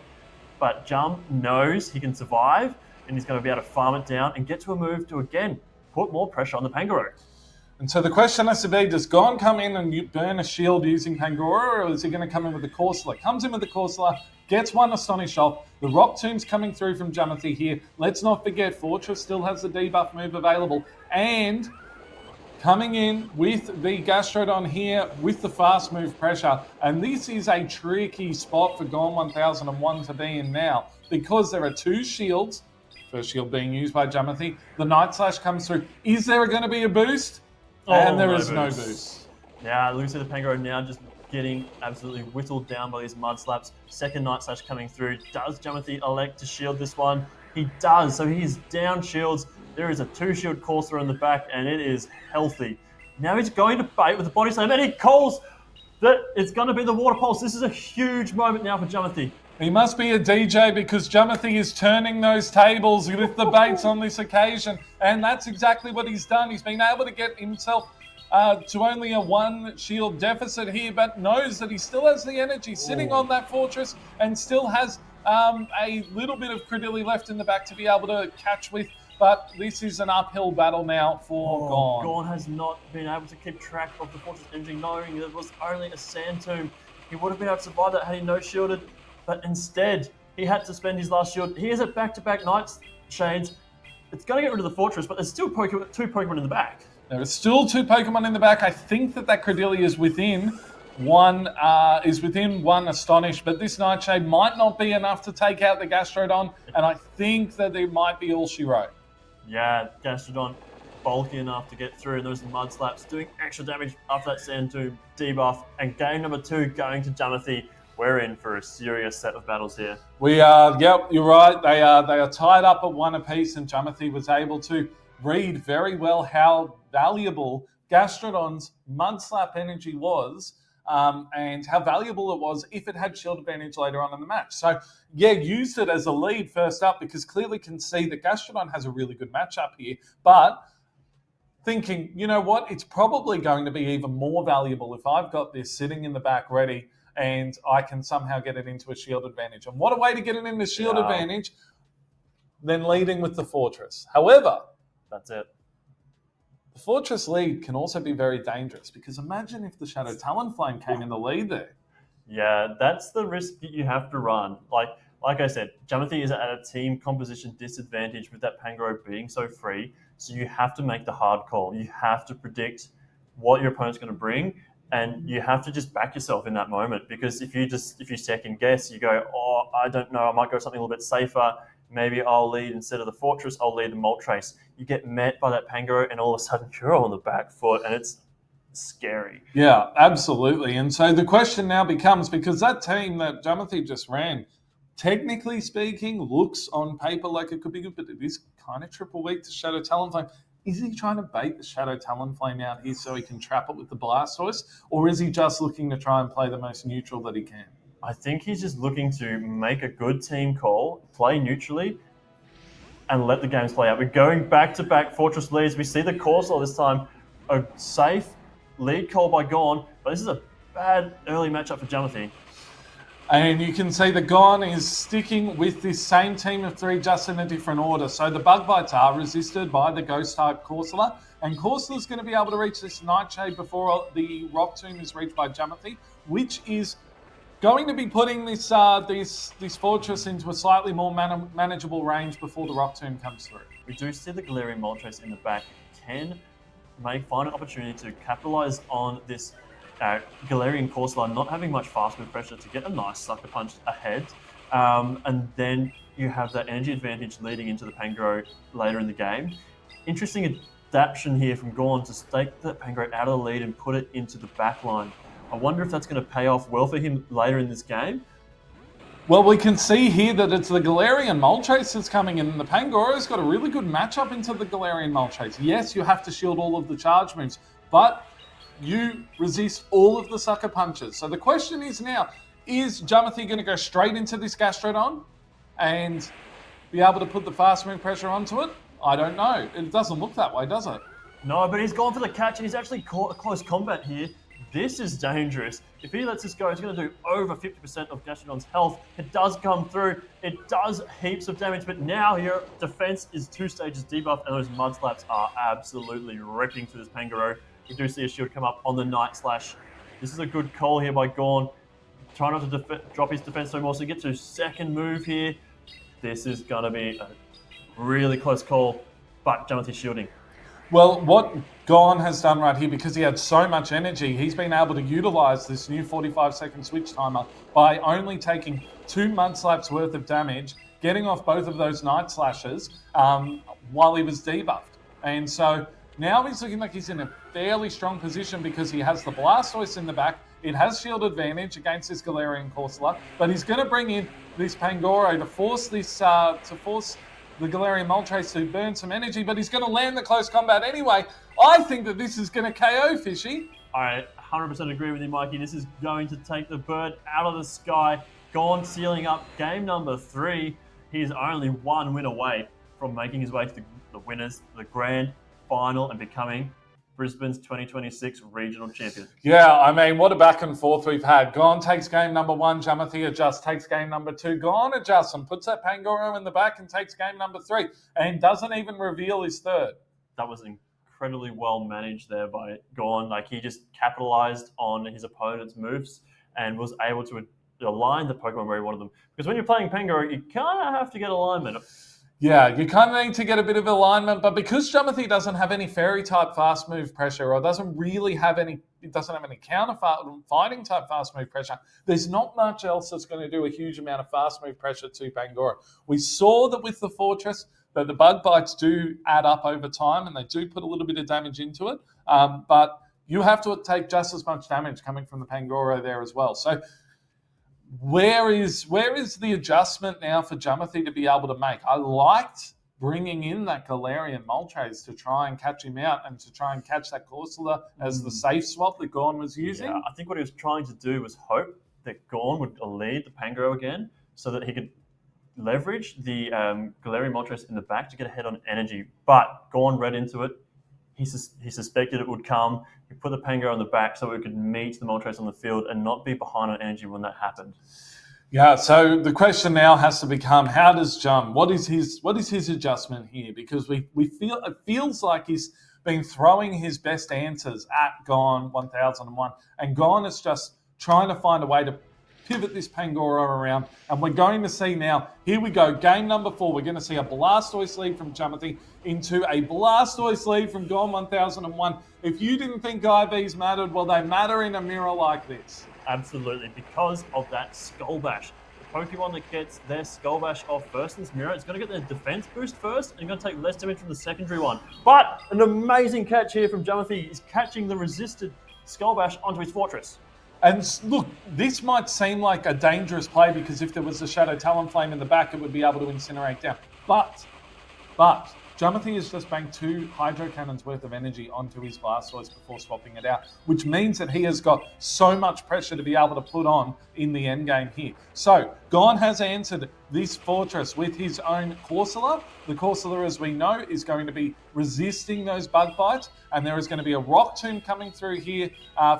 but Jum knows he can survive, and he's going to be able to farm it down and get to a move to, again, put more pressure on the Pangoro. And so the question has to be, does Gon come in and burn a shield using Pangoro, or is he going to come in with the Corsola? Comes in with the Corsola, gets one Astonish off. The Rock Tomb's coming through from Jamathi here. Let's not forget, Fortress still has the debuff move available. And coming in with the Gastrodon here with the fast move pressure. And this is a tricky spot for Gon 1001 to be in now, because there are two shields. First shield being used by Jamathi. The Night Slash comes through. Is there going to be a boost? And there is no boost. Yeah, Lucy the Pangoro now just getting absolutely whittled down by these Mud Slaps. Second Night Slash coming through. Does Jamathi elect to shield this one? He does. So he's down shields. There is a 2-shield Corsair in the back, and it is healthy. Now he's going to bait with the Body Slam, and he calls that it's going to be the Water Pulse. This is a huge moment now for Jamathi. He must be a DJ, because Jamathi is turning those tables with the baits on this occasion. And that's exactly what he's done. He's been able to get himself to only a 1 shield deficit here, but knows that he still has the energy sitting on that Fortress and still has a little bit of Credilli left in the back to be able to catch with. But this is an uphill battle now for Gon. Gon has not been able to keep track of the Fortress energy, knowing there was only a Sand Tomb. He would have been able to survive that had he no shielded. But instead, he had to spend his last shield. He has a back-to-back Night Shades. It's going to get rid of the Fortress, but there's still two Pokemon in the back. There are still 2 Pokemon in the back. I think that Credilli is within one Astonish, but this Nightshade might not be enough to take out the Gastrodon, and I think that it might be all she wrote. Yeah, Gastrodon bulky enough to get through, and those Mud Slaps doing extra damage after that Sand Tomb debuff, and game number 2 going to Jamathi. We're in for a serious set of battles here. We are, yep, you're right. They are tied up at 1 apiece, and Jamathi was able to read very well how valuable Gastrodon's Mud Slap energy was, and how valuable it was if it had shield advantage later on in the match. So, yeah, used it as a lead first up, because clearly can see that Gastrodon has a really good matchup here, but thinking, you know what, it's probably going to be even more valuable if I've got this sitting in the back ready, and I can somehow get it into a shield advantage. And what a way to get it into shield advantage than leading with the Fortress. However, that's it. The Fortress lead can also be very dangerous, because imagine if the Shadow Talonflame came in the lead there. Yeah, that's the risk that you have to run. Like I said, Jamathi is at a team composition disadvantage with that Pangoro being so free, so you have to make the hard call. You have to predict what your opponent's going to bring, and you have to just back yourself in that moment, because if you second guess, you go, oh, I don't know, I might go something a little bit safer. Maybe I'll lead instead of the Fortress, I'll lead the Moltres. You get met by that Pangoro, and all of a sudden you're on the back foot, and it's scary. Yeah, absolutely. And so the question now becomes, because that team that Jamathi just ran, technically speaking, looks on paper like it could be good, but it is kind of triple weak to Shadow Talonflame. Is he trying to bait the Shadow Talonflame out here so he can trap it with the Blastoise? Or is he just looking to try and play the most neutral that he can? I think he's just looking to make a good team call, play neutrally, and let the games play out. We're going back-to-back Fortress leads. We see the Corsola this time. A safe lead call by Gon, but this is a bad early matchup for Jamathi. And you can see that Gon is sticking with this same team of 3, just in a different order. So the Bug Bites are resisted by the Ghost-type Corsola, and Corsola's going to be able to reach this Nightshade before the Rock Tomb is reached by Jamathi, which is going to be putting this Fortress into a slightly more manageable range before the Rock Tomb comes through. We do see the Galarian Moltres in the back can find an opportunity to capitalize on this Galarian Corsola not having much fast move pressure to get a nice Sucker Punch ahead. And then you have that energy advantage leading into the Pangoro later in the game. Interesting adaptation here from Gon to take that Pangoro out of the lead and put it into the back line. I wonder if that's going to pay off well for him later in this game. Well, we can see here that it's the Galarian Moltres that's coming in. The Pangoro's got a really good matchup into the Galarian Moltres. Yes, you have to shield all of the charge moves, but you resist all of the Sucker Punches. So the question is now, is Jumothy going to go straight into this Gastrodon and be able to put the fast move pressure onto it? I don't know. It doesn't look that way, does it? No, but he's gone for the catch and he's actually caught a close combat here. This is dangerous. If he lets this go, he's going to do over 50% of Gastrodon's health. It does come through. It does heaps of damage, but now your defense is 2 stages debuffed and those Mud Slaps are absolutely ripping through this Pangoro. You do see a shield come up on the Night Slash. This is a good call here by Gorn. Try not to drop his defense so more, so he gets to his second move here. This is going to be a really close call, but Jumothy's shielding. Well, what Gorn has done right here, because he had so much energy, he's been able to utilize this new 45-second switch timer by only taking 2 Mud Slaps worth of damage, getting off both of those Night Slashes while he was debuffed. And so now he's looking like he's in a fairly strong position because he has the Blastoise in the back. It has shield advantage against this Galarian Corsola, but he's going to bring in this Pangoro to force this the Galarian Moltres to burn some energy, but he's going to land the close combat anyway. I think that this is going to KO Fishy. I 100% agree with you, Mikey. This is going to take the bird out of the sky. Gorn sealing up game number 3. He's only 1 win away from making his way to the winners, the grand final, and becoming Brisbane's 2026 regional champion. Yeah, I mean, what a back and forth we've had. Gorn takes game number 1, Jumothy adjusts, takes game number 2. Gorn adjusts and puts that Pangoro in the back and takes game number 3 and doesn't even reveal his third. That was incredibly well managed there by Gorn. Like, he just capitalized on his opponent's moves and was able to align the Pokemon where he wanted them. Because when you're playing Pangoro, you kind of have to get alignment. Yeah, you kind of need to get a bit of alignment, but because Jumothy doesn't have any fairy type fast move pressure or doesn't have any counter fighting type fast move pressure, there's not much else that's going to do a huge amount of fast move pressure to Pangoro. We saw that with the Fortress that the bug bites do add up over time and they do put a little bit of damage into it, but you have to take just as much damage coming from the Pangoro there as well. So where is the adjustment now for Jumothy to be able to make? I liked bringing in that Galarian Moltres to try and catch him out and to try and catch that Corsola as the safe swap that Gorn was using. Yeah, I think what he was trying to do was hope that Gorn would lead the Pangoro again so that he could leverage the Galarian Moltres in the back to get ahead on energy. But Gorn read into it. He suspected it would come. He put the Pangoro on the back so it could meet the Moltres on the field and not be behind on energy when that happened. Yeah, so the question now has to become, how does Jum? What is his adjustment here? Because it feels like he's been throwing his best answers at Gorn 1001, and Gorn is just trying to find a way to pivot this Pangoro around, and we're going to see now, here we go, game number 4, we're going to see a Blastoise lead from Jumothy into a Blastoise lead from Gorn 1001. If you didn't think IVs mattered, well, they matter in a mirror like this. Absolutely, because of that Skull Bash. The Pokemon that gets their Skull Bash off first in this mirror, it's going to get their defense boost first and going to take less damage from the secondary one. But an amazing catch here from Jumothy is catching the resisted Skull Bash onto his Fortress. And look, this might seem like a dangerous play because if there was a Shadow Talonflame in the back, it would be able to incinerate down. But Jumothy has just banked 2 Hydro Cannons worth of energy onto his Blastoise before swapping it out, which means that he has got so much pressure to be able to put on in the endgame here. So, Gorn has answered this Fortress with his own Corsola. The Corsola, as we know, is going to be resisting those bug bites, and there is going to be a Rock Tomb coming through here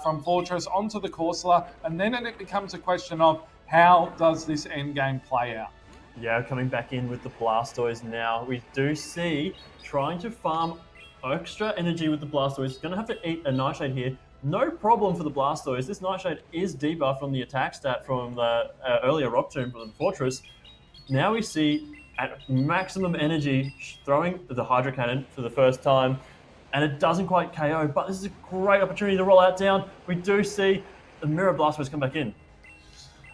from Fortress onto the Corsola, and then it becomes a question of how does this endgame play out? Yeah, coming back in with the Blastoise now. We do see trying to farm extra energy with the Blastoise. Going to have to eat a Nightshade here. No problem for the Blastoise. This Nightshade is debuffed from the attack stat from the earlier Rock Tomb for the Fortress. Now we see at maximum energy throwing the Hydro Cannon for the first time, and it doesn't quite KO, but this is a great opportunity to roll out down. We do see the Mirror Blastoise come back in.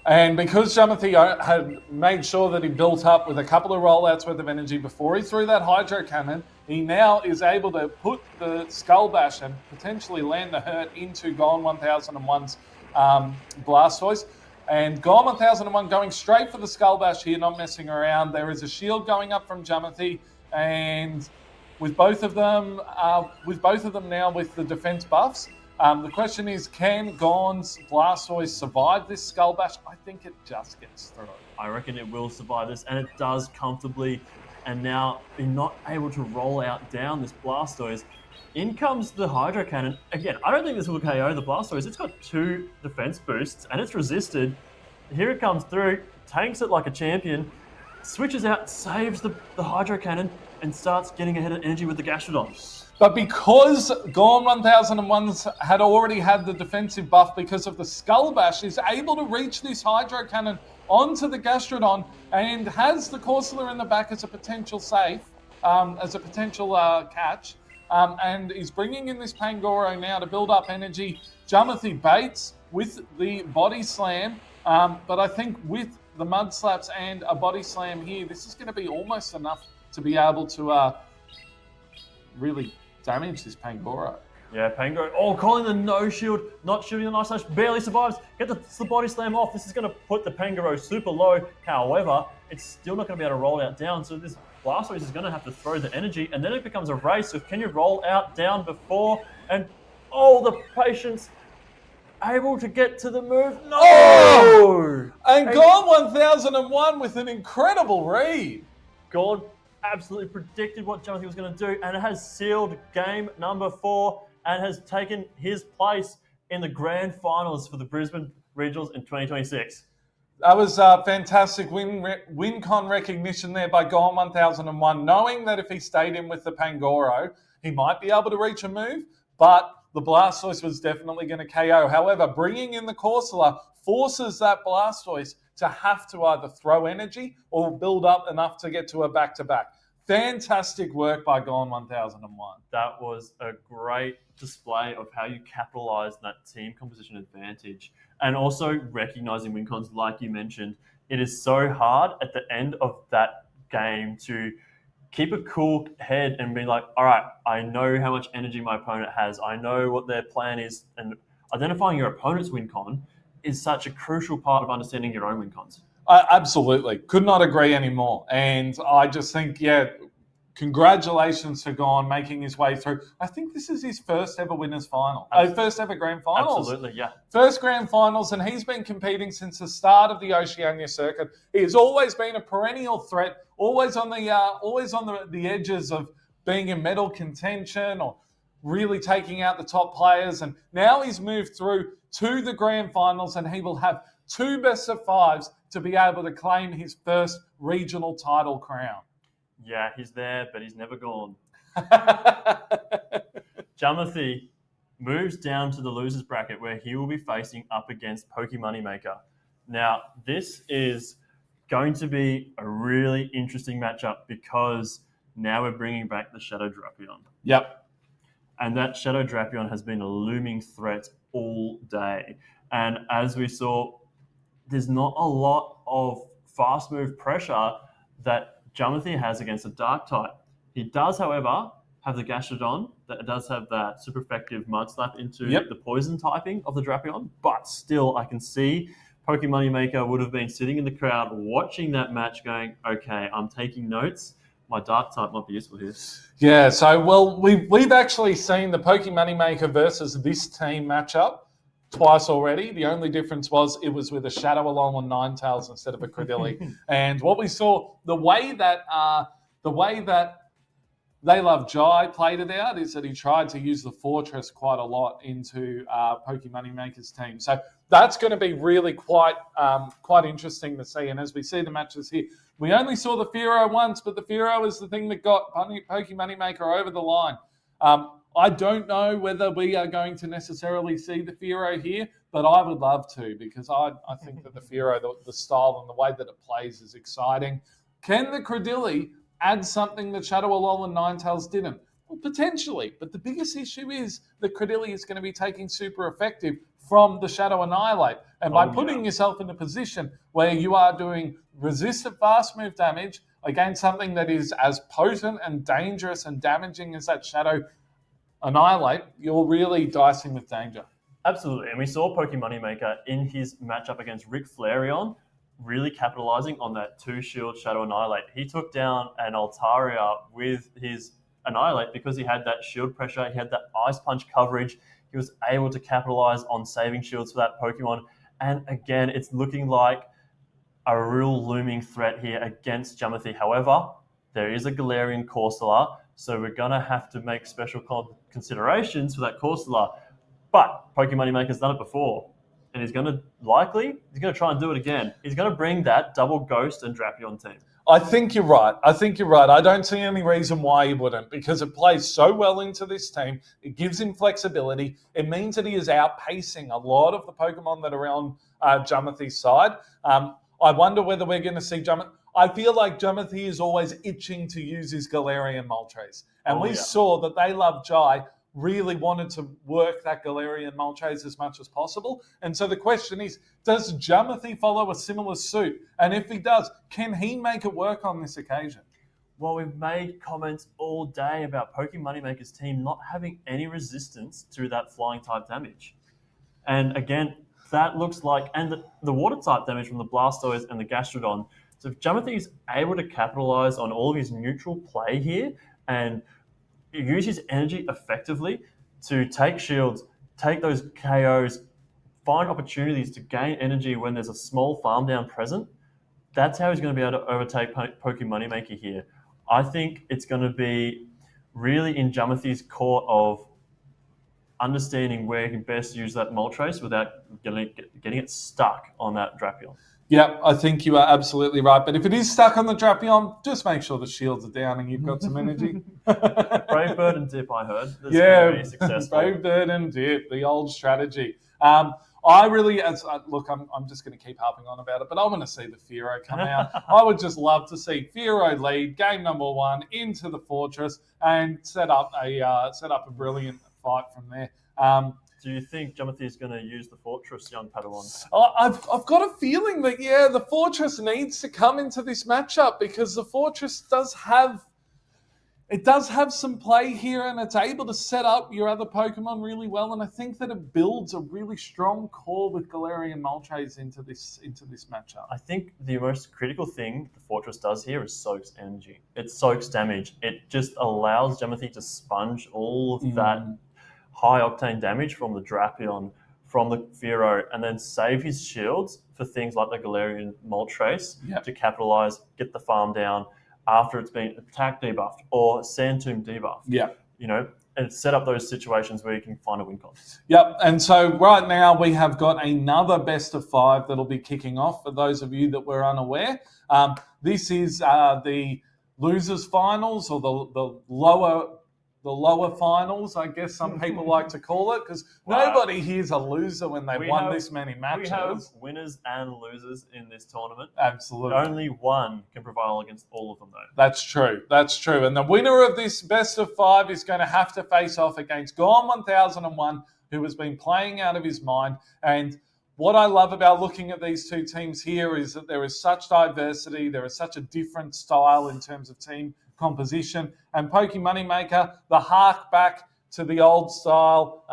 And because Jumothy had made sure that he built up with a couple of rollouts worth of energy before he threw that Hydro Cannon, he now is able to put the Skull Bash and potentially land the hurt into Gorn 1001's Blastoise. And Gorn 1001 going straight for the Skull Bash here, not messing around. There is a shield going up from Jumothy, and with both of them now with the defense buffs, The question is, can Gorn's Blastoise survive this Skull Bash? I think it just gets through. I reckon it will survive this, and it does comfortably. And now you're not able to roll out down this Blastoise. In comes the Hydro Cannon. Again, I don't think this will KO the Blastoise. It's got 2 defense boosts, and it's resisted. Here it comes through, tanks it like a champion, switches out, saves the Hydro Cannon, and starts getting ahead of energy with the Gastrodon. But because Gorn 1001's had already had the defensive buff because of the Skull Bash, is able to reach this Hydro Cannon onto the Gastrodon and has the Corsola in the back as a potential safe, as a potential catch, and is bringing in this Pangoro now to build up energy. Jamathi baits with the Body Slam, but I think with the Mud Slaps and a Body Slam here, this is going to be almost enough to be able to really damage this Pangoro. Yeah, Pangoro. Oh, calling the no shield, not shielding the Night Slash, barely survives. Get the Body Slam off. This is going to put the Pangoro super low. However, it's still not going to be able to roll out down. So this Blastoise is going to have to throw the energy, and then it becomes a race of can you roll out down before? And oh, the patience able to get to the move. No! Oh! And Gorn 1001 with an incredible read. Gorn absolutely predicted what Jamathi was going to do, and it has sealed game number 4 and has taken his place in the grand finals for the Brisbane Regionals in 2026. That was fantastic win con recognition there by Gorn 1001, knowing that if he stayed in with the Pangoro, he might be able to reach a move, but the Blastoise was definitely going to KO. However, bringing in the Corsola forces that Blastoise to have to either throw energy or build up enough to get to a back-to-back. Fantastic work by Gorn 1001. That was a great display of how you capitalize that team composition advantage. And also recognizing win cons, like you mentioned. It is so hard at the end of that game to keep a cool head and be like, all right, I know how much energy my opponent has. I know what their plan is. And identifying your opponent's win con is such a crucial part of understanding your own win cons. Absolutely. Could not agree anymore. And I just think, congratulations to Gorn making his way through. I think this is his first ever winners final. First ever grand finals. Absolutely, yeah. First grand finals, and he's been competing since the start of the Oceania circuit. He has always been a perennial threat, always on the edges of being in medal contention or really taking out the top players. And now he's moved through to the grand finals, and he will have 2 best of 5s to be able to claim his first regional title crown. Yeah, he's there, but he's never gone. Jamathi moves down to the losers bracket where he will be facing up against Pokemoneymaker. Now, this is going to be a really interesting matchup because now we're bringing back the Shadow Drapion. Yep. And that Shadow Drapion has been a looming threat all day. And as we saw, there's not a lot of fast move pressure that Jamathi has against a Dark type. He does, however, have the Gastrodon that does have that super effective Mud Slap into the poison typing of the Drapion, but still I can see Pokemoneymaker would have been sitting in the crowd watching that match going, okay, I'm taking notes. My Dark type might be useful here. Yeah, so, we've actually seen the Pokemoneymaker versus this team matchup twice already. The only difference was it was with a Shadow along on Ninetales instead of a Credilli. And what we saw, the way that They Love Jai played it out is that he tried to use the Fortress quite a lot into Pokemoneymaker's team. So that's going to be really quite interesting to see. And as we see the matches here, we only saw the Fearow once, but the Fearow is the thing that got Pokemoneymaker over the line. I don't know whether we are going to necessarily see the Fearow here, but I would love to because I think that the Fearow, the style and the way that it plays is exciting. Can the Credilli add something that Shadow Alolan and Ninetales didn't? Well, potentially, but the biggest issue is that Credilli is going to be taking super effective from the Shadow Annihilate. And by putting yourself in a position where you are doing resistant fast move damage against something that is as potent and dangerous and damaging as that Shadow Annihilate, you're really dicing with danger. Absolutely. And we saw Pokemoneymaker in his matchup against Rick Flareon really capitalizing on that 2-shield Shadow Annihilate. He took down an Altaria with his Annihilate because he had that shield pressure, he had that Ice Punch coverage, He was able to capitalize on saving shields for that Pokemon. And again, it's looking like a real looming threat here against Jumothy. However, there is a Galarian Corsola, so we're going to have to make special considerations for that Corsola. But Pokemon Maker's done it before, and he's going to try and do it again. He's going to bring that double Ghost and Drapion team. I think you're right. I don't see any reason why he wouldn't, because it plays so well into this team. It gives him flexibility. It means that he is outpacing a lot of the Pokemon that are on Jumothy's side. I wonder whether we're going to see Jumothy. I feel like Jumothy is always itching to use his Galarian Moltres. And we saw that They Love Jai really wanted to work that Galarian Moltres as much as possible. And so the question is, does Jumothy follow a similar suit? And if he does, can he make it work on this occasion? Well, we've made comments all day about Pokemon Moneymaker's team not having any resistance to that flying type damage. And again, that looks like, and the water type damage from the Blastoise and the Gastrodon. So if Jumothy is able to capitalize on all of his neutral play here and use his energy effectively to take shields, take those KOs, find opportunities to gain energy when there's a small farm down present, that's how he's going to be able to overtake Pokemon Moneymaker here. I think it's going to be really in Jumothy's court of understanding where he can best use that Moltres without getting it stuck on that Drapion. Yeah, I think you are absolutely right. But if it is stuck on the Drapion, just make sure the shields are down and you've got some energy. Brave Bird and Dip, I heard. That's going to be successful. Brave Bird and Dip, the old strategy. I really, look, I'm just going to keep harping on about it, but I want to see the Fearow come out. I would just love to see Fearow lead game number 1 into the Fortress and set up a brilliant fight from there. Do you think Jumothy is going to use the Fortress, young Padawan? I've got a feeling that, the Fortress needs to come into this matchup because the Fortress does have some play here and it's able to set up your other Pokemon really well. And I think that it builds a really strong core with Galarian Moltres into this matchup. I think the most critical thing the Fortress does here is soaks energy. It soaks damage. It just allows Jumothy to sponge all of that high octane damage from the Drapion, from the Fearow, and then save his shields for things like the Galarian Moltres to capitalize, get the farm down after it's been attack debuffed or Sand Tomb debuffed. Yeah. And set up those situations where you can find a win con. Yep. And so right now we have got another best of 5 that'll be kicking off for those of you that were unaware. This is the losers finals or the lower finals, I guess some people like to call it, because nobody here's a loser when they've won this many matches. We have winners and losers in this tournament. Absolutely. Only one can prevail against all of them, though. That's true. And the winner of this best of 5 is going to have to face off against Gone 1001, who has been playing out of his mind. And what I love about looking at these two teams here is that there is such diversity. There is such a different style in terms of team composition. And Pokemon Moneymaker, the hark back to the old style,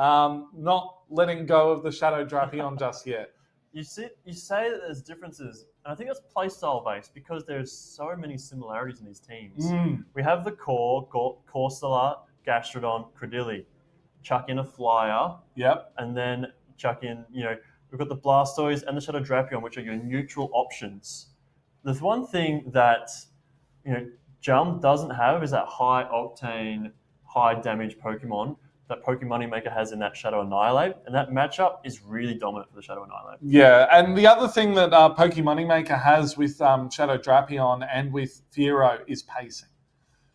not letting go of the Shadow Drapion just yet. You say that there's differences, and I think that's playstyle based because there's so many similarities in these teams. We have the core, Corsola, Gastrodon, Credilli. Chuck in a Flyer. Yep. And then chuck in, we've got the Blastoise and the Shadow Drapion, which are your neutral options. There's one thing that, Jum doesn't have is that high octane, high damage Pokemon that Pokemon Moneymaker has in that Shadow Annihilate, and that matchup is really dominant for the Shadow Annihilate. Yeah, and the other thing that Pokemon Moneymaker has with Shadow Drapion and with Fearow is pacing.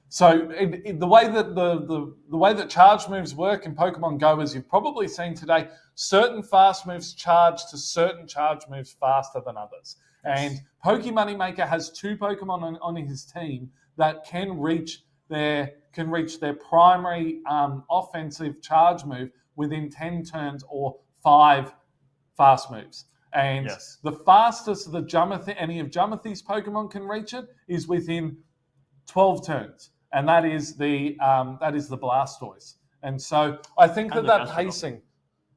So the way that the way that charge moves work in Pokemon Go, as you've probably seen today, certain fast moves charge to certain charge moves faster than others. And Pokemon Moneymaker has 2 Pokemon on his team that can reach their primary offensive charge move within 10 turns or 5 fast moves. And the fastest any of Jumothy's Pokemon can reach it is within 12 turns. And that is the Blastoise. And so I think that pacing,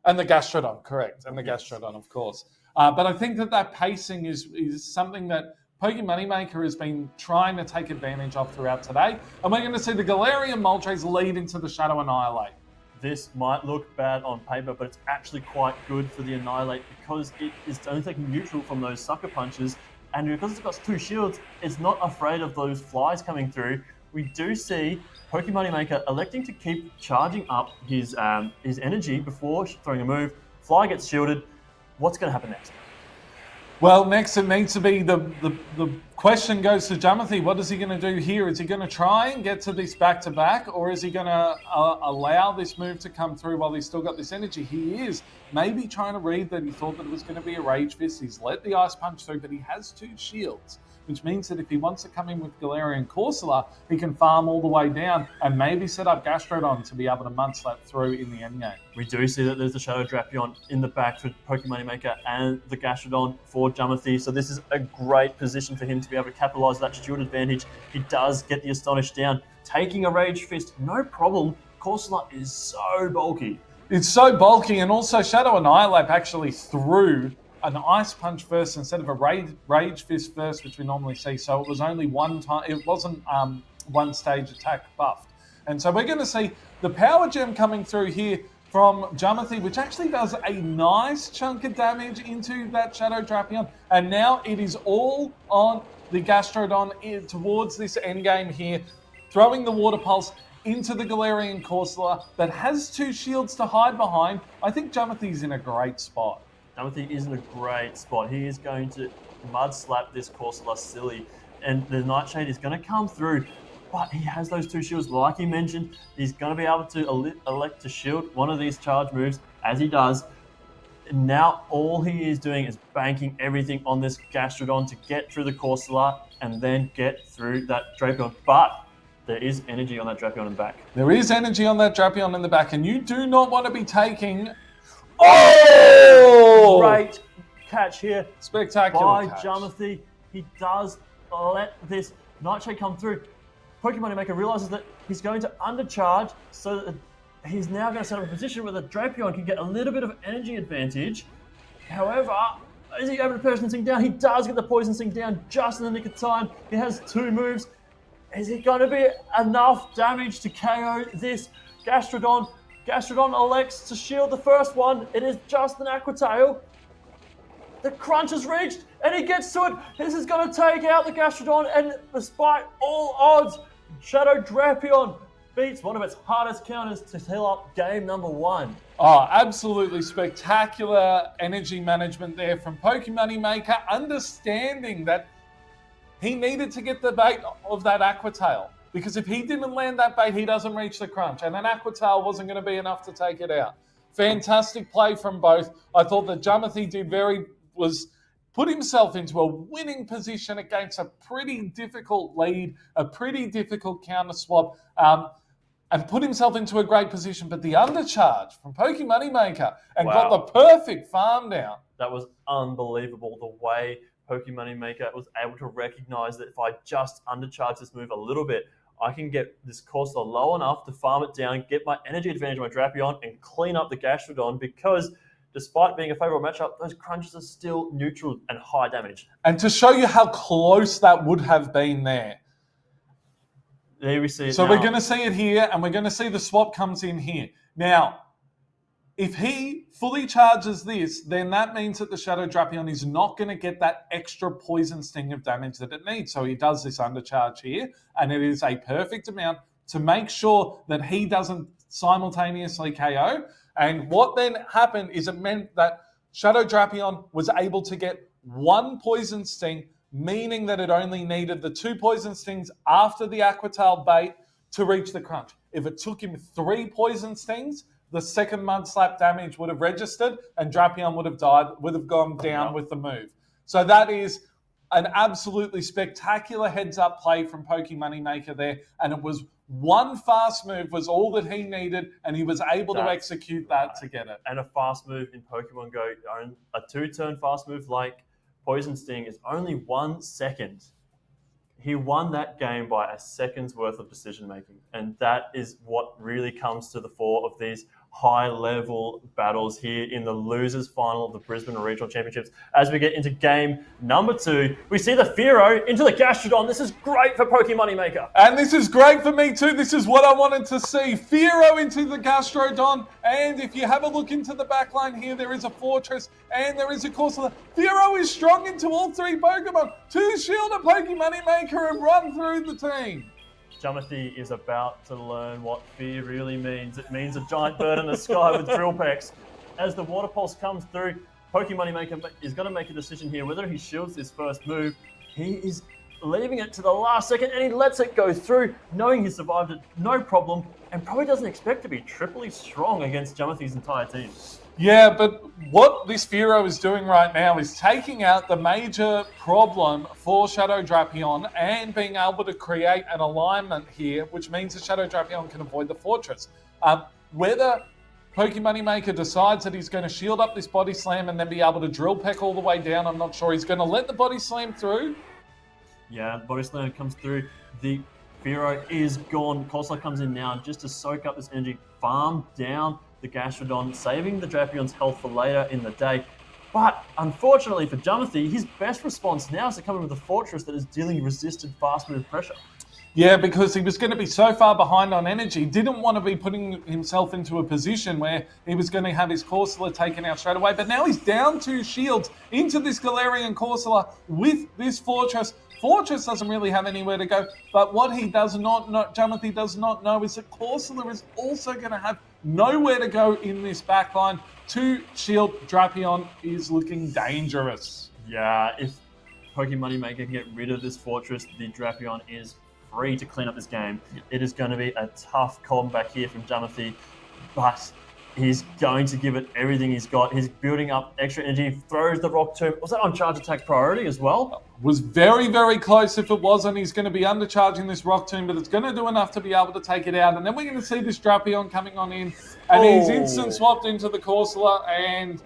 and the Gastrodon, correct, and the Gastrodon, of course. But I think that pacing is something that Pokemon Moneymaker has been trying to take advantage of throughout today. And we're going to see the Galarian Moltres lead into the Shadow Annihilate. this might look bad on paper, but it's actually quite good for the Annihilate because it is only taking neutral from those sucker punches, and because it's got 2 shields, it's not afraid of those flies coming through. We do see Pokemon Maker electing to keep charging up his energy before throwing a move. Fly gets shielded. What's going to happen next? Well, next it needs to be the question goes to Jamathi. What is he going to do here? Is he going to try and get to this back-to-back, or is he going to allow this move to come through while he's still got this energy? He is maybe trying to read that he thought that it was going to be a Rage Fist. He's let the Ice Punch through, but he has 2 shields, which means that if he wants to come in with Galarian Corsola, he can farm all the way down and maybe set up Gastrodon to be able to Mudslap through in the endgame. We do see that there's the Shadow Drapion in the back for Pokemon Maker and the Gastrodon for Jamathi, so this is a great position for him to be able to capitalize that shield advantage. He does get the Astonish down, taking a Rage Fist, no problem. Corsola is so bulky. It's so bulky, and also Shadow Annihilate actually threw an Ice Punch first instead of a Rage Fist first, which we normally see. So it was only one time. It wasn't one stage attack buffed. And so we're going to see the Power Gem coming through here from Jamathi, which actually does a nice chunk of damage into that Shadow Drapion. And now it is all on the Gastrodon towards this endgame here, throwing the Water Pulse into the Galarian Corsola that has 2 shields to hide behind. I think Jamathi's in a great spot. Jamathi is in a great spot. He is going to Mudslap this Corsola silly, and the Nightshade is going to come through, but he has those 2 shields. Like he mentioned, he's going to be able to elect to shield one of these charge moves, as he does. And now all he is doing is banking everything on this Gastrodon to get through the Corsola and then get through that Drapion. But there is energy on that Drapion in the back. There is energy on that Drapion in the back, and you do not want to be taking... Oh! Great catch here. Spectacular by catch. Jamathi. He does let this Nightshade come through. Pokemon Maker realizes that he's going to undercharge, so that he's now going to set up a position where the Drapion can get a little bit of energy advantage. However, is he able to Poison Sting down? He does get the Poison Sting down just in the nick of time. He has 2 moves. Is it going to be enough damage to KO this Gastrodon? Gastrodon elects to shield the first one. It is just an Aqua Tail. The crunch is reached, and he gets to it. This is going to take out the Gastrodon, and despite all odds, Shadow Drapion beats one of its hardest counters to heal up game number 1. Oh, absolutely spectacular energy management there from Pokemon Maker, understanding that he needed to get the bait of that Aqua Tail. Because if he didn't land that bait, he doesn't reach the crunch. And an Aqua Tail wasn't going to be enough to take it out. Fantastic play from both. I thought that Jamathi put himself into a winning position against a pretty difficult lead, a pretty difficult counter swap, and put himself into a great position. But the undercharge from Pokemon Maker and got the perfect farm down. That was unbelievable, the way Pokemon Maker was able to recognize that if I just undercharge this move a little bit, I can get this Corsola low enough to farm it down, get my energy advantage on my Drapion, and clean up the Gastrodon, because despite being a favorable matchup, those crunches are still neutral and high damage. And to show you how close that would have been there. There we see it So now. we're going to see it here, and we're going to see the swap comes in here. Now, if he fully charges this, then that means that the Shadow Drapion is not going to get that extra Poison Sting of damage that it needs. So he does this undercharge here, and it is a perfect amount to make sure that he doesn't simultaneously KO. And what then happened is it meant that Shadow Drapion was able to get 1 Poison Sting, meaning that it only needed the 2 Poison Stings after the Aqua Tail bait to reach the crunch. If it took him 3 Poison Stings, the second Mudslap damage would have registered and Drapion would have gone down with the move. So that is an absolutely spectacular heads-up play from Pokemon Maker there, and it was 1 fast move was all that he needed, and he was able to execute that to get it. And a fast move in Pokemon Go, a 2-turn fast move like Poison Sting is only 1 second. He won that game by a second's worth of decision making, and that is what really comes to the fore of these high-level battles here in the losers final of the Brisbane Regional Championships. As we get into game number 2, we see the Fearow into the Gastrodon. This is great for Moneymaker. And this is great for me too. This is what I wanted to see. Fearow into the Gastrodon. And if you have a look into the back line here, there is a Fortress and there is a Corsola. Fearow is strong into all 3 Pokemon. 2 Shield and Moneymaker and run through the team. Jumothy is about to learn what fear really means. It means a giant bird in the sky with drill pecks. As the Water Pulse comes through, Moneymaker is going to make a decision here whether he shields this first move. He is leaving it to the last second and he lets it go through, knowing he survived it, no problem, and probably doesn't expect to be triply strong against Jumothy's entire team. Yeah, but what this Fearow is doing right now is taking out the major problem for Shadow Drapion and being able to create an alignment here, which means the Shadow Drapion can avoid the Fortress. Whether Moneymaker decides that he's going to shield up this Body Slam and then be able to Drill Peck all the way down, I'm not sure. He's going to let the Body Slam through. Yeah, Body Slam comes through. The Fearow is gone. Corsola comes in now just to soak up this energy, farm down the Gastrodon, saving the Drapion's health for later in the day. But unfortunately for Jumothy, his best response now is to come in with a Fortress that is dealing resisted fast move pressure. Yeah, because he was going to be so far behind on energy, didn't want to be putting himself into a position where he was going to have his Corsola taken out straight away. But now he's down 2 shields into this Galarian Corsola with this Fortress. Fortress doesn't really have anywhere to go, but what he does not know, Jumothy does not know, is that Corsola is also going to have nowhere to go in this backline. 2 shield Drapion is looking dangerous. Yeah, if Moneymaker can get rid of this Fortress, the Drapion is free to clean up this game. It is going to be a tough comeback here from Jumothy, but he's going to give it everything he's got. He's building up extra energy, throws the Rock Tomb. Was that on charge attack priority as well? Was very, very close. If it wasn't, he's going to be undercharging this Rock Tomb, but it's going to do enough to be able to take it out. And then we're going to see this Drapion coming on in, and he's instant swapped into the Corsola, and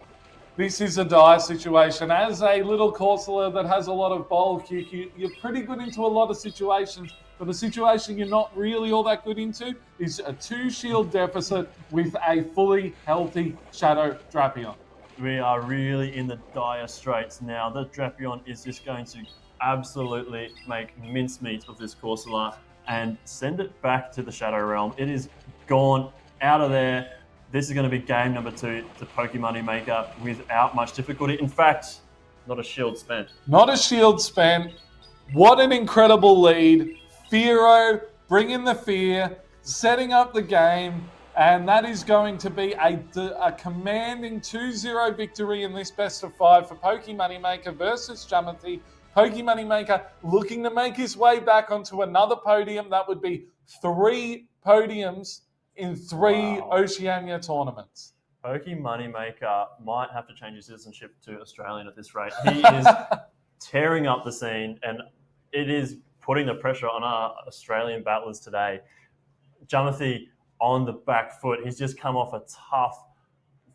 this is a dire situation. As a little Corsola that has a lot of bulk, you're pretty good into a lot of situations, but the situation you're not really all that good into is a 2 shield deficit with a fully healthy Shadow Drapion. We are really in the dire straits now. The Drapion is just going to absolutely make mincemeat of this Corsola and send it back to the Shadow Realm. It is gone out of there. This is going to be game number 2 to Moneymaker without much difficulty. In fact, not a shield spent. Not a shield spent. What an incredible lead. Fearow bringing the fear, setting up the game, and that is going to be a commanding 2-0 victory in this best of 5 for Moneymaker versus Jumothy. Moneymaker looking to make his way back onto another podium. That would be 3 podiums in 3 Oceania tournaments. Moneymaker might have to change his citizenship to Australian at this rate. He is tearing up the scene, and it is putting the pressure on our Australian battlers today. Jumothy on the back foot. He's just come off a tough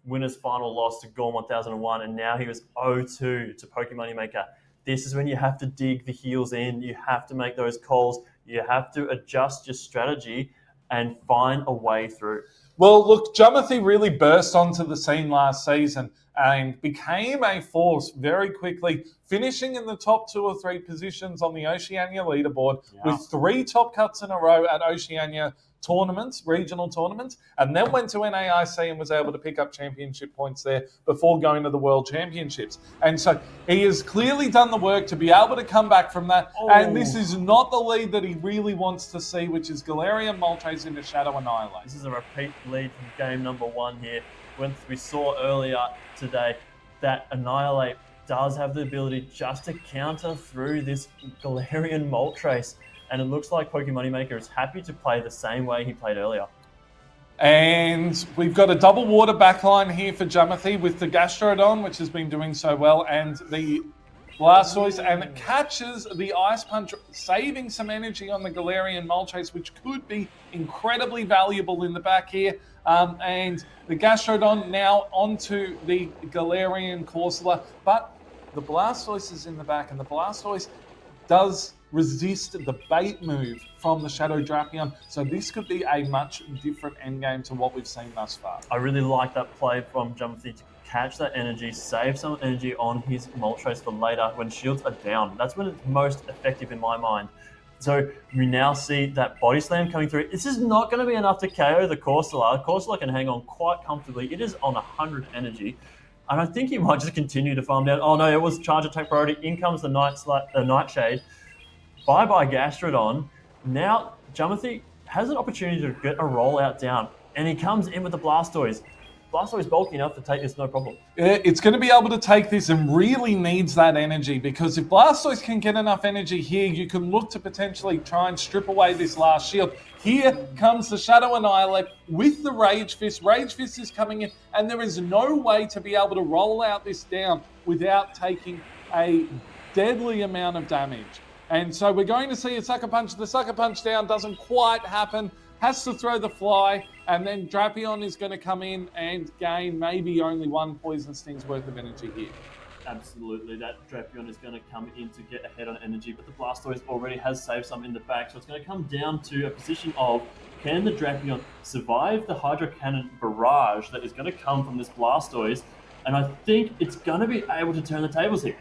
winners final loss to Gorm 1001, and now he was 0-2 to Moneymaker. This is when you have to dig the heels in. You have to make those calls. You have to adjust your strategy and find a way through. Well, look, Jumothy really burst onto the scene last season and became a force very quickly, finishing in the top 2 or 3 positions on the Oceania leaderboard with 3 top cuts in a row at Oceania tournaments, regional tournaments, and then went to NAIC and was able to pick up championship points there before going to the World Championships. And so he has clearly done the work to be able to come back from that. And this is not the lead that he really wants to see, which is Galarian Moltres into Shadow Annihilate. This is a repeat lead from game number 1 here. When we saw earlier today that Annihilate does have the ability just to counter through this Galarian Moltres. And it looks like Moneymaker is happy to play the same way he played earlier. And we've got a double water backline here for Jumothy with the Gastrodon, which has been doing so well, and the Blastoise, and it catches the Ice Punch, saving some energy on the Galarian Moltres, which could be incredibly valuable in the back here. And the Gastrodon now onto the Galarian Corsola, but the Blastoise is in the back, and the Blastoise does resist the bait move from the Shadow Drapion. So this could be a much different endgame to what we've seen thus far. I really like that play from Jumpy to catch that energy, save some energy on his Moltres for later when shields are down. That's when it's most effective in my mind. So we now see that body slam coming through. This is not going to be enough to KO the Corsola. Corsola can hang on quite comfortably. It is on 100 energy. And I think he might just continue to farm down. Oh no, it was charge attack priority. In comes the Nightshade. Bye-bye Gastrodon. Now Jumpy has an opportunity to get a rollout down. And he comes in with the Blastoise. Blastoise bulky enough to take this no problem. It's going to be able to take this and really needs that energy, because if Blastoise can get enough energy here, you can look to potentially try and strip away this last shield. Here comes the Shadow Annihilate with the Rage Fist. Rage Fist is coming in, and there is no way to be able to roll out this down without taking a deadly amount of damage. And so we're going to see a Sucker Punch. The Sucker Punch down doesn't quite happen. Has to throw the Fly, and then Drapion is going to come in and gain maybe only one Poison Sting's worth of energy here. Absolutely, that Drapion is going to come in to get ahead on energy, but the Blastoise already has saved some in the back, so it's going to come down to a position of, can the Drapion survive the Hydro Cannon barrage that is going to come from this Blastoise? And I think it's going to be able to turn the tables here.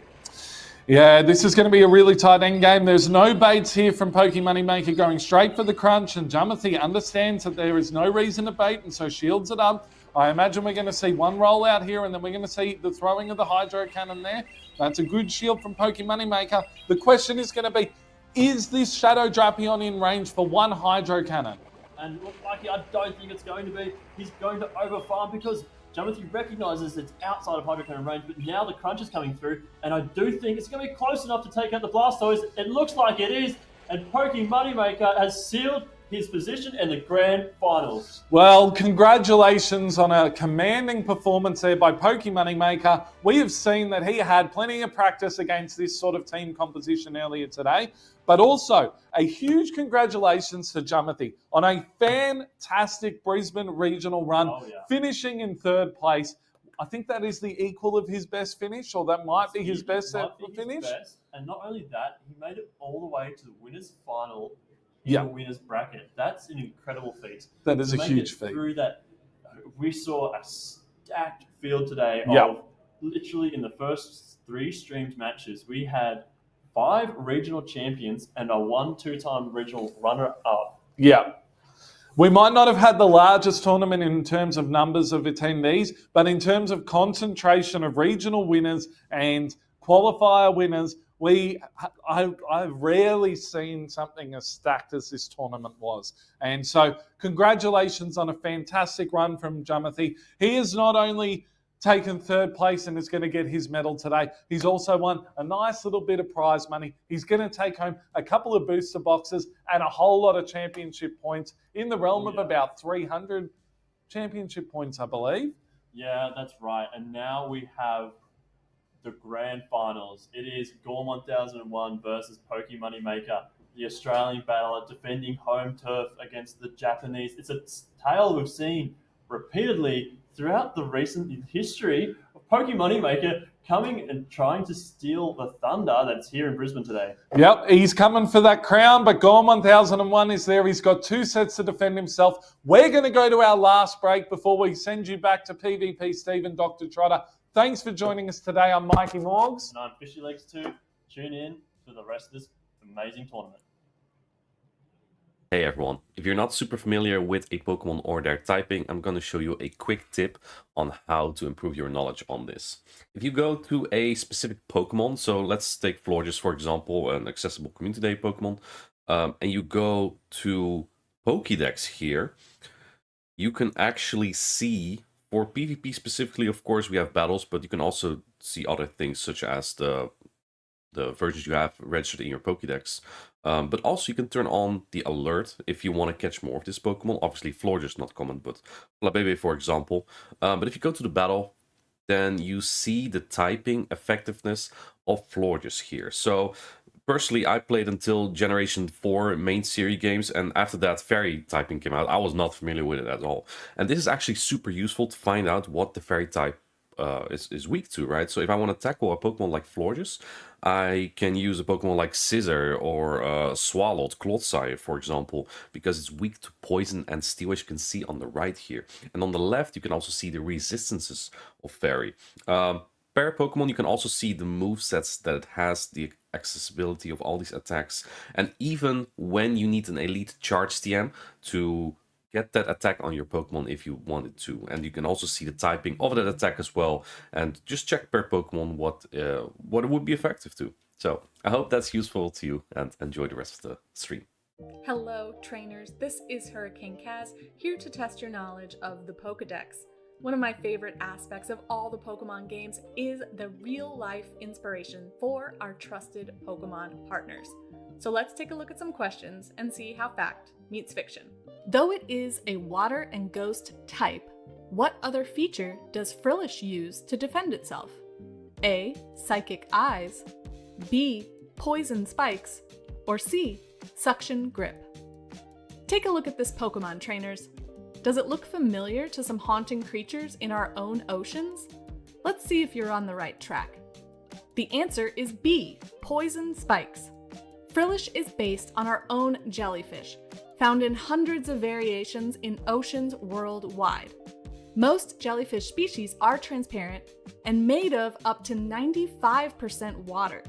Yeah, this is going to be a really tight endgame. There's no baits here from Moneymaker going straight for the crunch, and Jumpy understands that there is no reason to bait, and so shields it up. I imagine we're going to see one rollout here, and then we're going to see the throwing of the Hydro Cannon there. That's a good shield from Moneymaker. The question is going to be, is this Shadow Drapion in range for one Hydro Cannon? And look, Mikey, I don't think it's going to be. He's going to overfarm because Jumpy recognises it's outside of Hydro Cannon range, but now the crunch is coming through, and I do think it's going to be close enough to take out the Blastoise. It looks like it is, and Moneymaker has sealed his position in the grand finals. Well, congratulations on a commanding performance there by Moneymaker. We have seen that he had plenty of practice against this sort of team composition earlier today, but also a huge congratulations to Jumpy on a fantastic Brisbane regional run, finishing in third place. I think that is the equal of his best finish, or that might be his best finish. And not only that, he made it all the way to the winners' final in the winners' bracket. That's an incredible feat. That is a huge feat. Through that, we saw a stacked field today of literally in the first 3 streamed matches, we had 5 regional champions and a 1-2-time regional runner-up. Yeah. We might not have had the largest tournament in terms of numbers of attendees, but in terms of concentration of regional winners and qualifier winners, I've rarely seen something as stacked as this tournament was. And so congratulations on a fantastic run from Jumpy. He is not only taken third place and is going to get his medal today, he's also won a nice little bit of prize money. He's going to take home a couple of booster boxes and a whole lot of championship points in the realm of about 300 championship points, I believe. Yeah, that's right. And now we have the grand finals. It is Gorm 1001 versus Moneymaker, the Australian battler defending home turf against the Japanese. It's a tale we've seen repeatedly throughout the recent history of Moneymaker coming and trying to steal the thunder that's here in Brisbane today. Yep, he's coming for that crown, but Gorm 1001 is there. He's got 2 sets to defend himself. We're going to go to our last break before we send you back to PvP Steve and DrTrotter. Thanks for joining us today. I'm Mikey Morgs. And I'm Fishy Legs 2. Tune in for the rest of this amazing tournament. Hey everyone, if you're not super familiar with a Pokemon or their typing, I'm going to show you a quick tip on how to improve your knowledge on this. If you go to a specific Pokemon, so let's take Florges for example, an accessible Community Day Pokemon, and you go to Pokédex here, you can actually see, for PvP specifically, of course, we have battles, but you can also see other things such as the versions you have registered in your Pokédex. But also you can turn on the alert if you want to catch more of this Pokemon. Obviously, Florges is not common, but Flabébé, for example. But if you go to the battle, then you see the typing effectiveness of Florges here. So personally, I played until Generation 4 main series games, and after that Fairy typing came out, I was not familiar with it at all. And this is actually super useful to find out what the Fairy type is weak to, right? So if I want to tackle a Pokemon like Florges, I can use a Pokemon like Scizor or Swallowed, Clodsire, for example, because it's weak to poison and steel, as you can see on the right here. And on the left, you can also see the resistances of Fairy. Per Pokemon, you can also see the movesets that it has, the accessibility of all these attacks, and even when you need an Elite Charge TM to get that attack on your Pokemon if you wanted to. And you can also see the typing of that attack as well, and just check per Pokemon what it would be effective to. So I hope that's useful to you, and enjoy the rest of the stream. Hello, trainers. This is Hurricane Kaz, here to test your knowledge of the Pokedex. One of my favorite aspects of all the Pokemon games is the real-life inspiration for our trusted Pokemon partners. So let's take a look at some questions and see how fact meets fiction. Though it is a water and ghost type, what other feature does Frillish use to defend itself? A. Psychic Eyes, B. Poison Spikes, or C. Suction Grip? Take a look at this Pokemon, trainers. Does it look familiar to some haunting creatures in our own oceans? Let's see if you're on the right track. The answer is B. Poison Spikes. Frillish is based on our own jellyfish, found in hundreds of variations in oceans worldwide. Most jellyfish species are transparent and made of up to 95% water.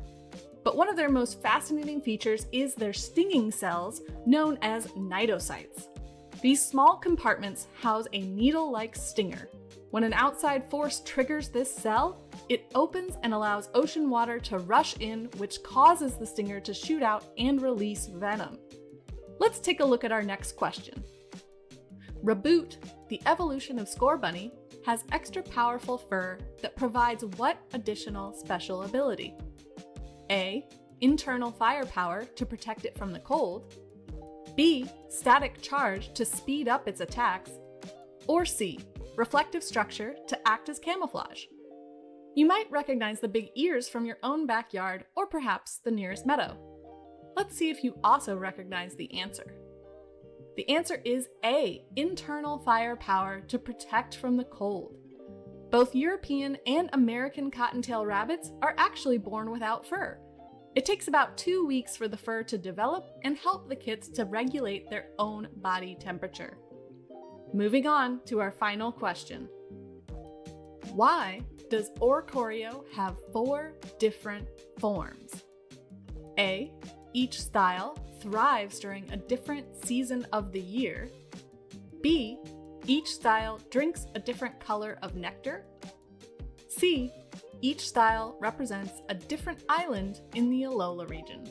But one of their most fascinating features is their stinging cells, known as cnidocytes. These small compartments house a needle-like stinger. When an outside force triggers this cell, it opens and allows ocean water to rush in, which causes the stinger to shoot out and release venom. Let's take a look at our next question. Reboot, the evolution of Scorbunny, has extra powerful fur that provides what additional special ability? A. Internal firepower to protect it from the cold, B. Static charge to speed up its attacks, or C. Reflective structure to act as camouflage. You might recognize the big ears from your own backyard or perhaps the nearest meadow. Let's see if you also recognize the answer. The answer is A. Internal firepower to protect from the cold. Both European and American cottontail rabbits are actually born without fur. It takes about 2 weeks for the fur to develop and help the kits to regulate their own body temperature. Moving on to our final question. Why does Oricorio have 4 different forms? A. Each style thrives during a different season of the year. B. Each style drinks a different color of nectar. C. Each style represents a different island in the Alola region.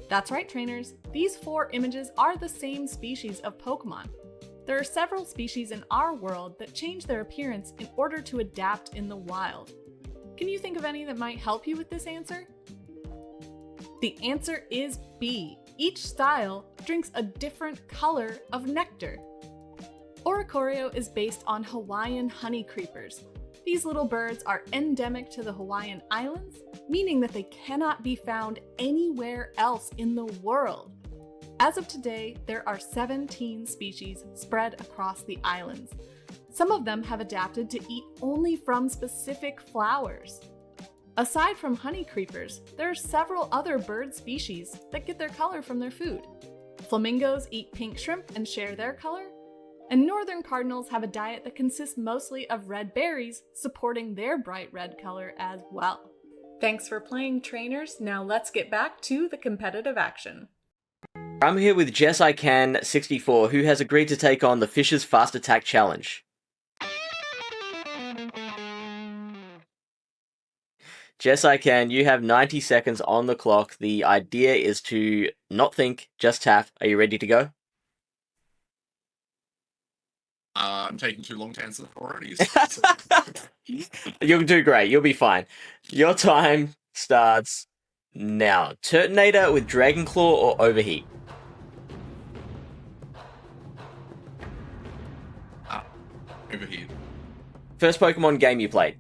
That's right, trainers. These 4 images are the same species of Pokemon. There are several species in our world that change their appearance in order to adapt in the wild. Can you think of any that might help you with this answer? The answer is B. Each style drinks a different color of nectar. Oricorio is based on Hawaiian honey creepers. These little birds are endemic to the Hawaiian Islands, meaning that they cannot be found anywhere else in the world. As of today, there are 17 species spread across the islands. Some of them have adapted to eat only from specific flowers. Aside from honey creepers, there are several other bird species that get their color from their food. Flamingos eat pink shrimp and share their color, and northern cardinals have a diet that consists mostly of red berries, supporting their bright red color as well. Thanks for playing, trainers. Now let's get back to the competitive action. I'm here with JessICan64, who has agreed to take on the Fish's Fast Attack Challenge. JessICan, you have 90 seconds on the clock. The idea is to not think, just tap. Are you ready to go? I'm taking too long to answer already. You'll do great. You'll be fine. Your time starts now. Turtonator with Dragon Claw or Overheat? Overheat. First Pokemon game you played?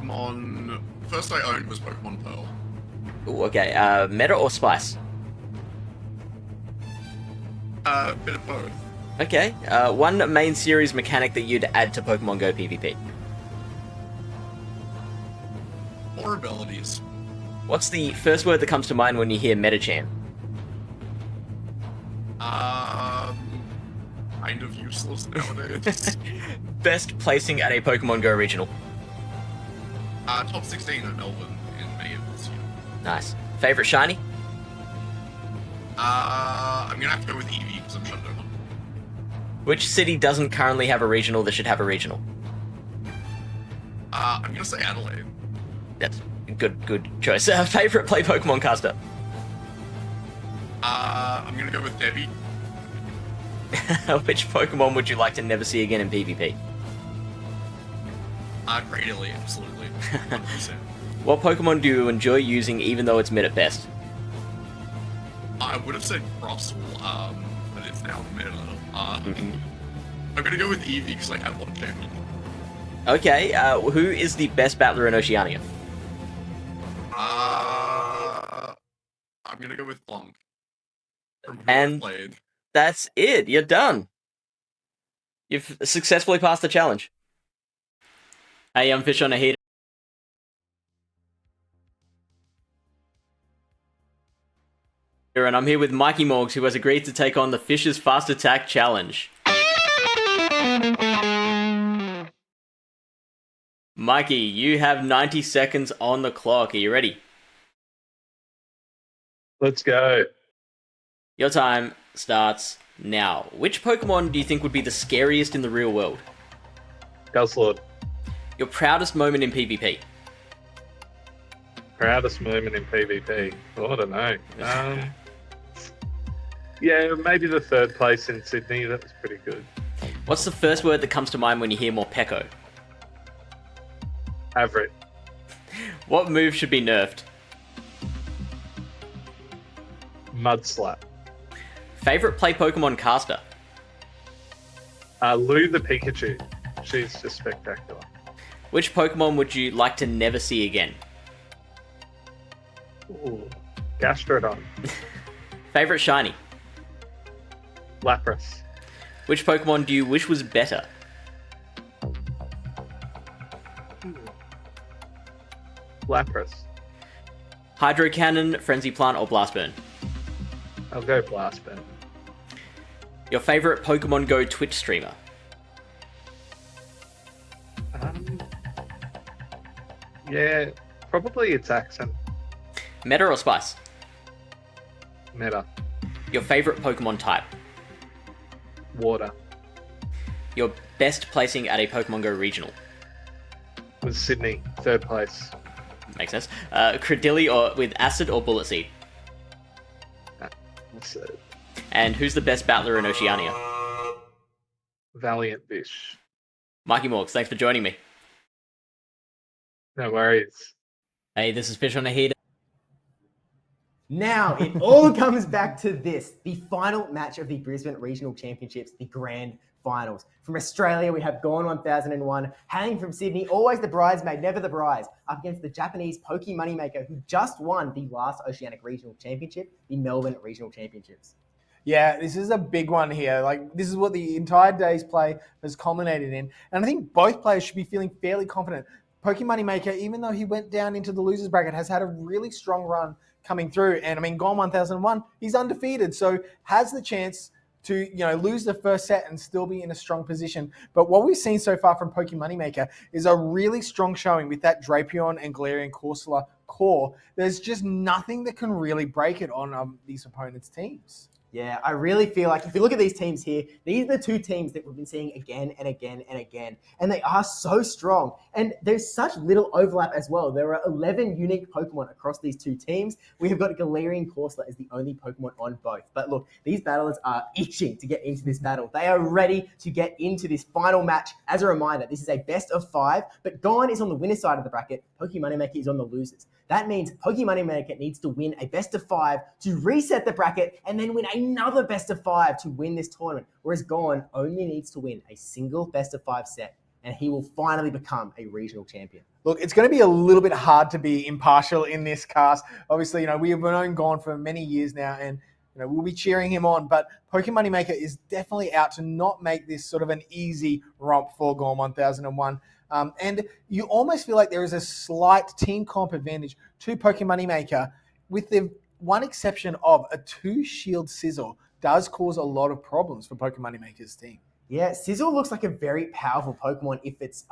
Pokemon... First I owned was Pokemon Pearl. Ooh, okay. Meta or Spice? Bit of both. Okay. One main series mechanic that you'd add to Pokemon Go PvP. More abilities. What's the first word that comes to mind when you hear Metachan? Kind of useless nowadays. Best placing at a Pokemon Go regional. Top 16 at Melbourne in May of this year. Nice. Favorite shiny? I'm gonna have to go with Eevee because I'm shut down. Which city doesn't currently have a regional that should have a regional? I'm gonna say Adelaide. That's a good choice. Favorite play Pokemon caster? I'm gonna go with Debbie. Which Pokemon would you like to never see again in PvP? Greatly, absolutely. 100%. What Pokemon do you enjoy using even though it's mid at best? I would have said Russell, but it's now meta. I'm gonna go with Eevee because I have one champion. Okay, who is the best battler in Oceania? I'm gonna go with Plunk. And that's it. You're done. You've successfully passed the challenge. Hey, I'm Fish on a Heater. And I'm here with mikeymorgs, who has agreed to take on the Fish's Fast Attack Challenge. Mikey, you have 90 seconds on the clock. Are you ready? Let's go. Your time starts now. Which Pokemon do you think would be the scariest in the real world? Guzzlord. Your proudest moment in PvP? Proudest moment in PvP? Oh, I don't know. Yeah, maybe the third place in Sydney. That was pretty good. What's the first word that comes to mind when you hear Morpeko? Average. What move should be nerfed? Mudslap. Favorite play Pokemon caster? Lou the Pikachu. She's just spectacular. Which Pokemon would you like to never see again? Ooh, Gastrodon. Favorite shiny? Lapras. Which Pokemon do you wish was better? Lapras. Hydro Cannon, Frenzy Plant, or Blast Burn? I'll go Blast Burn. Your favorite Pokemon Go Twitch streamer? Yeah, probably it's Axon. Meta or Spice? Meta. Your favorite Pokemon type? Water. Your best placing at a Pokemon Go regional? Was Sydney, third place. Makes sense. Credilli or with Acid or Bullet Seed? Acid. And who's the best battler in Oceania? Valiant Fish. mikeymorgs, thanks for joining me. No worries. Hey, this is Fish on a Heater. Now, it all comes back to this, the final match of the Brisbane Regional Championships, the Grand Finals. From Australia, we have Gone 1001, hailing from Sydney, always the bridesmaid, never the bride, up against the Japanese Poké Moneymaker, who just won the last Oceanic Regional Championship, the Melbourne Regional Championships. Yeah, this is a big one here. Like, this is what the entire day's play has culminated in. And I think both players should be feeling fairly confident. Poké Moneymaker, even though he went down into the losers bracket, has had a really strong run coming through. And I mean, Gone 1001, he's undefeated. So has the chance to, lose the first set and still be in a strong position. But what we've seen so far from Poké Moneymaker is a really strong showing with that Drapion and Galarian Corsola core. There's just nothing that can really break it on these opponents' teams. Yeah, I really feel like if you look at these teams here, these are the two teams that we've been seeing again and again and again. And they are so strong. And there's such little overlap as well. There are 11 unique Pokemon across these two teams. We have got Galarian Corsola as the only Pokemon on both. But look, these battlers are itching to get into this battle. They are ready to get into this final match. As a reminder, this is a best of 5, but Gone is on the winner's side of the bracket. Poké Moneymaker is on the losers. That means Poké Moneymaker needs to win a best of 5 to reset the bracket and then win another best of 5 to win this tournament. Whereas Gone only needs to win a single best of 5 set and he will finally become a regional champion. Look, it's going to be a little bit hard to be impartial in this cast. Obviously, we have known Gone for many years now, and we'll be cheering him on. But Pokemon Moneymaker is definitely out to not make this sort of an easy romp for Gorm 1001. And you almost feel like there is a slight team comp advantage to Pokemon Moneymaker, with the one exception of a 2-shield Sizzle does cause a lot of problems for Pokemon Moneymaker's team. Yeah, Sizzle looks like a very powerful Pokemon if it's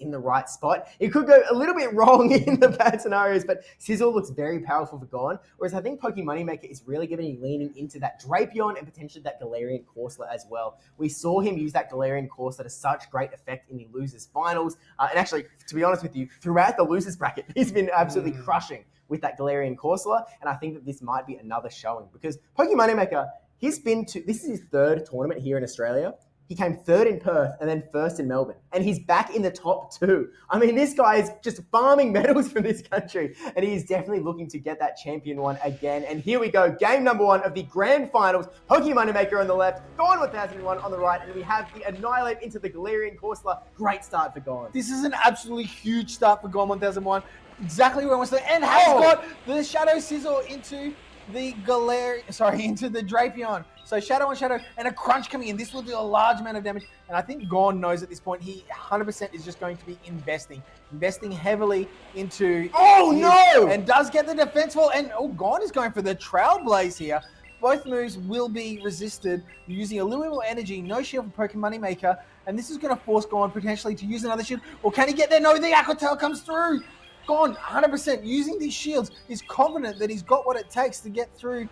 in the right spot. It could go a little bit wrong in the bad scenarios, but Sizzle looks very powerful for Gone. Whereas I think Pokemon Moneymaker is really going to be leaning into that Drapion and potentially that Galarian Corsola as well. We saw him use that Galarian Corsola to such great effect in the Losers Finals. And actually, to be honest with you, throughout the Losers bracket, he's been absolutely crushing with that Galarian Corsola. And I think that this might be another showing, because Pokemon Moneymaker, this is his 3rd tournament here in Australia. He came 3rd in Perth and then 1st in Melbourne. And he's back in the top 2. I mean, this guy is just farming medals for this country. And he is definitely looking to get that champion one again. And here we go. Game number 1 of the grand finals. Pokemon Moneymaker on the left. Gone 1001 on the right. And we have the Annihilate into the Galarian Corsola. Great start for Gone. This is an absolutely huge start for Gone 1001. Exactly where I want to start. And has got the Shadow Sizzle into the into the Drapion. So Shadow on Shadow and a Crunch coming in. This will do a large amount of damage. And I think Gorn knows at this point he 100% is just going to be investing heavily into... And does get the defense wall. And Gorn is going for the Trailblaze here. Both moves will be resisted using a little bit more energy. No shield for Pokemon Moneymaker. And this is going to force Gorn potentially to use another shield. Or can he get there? No, the Aqua Tail comes through. Gorn 100% using these shields is confident that he's got what it takes to get through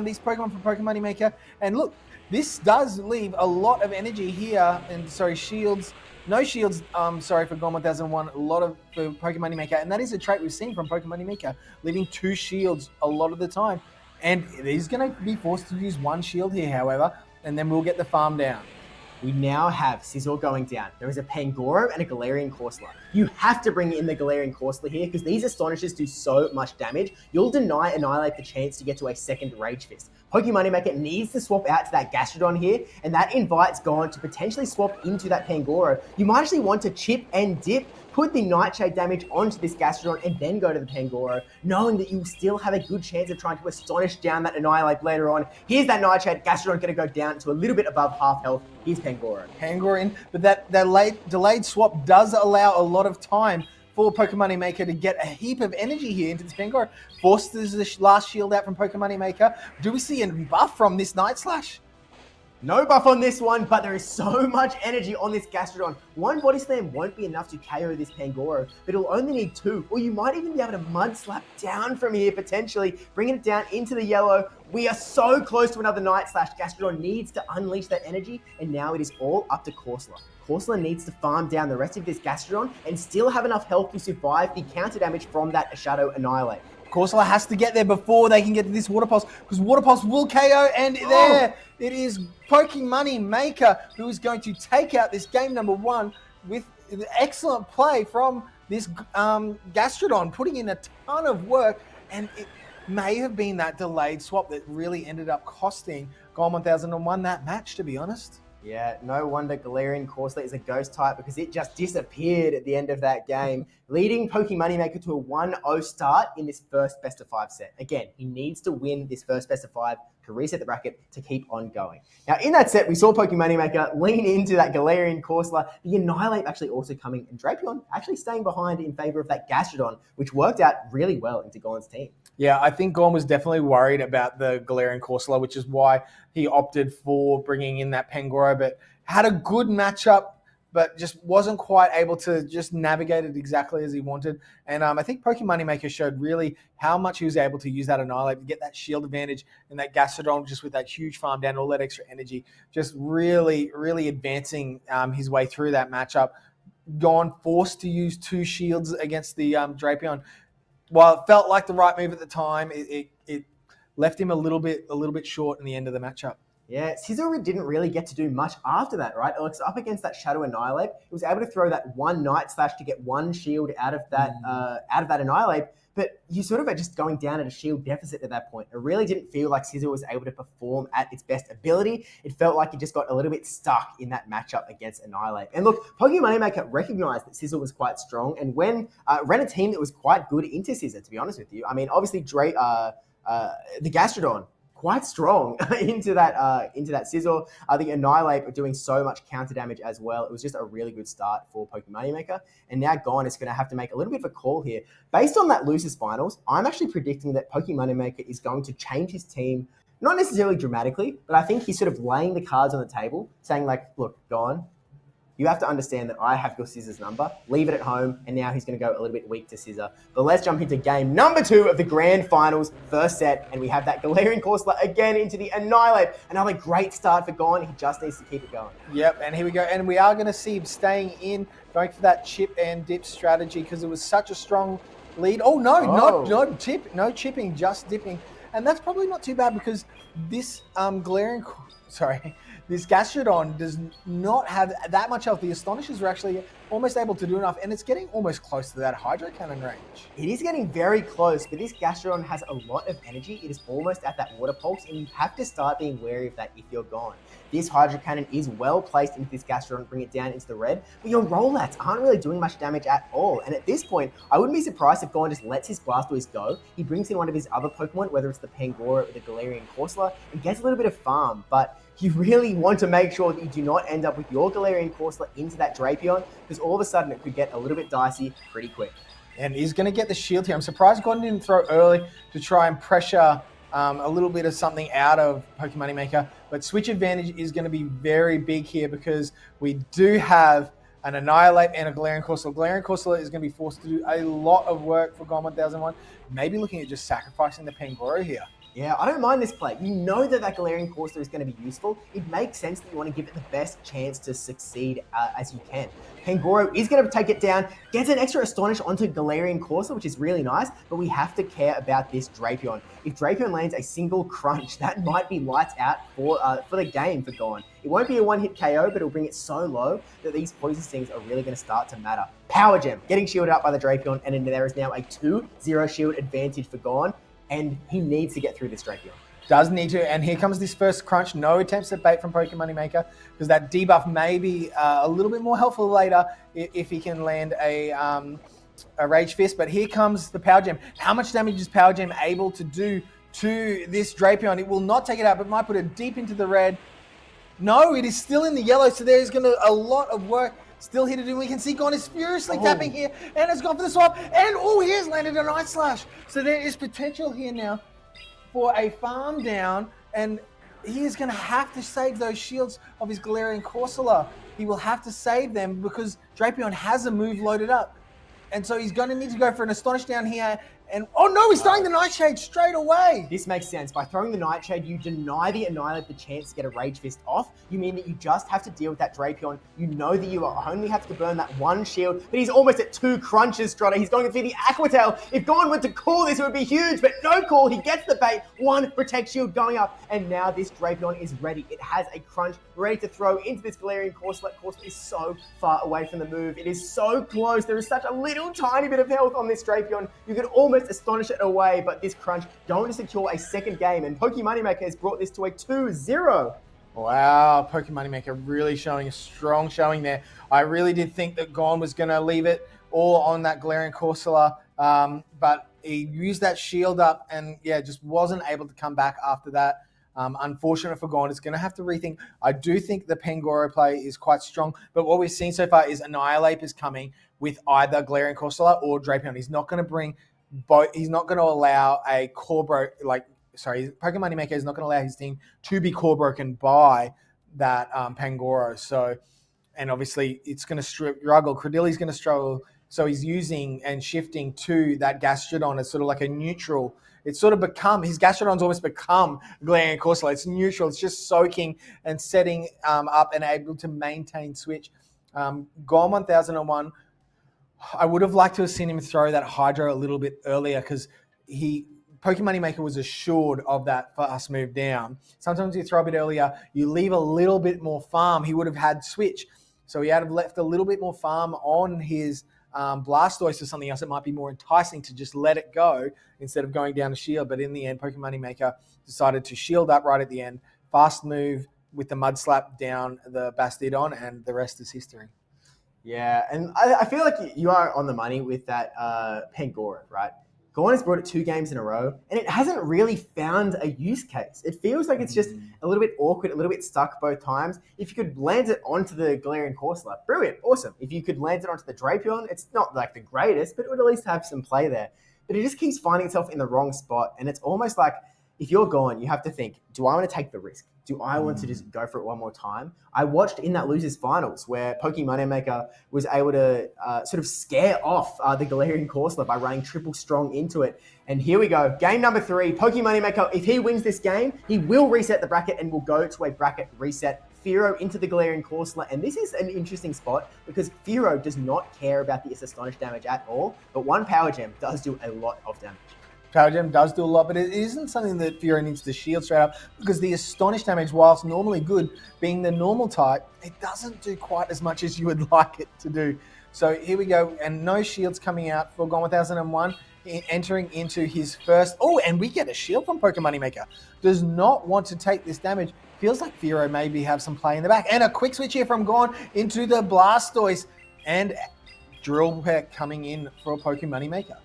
these Pokemon from Pokemon Moneymaker. And look, this does leave a lot of energy here. And shields. No shields, for Gone 1001. A lot of for Pokemon Moneymaker. And that is a trait we've seen from Pokemon Moneymaker, leaving 2 shields a lot of the time. And he's going to be forced to use 1 shield here, however. And then we'll get the farm down. We now have Sizzle going down. There is a Pangoro and a Galarian Corsola. You have to bring in the Galarian Corsola here, because these Astonishers do so much damage. You'll deny Annihilate the chance to get to a second Rage Fist. Pokemon Moneymaker needs to swap out to that Gastrodon here, and that invites Gone to potentially swap into that Pangoro. You might actually want to chip and dip, put the Nightshade damage onto this Gastrodon, and then go to the Pangoro, knowing that you still have a good chance of trying to Astonish down that Annihilate later on. Here's that Nightshade. Gastrodon going to go down to a little bit above half health. Here's Pangoro. Pangoro in, but that delayed swap does allow a lot of time for Pokemon Moneymaker to get a heap of energy here into this Pangoro. Forces the last shield out from Pokemon Moneymaker. Do we see a buff from this Night Slash? No buff on this one, but there is so much energy on this Gastrodon. 1 Body Slam won't be enough to KO this Pangoro, but it'll only need 2, or you might even be able to Mud Slap down from here, potentially, bringing it down into the yellow. We are so close to another Night Slash. Gastrodon needs to unleash that energy, and now it is all up to Corsola. Corsola needs to farm down the rest of this Gastrodon and still have enough health to survive the counter damage from that Shadow Annihilate. Corsola has to get there before they can get to this Water Pulse, because Water Pulse will KO, and there it is Pokemon Moneymaker who is going to take out this game number 1 with excellent play from this Gastrodon, putting in a ton of work, and it may have been that delayed swap that really ended up costing Gone 1001 that match, to be honest. Yeah, no wonder Galarian Corsola is a ghost type, because it just disappeared at the end of that game, leading Pokemon Moneymaker to a 1-0 start in this first best-of-5 set. Again, he needs to win this first best-of-5 to reset the bracket to keep on going. Now, in that set, we saw Pokemon Moneymaker lean into that Galarian Corsola, the Annihilate actually also coming, and Drapion actually staying behind in favor of that Gastrodon, which worked out really well into Gon's team. Yeah, I think Gorn was definitely worried about the Galarian Corsola, which is why he opted for bringing in that Pangoro, but had a good matchup, but just wasn't quite able to just navigate it exactly as he wanted. And I think Pokemon Moneymaker showed really how much he was able to use that Annihilate to get that shield advantage, and that Gastrodon just with that huge farm down, all that extra energy, just really, really advancing his way through that matchup. Gorn forced to use 2 shields against the Drapion. While it felt like the right move at the time, it left him a little bit short in the end of the matchup. Yeah, Sizzle didn't really get to do much after that, right? It was up against that Shadow Annihilate. He was able to throw that 1 Night Slash to get 1 shield out of that Annihilate, but you sort of are just going down at a shield deficit at that point. It really didn't feel like Sizzle was able to perform at its best ability. It felt like he just got a little bit stuck in that matchup against Annihilate. And look, Pokemon Moneymaker recognized that Sizzle was quite strong, and when ran a team that was quite good into Sizzle, to be honest with you. I mean, obviously, the Gastrodon, quite strong into that Scizor. The Annihilate are doing so much counter damage as well. It was just a really good start for Pokemon Moneymaker. And now Gon is going to have to make a little bit of a call here. Based on that losers finals, I'm actually predicting that Pokemon Moneymaker is going to change his team, not necessarily dramatically, but I think he's sort of laying the cards on the table, saying like, look, Gon, you have to understand that I have your Scissors number. Leave it at home, and now he's going to go a little bit weak to Scissor. But let's jump into game number 2 of the grand finals, first set, and we have that Galarian Corsola again into the Annihilate. Another great start for Gon. He just needs to keep it going. Yep, and here we go. And we are going to see him staying in, going for that chip and dip strategy because it was such a strong lead. Oh, no, no chipping, just dipping. And that's probably not too bad because this this Gastrodon does not have that much health. The Astonishers are actually almost able to do enough, and it's getting almost close to that Hydro Cannon range. It is getting very close, but this Gastrodon has a lot of energy. It is almost at that Water Pulse, and you have to start being wary of that if you're Gon. This Hydro Cannon is well placed into this Gastrodon, bring it down into the red, but your Rolats aren't really doing much damage at all. And at this point, I wouldn't be surprised if Gon just lets his Blastoise go. He brings in one of his other Pokemon, whether it's the Pangoro or the Galarian Corsola, and gets a little bit of farm, but you really want to make sure that you do not end up with your Galarian Corsola into that Drapion, because all of a sudden it could get a little bit dicey pretty quick. And he's going to get the shield here. I'm surprised Gon didn't throw early to try and pressure a little bit of something out of Pokemon Moneymaker. But switch advantage is going to be very big here because we do have an Annihilate and a Galarian Corsola. Galarian Corsola is going to be forced to do a lot of work for Gon 1001. Maybe looking at just sacrificing the Pangoro here. Yeah, I don't mind this play. You know that Galarian Corsola is going to be useful. It makes sense that you want to give it the best chance to succeed as you can. Pangoro is going to take it down, gets an extra Astonish onto Galarian Corsola, which is really nice, but we have to care about this Drapion. If Drapion lands a single crunch, that might be lights out for the game for Gon. It won't be a one-hit KO, but it'll bring it so low that these Poison Stings are really going to start to matter. Power Gem, getting shielded up by the Drapion, and then there is now a 2-0 shield advantage for Gon. And he needs to get through this Drapion. Does need to, and here comes this first crunch. No attempts at bait from Pokemon Moneymaker because that debuff may be a little bit more helpful later if he can land a Rage Fist. But here comes the Power Gem. How much damage is Power Gem able to do to this Drapion? It will not take it out, but might put it deep into the red. No, it is still in the yellow, so there is going to a lot of work still here to do. We can see Gon is furiously tapping here and has gone for the swap. And he has landed an Ice Slash. So there is potential here now for a farm down. And he is going to have to save those shields of his Galarian Corsola. He will have to save them because Drapion has a move loaded up. And so he's going to need to go for an Astonish down here. And oh no, he's throwing the Nightshade straight away. This makes sense. By throwing the Nightshade, you deny the Annihilate the chance to get a Rage Fist off. You mean that you just have to deal with that Drapion. You know that you only have to burn that one shield, but he's almost at 2 crunches, Trotter. He's going to feed the Aqua Tail. If Gon were to call this, it would be huge, but no call. He gets the bait. 1 Protect Shield going up, and now this Drapion is ready. It has a crunch ready to throw into this Galarian Corsola. Corsola is so far away from the move. It is so close. There is such a little tiny bit of health on this Drapion. You could almost Astonish it away, but this crunch going to secure a second game, and Pokemon Moneymaker has brought this to a 2-0. Wow, Pokemon Moneymaker really showing a strong showing there. I really did think that Gon was going to leave it all on that Galarian Corsola, but he used that shield up and just wasn't able to come back after that. Unfortunate for Gon. It's going to have to rethink. I do think the Pangoro play is quite strong, but what we've seen so far is Annihilate is coming with either Galarian Corsola or Drapion. He's not going to bring both. He's not going to allow a Pokemon Moneymaker is not going to allow his team to be core broken by that Pangoro. So, and obviously it's going to struggle. Credilli's going to struggle. So he's using and shifting to that Gastrodon as sort of like a neutral. It's sort of become, his Gastrodon's almost become Galarian Corsola. It's neutral. It's just soaking and setting up and able to maintain switch. Gon 1001, I would have liked to have seen him throw that Hydro a little bit earlier because Pokemon Moneymaker was assured of that fast move down. Sometimes you throw a bit earlier, you leave a little bit more farm. He would have had switch. So he had left a little bit more farm on his Blastoise or something else. It might be more enticing to just let it go instead of going down to shield. But in the end, Pokemon Moneymaker decided to shield up right at the end. Fast move with the Mud Slap down the Bastiodon, and the rest is history. Yeah, and I feel like you are on the money with that Pangoro, right? Gorn has brought it 2 games in a row, and it hasn't really found a use case. It feels like it's just a little bit awkward, a little bit stuck both times. If you could land it onto the Galarian Corsola, brilliant, awesome. If you could land it onto the Drapion, it's not like the greatest, but it would at least have some play there. But it just keeps finding itself in the wrong spot, and it's almost like if you're Gorn, you have to think, do I want to take the risk? Do I want to just go for it one more time? I watched in that losers finals where Moneymaker was able to sort of scare off the Galarian Corsola by running triple strong into it. And here we go. Game number 3, Moneymaker, if he wins this game, he will reset the bracket and will go to a bracket reset. Fearow into the Galarian Corsola, and this is an interesting spot because Fearow does not care about the Astonish damage at all, but one Power Gem does do a lot of damage. Power Gem does do a lot, but it isn't something that Fearow needs to shield straight up because the Astonish damage, whilst normally good, being the normal type, it doesn't do quite as much as you would like it to do. So here we go, and no shields coming out for Gone 1001, entering into his first... Oh, and we get a shield from Moneymaker. Does not want to take this damage. Feels like Fearow maybe have some play in the back. And a quick switch here from Gone into the Blastoise, and Drill Peck coming in for Moneymaker.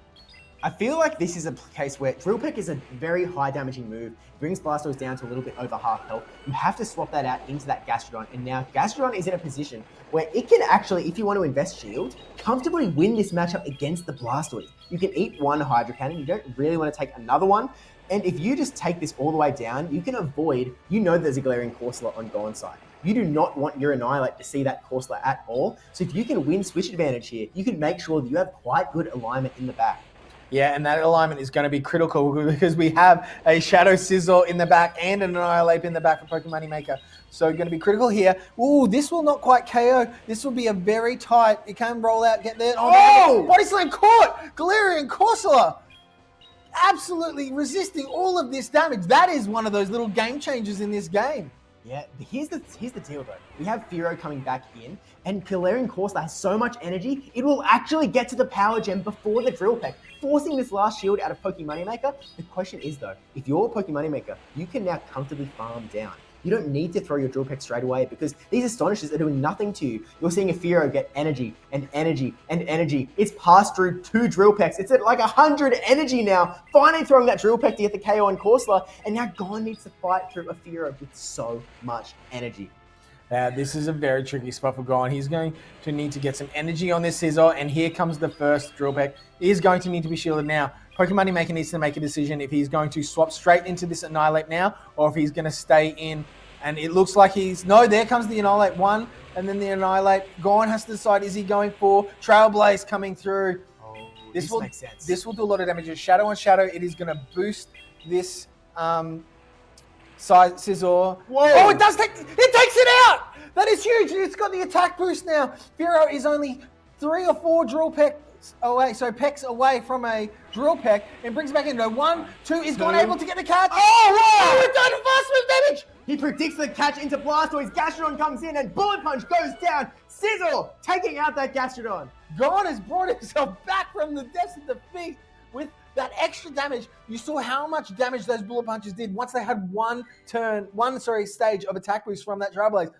I feel like this is a case where Drill Peck is a very high damaging move, brings Blastoise down to a little bit over half health. You have to swap that out into that Gastrodon, and now Gastrodon is in a position where it can actually, if you want to invest shield, comfortably win this matchup against the Blastoise. You can eat one Hydro Cannon, you don't really want to take another one, and if you just take this all the way down, you can avoid, you know there's a Galarian Corsola on Gone's side. You do not want your Annihilate to see that Corsola at all, so if you can win switch advantage here, you can make sure that you have quite good alignment in the back. Yeah, and that alignment is going to be critical because we have a Shadow Sizzle in the back and an Annihilate in the back for Moneymaker. So going to be critical here. Ooh, this will not quite KO. This will be a very tight. It can roll out, get there. Oh! Body Slam caught! Galarian Corsola! Absolutely resisting all of this damage. That is one of those little game changers in this game. Yeah, here's the deal though. We have Fearow coming back in, and Galarian Corsola has so much energy, it will actually get to the Power Gem before the Drill Peck, forcing this last shield out of Moneymaker. The question is though, if you're Moneymaker, you can now comfortably farm down. You don't need to throw your Drill Peck straight away because these Astonishes are doing nothing to you. You're seeing a Fearow get energy and energy and energy. It's passed through 2 Drill Pecks. It's at like 100 energy now. Finally throwing that Drill Peck to get the KO on Corsola, and now Gon needs to fight through a Fearow with so much energy. This is a very tricky spot for Gon. He's going to need to get some energy on this Scizor, and here comes the first Drill Peck. He is going to need to be shielded now. Moneymaker needs to make a decision if he's going to swap straight into this Annihilate now, or if he's going to stay in. And it looks like no, there comes the Annihilate 1, and then the Annihilate. Gon has to decide, is he going for Trailblaze coming through? Oh, this makes sense. This will do a lot of damage. Shadow on Shadow, it is going to boost this Scizor. Whoa! Oh, it takes it out! That is huge. It's got the attack boost now. Fearow is only 3 or 4 Drill Pecks away, so Pecks away from a Drill Peck, and brings it back into 1, 2, is Gon able to get the catch. Oh, wow! We've done fast move damage! He predicts the catch into Blastoise. Gastrodon comes in and Bullet Punch goes down. Sizzle taking out that Gastrodon. Gon has brought himself back from the depths of defeat with that extra damage. You saw how much damage those Bullet Punches did once they had one stage of attack boost from that Trailblaze.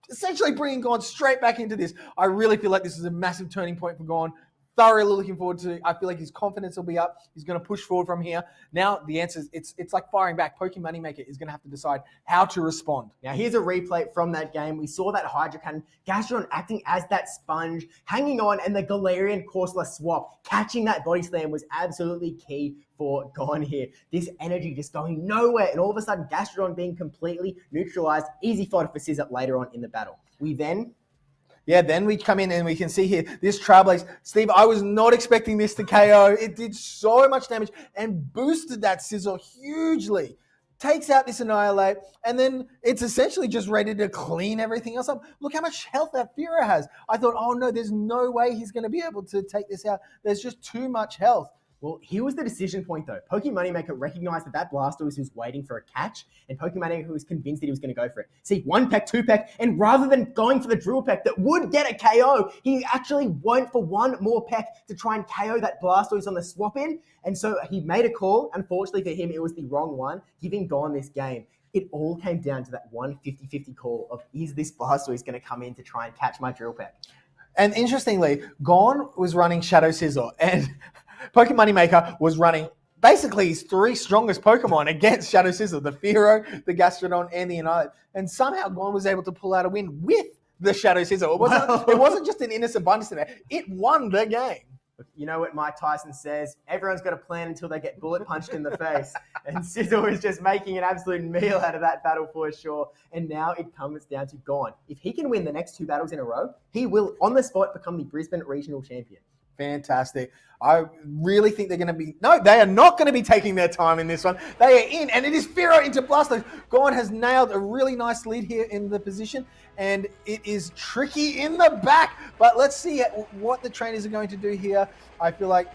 Essentially bringing Gon straight back into this. I really feel like this is a massive turning point for Gon. Thoroughly looking forward to it. I feel like his confidence will be up. He's going to push forward from here. Now, the answer is it's like firing back. Moneymaker is going to have to decide how to respond. Now, here's a replay from that game. We saw that Hydro Cannon, Gastrodon acting as that sponge, hanging on, and the Galarian Corsola swap, catching that Body Slam was absolutely key for Gon here. This energy just going nowhere, and all of a sudden, Gastrodon being completely neutralized. Easy fodder for Scizor later on in the battle. Then we come in and we can see here, this Trailblaze. Steve, I was not expecting this to KO. It did so much damage and boosted that Scizor hugely. Takes out this Annihilate, and then it's essentially just ready to clean everything else up. Look how much health that Fearow has. I thought, oh no, there's no way he's going to be able to take this out. There's just too much health. Well, here was the decision point though. Moneymaker recognized that Blastoise was waiting for a catch, and Moneymaker was convinced that he was going to go for it. See, 1 peck, 2 peck, and rather than going for the Drill Peck that would get a KO, he actually went for 1 more peck to try and KO that Blastoise on the swap in, and so he made a call. Unfortunately for him, it was the wrong one, giving Gon this game. It all came down to that 150-50 call of, is this Blastoise going to come in to try and catch my Drill Peck? And interestingly, Gon was running Shadow Scizor, and Pokemon Moneymaker was running basically his 3 strongest Pokemon against Shadow Scizor, the Fearow, the Gastrodon, and the Annihilate. And somehow Gon was able to pull out a win with the Shadow Scizor. It wasn't just an innocent bunch in there. It won the game. You know what Mike Tyson says? Everyone's got a plan until they get bullet punched in the face. And Scizor is just making an absolute meal out of that battle for sure. And now it comes down to Gon. If he can win the next 2 battles in a row, he will, on the spot, become the Brisbane Regional Champion. Fantastic. I really think they're going to be... No, they are not going to be taking their time in this one. They are in, and it is Fearow into Blastoise. Gon has nailed a really nice lead here in the position, and it is tricky in the back. But let's see what the trainers are going to do here. I feel like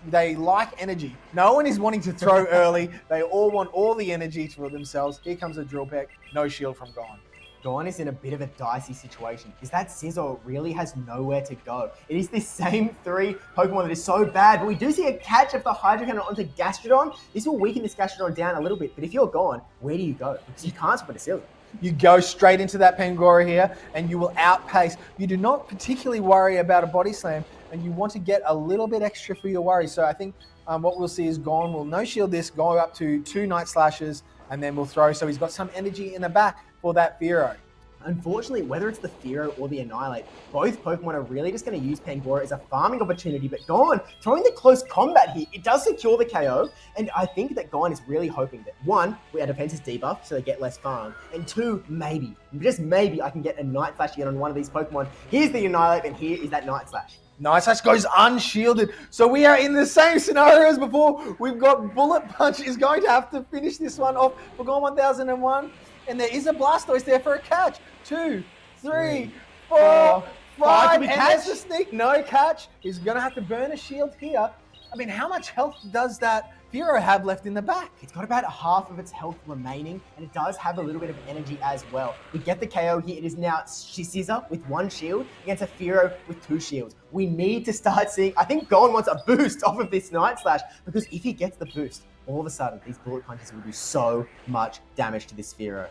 they like energy. No one is wanting to throw early. They all want all the energy for themselves. Here comes a Drill Peck. No shield from Gon. Gon is in a bit of a dicey situation. Is that Scizor really has nowhere to go? It is this same 3 Pokemon that is so bad, but we do see a catch of the Hydro Cannon onto Gastrodon. This will weaken this Gastrodon down a little bit, but if you're Gon, where do you go? Because you can't split a Scizor. You go straight into that Pangoro here, and you will outpace. You do not particularly worry about a Body Slam, and you want to get a little bit extra for your worry. So I think what we'll see is Gon will no shield this, go up to 2 Night Slashes, and then we'll throw. So he's got some energy in the back for that Fearow. Unfortunately, whether it's the Fearow or the Annihilate, both Pokemon are really just going to use Pangoro as a farming opportunity. But Gon, throwing the close combat here, it does secure the KO. And I think that Gon is really hoping that, 1, our defense is debuffed, so they get less farm. And 2, maybe, just maybe, I can get a Night Slash again on one of these Pokemon. Here's the Annihilate, and here is that Night Slash. Night Slash goes unshielded. So we are in the same scenario as before. We've got Bullet Punch is going to have to finish this one off for Gon 1001. And there is a Blastoise there for a catch. 2, 3, 4, 5. And there's the sneak. No catch. He's going to have to burn a shield here. I mean, how much health does that Fearow have left in the back? It's got about half of its health remaining, and it does have a little bit of energy as well. We get the KO here. It is now Scizor with 1 shield against a Fearow with 2 shields. We need to start seeing... I think Gon wants a boost off of this Night Slash, because if he gets the boost, all of a sudden, these Bullet Punches will do so much damage to this Fearow.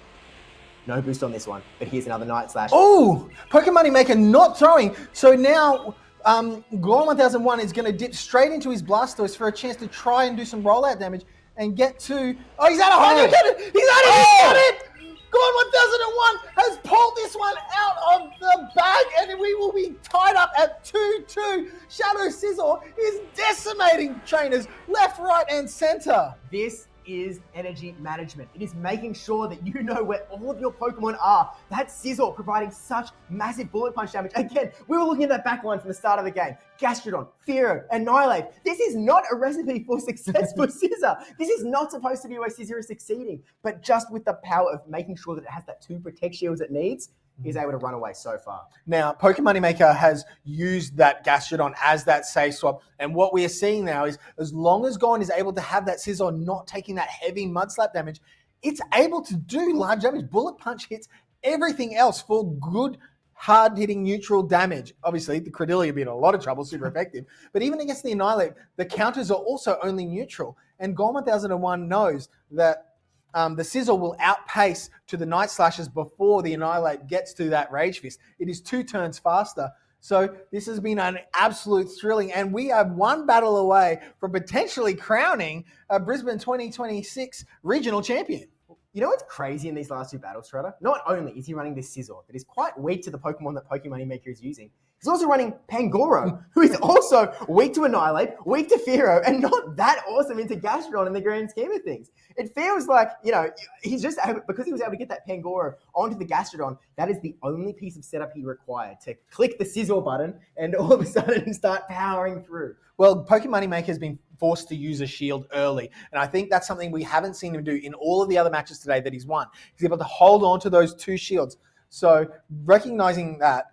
No boost on this one, but here's another Night Slash. Oh, Pokemon Moneymaker not throwing. So now Gon 1001 is going to dip straight into his Blastoise for a chance to try and do some rollout damage and get to... Oh, he's out of Hydro Cannon! He's out of it! He's got it! Gon 1001 has pulled this one out of the bag, and we will be tied up at 2-2. Shadow Scizor is decimating trainers left, right, and center. This is energy management. It is making sure that you know where all of your Pokemon are. That's Scizor providing such massive Bullet Punch damage. Again, we were looking at that back line from the start of the game. Gastrodon, Fearow, Annihilate. This is not a recipe for success for Scizor. This is not supposed to be where Scizor is succeeding, but just with the power of making sure that it has that 2 Protect Shields it needs, is able to run away so far. Now, Pokemon Moneymaker has used that Gastrodon as that safe swap, and what we are seeing now is as long as Gon is able to have that Scizor not taking that heavy Mud Slap damage, it's able to do large damage. Bullet Punch hits everything else for good, hard-hitting neutral damage. Obviously, the Credillia will be in a lot of trouble, super effective, but even against the Annihilate, the counters are also only neutral, and Gon 1001 knows that the Scizor will outpace to the Night Slashes before the Annihilate gets to that Rage Fist. It is 2 turns faster. So this has been an absolute thrilling, and we are 1 battle away from potentially crowning a Brisbane 2026 regional champion. You know what's crazy in these last 2 battles, Trotter? Not only is he running this Scizor that is quite weak to the Pokemon that Pokemon Moneymaker is using, he's also running Pangoro, who is also weak to Annihilate, weak to Fearow, and not that awesome into Gastrodon in the grand scheme of things. It feels like, you know, he's just able, because he was able to get that Pangoro onto the Gastrodon, that is the only piece of setup he required to click the Scizor button and all of a sudden start powering through. Well, Pokemon Moneymaker has been forced to use a shield early, and I think that's something we haven't seen him do in all of the other matches today that he's won. He's able to hold on to those 2 shields. So recognizing that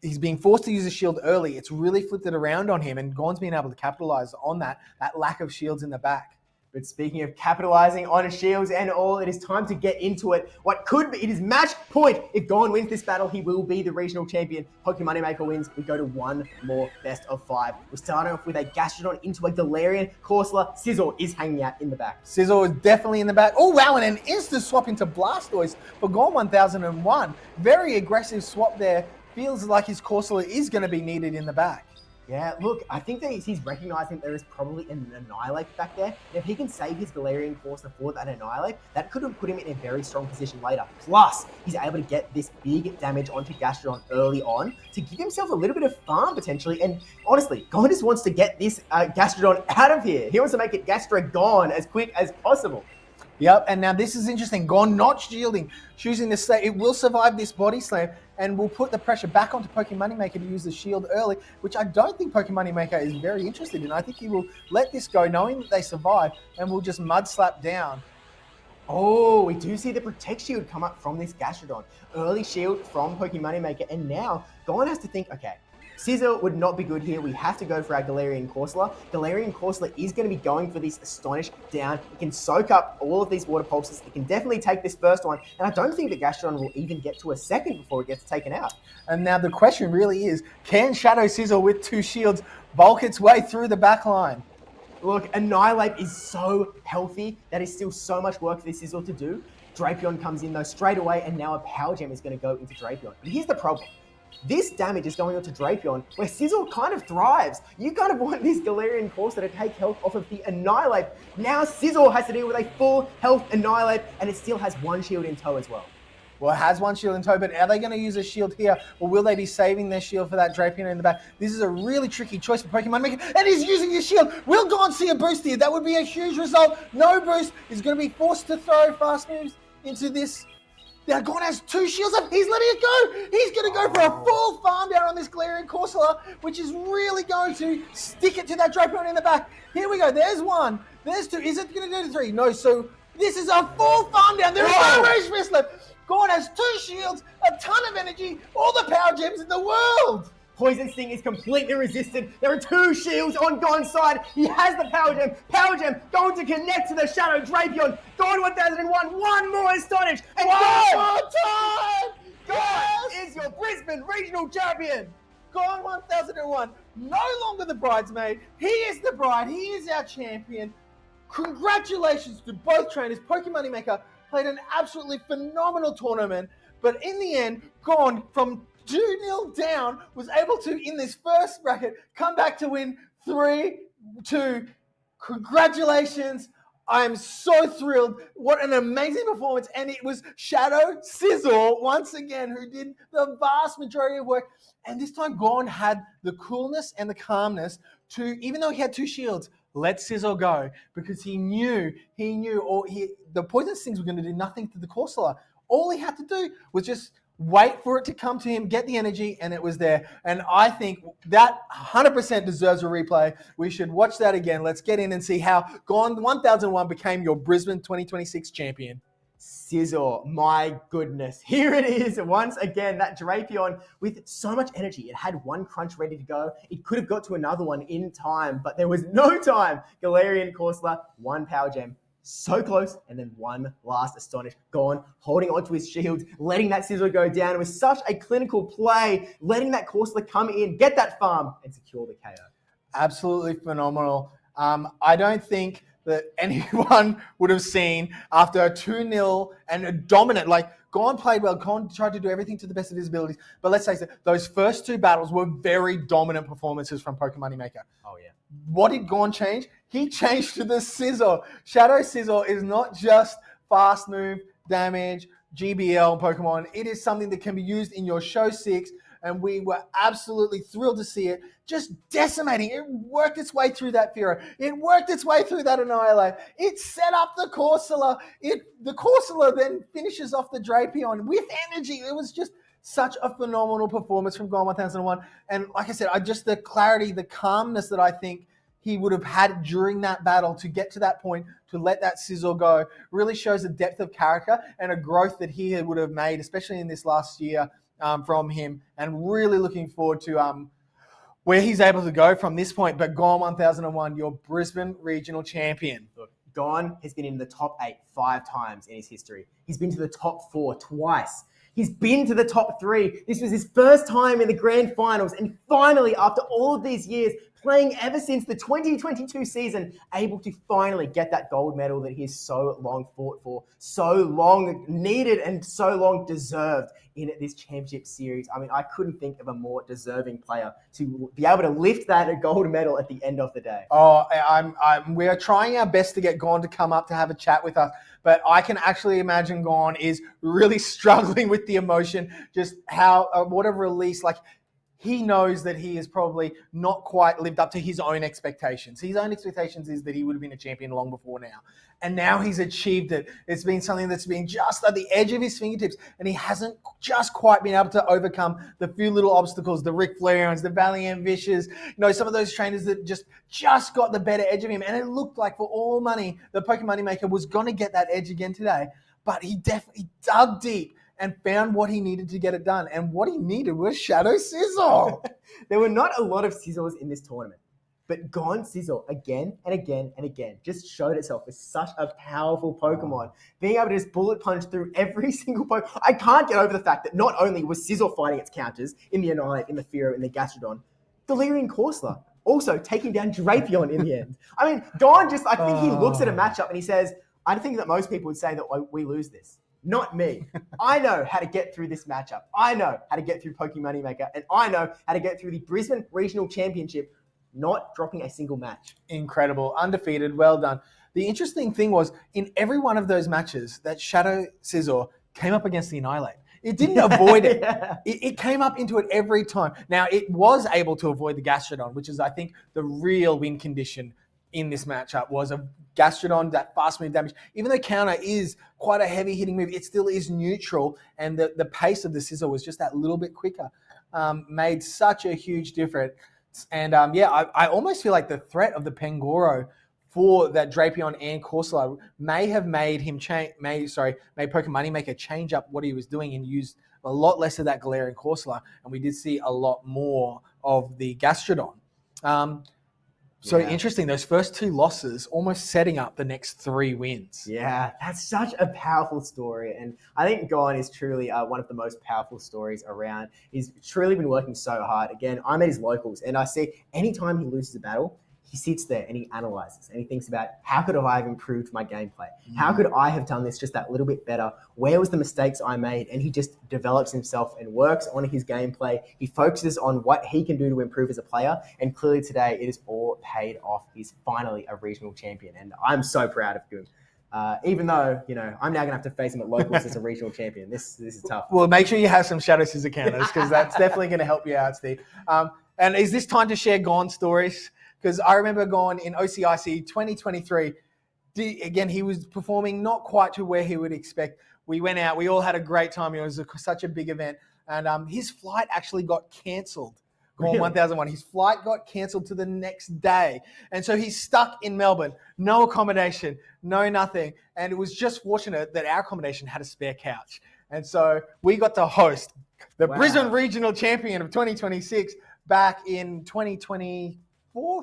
he's being forced to use a shield early, it's really flipped it around on him, and Gon's been able to capitalize on that lack of shields in the back. But speaking of capitalizing on shields and all, it is time to get into it. What could be, it is match point. If Gon wins this battle, he will be the regional champion. Pokemon Moneymaker wins. We go to 1 more best of 5. We're starting off with a Gastrodon into a Galarian Corsola. Scizor is hanging out in the back. Scizor is definitely in the back. Oh, wow, and an instant swap into Blastoise for Gon 1001. Very aggressive swap there. Feels like his Corsola is going to be needed in the back. Yeah, look, I think that he's recognizing there is probably an Annihilate back there. And if he can save his Galarian Courser for that Annihilate, that could have put him in a very strong position later. Plus, he's able to get this big damage onto Gastrodon early on to give himself a little bit of farm potentially. And honestly, Gon just wants to get this Gastrodon out of here. He wants to make it Gastragon as quick as possible. Yep, and now this is interesting. Gon not shielding, choosing to stay. It will survive this body slam and will put the pressure back onto Pokemon Moneymaker to use the shield early, which I don't think Pokemon Moneymaker is very interested in. I think he will let this go, knowing that they survive, and will just mud slap down. Oh, we do see the Protect Shield come up from this Gastrodon. Early shield from Pokemon Moneymaker, and now Gon has to think, okay, Scizor would not be good here. We have to go for our Galarian Corsola. Galarian Corsola is going to be going for this Astonish down. It can soak up all of these water pulses. It can definitely take this first one. And I don't think that Gastrodon will even get to a second before it gets taken out. And now the question really is, can Shadow Scizor with 2 shields bulk its way through the back line? Look, Annihilate is so healthy. That is still so much work for this Scizor to do. Drapion comes in though straight away, and now a Power Gem is going to go into Drapion. But here's the problem. This damage is going on to Drapion, where Scizor kind of thrives. You kind of want this Galarian Corsair to take health off of the Annihilate. Now Scizor has to deal with a full health Annihilate, and it still has 1 shield in tow as well. Well, it has 1 shield in tow, but are they going to use a shield here, or will they be saving their shield for that Drapion in the back? This is a really tricky choice for Pokemon Maker, and he's using his shield. Will Gon see a boost here? That would be a huge result. No boost. He's going to be forced to throw fast moves into this. Now Gon has 2 shields up. He's letting it go. He's going to go for a full farm down on this Galarian Corsola, which is really going to stick it to that Drapion in the back. Here we go. There's 1. There's 2. Is it going to go to 3? No. So this is a full farm down. There is no race miss left. Gon has 2 shields, a ton of energy, all the power gems in the world. Poison Sting is completely resisted. There are 2 shields on Gon's side. He has the Power Gem. Power Gem going to connect to the Shadow Drapion. Gon 1001. 1 more Astonish. And One Gon, more time. Gon is your Brisbane Regional Champion. Gon 1001. No longer the bridesmaid. He is the bride. He is our champion. Congratulations to both trainers. Pokemon Moneymaker played an absolutely phenomenal tournament. But in the end, Gon from 2-0 down, was able to, in this first bracket, come back to win 3-2. Congratulations. I am so thrilled. What an amazing performance. And it was Shadow Scizor, once again, who did the vast majority of work. And this time, Gon had the coolness and the calmness to, even though he had 2 shields, let Scizor go. Because he knew the Poison Stings were going to do nothing to the Corsola. All he had to do was just wait for it to come to him, get the energy, and it was there. And I think that 100% deserves a replay. We should watch that again. Let's get in and see how Gon 1001 became your Brisbane 2026 champion. Scizor, my goodness. Here it is once again, that Drapion with so much energy. It had 1 crunch ready to go. It could have got to another one in time, but there was no time. Galarian Corsola, 1 Power Gem. So close, and then 1 last Astonish. Gon holding onto his shield, letting that Scizor go down. It was such a clinical play, letting that Corsola come in, get that farm, and secure the KO. Absolutely phenomenal. I don't think that anyone would have seen after a 2-0 and a dominant, like Gon played well. Gon tried to do everything to the best of his abilities. But let's face it, those first 2 battles were very dominant performances from Pokemon Moneymaker. Oh, yeah. What did Gon change? He changed to the Scizor. Shadow Scizor is not just fast move, damage, GBL Pokemon. It is something that can be used in your Show 6, and we were absolutely thrilled to see it just decimating. It worked its way through that Fearow. It worked its way through that Annihilate. It set up the Corsola. The Corsola then finishes off the Drapion with energy. It was just such a phenomenal performance from Gon 1001. And like I said, the clarity, the calmness that I think he would have had during that battle to get to that point, to let that Scizor go, really shows a depth of character and a growth that he would have made, especially in this last year from him. And really looking forward to where he's able to go from this point. But Gon 1001, your Brisbane Regional Champion. Look, Gon has been in the top 8 5 times in his history. He's been to the top 4 twice. He's been to the top 3. This was his first time in the grand finals. And finally, after all of these years, playing ever since the 2022 season, able to finally get that gold medal that he's so long fought for, so long needed and so long deserved in this championship series. I mean, I couldn't think of a more deserving player to be able to lift that gold medal at the end of the day. Oh, we are trying our best to get Gorn to come up to have a chat with us, but I can actually imagine Gorn is really struggling with the emotion, just how, what a release, like, he knows that he has probably not quite lived up to his own expectations. His own expectations is that he would have been a champion long before now. And now he's achieved it. It's been something that's been just at the edge of his fingertips, and he hasn't just quite been able to overcome the few little obstacles, the Ric Flairons, the Valiant Vicious, some of those trainers that just got the better edge of him. And it looked like for all money, the Pokemon Maker was going to get that edge again today. But he definitely dug deep and found what he needed to get it done. And what he needed was Shadow Sizzle. There were not a lot of Sizzles in this tournament, but Gone Sizzle again and again and again just showed itself as such a powerful Pokemon. Being able to just bullet punch through every single Pokemon. I can't get over the fact that not only was Sizzle fighting its counters in the Annihilate, in the Fearow, in the Gastrodon, Delirium Corsola also taking down Drapion in the end. I mean, Gone just, I think he looks at a matchup and he says, I think that most people would say that we lose this. Not me. I know how to get through this matchup. I know how to get through Pokemon Maker, and I know how to get through the Brisbane Regional Championship, not dropping a single match. Incredible. Undefeated. Well done. The interesting thing was, in every one of those matches, that Shadow Scizor came up against the Annihilate. It didn't avoid it. Yeah. It came up into it every time. Now, it was able to avoid the Gastrodon, which is, I think, the real win condition in this matchup, was a Gastrodon, that fast move damage. Even though counter is quite a heavy hitting move, it still is neutral, and the pace of the Scizor was just that little bit quicker. Made such a huge difference. And I almost feel like the threat of the Pangoro for that Drapion and Corsola may have made him made Pokemon Maker change up what he was doing and use a lot less of that Galarian Corsola, and we did see a lot more of the Gastrodon. Interesting, those first two losses almost setting up the next 3 wins. Yeah, that's such a powerful story. And I think Gone is truly one of the most powerful stories around. He's truly been working so hard. Again, I'm at his locals, and I see anytime he loses a battle, he sits there and he analyzes and he thinks about, how could I have improved my gameplay? How could I have done this just that little bit better? Where was the mistakes I made? And he just develops himself and works on his gameplay. He focuses on what he can do to improve as a player. And clearly today, it is all paid off. He's finally a regional champion. And I'm so proud of him. Even though, I'm now going to have to face him at locals as a regional champion. This is tough. Well, make sure you have some Shadow Scissor counters, because that's definitely going to help you out, Steve. And is this time to share Gone stories? Because I remember Gone in OCIC 2023. Again, he was performing not quite to where he would expect. We went out. We all had a great time. It was such a big event. And his flight actually got cancelled. Gone Really? 1001. His flight got cancelled to the next day. And so he's stuck in Melbourne. No accommodation, no nothing. And it was just fortunate that our accommodation had a spare couch. And so we got to host the Brisbane Regional Champion of 2026 back in 2024.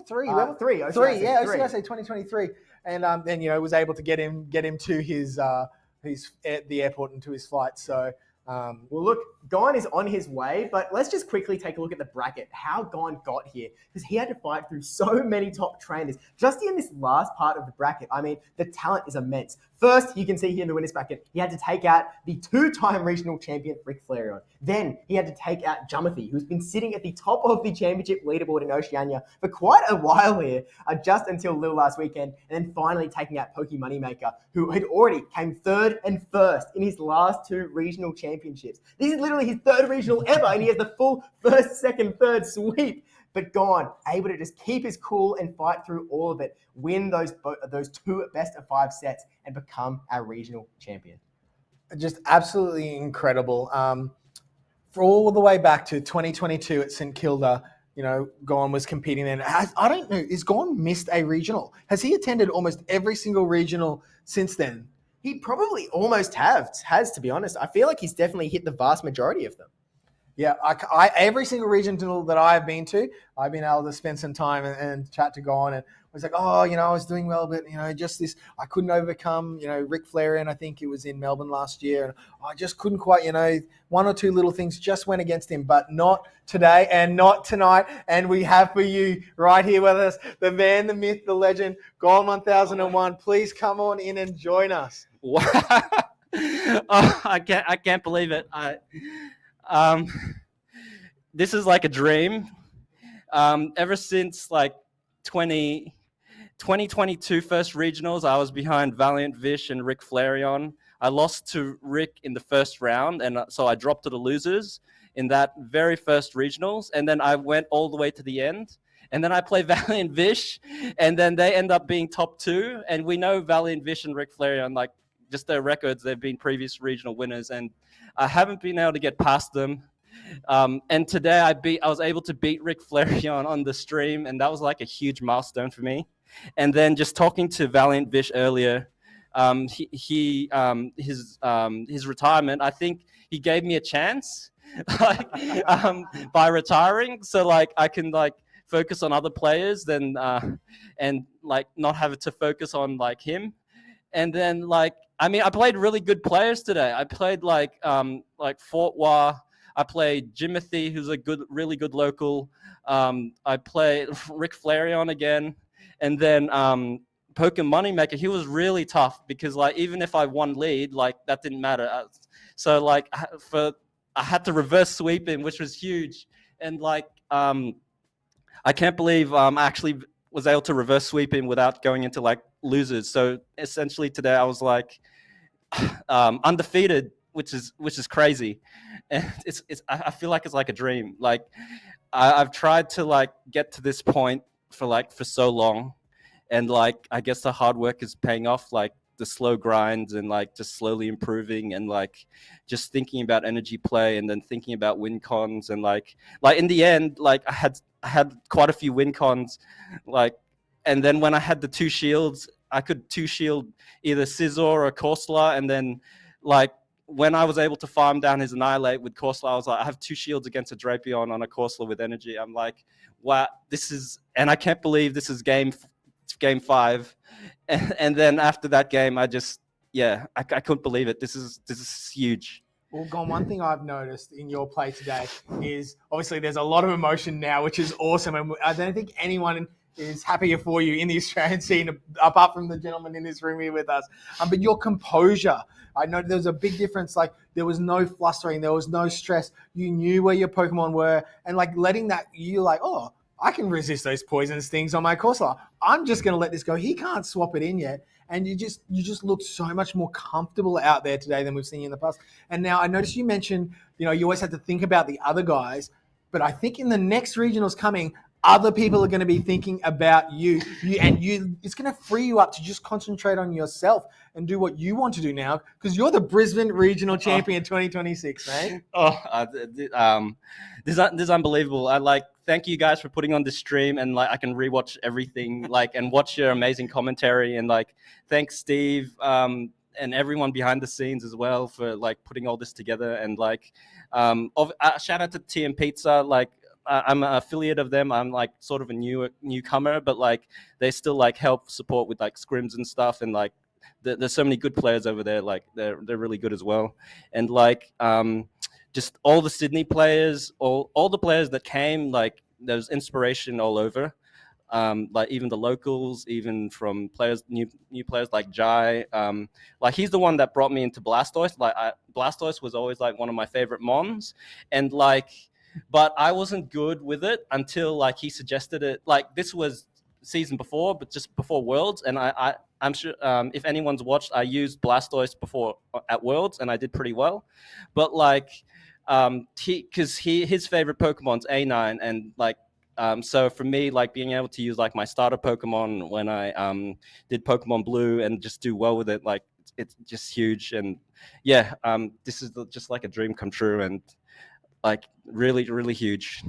Three. Yeah, I say 2023, and then was able to get him to his at the airport and to his flight. So well, look, Gone is on his way, but let's just quickly take a look at the bracket, how Gone got here, because he had to fight through so many top trainers just in this last part of the bracket. I mean, the talent is immense. First, you can see here in the winners bracket, he had to take out the 2-time regional champion Ric Flairon. Then he had to take out Jumothy, who's been sitting at the top of the championship leaderboard in Oceania for quite a while here, just until little last weekend, and then finally taking out Pokemon Maker, who had already came 3rd and 1st in his last 2 regional championships. This is literally his 3rd regional ever, and he has the full 1st, 2nd, 3rd sweep. But Gone, able to just keep his cool and fight through all of it, win those 2 best of 5 sets, and become our regional champion. Just absolutely incredible. For all the way back to 2022 at St Kilda, Gone was competing then. I don't know, is Gone missed a regional? Has he attended almost every single regional since then? He probably almost has, to be honest. I feel like he's definitely hit the vast majority of them. Yeah, every single regional that I've been to, I've been able to spend some time and chat to Gone, and was like, oh, I was doing well, but just this, I couldn't overcome, Ric Flair, and I think it was in Melbourne last year, and I just couldn't quite, one or two little things just went against him, but not today and not tonight. And we have for you right here with us the man, the myth, the legend, Gone 1001. Please come on in and join us. Wow. I can't believe it. This is like a dream. Ever since like 2022 first regionals, I was behind Valiant Vish and Ric Flareon. I lost to Rick in the first round, and so I dropped to the losers in that very first regionals, and then I went all the way to the end. And then I play Valiant Vish, and then they end up being top 2. And we know Valiant Vish and Ric Flareon, like just their records, they've been previous regional winners, and I haven't been able to get past them. And today I was able to beat Ric Flareon on the stream, and that was like a huge milestone for me. And then just talking to Valiant Vish earlier, his retirement, I think he gave me a chance by retiring, so like I can like focus on other players than and like not have to focus on like him. And then like I played really good players today. I played like Fort Wah. I played Jimothy, who's a really good local. I played Ric Flareon again, and then Pokémon Moneymaker. He was really tough because like even if I won lead, like that didn't matter. So like I had to reverse sweep him, which was huge. And like I can't believe I actually was able to reverse sweep him without going into like losers. So essentially today I was like undefeated, which is crazy. And I feel like it's like a dream. Like I've tried to like get to this point for so long, and like I guess the hard work is paying off. Like the slow grinds and like just slowly improving, and like just thinking about energy play, and then thinking about win cons, and like in the end, like I had quite a few win cons, like, and then when I had the 2 shields, I could 2 shield either Scizor or Corsola, and then like when I was able to farm down his Annihilate with Corsola, I was like, I have 2 shields against a Drapion on a Corsola with energy. I'm like, wow, and I can't believe this is game 5. And then after that game, I couldn't believe it. This is huge. Well, Gon, one thing I've noticed in your play today is obviously there's a lot of emotion now, which is awesome. And I don't think anyone is happier for you in the Australian scene, apart from the gentleman in this room here with us. But your composure, I know there was a big difference. Like there was no flustering, there was no stress. You knew where your Pokemon were, and like letting that, you're like, oh, I can resist those poison stings on my Corsola. I'm just going to let this go. He can't swap it in yet. And you just look so much more comfortable out there today than we've seen you in the past. And now I noticed you mentioned, you always have to think about the other guys. But I think in the next regionals coming, other people are going to be thinking about you. It's going to free you up to just concentrate on yourself and do what you want to do now, because you're the Brisbane Regional Champion 2026, mate. This is unbelievable. Thank you guys for putting on this stream, and like I can rewatch everything, and watch your amazing commentary, and like thanks Steve and everyone behind the scenes as well for like putting all this together, and like shout out to TM Pizza. Like I'm an affiliate of them. I'm like sort of a newcomer, but like they still like help support with like scrims and stuff, and like there's so many good players over there. Like they're really good as well, and like just all the Sydney players, all the players that came, like there's inspiration all over. Like even the locals, even from new players like Jai. Like he's the one that brought me into Blastoise. Like Blastoise was always like one of my favorite mons, and like, but I wasn't good with it until like he suggested it. Like this was season before, but just before Worlds, and I'm sure if anyone's watched, I used Blastoise before at Worlds, and I did pretty well. But like his favorite Pokemon's A9, and like so for me, like being able to use like my starter Pokemon when I did Pokemon Blue and just do well with it, like it's just huge. And yeah, this is just like a dream come true, and like really, really huge.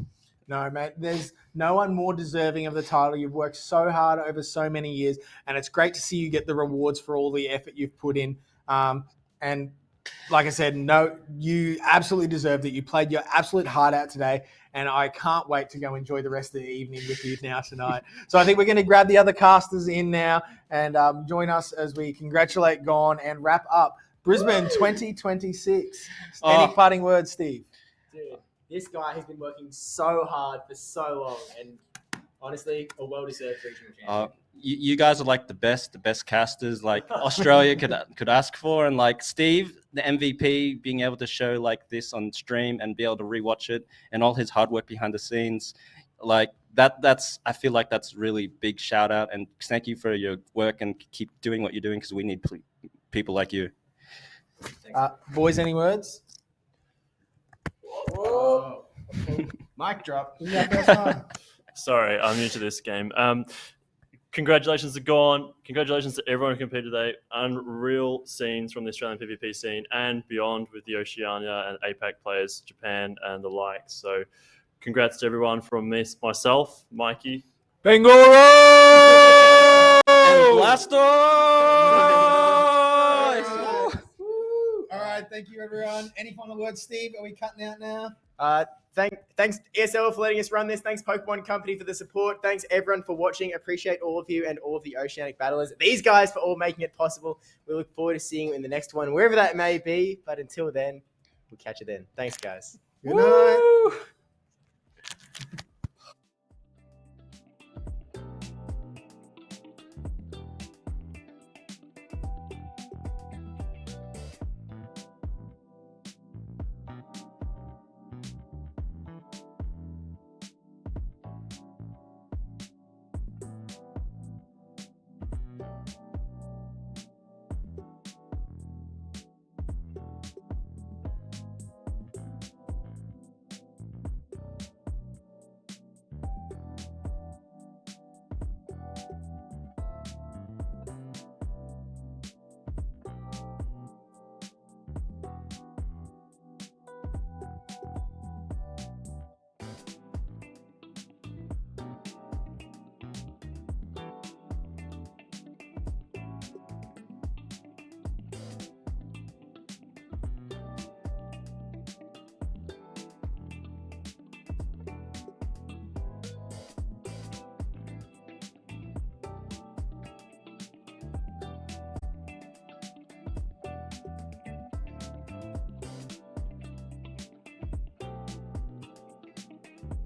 No, mate, there's no one more deserving of the title. You've worked so hard over so many years, and it's great to see you get the rewards for all the effort you've put in. And like I said, no, you absolutely deserved it. You played your absolute heart out today, and I can't wait to go enjoy the rest of the evening with you now tonight. So I think we're going to grab the other casters in now and join us as we congratulate Gone and wrap up Brisbane 2026. Any parting words, Steve? Dude, this guy has been working so hard for so long, and honestly, a well-deserved regional champion. You guys are like the best casters like Australia could ask for, and like Steve, the MVP, being able to show like this on stream and be able to rewatch it, and all his hard work behind the scenes, like that's I feel like that's really big shout out, and thank you for your work and keep doing what you're doing because we need people like you. Boys, any words? Whoa. Mic drop. Sorry, I'm new to this game. Congratulations to Gone. Congratulations to everyone who competed today. Unreal scenes from the Australian PvP scene and beyond with the Oceania and APAC players, Japan and the like. So congrats to everyone from myself, Mikey. Bengoro! And Blastoise! All right, thank you, everyone. Any final words, Steve? Are we cutting out now? Thanks ESL for letting us run this. Thanks Pokemon Company for the support. Thanks everyone for watching. Appreciate all of you and all of the Oceanic battlers. These guys for all making it possible. We look forward to seeing you in the next one, wherever that may be. But until then, we'll catch you then. Thanks, guys. Good night.